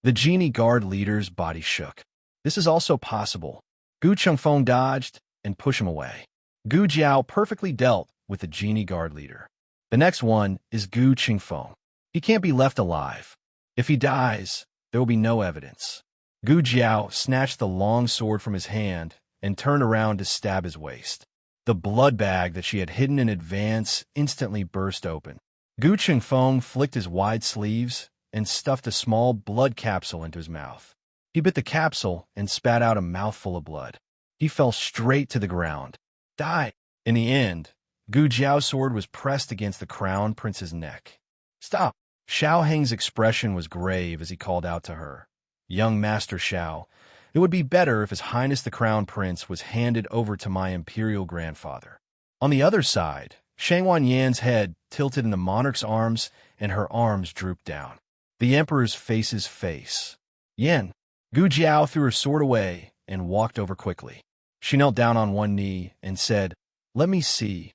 A: The Genie Guard leader's body shook. This is also possible. Gu Changfeng dodged and pushed him away. Gu Jiao perfectly dealt with the genie guard leader. The next one is Gu Qingfeng. He can't be left alive. If he dies, there will be no evidence. Gu Jiao snatched the long sword from his hand and turned around to stab his waist. The blood bag that she had hidden in advance instantly burst open. Gu Qingfeng flicked his wide sleeves and stuffed a small blood capsule into his mouth. He bit the capsule and spat out a mouthful of blood. He fell straight to the ground. Die! In the end, Gu Jiao's sword was pressed against the crown prince's neck. Stop! Xiao Heng's expression was grave as he called out to her. Young Master Xiao, it would be better if His Highness the Crown Prince was handed over to my imperial grandfather. On the other side, Shangwan Yan's head tilted in the monarch's arms and her arms drooped down. The emperor's face's face. Yan. Gu Jiao threw her sword away and walked over quickly. She knelt down on one knee and said, "Let me see."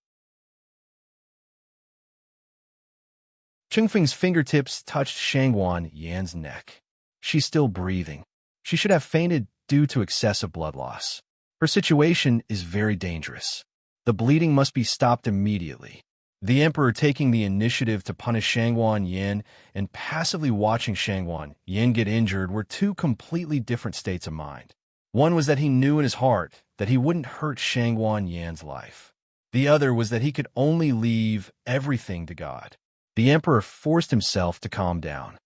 A: Chengfeng's fingertips touched Shangwan Yan's neck. She's still breathing. She should have fainted due to excessive blood loss. Her situation is very dangerous. The bleeding must be stopped immediately. The emperor taking the initiative to punish Shangwan Yan and passively watching Shangwan Yan get injured were two completely different states of mind. One was that he knew in his heart that he wouldn't hurt Shangwan Yan's life. The other was that he could only leave everything to God. The emperor forced himself to calm down.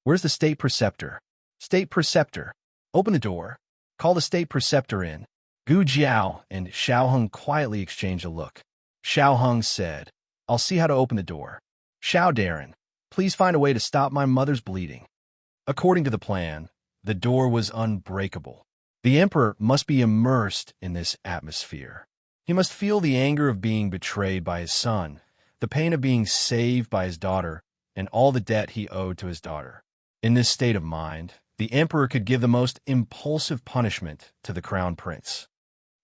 A: Where's the state preceptor? State preceptor, open the door. Call the state preceptor in. Gu Jiao and Xiao Heng quietly exchanged a look. Xiao Heng said, "I'll see how to open the door. Xiao Darren, please find a way to stop my mother's bleeding." According to the plan, the door was unbreakable. The emperor must be immersed in this atmosphere. He must feel the anger of being betrayed by his son, the pain of being saved by his daughter, and all the debt he owed to his daughter. In this state of mind, the emperor could give the most impulsive punishment to the crown prince.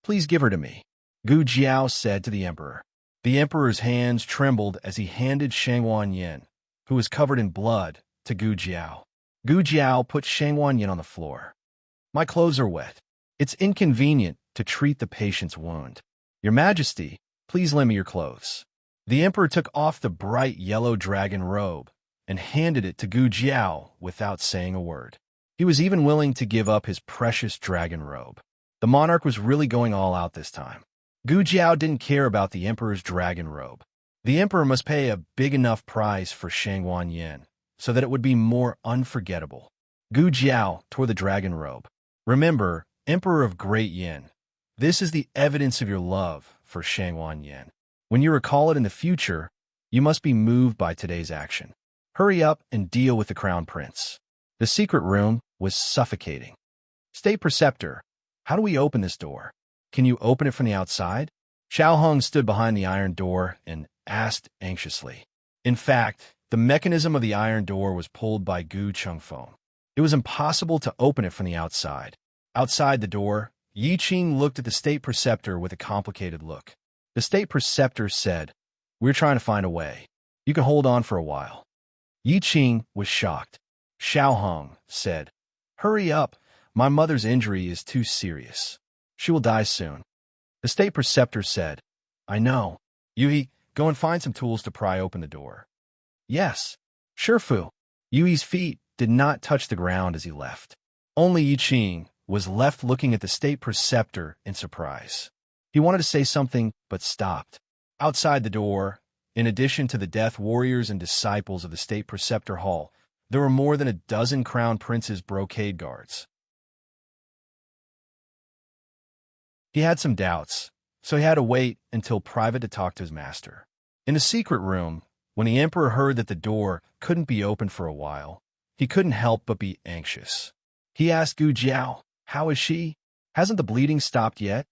A: "Please give her to me," Gu Jiao said to the emperor. The emperor's hands trembled as he handed Shangwan Yan, who was covered in blood, to Gu Jiao. Gu Jiao put Shangwan Yan on the floor. "My clothes are wet. It's inconvenient to treat the patient's wound. Your Majesty, please lend me your clothes." The emperor took off the bright yellow dragon robe and handed it to Gu Jiao without saying a word. He was even willing to give up his precious dragon robe. The monarch was really going all out this time. Gu Jiao didn't care about the emperor's dragon robe. The emperor must pay a big enough price for Shangwan Yan so that it would be more unforgettable. Gu Jiao tore the dragon robe. "Remember, Emperor of Great Yin, this is the evidence of your love for Shangwan Yan. When you recall it in the future, you must be moved by today's action. Hurry up and deal with the crown prince." The secret room was suffocating. "State preceptor, how do we open this door? Can you open it from the outside?" Xiao Heng stood behind the iron door and asked anxiously. In fact, the mechanism of the iron door was pulled by Gu Qingfeng. It was impossible to open it from the outside. Outside the door, Yi Qing looked at the state preceptor with a complicated look. The state preceptor said, "We're trying to find a way. You can hold on for a while." Yi Qing was shocked. Xiao Heng said, "Hurry up. My mother's injury is too serious. She will die soon." The state preceptor said, "I know. Yui, go and find some tools to pry open the door." "Yes." Shifu. Yui's feet did not touch the ground as he left. Only Yi Qing was left looking at the state preceptor in surprise. He wanted to say something, but stopped. Outside the door, in addition to the death warriors and disciples of the state preceptor hall, there were more than a dozen crown prince's brocade guards. He had some doubts, so he had to wait until private to talk to his master. In the secret room, when the emperor heard that the door couldn't be opened for a while, he couldn't help but be anxious. He asked Gu Jiao, "How is she? Hasn't the bleeding stopped yet?"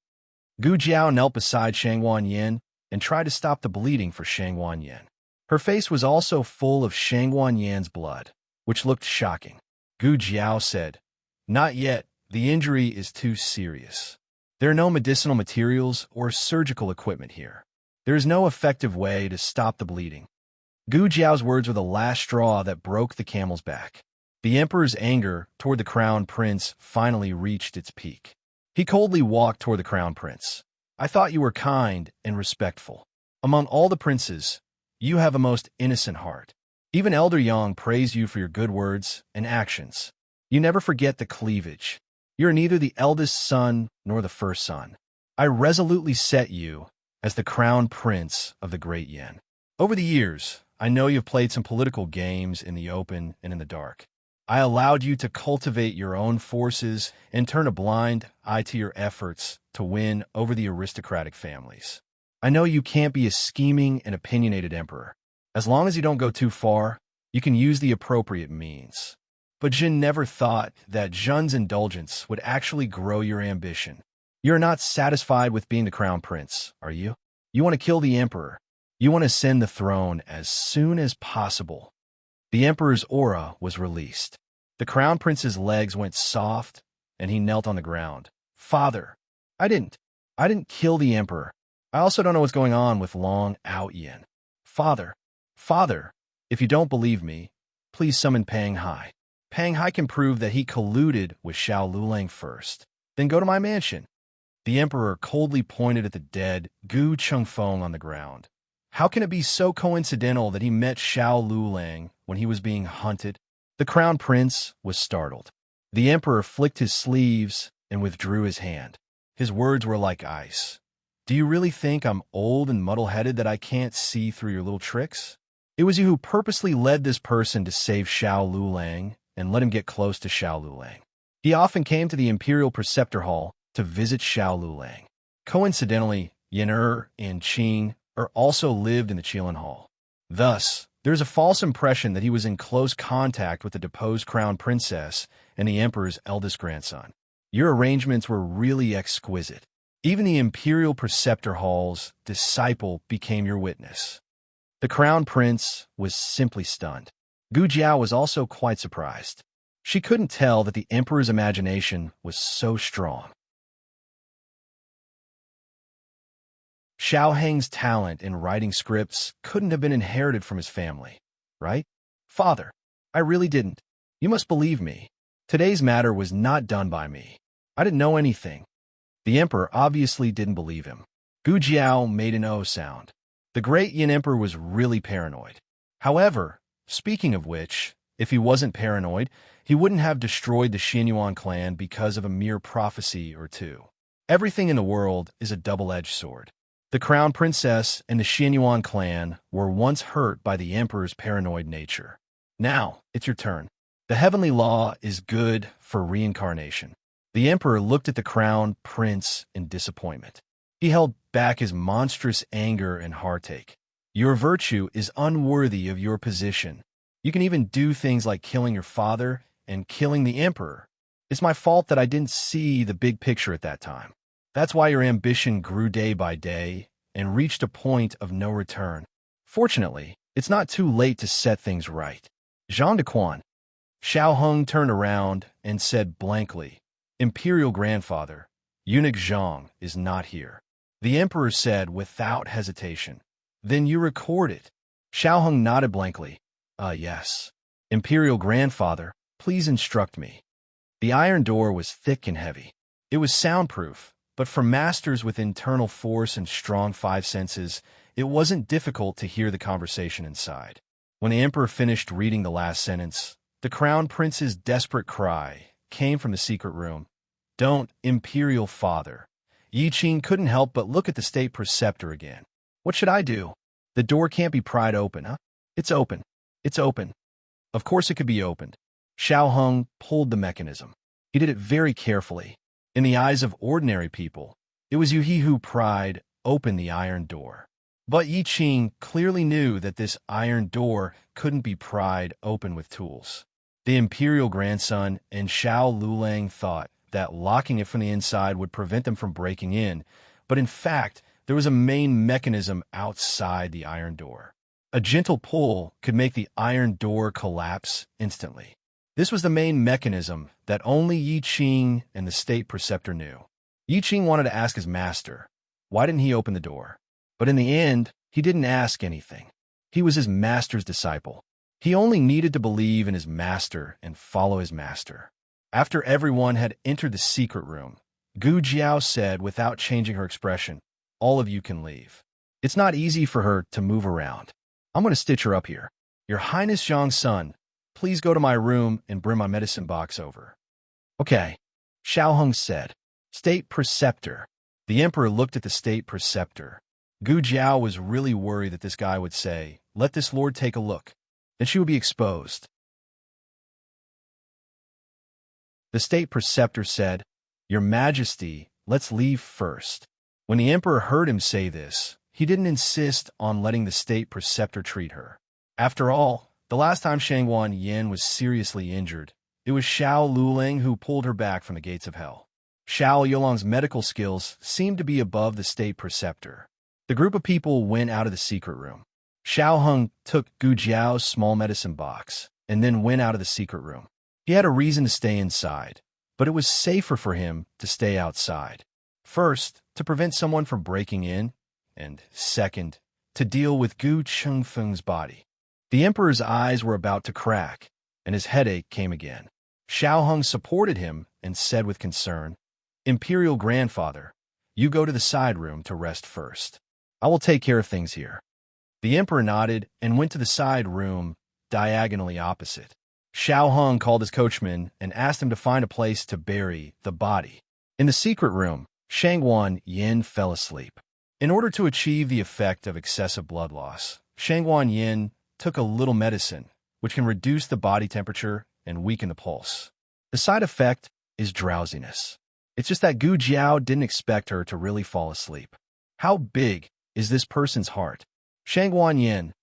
A: Gu Jiao knelt beside Shangwan Yan and tried to stop the bleeding for Shangwan Yan. Her face was also full of Shangwan Yan's blood, which looked shocking. Gu Jiao said, "Not yet. The injury is too serious. There are no medicinal materials or surgical equipment here. There is no effective way to stop the bleeding." Gu Jiao's words were the last straw that broke the camel's back. The emperor's anger toward the crown prince finally reached its peak. He coldly walked toward the crown prince. "I thought you were kind and respectful. Among all the princes, you have a most innocent heart. Even Elder Yang praised you for your good words and actions. You never forget the cleavage. You're neither the eldest son nor the first son. I resolutely set you as the crown prince of the great Yin. Over the years, I know you've played some political games in the open and in the dark. I allowed you to cultivate your own forces and turn a blind eye to your efforts to win over the aristocratic families. I know you can't be a scheming and opinionated emperor. As long as you don't go too far, you can use the appropriate means. But Jin never thought that Zhen's indulgence would actually grow your ambition. You're not satisfied with being the crown prince, are you? You want to kill the emperor. You want to ascend the throne as soon as possible. The emperor's aura was released. The crown prince's legs went soft, and he knelt on the ground. Father, I didn't kill the emperor. I also don't know what's going on with Long Out Yin. Father, if you don't believe me, please summon Pang Hai. Pang Hai can prove that he colluded with Xiao Lulang first. Then go to my mansion. The emperor coldly pointed at the dead Gu Chengfeng on the ground. How can it be so coincidental that he met Xiao Lulang when he was being hunted? The crown prince was startled. The emperor flicked his sleeves and withdrew his hand. His words were like ice. Do you really think I'm old and muddle-headed that I can't see through your little tricks? It was you who purposely led this person to save Xiao Lulang and let him get close to Xiao Lulang. He often came to the Imperial Preceptor Hall to visit Xiao Lulang. Coincidentally, Yin and Qing also lived in the Qilin Hall. Thus, there's a false impression that he was in close contact with the deposed crown princess and the emperor's eldest grandson. Your arrangements were really exquisite. Even the Imperial Preceptor Hall's disciple became your witness. The crown prince was simply stunned. Gu Jiao was also quite surprised. She couldn't tell that the emperor's imagination was so strong. Xiao Heng's talent in writing scripts couldn't have been inherited from his family, right? Father, I really didn't. You must believe me. Today's matter was not done by me. I didn't know anything. The emperor obviously didn't believe him. Gu Jiao made an O sound. The great Yin emperor was really paranoid. However, speaking of which, if he wasn't paranoid, he wouldn't have destroyed the Xinyuan clan because of a mere prophecy or two. Everything in the world is a double-edged sword. The crown princess and the Xinyuan clan were once hurt by the emperor's paranoid nature. Now, it's your turn. The heavenly law is good for reincarnation. The emperor looked at the crown prince in disappointment. He held back his monstrous anger and heartache. Your virtue is unworthy of your position. You can even do things like killing your father and killing the emperor. It's my fault that I didn't see the big picture at that time. That's why your ambition grew day by day and reached a point of no return. Fortunately, it's not too late to set things right. Jean de Quan. Xiao Heng turned around and said blankly, Imperial Grandfather, Eunuch Zhang is not here. The emperor said without hesitation. Then you record it. Xiao Heng nodded blankly. Yes. Imperial Grandfather, please instruct me. The iron door was thick and heavy. It was soundproof, but for masters with internal force and strong five senses, it wasn't difficult to hear the conversation inside. When the emperor finished reading the last sentence, the crown prince's desperate cry came from the secret room. Don't, Imperial Father. Yi Qing couldn't help but look at the state preceptor again. What should I do? The door can't be pried open, huh? It's open. It's open. Of course it could be opened. Xiao Heng pulled the mechanism. He did it very carefully. In the eyes of ordinary people, it was he who pried open the iron door. But Yi Qing clearly knew that this iron door couldn't be pried open with tools. The imperial grandson and Xiao Lulang thought that locking it from the inside would prevent them from breaking in, but in fact, there was a main mechanism outside the iron door. A gentle pull could make the iron door collapse instantly. This was the main mechanism that only Yi Qing and the state preceptor knew. Yi Qing wanted to ask his master, why didn't he open the door? But in the end, he didn't ask anything. He was his master's disciple. He only needed to believe in his master and follow his master. After everyone had entered the secret room, Gu Jiao said without changing her expression, all of you can leave. It's not easy for her to move around. I'm going to stitch her up here. Your Highness Zhang's son, please go to my room and bring my medicine box over. Okay, Xiao Hong said. State Preceptor. The emperor looked at the state preceptor. Gu Jiao was really worried that this guy would say, "Let this lord take a look," and she would be exposed. The state preceptor said, "Your Majesty, let's leave first." When the emperor heard him say this, he didn't insist on letting the state preceptor treat her. After all, the last time Shangguan Yin was seriously injured, it was Xiao Luling who pulled her back from the gates of hell. Xiao Yolong's medical skills seemed to be above the state preceptor. The group of people went out of the secret room. Xiao Hung took Gu Jiao's small medicine box and then went out of the secret room. He had a reason to stay inside, but it was safer for him to stay outside. First, to prevent someone from breaking in, and second, to deal with Gu Chengfeng's body. The emperor's eyes were about to crack, and his headache came again. Xiao Hung supported him and said with concern, "Imperial grandfather, you go to the side room to rest first. I will take care of things here." The emperor nodded and went to the side room, diagonally opposite. Xiao Hung called his coachman and asked him to find a place to bury the body. In the secret room, Shangguan Yin fell asleep. In order to achieve the effect of excessive blood loss, Shangguan Yin took a little medicine, which can reduce the body temperature and weaken the pulse. The side effect is drowsiness. It's just that Gu Jiao didn't expect her to really fall asleep. How big is this person's heart? Shangguan Yin,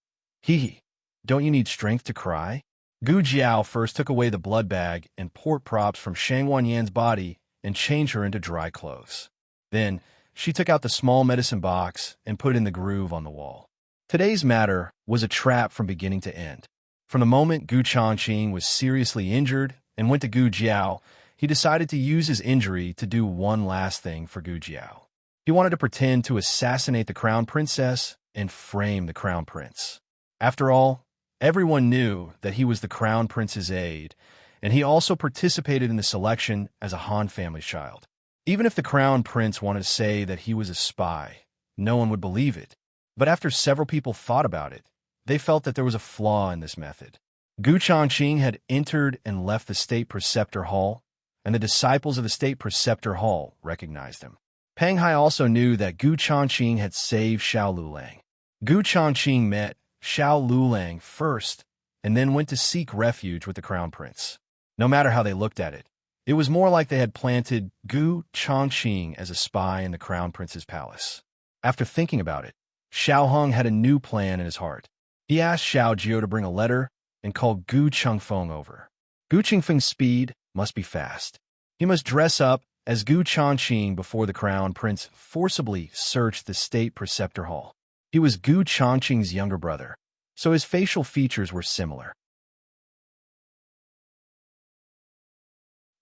A: don't you need strength to cry? Gu Jiao first took away the blood bag and port props from Shangguan Yan's body and changed her into dry clothes. Then, she took out the small medicine box and put it in the groove on the wall. Today's matter was a trap from beginning to end. From the moment Gu Changqing was seriously injured and went to Gu Jiao, he decided to use his injury to do one last thing for Gu Jiao. He wanted to pretend to assassinate the crown princess and frame the crown prince. After all, everyone knew that he was the crown prince's aide, and he also participated in the selection as a Han family child. Even if the crown prince wanted to say that he was a spy, no one would believe it. But after several people thought about it, they felt that there was a flaw in this method. Gu Changqing had entered and left the state preceptor hall, and the disciples of the state preceptor hall recognized him. Peng Hai also knew that Gu Changqing had saved Xiao Lulang. Gu Changqing met Xiao Lulang first, and then went to seek refuge with the crown prince. No matter how they looked at it, it was more like they had planted Gu Changqing as a spy in the crown prince's palace. After thinking about it, Xiao Hung had a new plan in his heart. He asked Xiao Jiao to bring a letter and called Gu Chengfeng over. Gu Chengfeng's speed must be fast. He must dress up as Gu Changqing before the crown prince forcibly searched the state preceptor hall. He was Gu Changqing's younger brother, so his facial features were similar.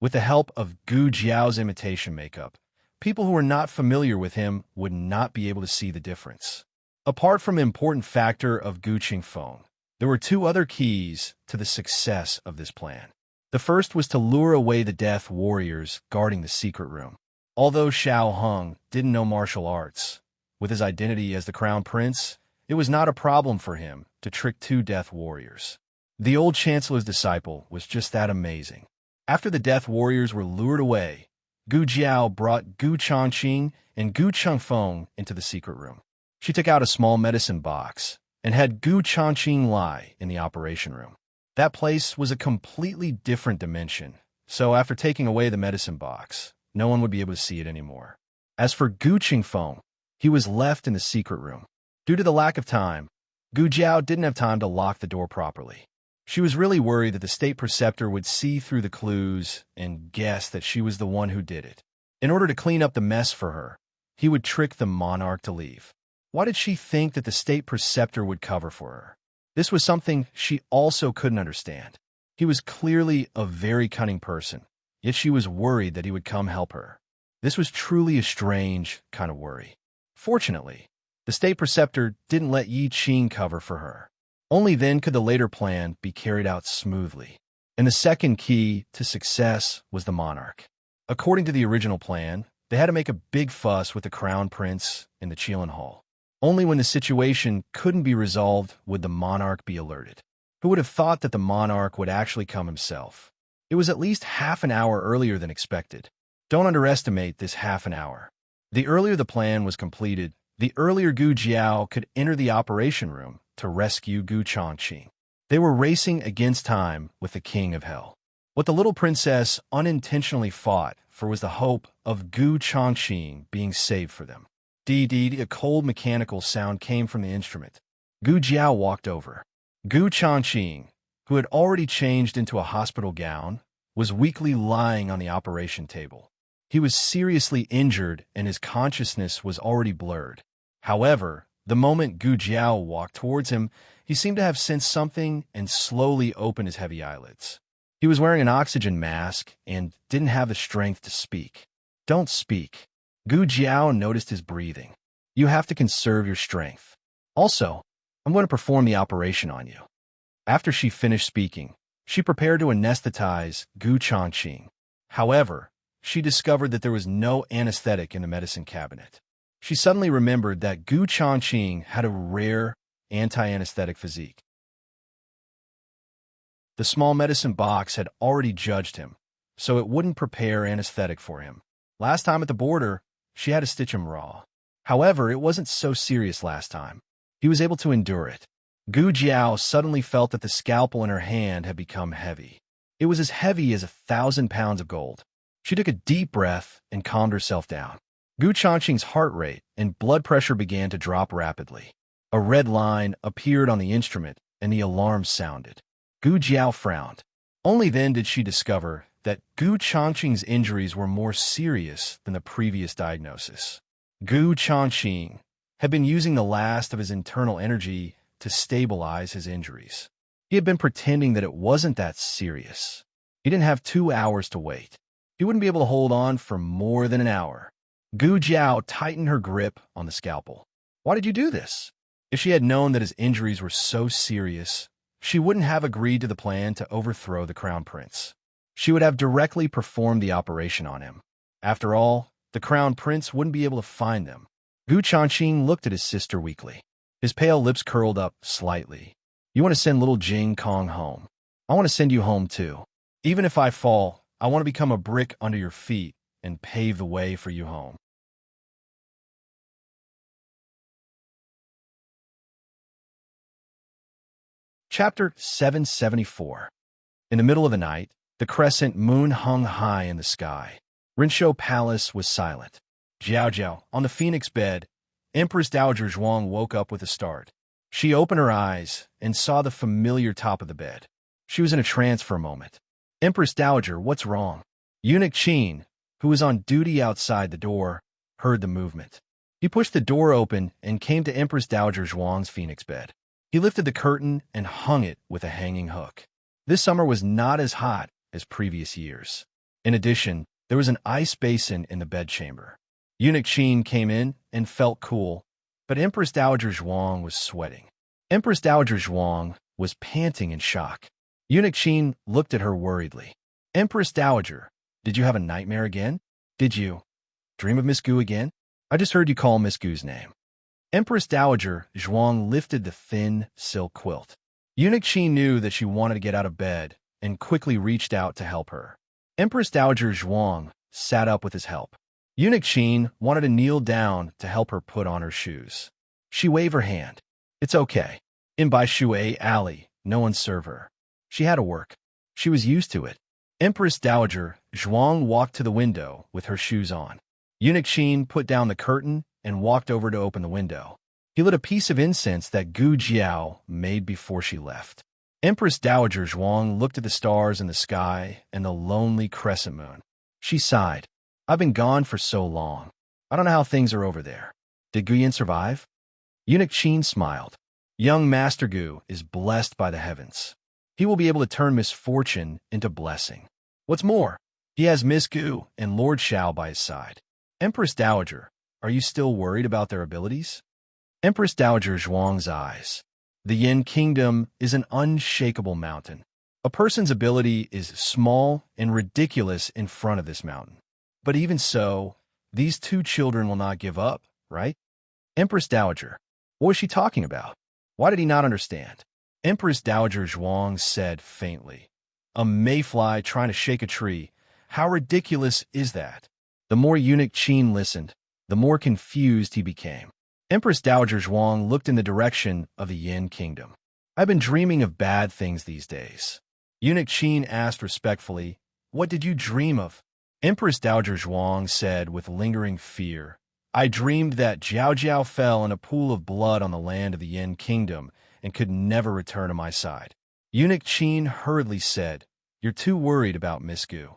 A: With the help of Gu Jiao's imitation makeup, people who were not familiar with him would not be able to see the difference. Apart from the important factor of Gu Chengfeng, there were two other keys to the success of this plan. The first was to lure away the death warriors guarding the secret room. Although Xiao Hung didn't know martial arts, with his identity as the crown prince, it was not a problem for him to trick two death warriors. The old chancellor's disciple was just that amazing. After the death warriors were lured away, Gu Jiao brought Gu Changqing and Gu Chengfeng into the secret room. She took out a small medicine box and had Gu Changqing lie in the operation room. That place was a completely different dimension, so after taking away the medicine box, no one would be able to see it anymore. As for Gu Chengfeng, he was left in the secret room. Due to the lack of time, Gu Jiao didn't have time to lock the door properly. She was really worried that the state preceptor would see through the clues and guess that she was the one who did it. In order to clean up the mess for her, he would trick the monarch to leave. Why did she think that the state preceptor would cover for her? This was something she also couldn't understand. He was clearly a very cunning person, yet she was worried that he would come help her. This was truly a strange kind of worry. Fortunately, the state preceptor didn't let Yi Qing cover for her. Only then could the later plan be carried out smoothly. And the second key to success was the monarch. According to the original plan, they had to make a big fuss with the crown prince in the Qilin Hall. Only when the situation couldn't be resolved would the monarch be alerted. Who would have thought that the monarch would actually come himself? It was at least half an hour earlier than expected. Don't underestimate this half an hour. The earlier the plan was completed, the earlier Gu Jiao could enter the operation room to rescue Gu Chongqing. They were racing against time with the king of hell. What the little princess unintentionally fought for was the hope of Gu Chongqing being saved for them. Dee, a cold mechanical sound came from the instrument. Gu Jiao walked over. Gu Chongqing, who had already changed into a hospital gown, was weakly lying on the operation table. He was seriously injured and his consciousness was already blurred. However, the moment Gu Jiao walked towards him, he seemed to have sensed something and slowly opened his heavy eyelids. He was wearing an oxygen mask and didn't have the strength to speak. Don't speak. Gu Jiao noticed his breathing. You have to conserve your strength. Also, I'm going to perform the operation on you. After she finished speaking, she prepared to anesthetize Gu Chongqing. However, she discovered that there was no anesthetic in the medicine cabinet. She suddenly remembered that Gu Chongqing had a rare anti-anesthetic physique. The small medicine box had already judged him, so it wouldn't prepare anesthetic for him. Last time at the border, she had to stitch him raw. However, it wasn't so serious last time. He was able to endure it. Gu Jiao suddenly felt that the scalpel in her hand had become heavy. It was as heavy as 1,000 pounds of gold. She took a deep breath and calmed herself down. Gu Chongqing's heart rate and blood pressure began to drop rapidly. A red line appeared on the instrument and the alarm sounded. Gu Jiao frowned. Only then did she discover that Gu Chongqing's injuries were more serious than the previous diagnosis. Gu Chongqing had been using the last of his internal energy to stabilize his injuries. He had been pretending that it wasn't that serious. He didn't have 2 hours to wait. He wouldn't be able to hold on for more than an hour. Gu Jiao tightened her grip on the scalpel. Why did you do this? If she had known that his injuries were so serious, she wouldn't have agreed to the plan to overthrow the crown prince. She would have directly performed the operation on him. After all, the crown prince wouldn't be able to find them. Gu Chongqing looked at his sister weakly. His pale lips curled up slightly. You want to send little Jing Kong home. I want to send you home too. Even if I fall, I want to become a brick under your feet and pave the way for you home. Chapter 774. In the middle of the night, the crescent moon hung high in the sky. Rinshou Palace was silent. Jiao, on the phoenix bed, Empress Dowager Zhuang woke up with a start. She opened her eyes and saw the familiar top of the bed. She was in a trance for a moment. Empress Dowager, what's wrong? Eunuch Qin, who was on duty outside the door, heard the movement. He pushed the door open and came to Empress Dowager Zhuang's phoenix bed. He lifted the curtain and hung it with a hanging hook. This summer was not as hot as previous years. In addition, there was an ice basin in the bedchamber. Eunuch Qin came in and felt cool, but Empress Dowager Zhuang was sweating. Empress Dowager Zhuang was panting in shock. Eunuch Qin looked at her worriedly. Empress Dowager, did you have a nightmare again? Did you dream of Miss Gu again? I just heard you call Miss Gu's name. Empress Dowager Zhuang lifted the thin silk quilt. Eunuch Qin knew that she wanted to get out of bed and quickly reached out to help her. Empress Dowager Zhuang sat up with his help. Eunuch Qin wanted to kneel down to help her put on her shoes. She waved her hand. It's okay. In Bai Shui Alley, no one served her. She had to work. She was used to it. Empress Dowager Zhuang walked to the window with her shoes on. Eunuch Qin put down the curtain and walked over to open the window. He lit a piece of incense that Gu Jiao made before she left. Empress Dowager Zhuang looked at the stars in the sky and the lonely crescent moon. She sighed. I've been gone for so long. I don't know how things are over there. Did Guyan survive? Eunuch Qin smiled. Young Master Gu is blessed by the heavens. He will be able to turn misfortune into blessing. What's more, he has Miss Gu and Lord Shao by his side. Empress Dowager, are you still worried about their abilities? Empress Dowager Zhuang's eyes. The Yin Kingdom is an unshakable mountain. A person's ability is small and ridiculous in front of this mountain. But even so, these two children will not give up, right? Empress Dowager, What was she talking about? Why did he not understand? Empress Dowager Zhuang said faintly. A mayfly trying to shake a tree. How ridiculous is that? The more eunuch Qin listened, the more confused he became. Empress Dowager Zhuang looked in the direction of the Yin kingdom. I've been dreaming of bad things these days. Eunuch Qin asked respectfully, What did you dream of? Empress Dowager Zhuang said with lingering fear, I dreamed that Jiao Jiao fell in a pool of blood on the land of the Yin kingdom and could never return to my side. Eunuch Qin hurriedly said, You're too worried about Miss Gu.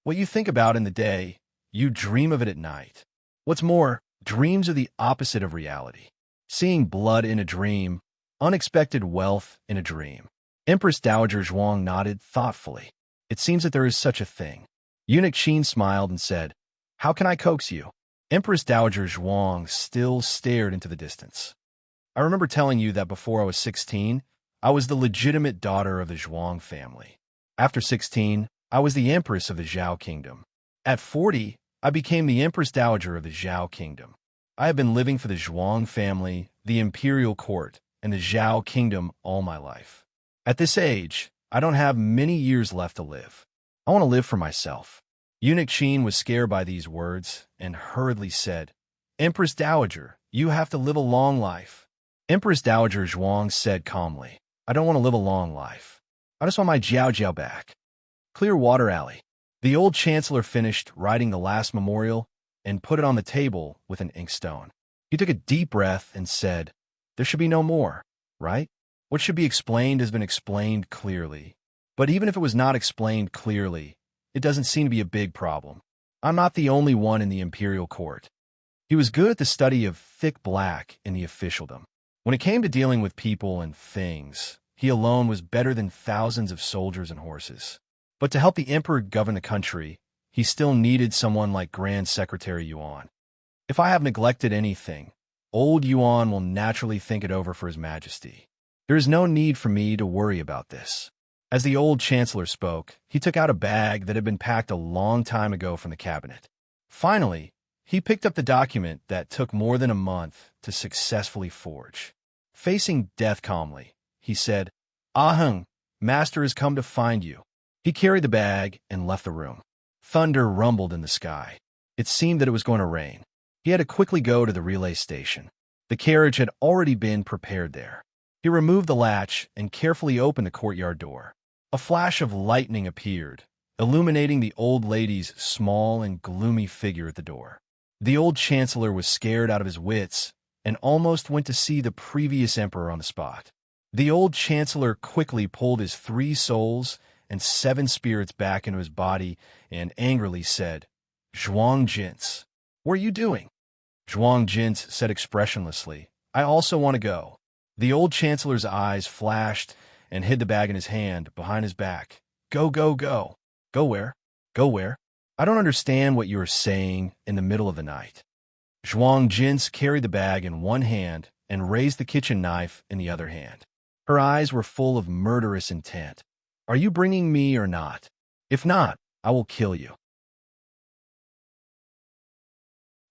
A: What you think about in the day, you dream of it at night. What's more, dreams are the opposite of reality. Seeing blood in a dream, unexpected wealth in a dream. Empress Dowager Zhuang nodded thoughtfully. It seems that there is such a thing. Eunuch Qin smiled and said, How can I coax you? Empress Dowager Zhuang still stared into the distance. I remember telling you that before I was 16, I was the legitimate daughter of the Zhuang family. After 16, I was the empress of the Zhao kingdom. At 40, I became the empress dowager of the Zhao kingdom. I have been living for the Zhuang family, the imperial court, and the Zhao kingdom all my life. At this age, I don't have many years left to live. I want to live for myself. Eunuch Qin was scared by these words and hurriedly said, Empress Dowager, you have to live a long life. Empress Dowager Zhuang said calmly, I don't want to live a long life. I just want my Jiao Jiao back. Clear Water Alley. The old chancellor finished writing the last memorial and put it on the table with an inkstone. He took a deep breath and said, There should be no more, right? What should be explained has been explained clearly. But even if it was not explained clearly, it doesn't seem to be a big problem. I'm not the only one in the imperial court. He was good at the study of thick black in the officialdom. When it came to dealing with people and things, he alone was better than thousands of soldiers and horses. But to help the emperor govern the country, he still needed someone like Grand Secretary Yuan. If I have neglected anything, old Yuan will naturally think it over for His Majesty. There is no need for me to worry about this. As the old chancellor spoke, he took out a bag that had been packed a long time ago from the cabinet. Finally, he picked up the document that took more than a month to successfully forge. Facing death calmly, he said, Aheng, Master has come to find you. He carried the bag and left the room. Thunder rumbled in the sky. It seemed that it was going to rain. He had to quickly go to the relay station. The carriage had already been prepared there. He removed the latch and carefully opened the courtyard door. A flash of lightning appeared, illuminating the old lady's small and gloomy figure at the door. The old chancellor was scared out of his wits and almost went to see the previous emperor on the spot. The old chancellor quickly pulled his 3 souls and 7 spirits back into his body and angrily said, Zhuang Jins, what are you doing? Zhuang Jins said expressionlessly, I also want to go. The old chancellor's eyes flashed and hid the bag in his hand behind his back. Go, go, go. Go where? Go where? I don't understand what you are saying in the middle of the night. Zhuang Jins carried the bag in one hand and raised the kitchen knife in the other hand. Her eyes were full of murderous intent. Are you bringing me or not? If not, I will kill you.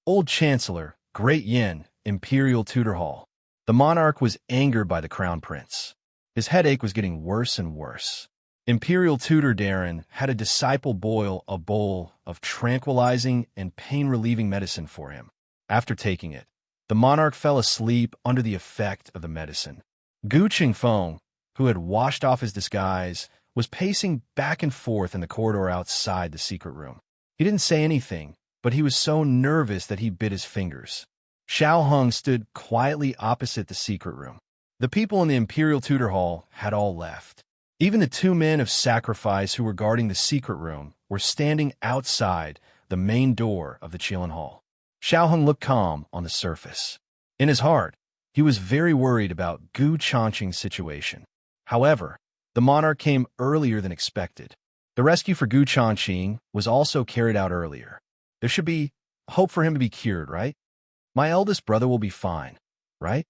A: Old Chancellor, Great Yin, Imperial Tutor Hall. The monarch was angered by the crown prince. His headache was getting worse and worse. Imperial Tutor Darren had a disciple boil a bowl of tranquilizing and pain-relieving medicine for him. After taking it, the monarch fell asleep under the effect of the medicine. Gu Qingfeng, who had washed off his disguise, was pacing back and forth in the corridor outside the secret room. He didn't say anything, but he was so nervous that he bit his fingers. Xiao Heng stood quietly opposite the secret room. The people in the Imperial Tutor Hall had all left. Even the 2 men of sacrifice who were guarding the secret room were standing outside the main door of the Qilin Hall. Xiao Heng looked calm on the surface. In his heart, he was very worried about Gu Changqing's situation. However, the monarch came earlier than expected. The rescue for Gu Changqing was also carried out earlier. There should be hope for him to be cured, right? My eldest brother will be fine, right?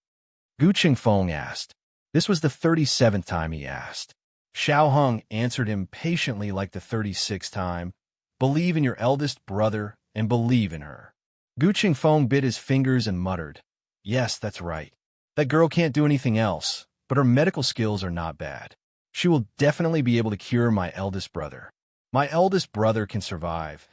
A: Gu Qingfeng asked. This was the 37th time he asked. Xiao Heng answered him patiently like the 36th time. Believe in your eldest brother and believe in her. Gu Qingfeng bit his fingers and muttered, "Yes, that's right. That girl can't do anything else, but her medical skills are not bad. She will definitely be able to cure my eldest brother. My eldest brother can survive.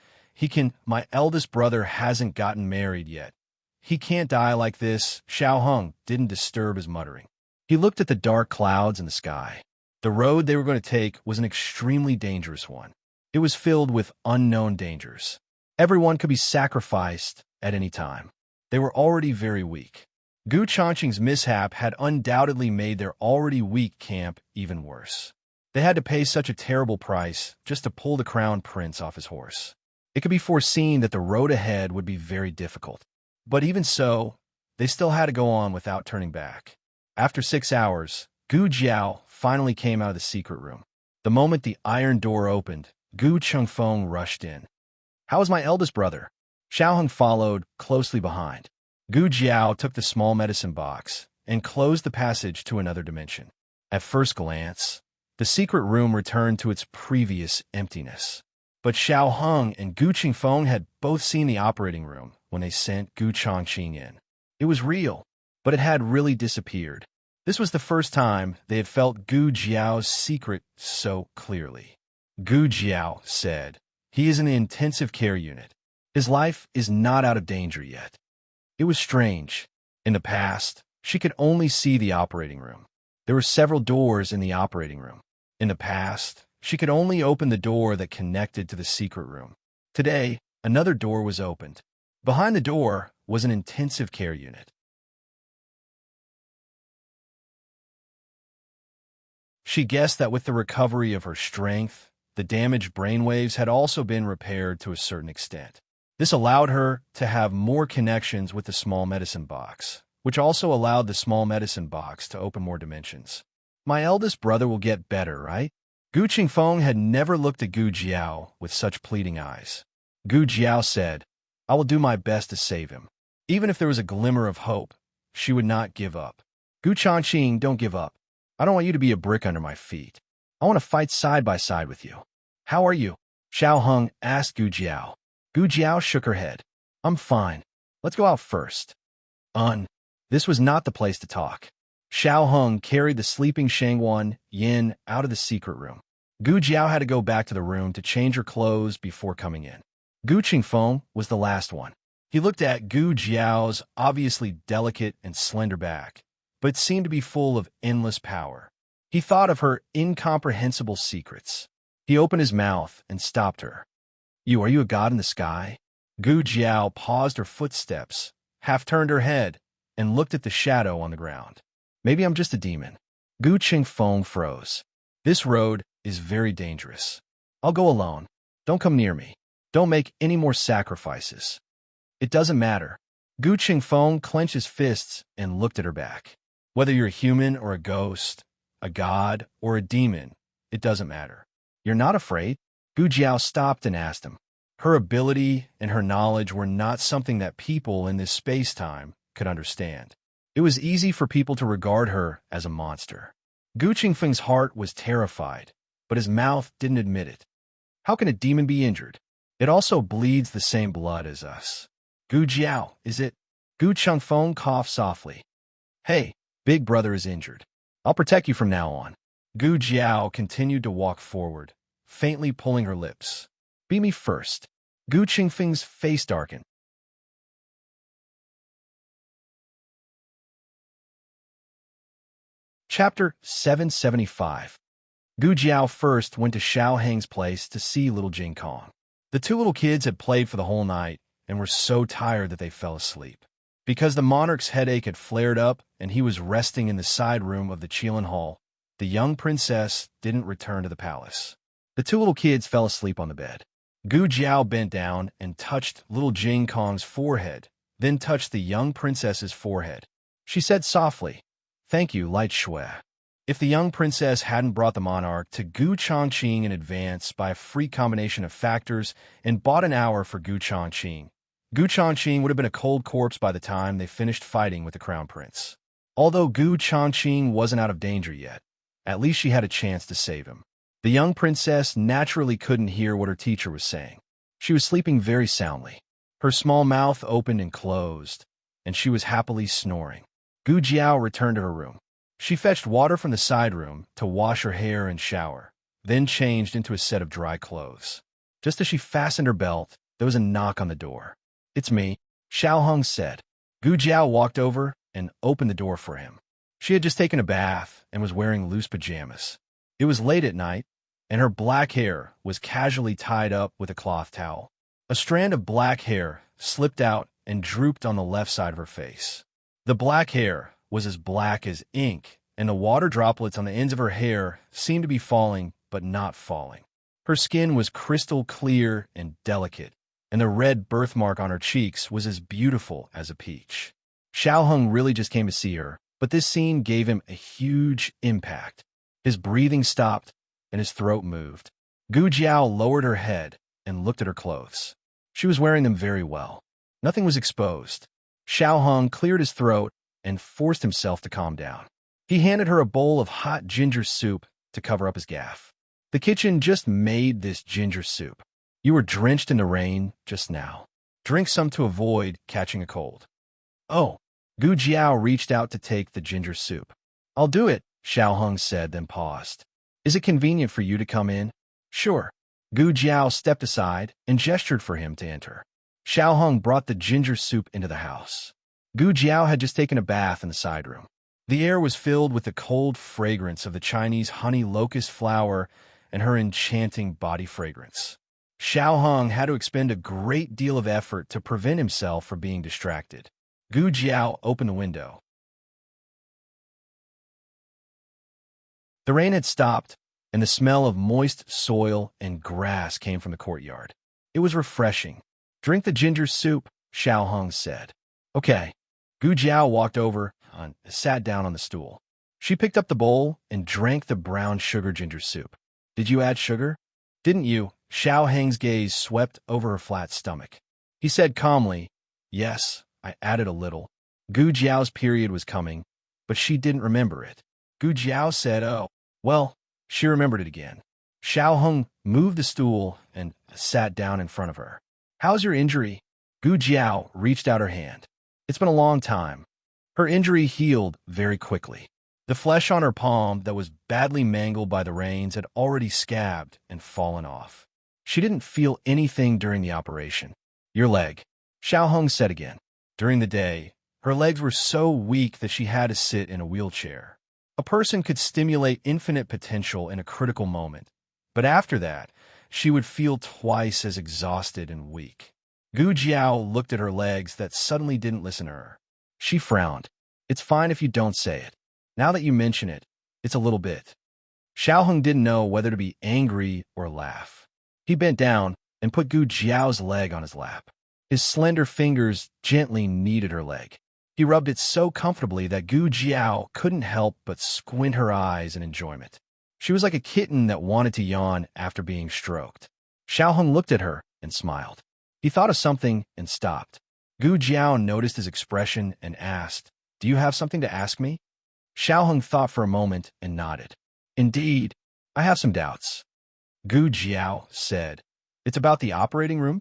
A: My eldest brother hasn't gotten married yet. He can't die like this." Xiao Hung didn't disturb his muttering. He looked at the dark clouds in the sky. The road they were going to take was an extremely dangerous one. It was filled with unknown dangers. Everyone could be sacrificed at any time. They were already very weak. Gu Changqing's mishap had undoubtedly made their already weak camp even worse. They had to pay such a terrible price just to pull the crown prince off his horse. It could be foreseen that the road ahead would be very difficult. But even so, they still had to go on without turning back. After 6 hours, Gu Jiao finally came out of the secret room. The moment the iron door opened, Gu Chengfeng rushed in. "How is my eldest brother?" Xiaoheng followed closely behind. Gu Jiao took the small medicine box and closed the passage to another dimension. At first glance, the secret room returned to its previous emptiness. But Xiaoheng and Gu Qingfeng had both seen the operating room when they sent Gu Changqing in. It was real, but it had really disappeared. This was the first time they had felt Gu Jiao's secret so clearly. Gu Jiao said, "He is in the intensive care unit. His life is not out of danger yet." It was strange. In the past, she could only see the operating room. There were several doors in the operating room. In the past, she could only open the door that connected to the secret room. Today, another door was opened. Behind the door was an intensive care unit. She guessed that with the recovery of her strength, the damaged brainwaves had also been repaired to a certain extent. This allowed her to have more connections with the small medicine box, which also allowed the small medicine box to open more dimensions. "My eldest brother will get better, right?" Gu Qingfeng had never looked at Gu Jiao with such pleading eyes. Gu Jiao said, "I will do my best to save him." Even if there was a glimmer of hope, she would not give up. "Gu Changqing, don't give up. I don't want you to be a brick under my feet. I want to fight side by side with you." "How are you?" Xiao Hung asked Gu Jiao. Gu Jiao shook her head. "I'm fine. Let's go out first." This was not the place to talk. Xiao Hung carried the sleeping Shangwan Yin out of the secret room. Gu Jiao had to go back to the room to change her clothes before coming in. Gu Qingfeng was the last one. He looked at Gu Jiao's obviously delicate and slender back, but seemed to be full of endless power. He thought of her incomprehensible secrets. He opened his mouth and stopped her. Are you a god in the sky?" Gu Jiao paused her footsteps, half-turned her head, and looked at the shadow on the ground. "Maybe I'm just a demon." Gu Qingfeng froze. "This road is very dangerous. I'll go alone. Don't come near me. Don't make any more sacrifices." "It doesn't matter." Gu Qingfeng clenched his fists and looked at her back. "Whether you're a human or a ghost, a god or a demon, it doesn't matter. You're not afraid?" Gu Jiao stopped and asked him. Her ability and her knowledge were not something that people in this space-time could understand. It was easy for people to regard her as a monster. Gu Qingfeng's heart was terrified, but his mouth didn't admit it. "How can a demon be injured? It also bleeds the same blood as us." "Gu Jiao, is it?" Gu Qingfeng coughed softly. "Hey, big brother is injured. I'll protect you from now on." Gu Jiao continued to walk forward, faintly pulling her lips. "Be me first." Gu Qingfeng's face darkened. Chapter 775. Gu Jiao first went to Xiao Heng's place to see little Jing Kong. The two little kids had played for the whole night and were so tired that they fell asleep. Because the monarch's headache had flared up and he was resting in the side room of the Qilin Hall, the young princess didn't return to the palace. The two little kids fell asleep on the bed. Gu Jiao bent down and touched little Jing Kong's forehead, then touched the young princess's forehead. She said softly, "Thank you, Light Shui." If the young princess hadn't brought the monarch to Gu Changqing in advance by a free combination of factors and bought an hour for Gu Changqing would have been a cold corpse by the time they finished fighting with the crown prince. Although Gu Changqing wasn't out of danger yet, at least she had a chance to save him. The young princess naturally couldn't hear what her teacher was saying. She was sleeping very soundly. Her small mouth opened and closed, and she was happily snoring. Gu Jiao returned to her room. She fetched water from the side room to wash her hair and shower, then changed into a set of dry clothes. Just as she fastened her belt, there was a knock on the door. "It's me," Xiao Hong said. Gu Jiao walked over and opened the door for him. She had just taken a bath and was wearing loose pajamas. It was late at night, and her black hair was casually tied up with a cloth towel. A strand of black hair slipped out and drooped on the left side of her face. The black hair was as black as ink, and the water droplets on the ends of her hair seemed to be falling but not falling. Her skin was crystal clear and delicate, and the red birthmark on her cheeks was as beautiful as a peach. Xiao Hung really just came to see her, but this scene gave him a huge impact. His breathing stopped, and his throat moved. Gu Jiao lowered her head and looked at her clothes. She was wearing them very well. Nothing was exposed. Xiao Hung cleared his throat and forced himself to calm down. He handed her a bowl of hot ginger soup to cover up his gaffe. "The kitchen just made this ginger soup. You were drenched in the rain just now. Drink some to avoid catching a cold." "Oh." Gu Jiao reached out to take the ginger soup. "I'll do it," Xiao Hung said, then paused. "Is it convenient for you to come in?" "Sure." Gu Jiao stepped aside and gestured for him to enter. Xiao Hung brought the ginger soup into the house. Gu Jiao had just taken a bath in the side room. The air was filled with the cold fragrance of the Chinese honey locust flower and her enchanting body fragrance. Xiao Hung had to expend a great deal of effort to prevent himself from being distracted. Gu Jiao opened the window. The rain had stopped, and the smell of moist soil and grass came from the courtyard. It was refreshing. "Drink the ginger soup," Xiao Hung said. "Okay." Gu Jiao walked over and sat down on the stool. She picked up the bowl and drank the brown sugar ginger soup. "Did you add sugar?" "Didn't you?" Xiao Hang's gaze swept over her flat stomach. He said calmly, "Yes, I added a little." Gu Jiao's period was coming, but she didn't remember it. Gu Jiao said, "Oh." Well, she remembered it again. Xiao Hung moved the stool and sat down in front of her. "How's your injury?" Gu Jiao reached out her hand. "It's been a long time." Her injury healed very quickly. The flesh on her palm that was badly mangled by the rains had already scabbed and fallen off. She didn't feel anything during the operation. "Your leg," Xiao Hung said again. During the day, her legs were so weak that she had to sit in a wheelchair. A person could stimulate infinite potential in a critical moment, but after that, she would feel twice as exhausted and weak. Gu Jiao looked at her legs that suddenly didn't listen to her. She frowned. "It's fine if you don't say it. Now that you mention it, it's a little bit." Xiao Hung didn't know whether to be angry or laugh. He bent down and put Gu Jiao's leg on his lap. His slender fingers gently kneaded her leg. He rubbed it so comfortably that Gu Jiao couldn't help but squint her eyes in enjoyment. She was like a kitten that wanted to yawn after being stroked. Xiao Hung looked at her and smiled. He thought of something and stopped. Gu Jiao noticed his expression and asked, "Do you have something to ask me?" Xiao Hung thought for a moment and nodded. "Indeed, I have some doubts." Gu Jiao said, "It's about the operating room?"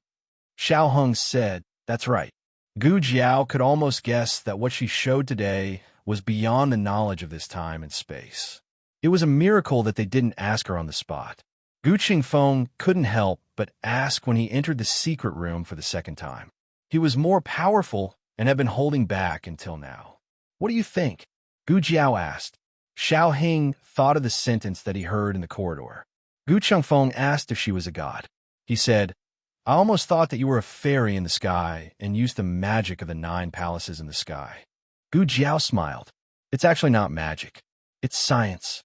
A: Xiao Hung said, "That's right." Gu Jiao could almost guess that what she showed today was beyond the knowledge of this time and space. It was a miracle that they didn't ask her on the spot. Gu Qingfeng couldn't help but ask when he entered the secret room for the second time. He was more powerful and had been holding back until now. "What do you think?" Gu Jiao asked. Xiao Hing thought of the sentence that he heard in the corridor. Gu Qingfeng asked if she was a god. He said, "I almost thought that you were a fairy in the sky and used the magic of the 9 palaces in the sky." Gu Jiao smiled. "It's actually not magic. It's science."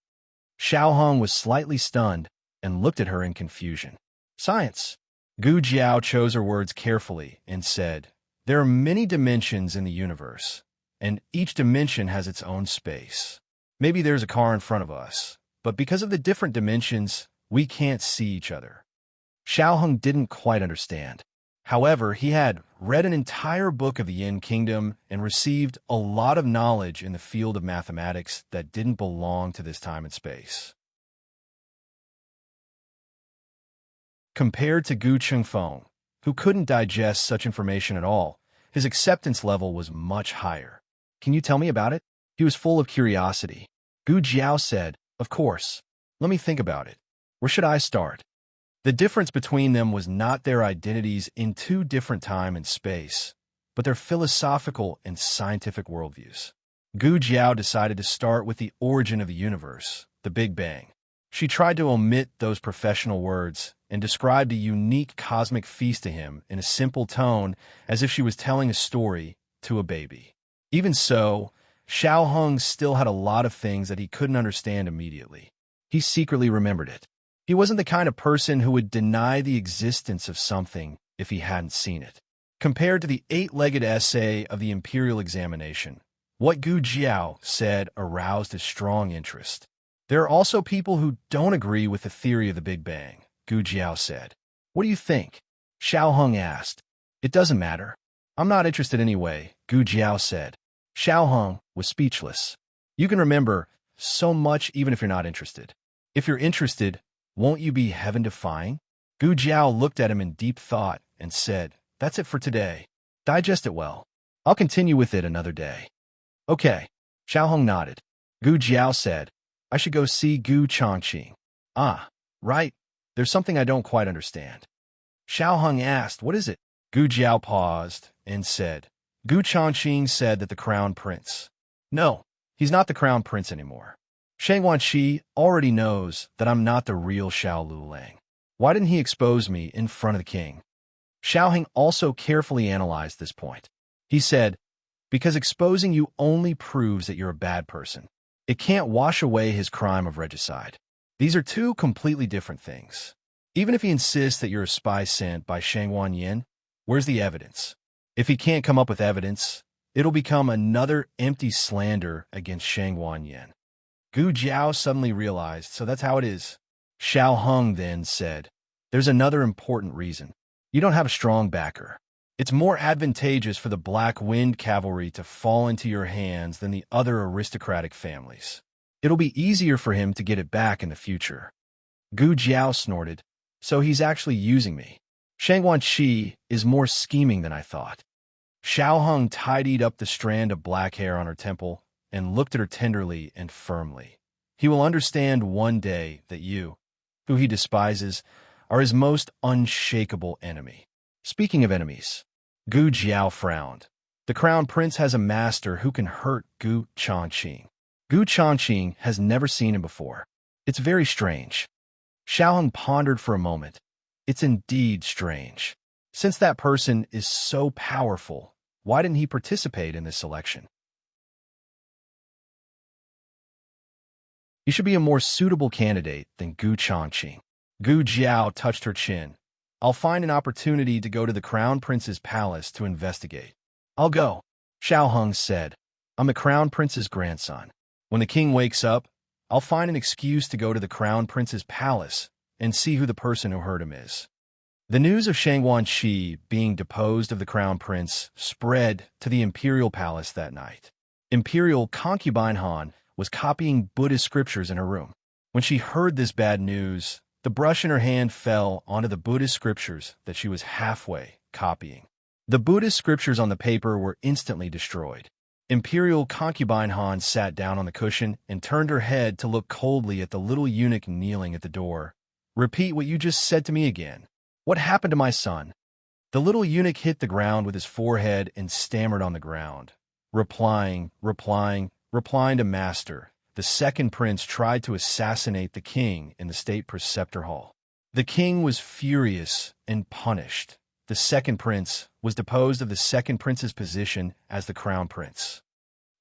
A: Xiao Hong was slightly stunned and looked at her in confusion. "Science." Gu Jiao chose her words carefully and said, "There are many dimensions in the universe, and each dimension has its own space. Maybe there's a car in front of us, but because of the different dimensions, we can't see each other." Xiao Hung didn't quite understand. However, he had read an entire book of the Yin Kingdom and received a lot of knowledge in the field of mathematics that didn't belong to this time and space. Compared to Gu Qingfeng, who couldn't digest such information at all, his acceptance level was much higher. Can you tell me about it? He was full of curiosity. Gu Jiao said, Of course. Let me think about it. Where should I start? The difference between them was not their identities in two different time and space, but their philosophical and scientific worldviews. Gu Jiao decided to start with the origin of the universe, the Big Bang. She tried to omit those professional words and described a unique cosmic feast to him in a simple tone, as if she was telling a story to a baby. Even so, Xiao Heng still had a lot of things that he couldn't understand immediately. He secretly remembered it. He wasn't the kind of person who would deny the existence of something if he hadn't seen it. Compared to the 8-legged essay of the imperial examination, what Gu Jiao said aroused his strong interest. There are also people who don't agree with the theory of the Big Bang, Gu Jiao said. What do you think? Xiao Heng asked. It doesn't matter. I'm not interested anyway, Gu Jiao said. Xiao Heng was speechless. You can remember so much even if you're not interested. If you're interested, won't you be heaven-defying? Gu Jiao looked at him in deep thought and said, That's it for today. Digest it well. I'll continue with it another day. Okay. Xiao Heng nodded. Gu Jiao said, I should go see Gu Changqing. Ah, right. There's something I don't quite understand. Xiao Heng asked, What is it? Gu Jiao paused and said, Gu Changqing said that the crown prince. No, he's not the crown prince anymore. Shang Wanqi already knows that I'm not the real Xiao Lulang. Why didn't he expose me in front of the king? Xiao Heng also carefully analyzed this point. He said, Because exposing you only proves that you're a bad person. It can't wash away his crime of regicide. These are two completely different things. Even if he insists that you're a spy sent by Shang Wanyin, where's the evidence? If he can't come up with evidence, it'll become another empty slander against Shang Wanyin. Gu Jiao suddenly realized, so that's how it is. Xiao Heng then said, There's another important reason. You don't have a strong backer. It's more advantageous for the Black Wind Cavalry to fall into your hands than the other aristocratic families. It'll be easier for him to get it back in the future. Gu Jiao snorted, So he's actually using me. Shang Wanqi is more scheming than I thought. Xiao Heng tidied up the strand of black hair on her temple and looked at her tenderly and firmly. He will understand one day that you, who he despises, are his most unshakable enemy. Speaking of enemies, Gu Jiao frowned. The crown prince has a master who can hurt Gu Changqing. Gu Changqing has never seen him before. It's very strange. Xiao Heng pondered for a moment. It's indeed strange. Since that person is so powerful, why didn't he participate in this selection? He should be a more suitable candidate than Gu Changqing. Gu Jiao touched her chin. I'll find an opportunity to go to the crown prince's palace to investigate. I'll go, Xiao Heng said. I'm the crown prince's grandson. When the king wakes up, I'll find an excuse to go to the crown prince's palace and see who the person who hurt him is. The news of Shang Wanqi being deposed of the crown prince spread to the imperial palace that night. Imperial concubine Han was copying Buddhist scriptures in her room. When she heard this bad news, the brush in her hand fell onto the Buddhist scriptures that she was halfway copying. The Buddhist scriptures on the paper were instantly destroyed. Imperial concubine Han sat down on the cushion and turned her head to look coldly at the little eunuch kneeling at the door. Repeat what you just said to me again. What happened to my son? The little eunuch hit the ground with his forehead and stammered on the ground. Replying to Master, the second prince tried to assassinate the king in the state preceptor hall. The king was furious and punished. The second prince was deposed of the second prince's position as the crown prince.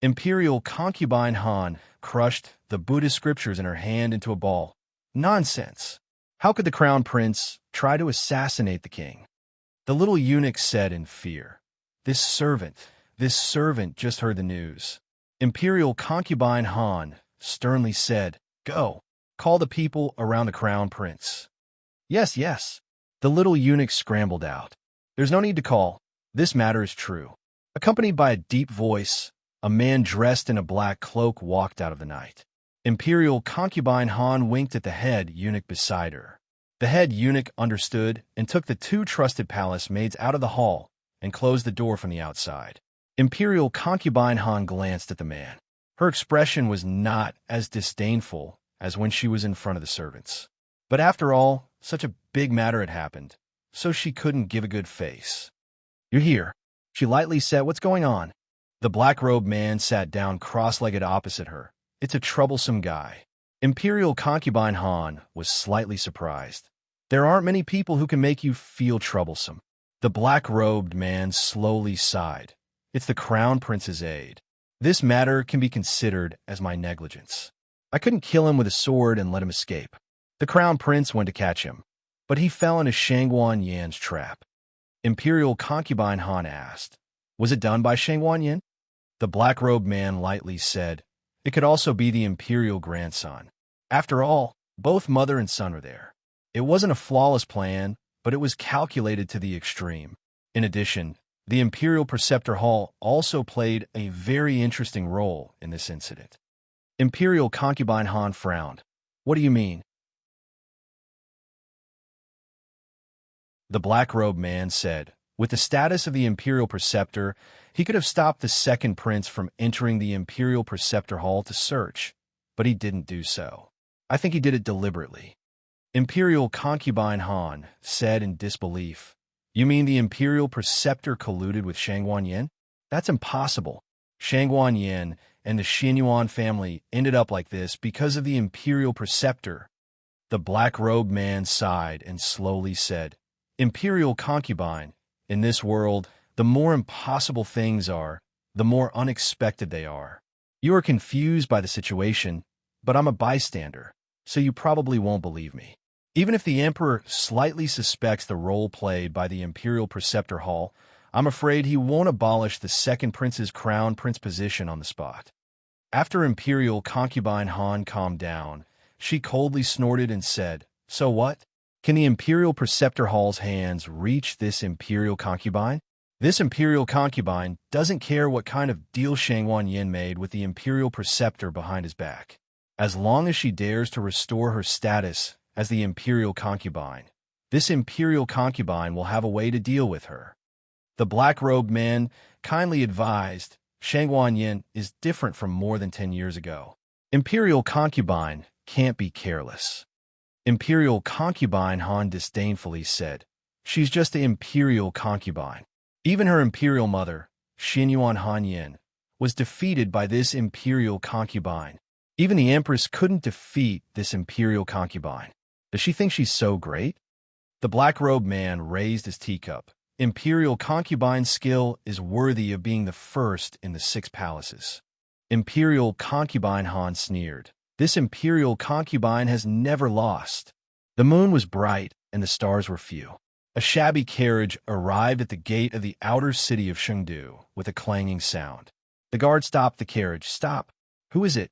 A: Imperial concubine Han crushed the Buddhist scriptures in her hand into a ball. Nonsense! How could the crown prince try to assassinate the king? The little eunuch said in fear. This servant just heard the news. Imperial concubine Han sternly said, Go, call the people around the crown prince. Yes. The little eunuch scrambled out. There's no need to call. This matter is true. Accompanied by a deep voice, a man dressed in a black cloak walked out of the night. Imperial concubine Han winked at the head eunuch beside her. The head eunuch understood and took the two trusted palace maids out of the hall and closed the door from the outside. Imperial concubine Han glanced at the man. Her expression was not as disdainful as when she was in front of the servants. But after all, such a big matter had happened, so she couldn't give a good face. "You're here," she lightly said. "What's going on?" The black-robed man sat down cross-legged opposite her. "It's a troublesome guy." Imperial concubine Han was slightly surprised. "There aren't many people who can make you feel troublesome." The black-robed man slowly sighed. "It's the Crown Prince's aide. This matter can be considered as my negligence. I couldn't kill him with a sword and let him escape. The Crown Prince went to catch him, but he fell into Shangguan Yan's trap." Imperial concubine Han asked, "Was it done by Shangguan Yan?" The black-robed man lightly said, "It could also be the imperial grandson. After all, both mother and son are there. It wasn't a flawless plan, but it was calculated to the extreme. In addition, the Imperial Preceptor Hall also played a very interesting role in this incident." Imperial concubine Han frowned. "What do you mean?" The black-robed man said, "With the status of the Imperial Preceptor, he could have stopped the second prince from entering the Imperial Preceptor Hall to search, but he didn't do so. I think he did it deliberately." Imperial concubine Han said in disbelief, "You mean the Imperial Preceptor colluded with Shangguan Yan? That's impossible. Shangguan Yan and the Xinyuan family ended up like this because of the Imperial Preceptor." The black-robed man sighed and slowly said, "Imperial concubine, in this world, the more impossible things are, the more unexpected they are. You are confused by the situation, but I'm a bystander, so you probably won't believe me. Even if the Emperor slightly suspects the role played by the Imperial Preceptor Hall, I'm afraid he won't abolish the second prince's crown prince position on the spot." After Imperial concubine Han calmed down, she coldly snorted and said, "So what? Can the Imperial Preceptor Hall's hands reach this Imperial concubine? This Imperial concubine doesn't care what kind of deal Shangguan Yin made with the Imperial Preceptor behind his back. As long as she dares to restore her status as the Imperial concubine, this Imperial concubine will have a way to deal with her." The black-robed man kindly advised, "Shangguan Yin is different from more than 10 years ago. Imperial concubine can't be careless." Imperial concubine Han disdainfully said, "She's just the Imperial concubine. Even her Imperial mother, Xinyuan Han Yin, was defeated by this Imperial concubine. Even the Empress couldn't defeat this Imperial concubine. Does she think she's so great?" The black-robed man raised his teacup. "Imperial concubine's skill is worthy of being the first in the 6 palaces." Imperial concubine Han sneered. "This Imperial concubine has never lost." The moon was bright and the stars were few. A shabby carriage arrived at the gate of the outer city of Chengdu with a clanging sound. The guard stopped the carriage. "Stop. Who is it?"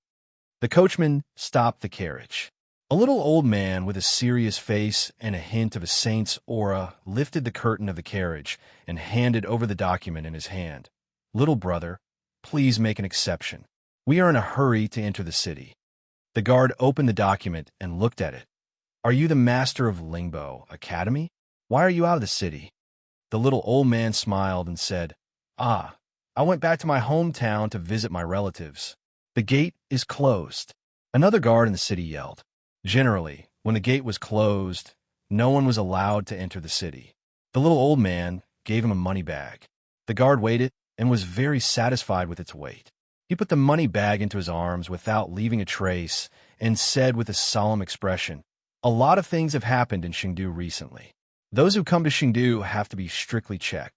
A: The coachman stopped the carriage. A little old man with a serious face and a hint of a saint's aura lifted the curtain of the carriage and handed over the document in his hand. "Little brother, please make an exception. We are in a hurry to enter the city." The guard opened the document and looked at it. "Are you the master of Lingbo Academy? Why are you out of the city?" The little old man smiled and said, I went back to my hometown to visit my relatives. The gate is closed." Another guard in the city yelled. Generally, when the gate was closed, no one was allowed to enter the city. The little old man gave him a money bag. The guard weighed it and was very satisfied with its weight. He put the money bag into his arms without leaving a trace and said with a solemn expression, "A lot of things have happened in Chengdu recently. Those who come to Chengdu have to be strictly checked.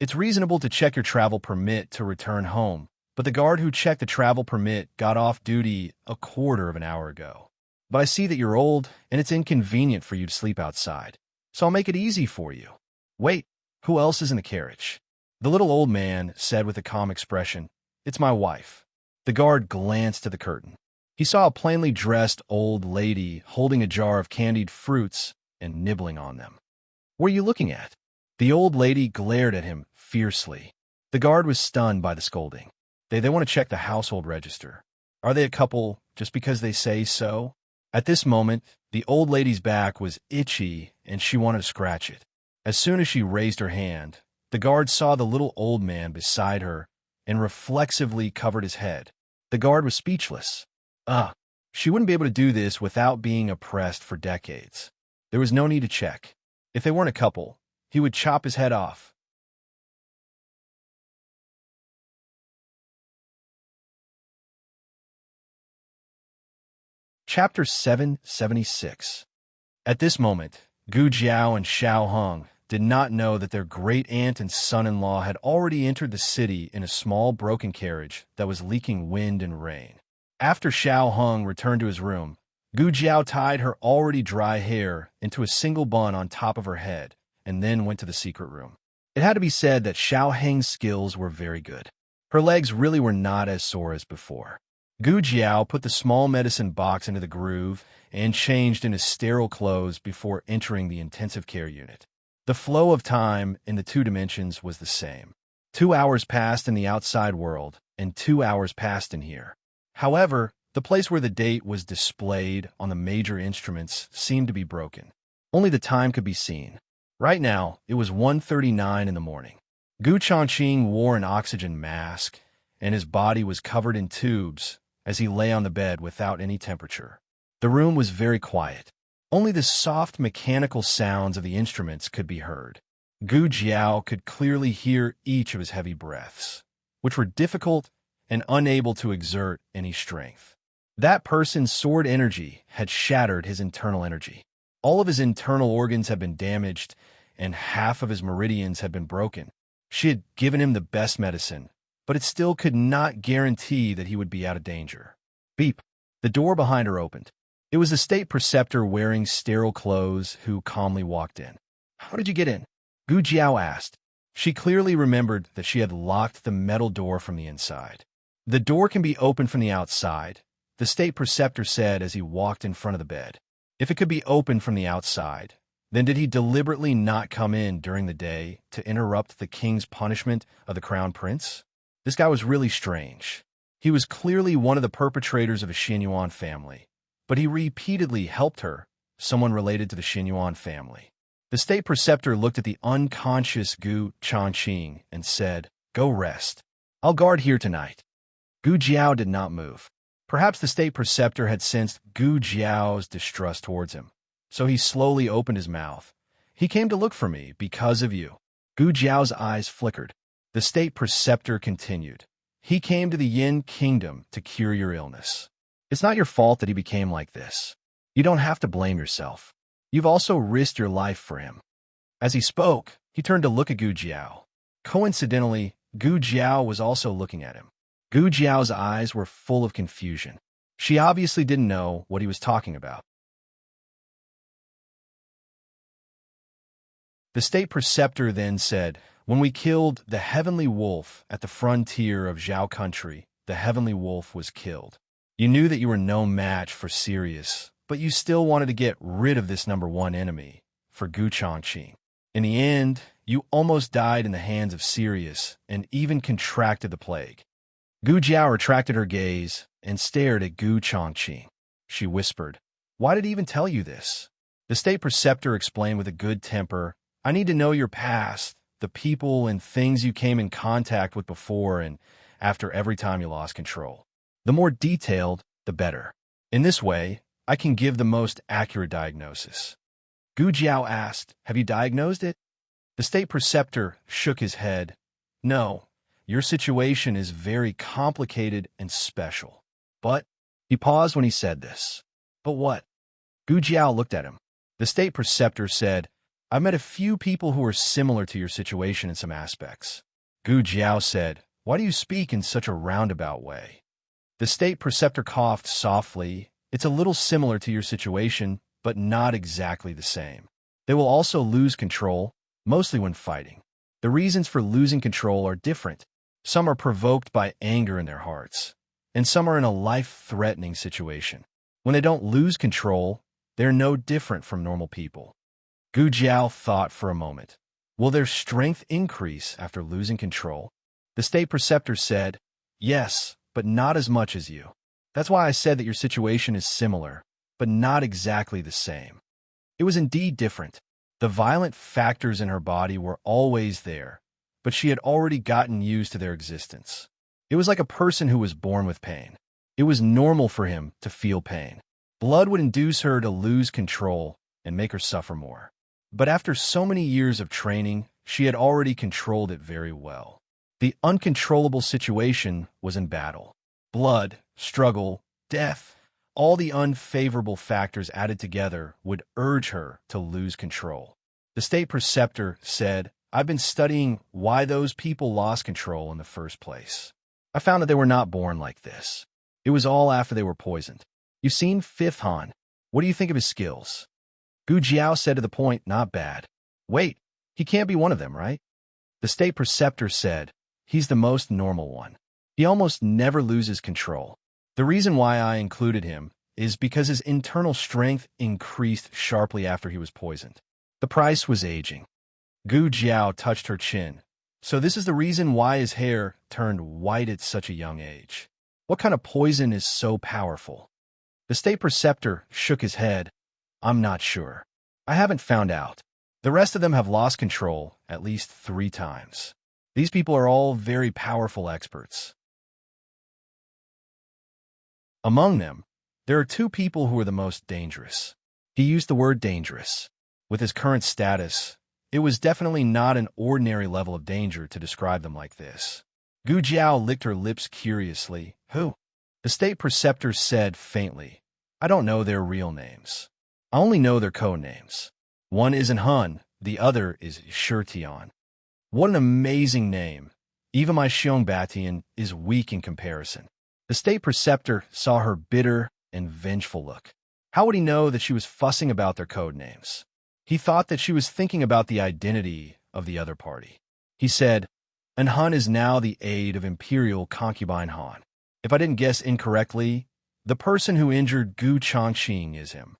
A: It's reasonable to check your travel permit to return home, but the guard who checked the travel permit got off duty a quarter of an hour ago. But I see that you're old, and it's inconvenient for you to sleep outside, so I'll make it easy for you. Wait, who else is in the carriage?" The little old man said with a calm expression, "It's my wife." The guard glanced to the curtain. He saw a plainly dressed old lady holding a jar of candied fruits and nibbling on them. "What are you looking at?" The old lady glared at him fiercely. The guard was stunned by the scolding. They want to check the household register. Are they a couple just because they say so? At this moment, the old lady's back was itchy and she wanted to scratch it. As soon as she raised her hand, the guard saw the little old man beside her and reflexively covered his head. The guard was speechless. She wouldn't be able to do this without being oppressed for decades. There was no need to check. If they weren't a couple, he would chop his head off. Chapter 776. At this moment, Gu Jiao and Xiao Hung did not know that their great-aunt and son-in-law had already entered the city in a small broken carriage that was leaking wind and rain. After Xiao Hung returned to his room, Gu Jiao tied her already dry hair into a single bun on top of her head and then went to the secret room. It had to be said that Xiao Heng's skills were very good. Her legs really were not as sore as before. Gu Jiao put the small medicine box into the groove and changed into sterile clothes before entering the intensive care unit. The flow of time in the two dimensions was the same. 2 hours passed in the outside world, and 2 hours passed in here. However, the place where the date was displayed on the major instruments seemed to be broken. Only the time could be seen. Right now, it was 1:39 in the morning. Gu Chongqing wore an oxygen mask, and his body was covered in tubes as he lay on the bed without any temperature. The room was very quiet. Only the soft mechanical sounds of the instruments could be heard. Gu Jiao could clearly hear each of his heavy breaths, which were difficult and unable to exert any strength. That person's sword energy had shattered his internal energy. All of his internal organs had been damaged, and half of his meridians had been broken. She had given him the best medicine, but it still could not guarantee that he would be out of danger. Beep. The door behind her opened. It was the state preceptor wearing sterile clothes who calmly walked in. "How did you get in?" Gu Jiao asked. She clearly remembered that she had locked the metal door from the inside. "The door can be opened from the outside," the state preceptor said as he walked in front of the bed. If it could be opened from the outside, then did he deliberately not come in during the day to interrupt the king's punishment of the crown prince? This guy was really strange. He was clearly one of the perpetrators of a Xinyuan family, but he repeatedly helped her, someone related to the Xinyuan family. The state preceptor looked at the unconscious Gu Chongqing and said, "Go rest. I'll guard here tonight." Gu Jiao did not move. Perhaps the state preceptor had sensed Gu Jiao's distrust towards him, so he slowly opened his mouth. "He came to look for me because of you." Gu Jiao's eyes flickered. The state preceptor continued, "He came to the Yin kingdom to cure your illness. It's not your fault that he became like this. You don't have to blame yourself. You've also risked your life for him." As he spoke, he turned to look at Gu Jiao. Coincidentally, Gu Jiao was also looking at him. Gu Jiao's eyes were full of confusion. She obviously didn't know what he was talking about. The state preceptor then said, "When we killed the heavenly wolf at the frontier of Zhao country, the heavenly wolf was killed. You knew that you were no match for Sirius, but you still wanted to get rid of this number one enemy, for Gu Chongqing. In the end, you almost died in the hands of Sirius and even contracted the plague." Gu Jiao retracted her gaze and stared at Gu Chongqing. She whispered, "Why did he even tell you this?" The state preceptor explained with a good temper, "I need to know your past, the people and things you came in contact with before and after every time you lost control. The more detailed, the better. In this way, I can give the most accurate diagnosis." Gu Jiao asked, "Have you diagnosed it?" The state preceptor shook his head. "No, your situation is very complicated and special. But," he paused when he said this. "But what?" Gu Jiao looked at him. The state preceptor said, "I've met a few people who are similar to your situation in some aspects." Gu Jiao said, "Why do you speak in such a roundabout way?" The state preceptor coughed softly. "It's a little similar to your situation, but not exactly the same. They will also lose control, mostly when fighting. The reasons for losing control are different. Some are provoked by anger in their hearts, and some are in a life-threatening situation. When they don't lose control, they're no different from normal people." Gu Jiao thought for a moment. "Will their strength increase after losing control?" The state preceptor said, "Yes, but not as much as you." That's why I said that your situation is similar, but not exactly the same. It was indeed different. The violent factors in her body were always there, but she had already gotten used to their existence. It was like a person who was born with pain. It was normal for him to feel pain. Blood would induce her to lose control and make her suffer more. But after so many years of training, she had already controlled it very well. The uncontrollable situation was in battle. Blood, struggle, death, all the unfavorable factors added together would urge her to lose control. The state preceptor said, "I've been studying why those people lost control in the first place. I found that they were not born like this. It was all after they were poisoned. You've seen Fifth Han. What do you think of his skills?" Gu Jiao said to the point, "Not bad." "Wait, he can't be one of them, right?" The state preceptor said, "He's the most normal one. He almost never loses control. The reason why I included him is because his internal strength increased sharply after he was poisoned. The price was aging." Gu Jiao touched her chin. "So this is the reason why his hair turned white at such a young age. What kind of poison is so powerful?" The state preceptor shook his head. "I'm not sure. I haven't found out. The rest of them have lost control at least 3 times. These people are all very powerful experts. Among them, there are 2 people who are the most dangerous." He used the word dangerous. With his current status, it was definitely not an ordinary level of danger to describe them like this. Gu Jiao licked her lips curiously. "Who?" The state preceptor said faintly, "I don't know their real names. I only know their code names. One is in Hun, the other is Shirtian." What an amazing name. Even my Xiong is weak in comparison. The state preceptor saw her bitter and vengeful look. How would he know that she was fussing about their code names? He thought that she was thinking about the identity of the other party. He said, "And Han is now the aide of Imperial Concubine Han. If I didn't guess incorrectly, the person who injured Gu Chongqing is him."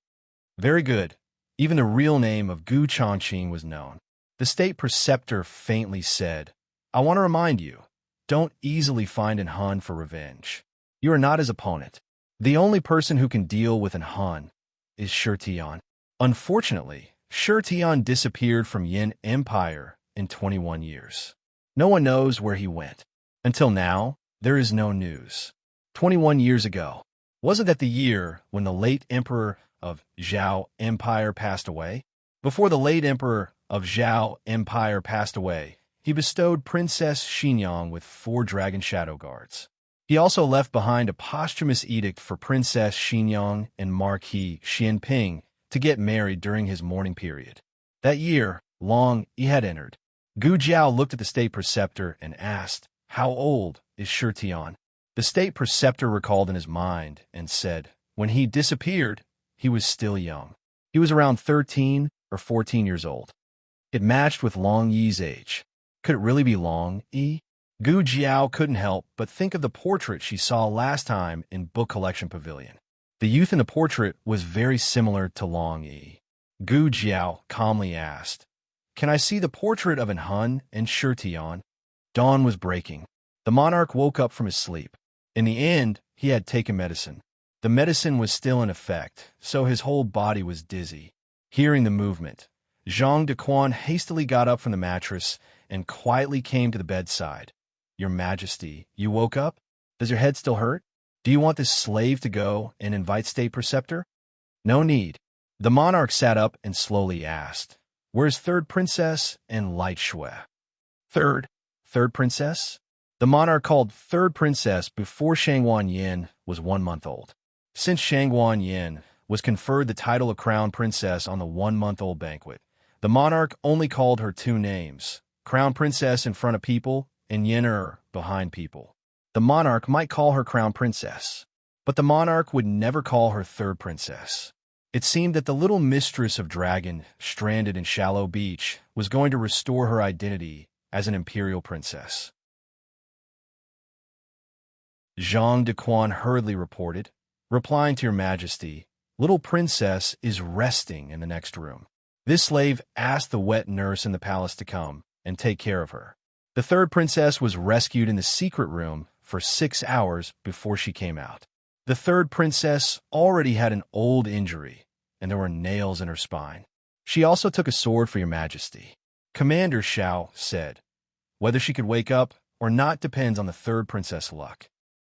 A: Very good. Even the real name of Gu Chongqing was known. The state preceptor faintly said, "I want to remind you, don't easily find an Han for revenge. You are not his opponent. The only person who can deal with an Han is Shirtian." Unfortunately, Shirtian disappeared from Yin Empire in 21 years. No one knows where he went. Until now, there is no news. 21 years ago, wasn't that the year when the late emperor of Zhao Empire passed away? Before the late emperor of Zhao Empire passed away, he bestowed Princess Xinyang with 4 dragon shadow guards. He also left behind a posthumous edict for Princess Xinyang and Marquis Xianping to get married during his mourning period. That year, Long Yi had entered. Gu Jiao looked at the state preceptor and asked, "How old is Shirtian?" The state preceptor recalled in his mind and said, "When he disappeared, he was still young. He was around 13 or 14 years old." It matched with Long Yi's age. Could it really be Long Yi? Gu Jiao couldn't help but think of the portrait she saw last time in Book Collection Pavilion. The youth in the portrait was very similar to Long Yi. Gu Jiao calmly asked, "Can I see the portrait of an Hun and Shirtian?" Dawn was breaking. The monarch woke up from his sleep. In the end, he had taken medicine. The medicine was still in effect, so his whole body was dizzy. Hearing the movement, Zhang Dequan hastily got up from the mattress and quietly came to the bedside. "Your Majesty, you woke up? Does your head still hurt? Do you want this slave to go and invite State Preceptor?" "No need." The monarch sat up and slowly asked, "Where's Third Princess and Light Shui?" Third Princess?" The monarch called Third Princess before Shangguan Yin was 1 month old. Since Shangguan Yin was conferred the title of Crown Princess on the 1-month-old banquet, the monarch only called her 2 names, Crown Princess in front of people and Yin behind people. The monarch might call her Crown Princess, but the monarch would never call her Third Princess. It seemed that the little mistress of Dragon, stranded in Shallow Beach, was going to restore her identity as an imperial princess. Zhang Dequan hurriedly reported, "Replying to your Majesty, little princess is resting in the next room." This slave asked the wet nurse in the palace to come and take care of her. The third princess was rescued in the secret room for 6 hours before she came out. The third princess already had an old injury, and there were nails in her spine. She also took a sword for your majesty. Commander Xiao said. Whether she could wake up or not depends on the third princess' luck.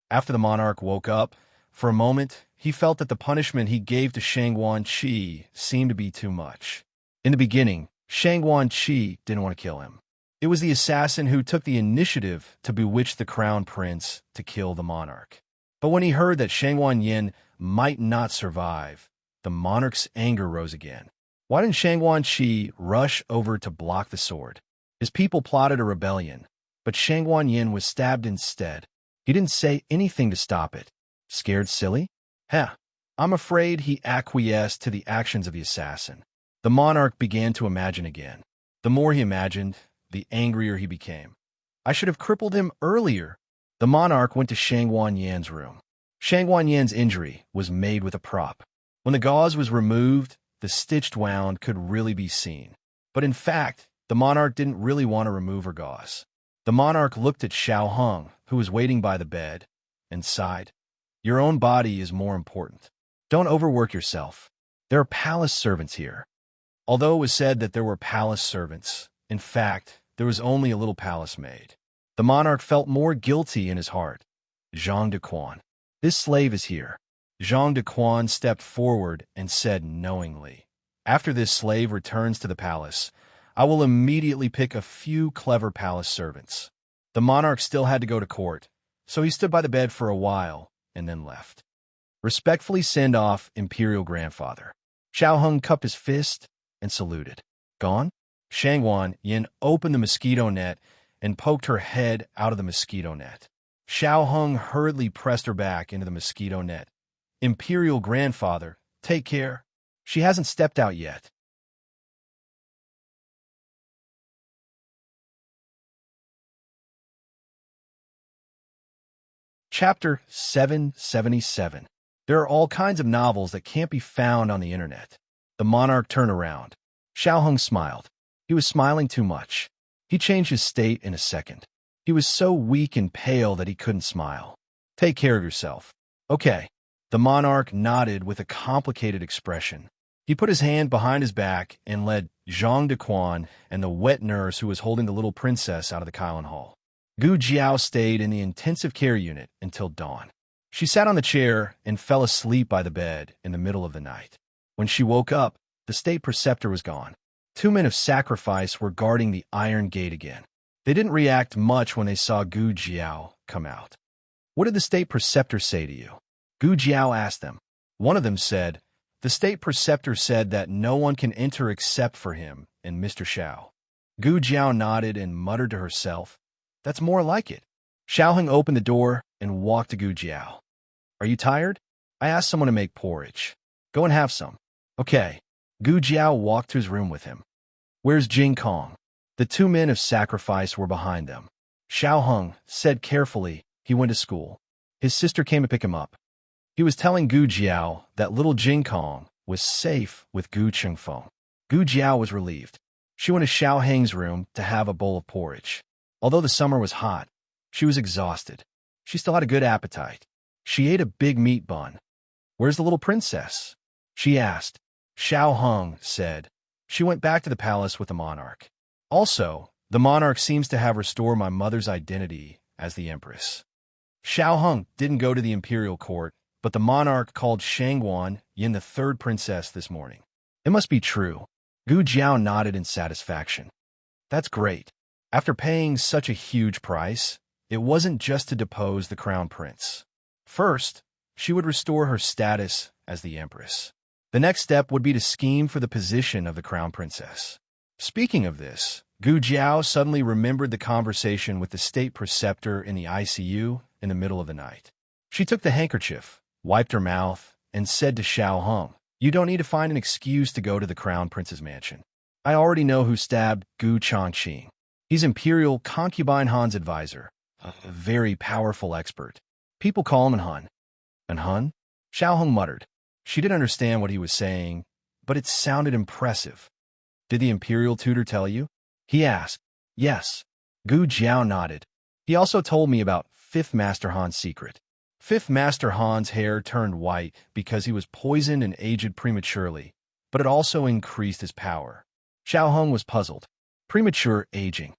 A: After the monarch woke up, for a moment, he felt that the punishment he gave to Shangguan Qi seemed to be too much. In the beginning, Shangguan Qi didn't want to kill him. It was the assassin who took the initiative to bewitch the crown prince to kill the monarch. But when he heard that Shangguan Yin might not survive, the monarch's anger rose again. Why didn't Shangguan Qi rush over to block the sword? His people plotted a rebellion, but Shangguan Yin was stabbed instead. He didn't say anything to stop it. Scared silly? I'm afraid he acquiesced to the actions of the assassin. The monarch began to imagine again. The more he imagined, the angrier he became. I should have crippled him earlier. The monarch went to Shangguan Yan's room. Shangguan Yan's injury was made with a prop. When the gauze was removed, the stitched wound could really be seen. But in fact, the monarch didn't really want to remove her gauze. The monarch looked at Xiao Hung, who was waiting by the bed, and sighed. Your own body is more important. Don't overwork yourself. There are palace servants here. Although it was said that there were palace servants, in fact, there was only a little palace maid. The monarch felt more guilty in his heart. Zhang de Quan. This slave is here. Zhang de Quan stepped forward and said knowingly, after this slave returns to the palace, I will immediately pick a few clever palace servants. The monarch still had to go to court, so he stood by the bed for a while and then left. Respectfully send off imperial grandfather. Xiao Hung cupped his fist and saluted. Gone? Shangguan Yin opened the mosquito net and poked her head out of the mosquito net. Xiao Hung hurriedly pressed her back into the mosquito net. Imperial grandfather, take care. She hasn't stepped out yet. Chapter 777. There are all kinds of novels that can't be found on the internet. The monarch turned around. Xiao Hung smiled. He was smiling too much. He changed his state in a second. He was so weak and pale that he couldn't smile. Take care of yourself. Okay. The monarch nodded with a complicated expression. He put his hand behind his back and led Zhang de Quan and the wet nurse who was holding the little princess out of the Kylin Hall. Gu Jiao stayed in the intensive care unit until dawn. She sat on the chair and fell asleep by the bed in the middle of the night. When she woke up, the state preceptor was gone. 2 men of sacrifice were guarding the iron gate again. They didn't react much when they saw Gu Jiao come out. What did the state preceptor say to you? Gu Jiao asked them. One of them said, the state preceptor said that no one can enter except for him and Mr. Xiao. Gu Jiao nodded and muttered to herself, that's more like it. Xiao Hung opened the door and walked to Gu Jiao. Are you tired? I asked someone to make porridge. Go and have some. Okay. Gu Jiao walked to his room with him. Where's Jing Kong? The 2 men of sacrifice were behind them. Xiao Hung said carefully he went to school. His sister came to pick him up. He was telling Gu Jiao that little Jing Kong was safe with Gu Chengfeng. Gu Jiao was relieved. She went to Xiao Hang's room to have a bowl of porridge. Although the summer was hot, she was exhausted. She still had a good appetite. She ate a big meat bun. Where's the little princess? She asked. Xiao Hung said. She went back to the palace with the monarch. Also, the monarch seems to have restored my mother's identity as the empress. Xiao Hung didn't go to the imperial court, but the monarch called Shangguan Yin the third princess this morning. It must be true. Gu Jiao nodded in satisfaction. That's great. After paying such a huge price, it wasn't just to depose the crown prince. First, she would restore her status as the empress. The next step would be to scheme for the position of the crown princess. Speaking of this, Gu Jiao suddenly remembered the conversation with the state preceptor in the ICU in the middle of the night. She took the handkerchief, wiped her mouth, and said to Xiao Hung, you don't need to find an excuse to go to the crown prince's mansion. I already know who stabbed Gu Changqing. He's Imperial Concubine Han's advisor, a very powerful expert. People call him An Han. An Han? Xiao Hung muttered. She didn't understand what he was saying, but it sounded impressive. Did the Imperial tutor tell you? He asked. Yes. Gu Jiao nodded. He also told me about 5th Master Han's secret. Fifth Master Han's hair turned white because he was poisoned and aged prematurely, but it also increased his power. Xiao Hung was puzzled. Premature aging.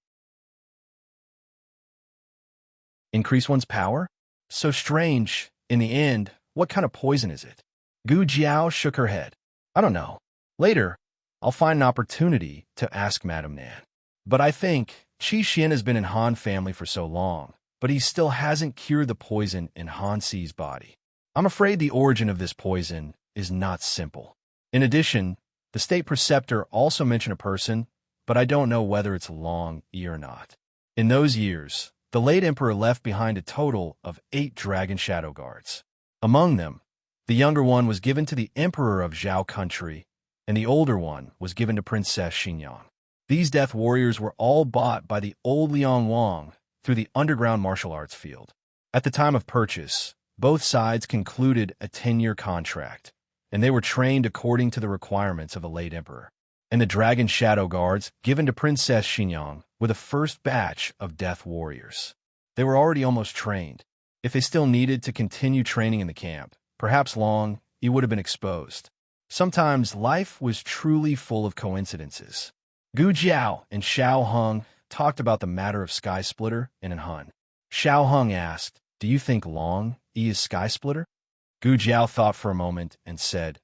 A: Increase one's power? So strange. In the end, what kind of poison is it? Gu Jiao shook her head. I don't know. Later, I'll find an opportunity to ask Madame Nan. But I think Qi Xian has been in Han family for so long, but he still hasn't cured the poison in Han Si's body. I'm afraid the origin of this poison is not simple. In addition, the state preceptor also mentioned a person, but I don't know whether it's Long Yi or not. In those years, the late emperor left behind a total of 8 dragon shadow guards. Among them, the younger one was given to the emperor of Zhao country, and the older one was given to Princess Xinyang. These death warriors were all bought by the old Liang Wang through the underground martial arts field. At the time of purchase, both sides concluded a 10-year contract, and they were trained according to the requirements of the late emperor. And the dragon shadow guards given to Princess Xinyang were the first batch of death warriors. They were already almost trained. If they still needed to continue training in the camp, perhaps Long Yi would have been exposed. Sometimes life was truly full of coincidences. Gu Jiao and Xiao Hung talked about the matter of Sky Splitter and in Han. Xiao Hung asked, "Do you think Long Yi is Sky Splitter?" Gu Jiao thought for a moment and said,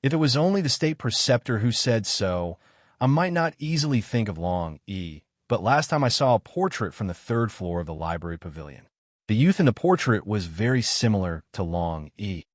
A: "If it was only the state preceptor who said so, I might not easily think of Long Yi, but last time I saw a portrait from the 3rd floor of the library pavilion. The youth in the portrait was very similar to Long Yi."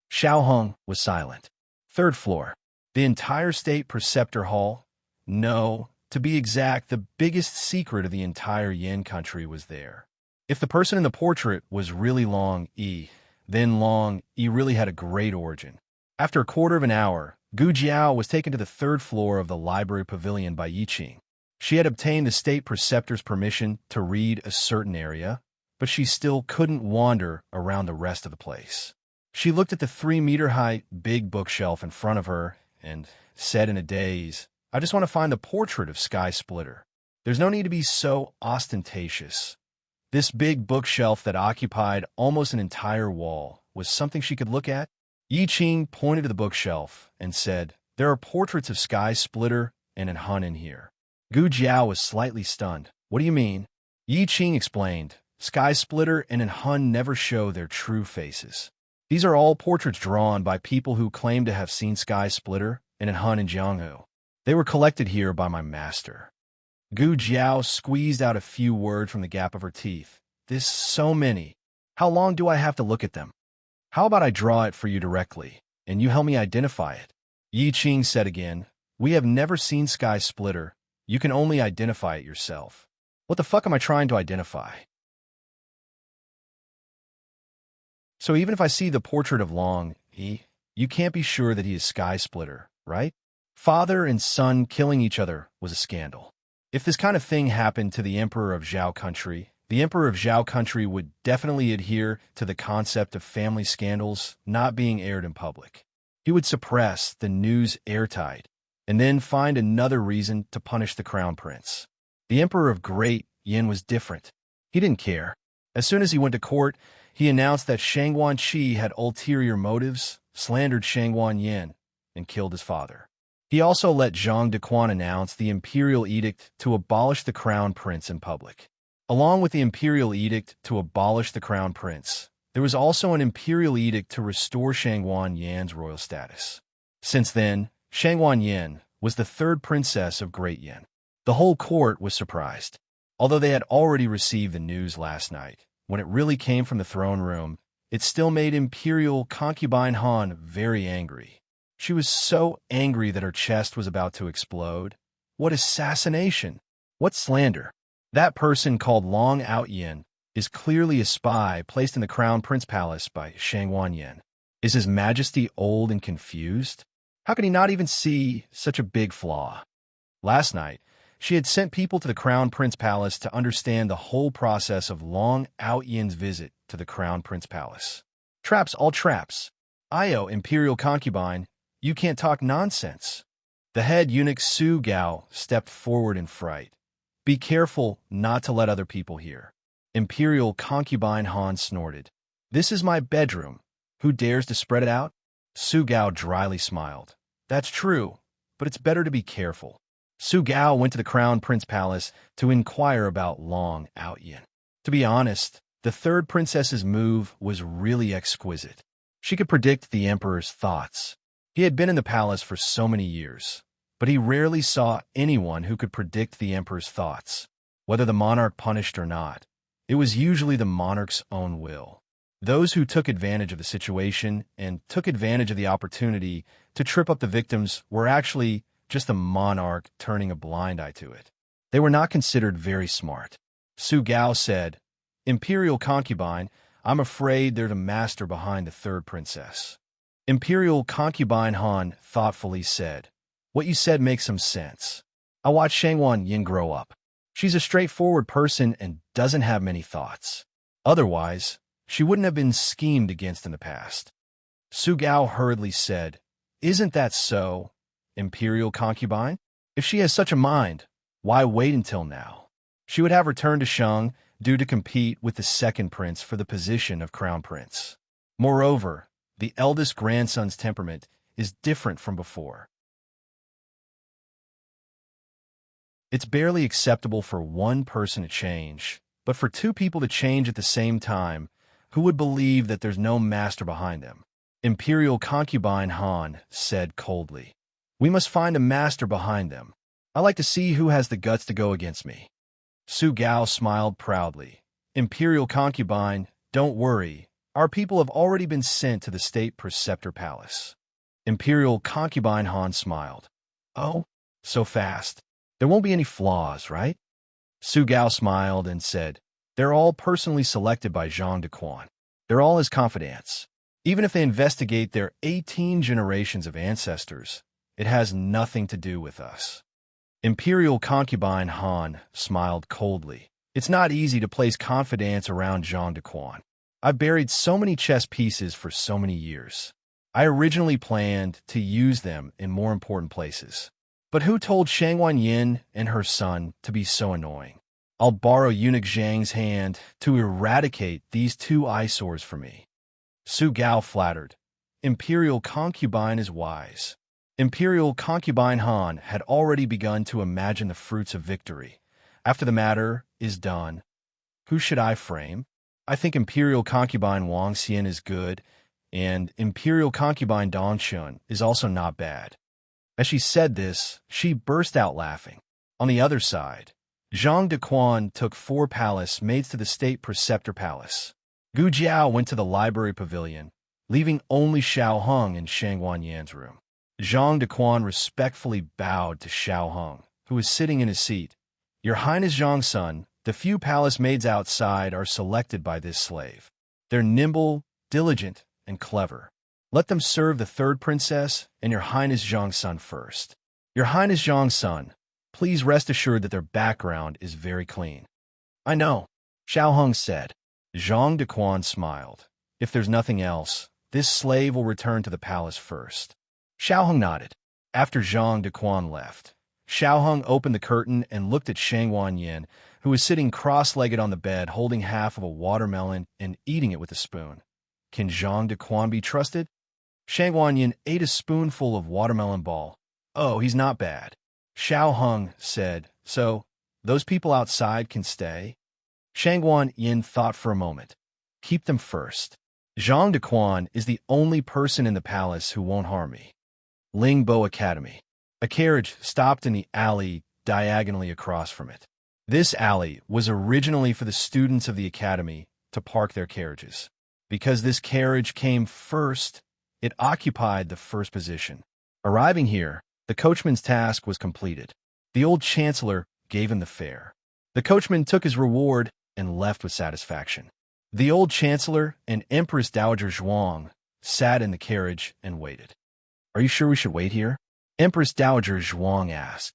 A: Xiao Hung was silent. 3rd floor. The entire state preceptor hall? No, to be exact, the biggest secret of the entire Yin country was there. If the person in the portrait was really Long Yi, then Long Yi really had a great origin. After a quarter of an hour, Gu Jiao was taken to the 3rd floor of the library pavilion by Yi Qing. She had obtained the state preceptor's permission to read a certain area, but she still couldn't wander around the rest of the place. She looked at the 3-meter-high big bookshelf in front of her and said in a daze, "I just want to find the portrait of Sky Splitter. There's no need to be so ostentatious." This big bookshelf that occupied almost an entire wall was something she could look at. Yi Qing pointed to the bookshelf and said, "There are portraits of Sky Splitter and in Han in here." Gu Jiao was slightly stunned. "What do you mean?" Yi Qing explained, "Sky Splitter and in Han never show their true faces. These are all portraits drawn by people who claim to have seen Sky Splitter and in Han in Jianghu. They were collected here by my master." Gu Jiao squeezed out a few words from the gap of her teeth. "This so many. How long do I have to look at them? How about I draw it for you directly, and you help me identify it?" Yi Qing said again, "We have never seen Sky Splitter. You can only identify it yourself." "What the fuck am I trying to identify?" "So even if I see the portrait of Long Yi, you can't be sure that he is Sky Splitter, right?" Father and son killing each other was a scandal. If this kind of thing happened to the emperor of Zhao country, the emperor of Zhao country would definitely adhere to the concept of family scandals not being aired in public. He would suppress the news airtight and then find another reason to punish the crown prince. The emperor of Great Yin was different. He didn't care. As soon as he went to court, he announced that Shangguan Qi had ulterior motives, slandered Shangguan Yin, and killed his father. He also let Zhang Dequan announce the imperial edict to abolish the crown prince in public. Along with the imperial edict to abolish the crown prince, there was also an imperial edict to restore Shangguan Yan's royal status. Since then, Shangguan Yan was the 3rd princess of Great Yin. The whole court was surprised. Although they had already received the news last night, when it really came from the throne room, it still made Imperial concubine Han very angry. She was so angry that her chest was about to explode. What assassination! What slander! That person called Long Outyin is clearly a spy placed in the Crown Prince Palace by Shangguan Yin. Is His Majesty old and confused? How could he not even see such a big flaw? Last night, she had sent people to the Crown Prince Palace to understand the whole process of Long Outyin's visit to the Crown Prince Palace. Traps, all traps. Io, Imperial concubine, you can't talk nonsense. The head eunuch Su Gao stepped forward in fright. Be careful not to let other people hear. Imperial concubine Han snorted. This is my bedroom. Who dares to spread it out? Su Gao dryly smiled. That's true, but it's better to be careful. Su Gao went to the Crown Prince Palace to inquire about Long Outyin. To be honest, the third princess's move was really exquisite. She could predict the emperor's thoughts. He had been in the palace for so many years, but he rarely saw anyone who could predict the emperor's thoughts. Whether the monarch punished or not, it was usually the monarch's own will. Those who took advantage of the situation and took advantage of the opportunity to trip up the victims were actually just the monarch turning a blind eye to it. They were not considered very smart. Su Gao said, Imperial concubine, I'm afraid they're the master behind the third princess. Imperial concubine Han thoughtfully said, What you said makes some sense. I watched Shangwan Yin grow up. She's a straightforward person and doesn't have many thoughts. Otherwise, she wouldn't have been schemed against in the past. Su Gao hurriedly said, Isn't that so, Imperial concubine? If she has such a mind, why wait until now? She would have returned to Shang due to compete with the second prince for the position of crown prince. Moreover, the eldest grandson's temperament is different from before. It's barely acceptable for one person to change, but for two people to change at the same time, who would believe that there's no master behind them? Imperial concubine Han said coldly. We must find a master behind them. I like to see who has the guts to go against me. Su Gao smiled proudly. Imperial concubine, don't worry. Our people have already been sent to the state preceptor palace. Imperial concubine Han smiled. Oh, so fast. There won't be any flaws, right? Su Gao smiled and said, They're all personally selected by Zhang Dequan. They're all his confidants. Even if they investigate their 18 generations of ancestors, it has nothing to do with us. Imperial concubine Han smiled coldly. It's not easy to place confidence around Zhang Dequan. I've buried so many chess pieces for so many years. I originally planned to use them in more important places. But who told Shangwan Yin and her son to be so annoying? I'll borrow Eunuch Zhang's hand to eradicate these two eyesores for me. Su Gao flattered. Imperial concubine is wise. Imperial concubine Han had already begun to imagine the fruits of victory. After the matter is done, who should I frame? I think Imperial concubine Wang Xian is good, and Imperial concubine Dong Shun is also not bad. As she said this, she burst out laughing. On the other side, Zhang Dequan took 4 palace maids to the state preceptor palace. Gu Jiao went to the library pavilion, leaving only Xiao Heng in Shangwan Yan's room. Zhang Dequan respectfully bowed to Xiao Heng, who was sitting in his seat. Your Highness Zhang's son, the few palace maids outside are selected by this slave. They're nimble, diligent, and clever. Let them serve the third princess and your Highness Zhang's son first. Your Highness Zhang's son, please rest assured that their background is very clean. I know, Xiao Heng said. Zhang Dequan smiled. If there's nothing else, this slave will return to the palace first. Xiao Heng nodded. After Zhang Dequan left, Xiao Heng opened the curtain and looked at Shangwan Yin, who was sitting cross-legged on the bed holding half of a watermelon and eating it with a spoon. Can Zhang Dequan be trusted? Shangwan Yin ate a spoonful of watermelon ball. Oh, he's not bad. Xiao Heng said, So, those people outside can stay? Shangwan Yin thought for a moment. Keep them first. Zhang Dequan is the only person in the palace who won't harm me. Lingbo Academy. A carriage stopped in the alley diagonally across from it. This alley was originally for the students of the academy to park their carriages. Because this carriage came first, it occupied the first position. Arriving here, the coachman's task was completed. The old chancellor gave him the fare. The coachman took his reward and left with satisfaction. The old chancellor and Empress Dowager Zhuang sat in the carriage and waited. Are you sure we should wait here? Empress Dowager Zhuang asked.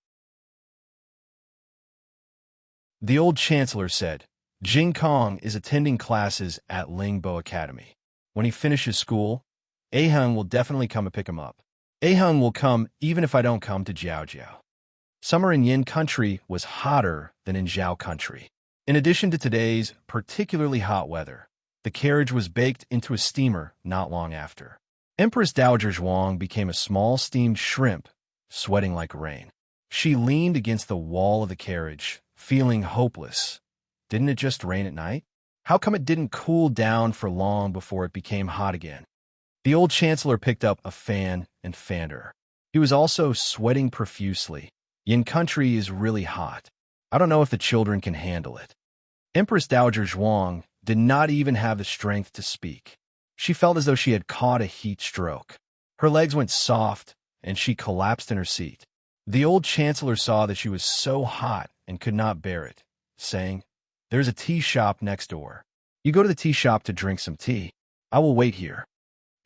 A: The old chancellor said, Jing Kong is attending classes at Lingbo Academy. When he finishes school, Aheng will definitely come and pick him up. Aheng will come even if I don't come to Jiaojiao. Summer in Yin country was hotter than in Zhao country. In addition to today's particularly hot weather, The carriage was baked into a steamer not long after. Empress Dowager Zhuang became a small steamed shrimp, sweating like rain. She leaned against the wall of the carriage, feeling hopeless. Didn't it just rain at night? How come it didn't cool down for long before it became hot again? The old chancellor picked up a fan and fanned her. He was also sweating profusely. Yin country is really hot. I don't know if the children can handle it. Empress Dowager Zhuang did not even have the strength to speak. She felt as though she had caught a heat stroke. Her legs went soft, and she collapsed in her seat. The old chancellor saw that she was so hot and could not bear it, saying, "There's a tea shop next door. You go to the tea shop to drink some tea. I will wait here."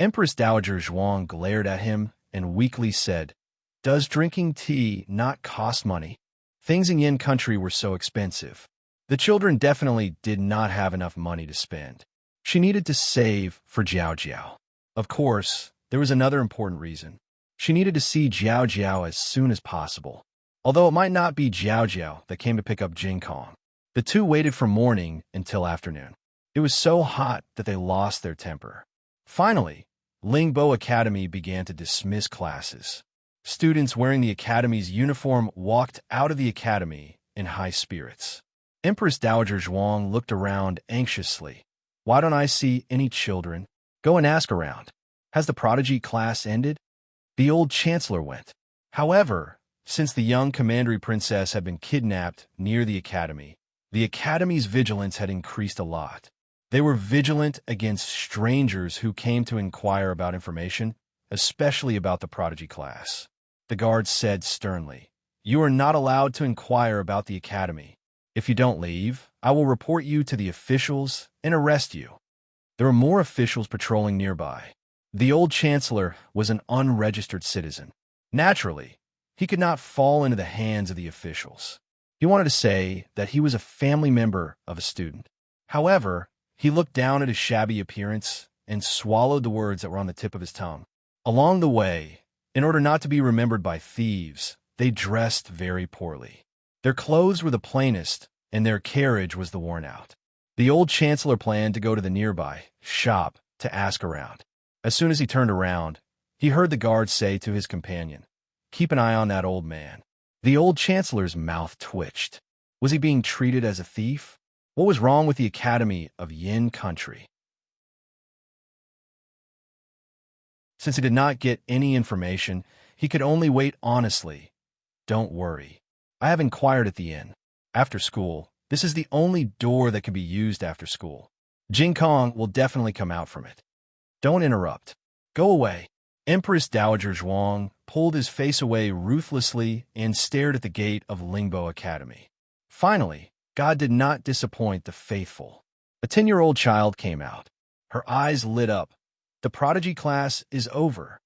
A: Empress Dowager Zhuang glared at him and weakly said, "Does drinking tea not cost money?" Things in Yin country were so expensive. The children definitely did not have enough money to spend. She needed to save for Jiao Jiao. Of course, there was another important reason. She needed to see Jiao Jiao as soon as possible. Although it might not be Jiao Jiao that came to pick up Jing Kong. The two waited from morning until afternoon. It was so hot that they lost their temper. Finally, Lingbo Academy began to dismiss classes. Students wearing the academy's uniform walked out of the academy in high spirits. Empress Dowager Zhuang looked around anxiously. "Why don't I see any children? Go and ask around. Has the prodigy class ended?" The old chancellor went. However, since the young commandery princess had been kidnapped near the academy's vigilance had increased a lot. They were vigilant against strangers who came to inquire about information, especially about the prodigy class. The guards said sternly, "You are not allowed to inquire about the academy. If you don't leave, I will report you to the officials and arrest you." There were more officials patrolling nearby. The old chancellor was an unregistered citizen. Naturally, he could not fall into the hands of the officials. He wanted to say that he was a family member of a student. However, he looked down at his shabby appearance and swallowed the words that were on the tip of his tongue. Along the way, in order not to be remembered by thieves, they dressed very poorly. Their clothes were the plainest, and their carriage was the worn-out. The old chancellor planned to go to the nearby shop to ask around. As soon as he turned around, he heard the guard say to his companion, "Keep an eye on that old man." The old chancellor's mouth twitched. Was he being treated as a thief? What was wrong with the Academy of Yin country? Since he did not get any information, he could only wait honestly. "Don't worry. I have inquired at the inn. After school, this is the only door that can be used after school. Jing Kong will definitely come out from it. Don't interrupt. Go away." Empress Dowager Zhuang pulled his face away ruthlessly and stared at the gate of Lingbo Academy. Finally, God did not disappoint the faithful. A 10-year-old child came out. Her eyes lit up. The prodigy class is over.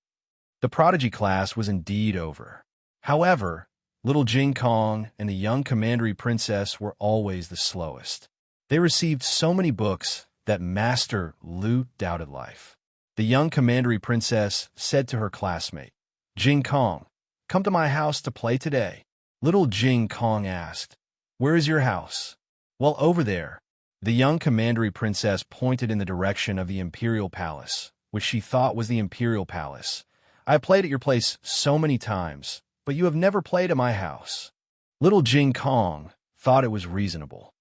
A: The prodigy class was indeed over. However, little Jing Kong and the young commandery princess were always the slowest. They received so many books that Master Lu doubted life. The young commandery princess said to her classmate, "Jing Kong, come to my house to play today." Little Jing Kong asked, "Where is your house?" "Well, over there." The young commandery princess pointed in the direction of the imperial palace, which she thought was the imperial palace. "I have played at your place so many times, but you have never played at my house." Little Jing Kong thought it was reasonable.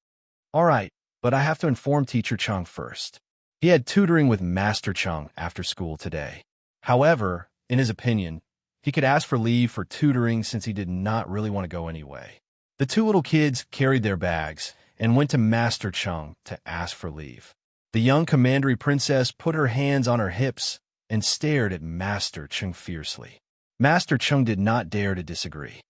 A: "All right, but I have to inform Teacher Chung first. He had tutoring with Master Chung after school today. However, in his opinion, he could ask for leave for tutoring since he did not really want to go anyway." The two little kids carried their bags and went to Master Chung to ask for leave. The young commandery princess put her hands on her hips and stared at Master Chung fiercely. Master Chung did not dare to disagree.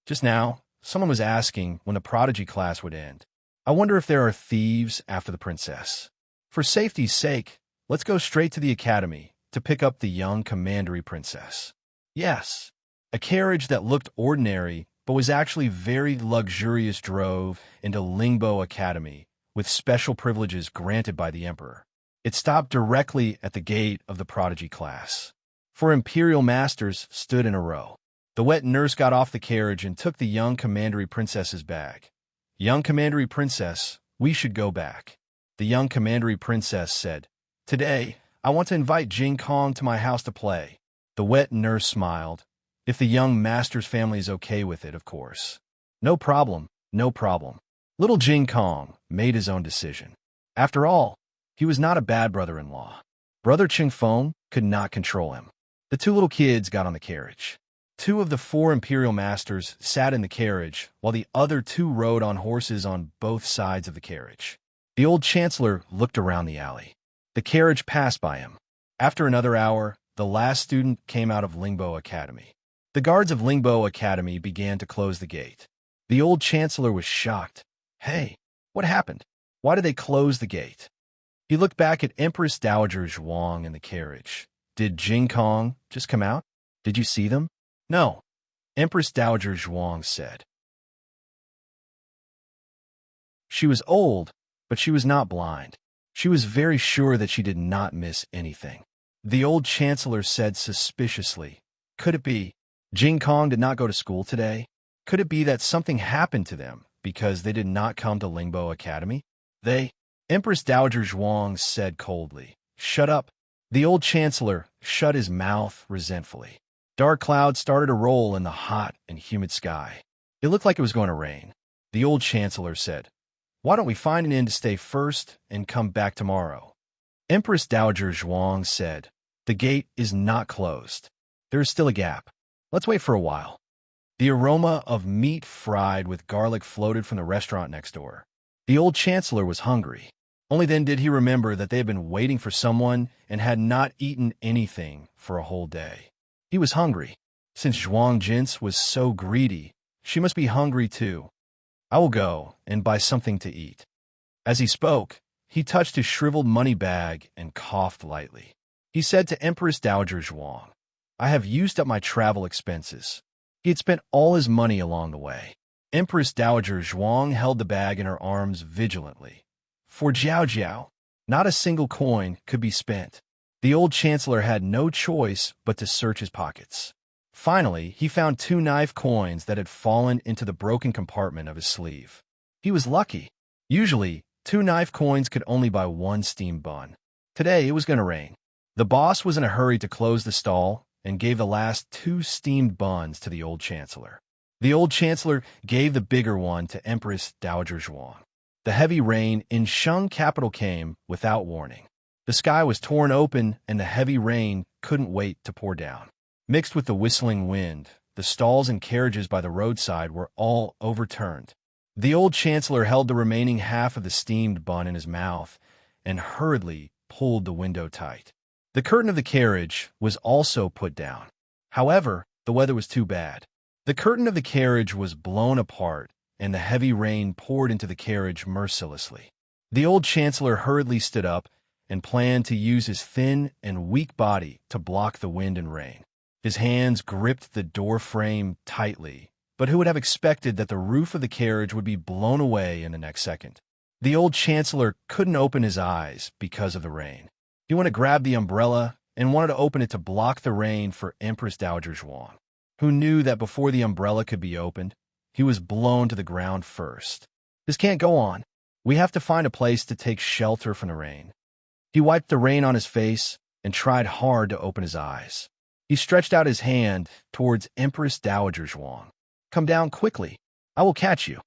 A: Just now, someone was asking when the prodigy class would end. I wonder if there are thieves after the princess. For safety's sake, let's go straight to the academy to pick up the young commandery princess. Yes, a carriage that looked ordinary but was actually very luxurious drove into Lingbo Academy with special privileges granted by the emperor. It stopped directly at the gate of the prodigy class. 4 imperial masters stood in a row. The wet nurse got off the carriage and took the young commandery princess's bag. "Young commandery princess, we should go back." The young commandery princess said, "Today, I want to invite Jing Kong to my house to play." The wet nurse smiled. "If the young master's family is okay with it, of course." "No problem, no problem." Little Jing Kong made his own decision. After all, he was not a bad brother-in-law. Brother Ching Feng could not control him. The two little kids got on the carriage. Two of the four imperial masters sat in the carriage, while the other two rode on horses on both sides of the carriage. The old chancellor looked around the alley. The carriage passed by him. After another hour, the last student came out of Lingbo Academy. The guards of Lingbo Academy began to close the gate. The old chancellor was shocked. "Hey, what happened? Why did they close the gate?" He looked back at Empress Dowager Zhuang in the carriage. "Did Jing Kong just come out? Did you see them?" "No," Empress Dowager Zhuang said. She was old, but she was not blind. She was very sure that she did not miss anything. The old chancellor said suspiciously, "Could it be Jing Kong did not go to school today? Could it be that something happened to them because they did not come to Lingbo Academy?" Empress Dowager Zhuang said coldly, "Shut up." The old chancellor shut his mouth resentfully. Dark clouds started to roll in the hot and humid sky. It looked like it was going to rain. The old chancellor said, "Why don't we find an inn to stay first and come back tomorrow?" Empress Dowager Zhuang said, "The gate is not closed. There is still a gap. Let's wait for a while." The aroma of meat fried with garlic floated from the restaurant next door. The old chancellor was hungry. Only then did he remember that they had been waiting for someone and had not eaten anything for a whole day. He was hungry. Since Zhuang Jins was so greedy, she must be hungry too. "I will go and buy something to eat." As he spoke, he touched his shriveled money bag and coughed lightly. He said to Empress Dowager Zhuang, "I have used up my travel expenses." He had spent all his money along the way. Empress Dowager Zhuang held the bag in her arms vigilantly. For Jiao Jiao, not a single coin could be spent. The old chancellor had no choice but to search his pockets. Finally, he found 2 knife coins that had fallen into the broken compartment of his sleeve. He was lucky. Usually, 2 knife coins could only buy 1 steamed bun. Today, it was going to rain. The boss was in a hurry to close the stall and gave the last 2 steamed buns to the old chancellor. The old chancellor gave the bigger one to Empress Dowager Zhuang. The heavy rain in Shang capital came without warning. The sky was torn open and the heavy rain couldn't wait to pour down. Mixed with the whistling wind, the stalls and carriages by the roadside were all overturned. The old chancellor held the remaining half of the steamed bun in his mouth and hurriedly pulled the window tight. The curtain of the carriage was also put down. However, the weather was too bad. The curtain of the carriage was blown apart, and the heavy rain poured into the carriage mercilessly. The old chancellor hurriedly stood up and planned to use his thin and weak body to block the wind and rain. His hands gripped the door frame tightly, but who would have expected that the roof of the carriage would be blown away in the next second? The old chancellor couldn't open his eyes because of the rain. He wanted to grab the umbrella and wanted to open it to block the rain for Empress Dowager Zhuang, who knew that before the umbrella could be opened, he was blown to the ground first. "This can't go on. We have to find a place to take shelter from the rain." He wiped the rain on his face and tried hard to open his eyes. He stretched out his hand towards Empress Dowager Zhuang. "Come down quickly. I will catch you."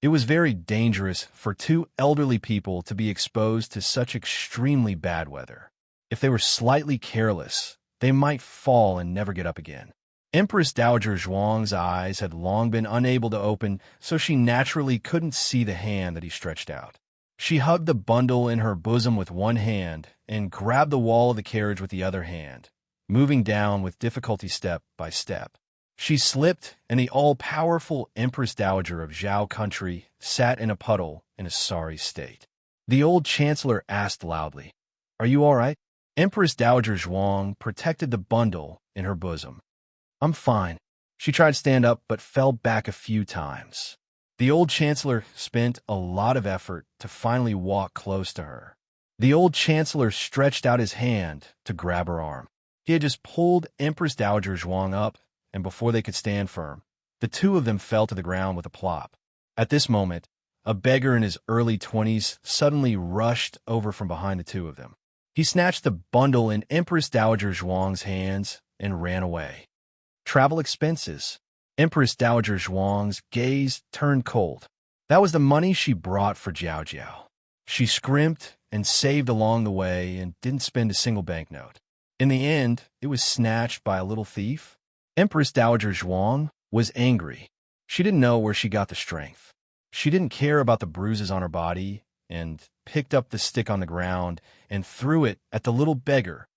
A: It was very dangerous for 2 elderly people to be exposed to such extremely bad weather. If they were slightly careless, they might fall and never get up again. Empress Dowager Zhuang's eyes had long been unable to open, so she naturally couldn't see the hand that he stretched out. She hugged the bundle in her bosom with one hand and grabbed the wall of the carriage with the other hand, moving down with difficulty step by step. She slipped, and the all-powerful Empress Dowager of Zhao country sat in a puddle in a sorry state. The old chancellor asked loudly, "Are you all right?" Empress Dowager Zhuang protected the bundle in her bosom. "I'm fine." She tried to stand up but fell back a few times. The old chancellor spent a lot of effort to finally walk close to her. The old chancellor stretched out his hand to grab her arm. He had just pulled Empress Dowager Zhuang up, and before they could stand firm, the 2 of them fell to the ground with a plop. At this moment, A beggar in his early 20s suddenly rushed over from behind the two of them. He snatched the bundle in Empress Dowager Zhuang's hands and ran away. Travel expenses. Empress Dowager Zhuang's gaze turned cold. That was the money she brought for Jiao Jiao. She scrimped and saved along the way and didn't spend a single banknote. In the end, it was snatched by a little thief. Empress Dowager Zhuang was angry. She didn't know where she got the strength. She didn't care about the bruises on her body and picked up the stick on the ground and threw it at the little beggar.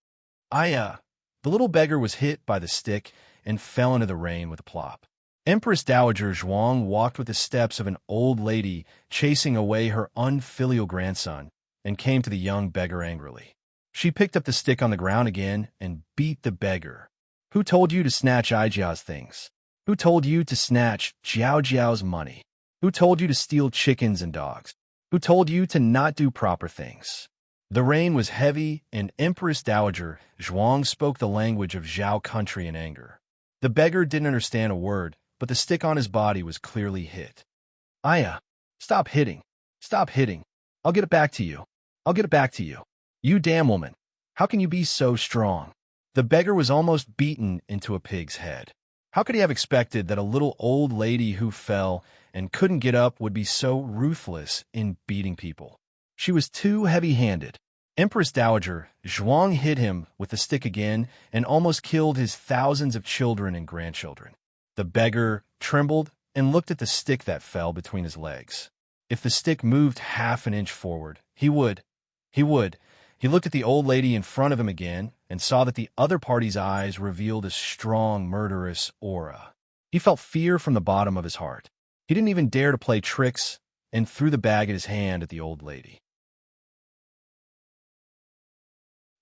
A: The little beggar was hit by the stick and fell into the rain with a plop. Empress Dowager Zhuang walked with the steps of an old lady chasing away her unfilial grandson and came to the young beggar angrily. She picked up the stick on the ground again and beat the beggar. Who told you to snatch Aijia's things? Who told you to snatch Jiao Jiao's money? Who told you to steal chickens and dogs? Who told you to not do proper things? The rain was heavy, and Empress Dowager Zhuang spoke the language of Zhao country in anger. The beggar didn't understand a word, but the stick on his body was clearly hit. Aya, stop hitting. Stop hitting. I'll get it back to you. I'll get it back to you. You damn woman. How can you be so strong? The beggar was almost beaten into a pig's head. How could he have expected that a little old lady who fell and couldn't get up would be so ruthless in beating people? She was too heavy-handed. Empress Dowager Zhuang hit him with the stick again and almost killed his thousands of children and grandchildren. The beggar trembled and looked at the stick that fell between his legs. If the stick moved half an inch forward, he would. He looked at the old lady in front of him again and saw that the other party's eyes revealed a strong, murderous aura. He felt fear from the bottom of his heart. He didn't even dare to play tricks and threw the bag in his hand at the old lady.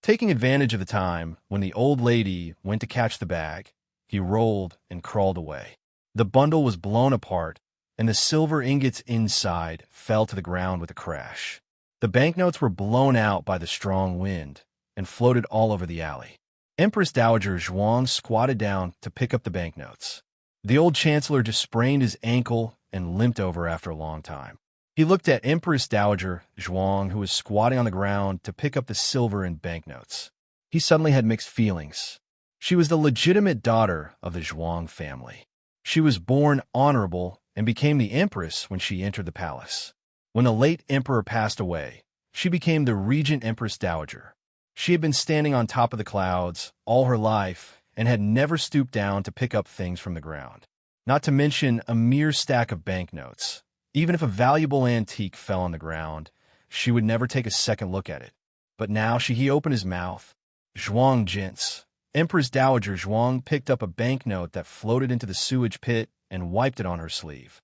A: Taking advantage of the time when the old lady went to catch the bag, he rolled and crawled away. The bundle was blown apart, and the silver ingots inside fell to the ground with a crash. The banknotes were blown out by the strong wind and floated all over the alley. Empress Dowager Zhuang squatted down to pick up the banknotes. The old chancellor just sprained his ankle and limped over after a long time. He looked at Empress Dowager Zhuang, who was squatting on the ground to pick up the silver and banknotes. He suddenly had mixed feelings. She was the legitimate daughter of the Zhuang family. She was born honorable and became the empress when she entered the palace. When the late emperor passed away, she became the regent Empress Dowager. She had been standing on top of the clouds all her life and had never stooped down to pick up things from the ground, not to mention a mere stack of banknotes. Even if a valuable antique fell on the ground, she would never take a second look at it. But now he opened his mouth. Zhuang gents. Empress Dowager Zhuang picked up a banknote that floated into the sewage pit and wiped it on her sleeve.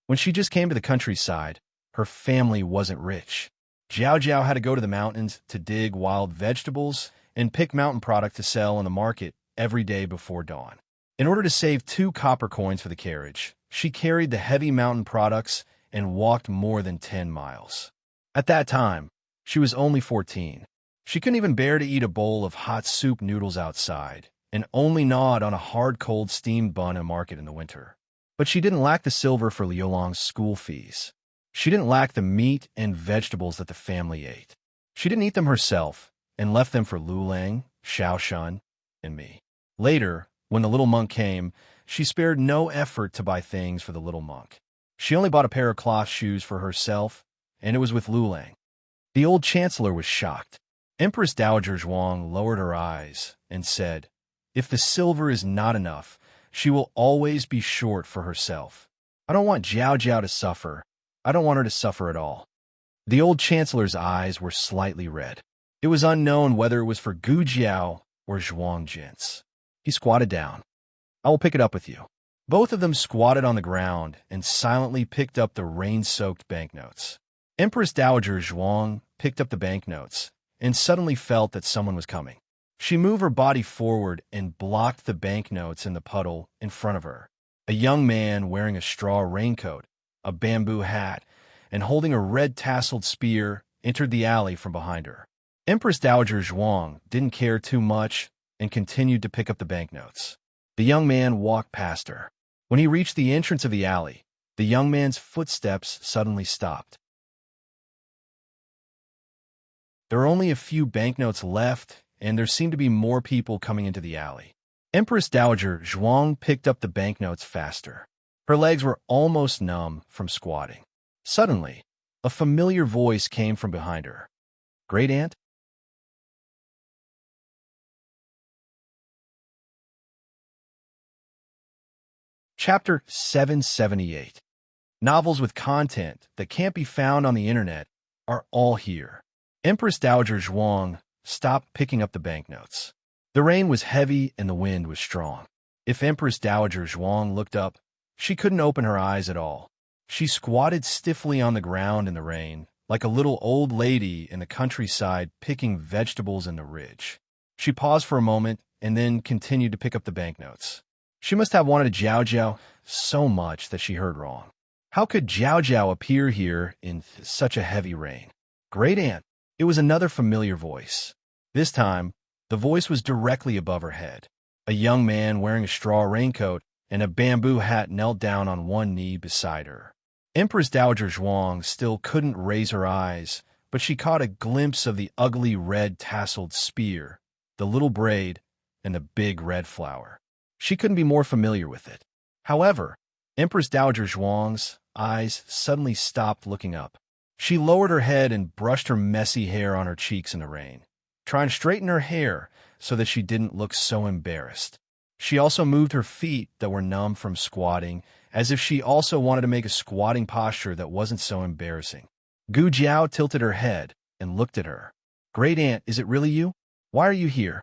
A: When she just came to the countryside, her family wasn't rich. Jiao Jiao had to go to the mountains to dig wild vegetables and pick mountain product to sell in the market every day before dawn. In order to save 2 copper coins for the carriage, she carried the heavy mountain products and walked more than 10 miles. At that time, she was only 14. She couldn't even bear to eat a bowl of hot soup noodles outside, and only gnawed on a hard cold steamed bun at market in the winter. But she didn't lack the silver for Liu Long's school fees. She didn't lack the meat and vegetables that the family ate. She didn't eat them herself and left them for Lu Lang, Xiao Shun, and me. Later, when the little monk came, she spared no effort to buy things for the little monk. She only bought a pair of cloth shoes for herself, and it was with Lu Lang. The old chancellor was shocked. Empress Dowager Zhuang lowered her eyes and said, "If the silver is not enough, she will always be short for herself. I don't want Jiao Jiao to suffer. I don't want her to suffer at all." The old chancellor's eyes were slightly red. It was unknown whether it was for Gu Jiao or Zhuang gents. He squatted down. "I will pick it up with you." Both of them squatted on the ground and silently picked up the rain-soaked banknotes. Empress Dowager Zhuang picked up the banknotes and suddenly felt that someone was coming. She moved her body forward and blocked the banknotes in the puddle in front of her. A young man wearing a straw raincoat, a bamboo hat, and holding a red-tasseled spear entered the alley from behind her. Empress Dowager Zhuang didn't care too much and continued to pick up the banknotes. The young man walked past her. When he reached the entrance of the alley, The young man's footsteps suddenly stopped. There were only a few banknotes left, and there seemed to be more people coming into the alley. Empress Dowager Zhuang picked up the banknotes faster. Her legs were almost numb from squatting. Suddenly, a familiar voice came from behind her. "Great Aunt?" Chapter 778. Novels with content that can't be found on the internet are all here. Empress Dowager Zhuang stopped picking up the banknotes. The rain was heavy and the wind was strong. If Empress Dowager Zhuang looked up, she couldn't open her eyes at all. She squatted stiffly on the ground in the rain, like a little old lady in the countryside picking vegetables in the ridge. She paused for a moment and then continued to pick up the banknotes. She must have wanted Jiao Jiao so much that she heard wrong. How could Jiao Jiao appear here in such a heavy rain? "Great Aunt." It was another familiar voice. This time, the voice was directly above her head. A young man wearing a straw raincoat and a bamboo hat knelt down on one knee beside her. Empress Dowager Zhuang still couldn't raise her eyes, but she caught a glimpse of the ugly red tasseled spear, the little braid, and the big red flower. She couldn't be more familiar with it. However, Empress Dowager Zhuang's eyes suddenly stopped looking up. She lowered her head and brushed her messy hair on her cheeks in the rain, trying to straighten her hair so that she didn't look so embarrassed. She also moved her feet that were numb from squatting, as if she also wanted to make a squatting posture that wasn't so embarrassing. Gu Jiao tilted her head and looked at her. "Great Aunt, is it really you? Why are you here?"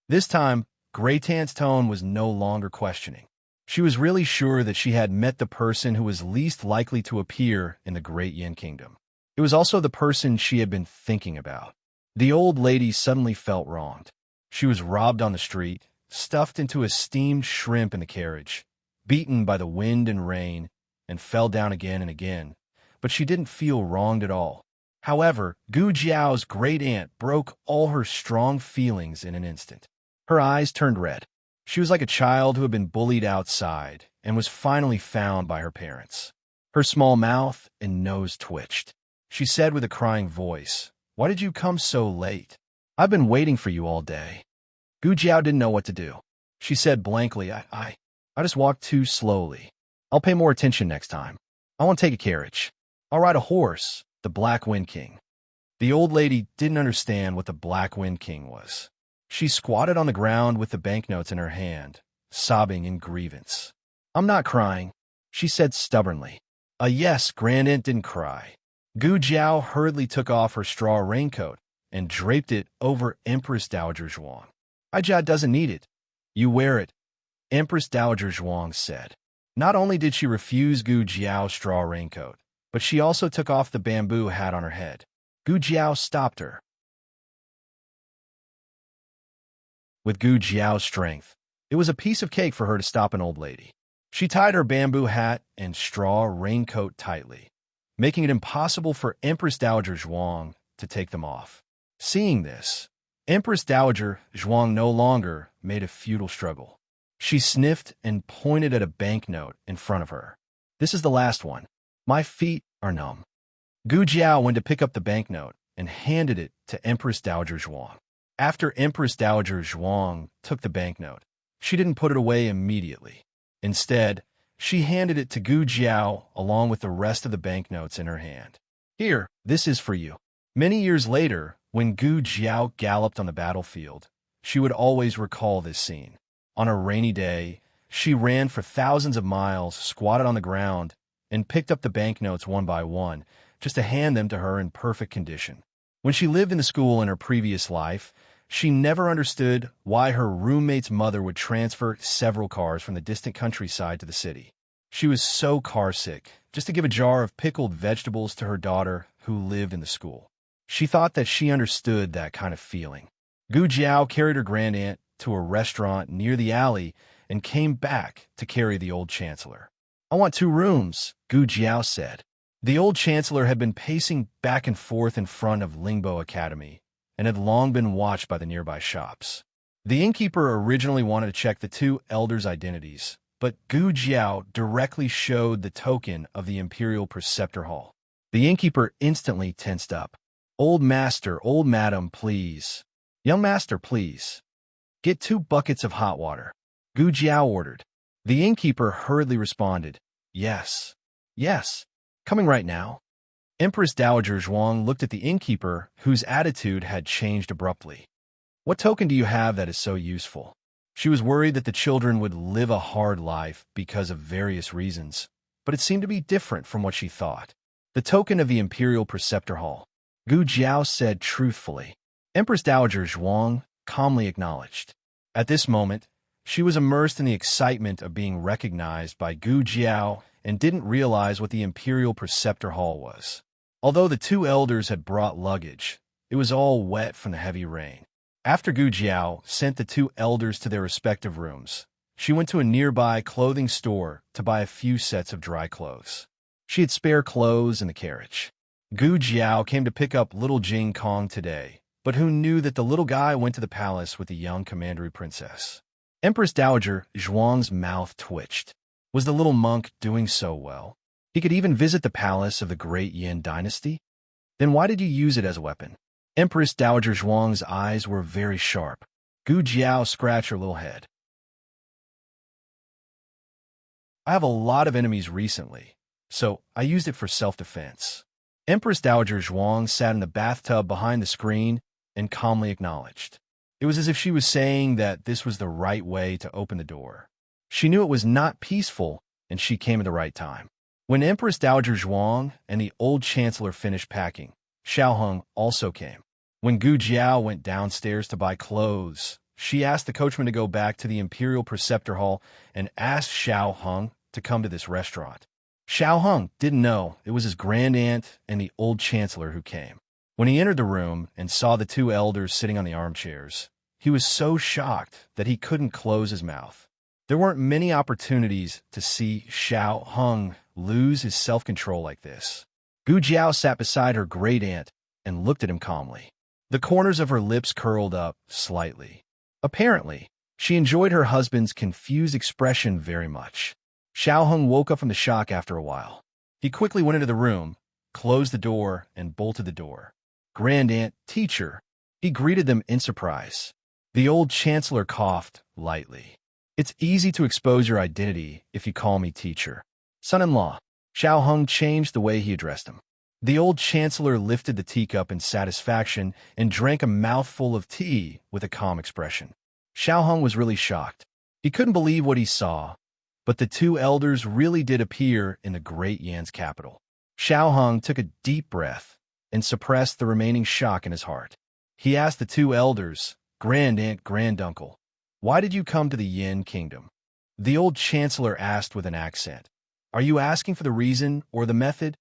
A: This time, Great Aunt's tone was no longer questioning. She was really sure that she had met the person who was least likely to appear in the Great Yin Kingdom. It was also the person she had been thinking about. The old lady suddenly felt wronged. She was robbed on the street, stuffed into a steamed shrimp in the carriage, beaten by the wind and rain, and fell down again and again, but she didn't feel wronged at all. However, Gu Jiao's great aunt broke all her strong feelings in an instant. Her eyes turned red. She was like a child who had been bullied outside and was finally found by her parents. Her small mouth and nose twitched. She said with a crying voice, "Why did you come so late? I've been waiting for you all day." Gu Jiao didn't know what to do. She said blankly, I just walked too slowly. I'll pay more attention next time. I want to take a carriage. I'll ride a horse, the Black Wind King." The old lady didn't understand what the Black Wind King was. She squatted on the ground with the banknotes in her hand, sobbing in grievance. "I'm not crying," she said stubbornly. Yes, Grandaunt didn't cry. Gu Jiao hurriedly took off her straw raincoat and draped it over Empress Dowager Zhuang. "Jia doesn't need it. You wear it," Empress Dowager Zhuang said. Not only did she refuse Gu Jiao's straw raincoat, but she also took off the bamboo hat on her head. Gu Jiao stopped her. With Gu Jiao's strength, it was a piece of cake for her to stop an old lady. She tied her bamboo hat and straw raincoat tightly, making it impossible for Empress Dowager Zhuang to take them off. Seeing this, Empress Dowager Zhuang no longer made a futile struggle. She sniffed and pointed at a banknote in front of her. "This is the last one. My feet are numb." Gu Jiao went to pick up the banknote and handed it to Empress Dowager Zhuang. After Empress Dowager Zhuang took the banknote, she didn't put it away immediately. Instead, she handed it to Gu Jiao along with the rest of the banknotes in her hand. "Here, this is for you." Many years later, when Gu Jiao galloped on the battlefield, she would always recall this scene. On a rainy day, she ran for thousands of miles, squatted on the ground, and picked up the banknotes one by one, just to hand them to her in perfect condition. When she lived in the school in her previous life, she never understood why her roommate's mother would transfer several cars from the distant countryside to the city. She was so carsick, just to give a jar of pickled vegetables to her daughter who lived in the school. She thought that she understood that kind of feeling. Gu Jiao carried her grandaunt to a restaurant near the alley and came back to carry the old chancellor. "I want 2 rooms, Gu Jiao said. The old chancellor had been pacing back and forth in front of Lingbo Academy and had long been watched by the nearby shops. The innkeeper originally wanted to check the 2 elders' identities, but Gu Jiao directly showed the token of the Imperial Preceptor Hall. The innkeeper instantly tensed up. Old master, old madam, please. Young master, please. Get 2 buckets of hot water. Gu Jiao ordered. The innkeeper hurriedly responded, Yes. Yes. Coming right now. Empress Dowager Zhuang looked at the innkeeper, whose attitude had changed abruptly. What token do you have that is so useful? She was worried that the children would live a hard life because of various reasons, but it seemed to be different from what she thought. The token of the Imperial Preceptor Hall. Gu Jiao said truthfully. Empress Dowager Zhuang calmly acknowledged. At this moment, she was immersed in the excitement of being recognized by Gu Jiao and didn't realize what the Imperial Preceptor Hall was. Although the 2 elders had brought luggage, it was all wet from the heavy rain. After Gu Jiao sent the 2 elders to their respective rooms, she went to a nearby clothing store to buy a few sets of dry clothes. She had spare clothes in the carriage. Gu Jiao came to pick up little Jing Kong today, but who knew that the little guy went to the palace with the young commandery princess? Empress Dowager Zhuang's mouth twitched. Was the little monk doing so well? He could even visit the palace of the great Yin dynasty? Then why did you use it as a weapon? Empress Dowager Zhuang's eyes were very sharp. Gu Jiao scratched her little head. I have a lot of enemies recently, so I used it for self-defense. Empress Dowager Zhuang sat in the bathtub behind the screen and calmly acknowledged. It was as if she was saying that this was the right way to open the door. She knew it was not peaceful, and she came at the right time. When Empress Dowager Zhuang and the old chancellor finished packing, Xiao Heng also came. When Gu Jiao went downstairs to buy clothes, she asked the coachman to go back to the Imperial Preceptor Hall and asked Xiao Heng to come to this restaurant. Xiao Heng didn't know it was his grandaunt and the old chancellor who came. When he entered the room and saw the 2 elders sitting on the armchairs, he was so shocked that he couldn't close his mouth. There weren't many opportunities to see Xiao Heng lose his self-control like this. Gu Jiao sat beside her great-aunt and looked at him calmly. The corners of her lips curled up slightly. Apparently, she enjoyed her husband's confused expression very much. Xiao Heng woke up from the shock after a while. He quickly went into the room, closed the door, and bolted the door. Grandaunt, teacher, he greeted them in surprise. The old chancellor coughed lightly. It's easy to expose your identity if you call me teacher. Son-in-law. Xiao Heng changed the way he addressed him. The old chancellor lifted the teacup in satisfaction and drank a mouthful of tea with a calm expression. Xiao Heng was really shocked. He couldn't believe what he saw, but the 2 elders really did appear in the great Yan's capital. Xiao Heng took a deep breath and suppressed the remaining shock in his heart. He asked the 2 elders, Grandaunt, Granduncle, why did you come to the Yin kingdom? The old chancellor asked with an accent. Are you asking for the reason or the method?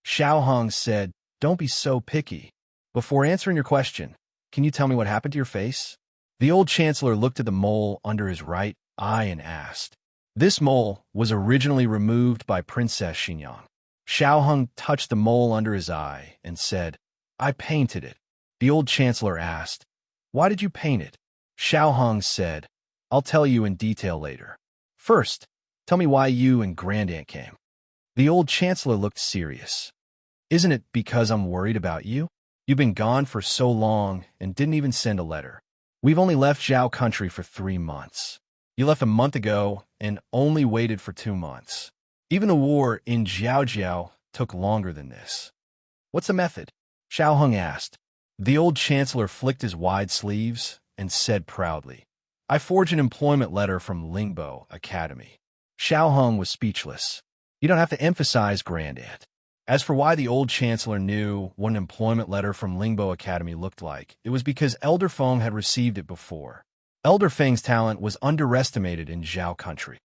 A: Xiao Heng said, Don't be so picky. Before answering your question, can you tell me what happened to your face? The old chancellor looked at the mole under his right eye and asked. This mole was originally removed by Princess Xingyang. Xiao Heng touched the mole under his eye and said, I painted it. The old chancellor asked, Why did you paint it? Xiao Heng said, I'll tell you in detail later. First, tell me why you and Grandaunt came. The old chancellor looked serious. Isn't it because I'm worried about you? You've been gone for so long and didn't even send a letter. We've only left Zhao country for 3 months. You left a month ago and only waited for 2 months. Even the war in Zhaojiao took longer than this. What's the method? Xiao Heng asked. The old chancellor flicked his wide sleeves and said proudly, I forged an employment letter from Lingbo Academy. Xiao Heng was speechless. You don't have to emphasize, Grandaunt. As for why the old chancellor knew what an employment letter from Lingbo Academy looked like, it was because Elder Feng had received it before. Elder Feng's talent was underestimated in Zhao country.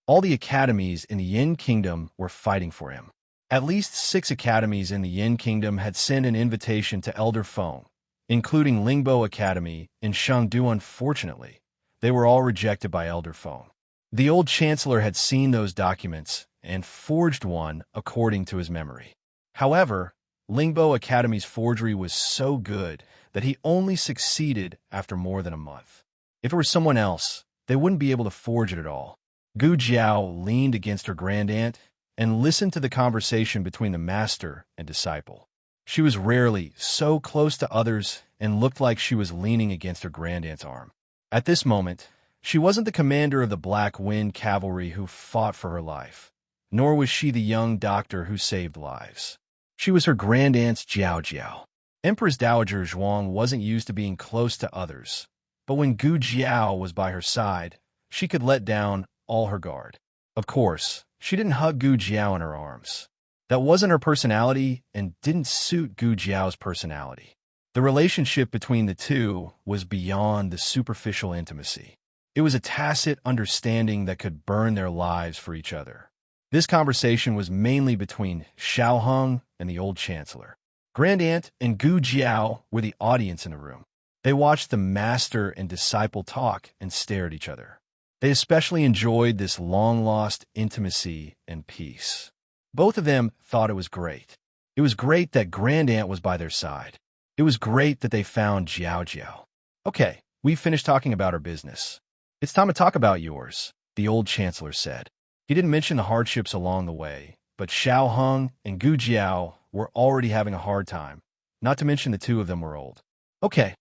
A: All the academies in the Yin Kingdom were fighting for him. At least 6 academies in the Yin Kingdom had sent an invitation to Elder Feng, including Lingbo Academy in Shangdu. Unfortunately, they were all rejected by Elder Feng. The old chancellor had seen those documents and forged one according to his memory. However, Lingbo Academy's forgery was so good that he only succeeded after more than a month. If it were someone else, they wouldn't be able to forge it at all. Gu Jiao leaned against her grandaunt and listened to the conversation between the master and disciple. She was rarely so close to others and looked like she was leaning against her grandaunt's arm. At this moment, she wasn't the commander of the Black Wind Cavalry who fought for her life, nor was she the young doctor who saved lives. She was her grandaunt's Jiao Jiao. Empress Dowager Zhuang wasn't used to being close to others, but when Gu Jiao was by her side, she could let down all her guard. Of course, she didn't hug Gu Jiao in her arms. That wasn't her personality and didn't suit Gu Jiao's personality. The relationship between the two was beyond the superficial intimacy. It was a tacit understanding that could burn their lives for each other. This conversation was mainly between Xiao Heng and the old chancellor. Grandaunt and Gu Jiao were the audience in the room. They watched the master and disciple talk and stare at each other. They especially enjoyed this long-lost intimacy and peace. Both of them thought it was great. It was great that Grandaunt was by their side. It was great that they found Jiao Jiao. Okay, we've finished talking about our business. It's time to talk about yours, the old chancellor said. He didn't mention the hardships along the way, but Xiao Heng and Gu Jiao were already having a hard time, not to mention the two of them were old. Okay,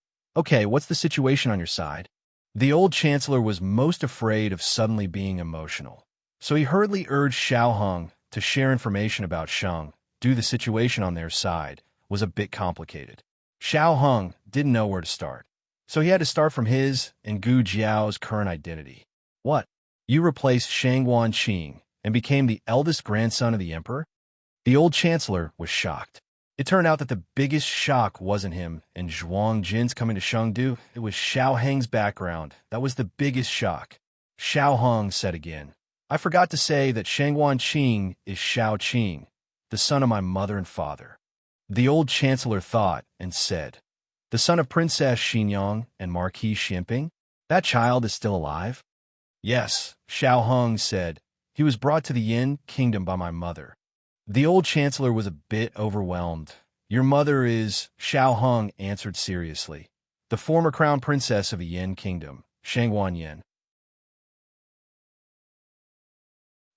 A: what's the situation on your side? The old chancellor was most afraid of suddenly being emotional, so he hurriedly urged Xiao Heng to share information about Sheng, due the situation on their side was a bit complicated. Xiao Heng didn't know where to start, so he had to start from his and Gu Jiao's current identity. What? You replaced Shangguan Qing and became the eldest grandson of the emperor? The old chancellor was shocked. It turned out that the biggest shock wasn't him and Zhuang Jin's coming to Chengdu. It was Xiao Heng's background. That was the biggest shock. Xiao Heng said again, I forgot to say that Shangguan Qing is Xiao Qing, the son of my mother and father. The old chancellor thought and said, the son of Princess Xinyang and Marquis Xianping? That child is still alive? Yes, Xiao Heng said. He was brought to the Yin kingdom by my mother. The old chancellor was a bit overwhelmed. Your mother is, Xiao Heng answered seriously, the former crown princess of the Yin kingdom, Shangguan Yin.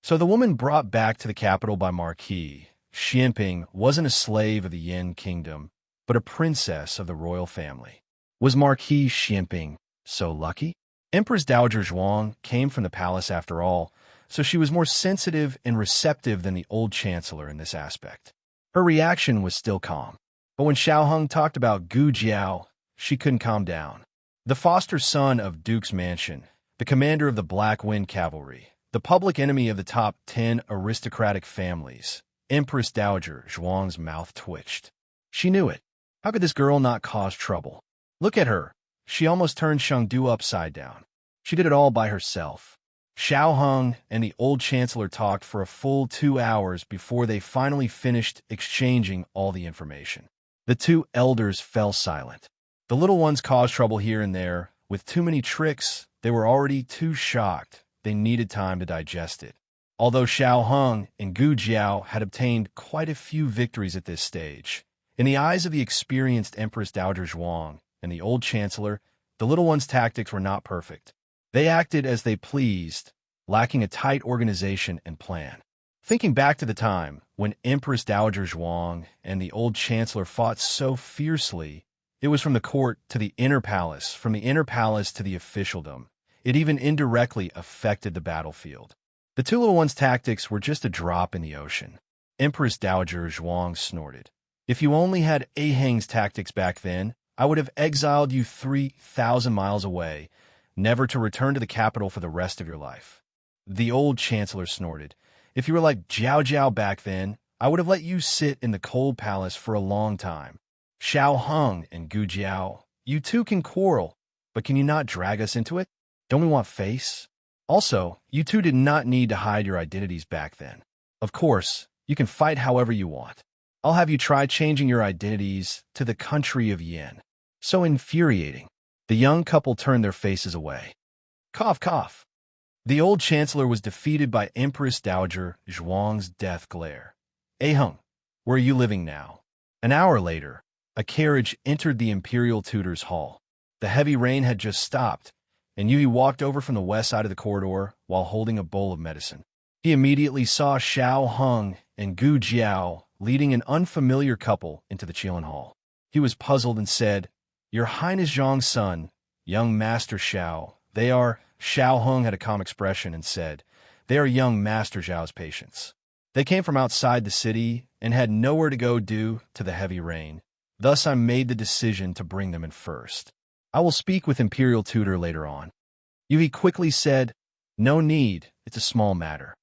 A: So the woman brought back to the capital by Marquis Xianping wasn't a slave of the Yin kingdom, but a princess of the royal family. Was Marquis Xianping so lucky? Empress Dowager Zhuang came from the palace after all, so she was more sensitive and receptive than the old chancellor in this aspect. Her reaction was still calm, but when Xiao Heng talked about Gu Jiao, she couldn't calm down. The foster son of Duke's Mansion, the commander of the Black Wind Cavalry, the public enemy of the top 10 aristocratic families, Empress Dowager Zhuang's mouth twitched. She knew it. How could this girl not cause trouble? Look at her. She almost turned Chengdu upside down. She did it all by herself. Xiao Heng and the old chancellor talked for a full 2 hours before they finally finished exchanging all the information. The two elders fell silent. The little ones caused trouble here and there. With too many tricks, they were already too shocked. They needed time to digest it. Although Xiao Heng and Gu Jiao had obtained quite a few victories at this stage, in the eyes of the experienced Empress Dowager Zhuang and the old chancellor, the little ones' tactics were not perfect. They acted as they pleased, lacking a tight organization and plan. Thinking back to the time when Empress Dowager Zhuang and the old chancellor fought so fiercely, it was from the court to the inner palace, from the inner palace to the officialdom. It even indirectly affected the battlefield. The two little ones' tactics were just a drop in the ocean. Empress Dowager Zhuang snorted. If you only had Aheng's tactics back then, I would have exiled you 3,000 miles away, never to return to the capital for the rest of your life. The old chancellor snorted. If you were like Jiao Jiao back then, I would have let you sit in the cold palace for a long time. Xiao Heng and Gu Jiao, you two can quarrel, but can you not drag us into it? Don't we want face? Also, you two did not need to hide your identities back then. Of course, you can fight however you want. I'll have you try changing your identities to the country of Yin. So infuriating. The young couple turned their faces away. Cough, cough. The old chancellor was defeated by Empress Dowager Zhuang's death glare. Aheng, where are you living now? An hour later, a carriage entered the imperial tutor's hall. The heavy rain had just stopped, and Yui walked over from the west side of the corridor while holding a bowl of medicine. He immediately saw Xiao Hung and Gu Jiao leading an unfamiliar couple into the Qilin Hall. He was puzzled and said, "Your Highness Zhang's son, young Master Xiao, they are." Xiao Hung had a calm expression and said, "They are young Master Zhao's patients. They came from outside the city and had nowhere to go due to the heavy rain. Thus I made the decision to bring them in first. I will speak with Imperial Tutor later on." Yui quickly said, "No need, it's a small matter.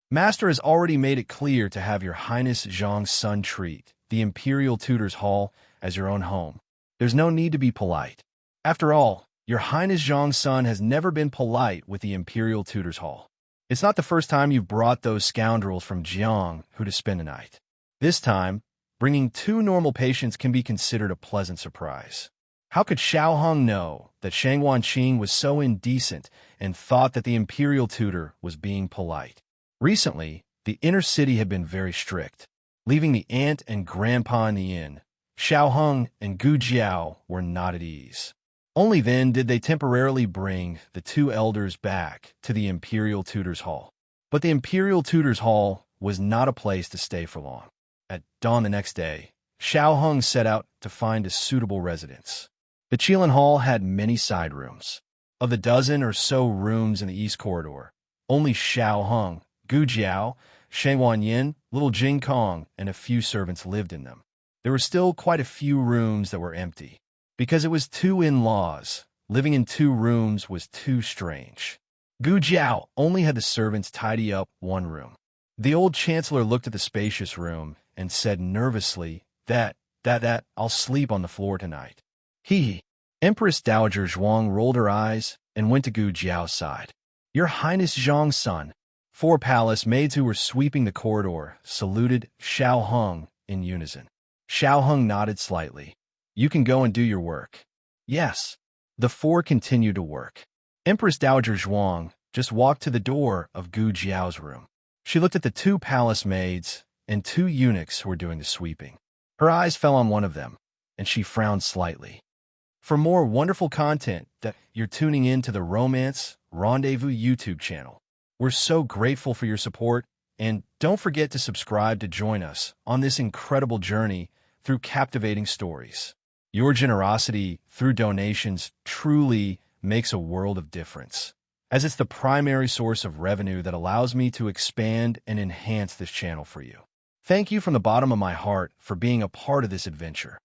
A: Master has already made it clear to have your Highness Zhang's son treat the Imperial Tutor's Hall as your own home. There's no need to be polite. After all, your Highness Zhang's son has never been polite with the Imperial Tutor's Hall. It's not the first time you've brought those scoundrels from Jiang who to spend a night. This time, bringing 2 normal patients can be considered a pleasant surprise. How could Xiao Hung know that Shang Wanqing was so indecent and thought that the Imperial Tutor was being polite? Recently, the inner city had been very strict. Leaving the aunt and grandpa in the inn, Xiao Hung and Gu Jiao were not at ease. Only then did they temporarily bring the 2 elders back to the Imperial Tutor's Hall. But the Imperial Tutor's Hall was not a place to stay for long. At dawn the next day, Xiao Hung set out to find a suitable residence. The Qilin Hall had many side rooms. Of the dozen or so rooms in the east corridor, only Xiao Hung, Gu Jiao, Shang Wanyin, little Jing Kong, and a few servants lived in them. There were still quite a few rooms that were empty. Because it was 2 in-laws, living in 2 rooms was too strange. Gu Jiao only had the servants tidy up 1 room. The old chancellor looked at the spacious room and said nervously, that, I'll sleep on the floor tonight. He. Empress Dowager Zhuang rolled her eyes and went to Gu Jiao's side. Your Highness Zhang's son. 4 palace maids who were sweeping the corridor saluted Xiao Hung in unison. Xiao Hung nodded slightly. You can go and do your work. Yes. The 4 continued to work. Empress Dowager Zhuang just walked to the door of Gu Jiao's room. She looked at the 2 palace maids and 2 eunuchs who were doing the sweeping. Her eyes fell on one of them, and she frowned slightly. For more wonderful content, that you're tuning in to the Romance Rendezvous YouTube channel. We're so grateful for your support, and don't forget to subscribe to join us on this incredible journey through captivating stories. Your generosity through donations truly makes a world of difference, as it's the primary source of revenue that allows me to expand and enhance this channel for you. Thank you from the bottom of my heart for being a part of this adventure.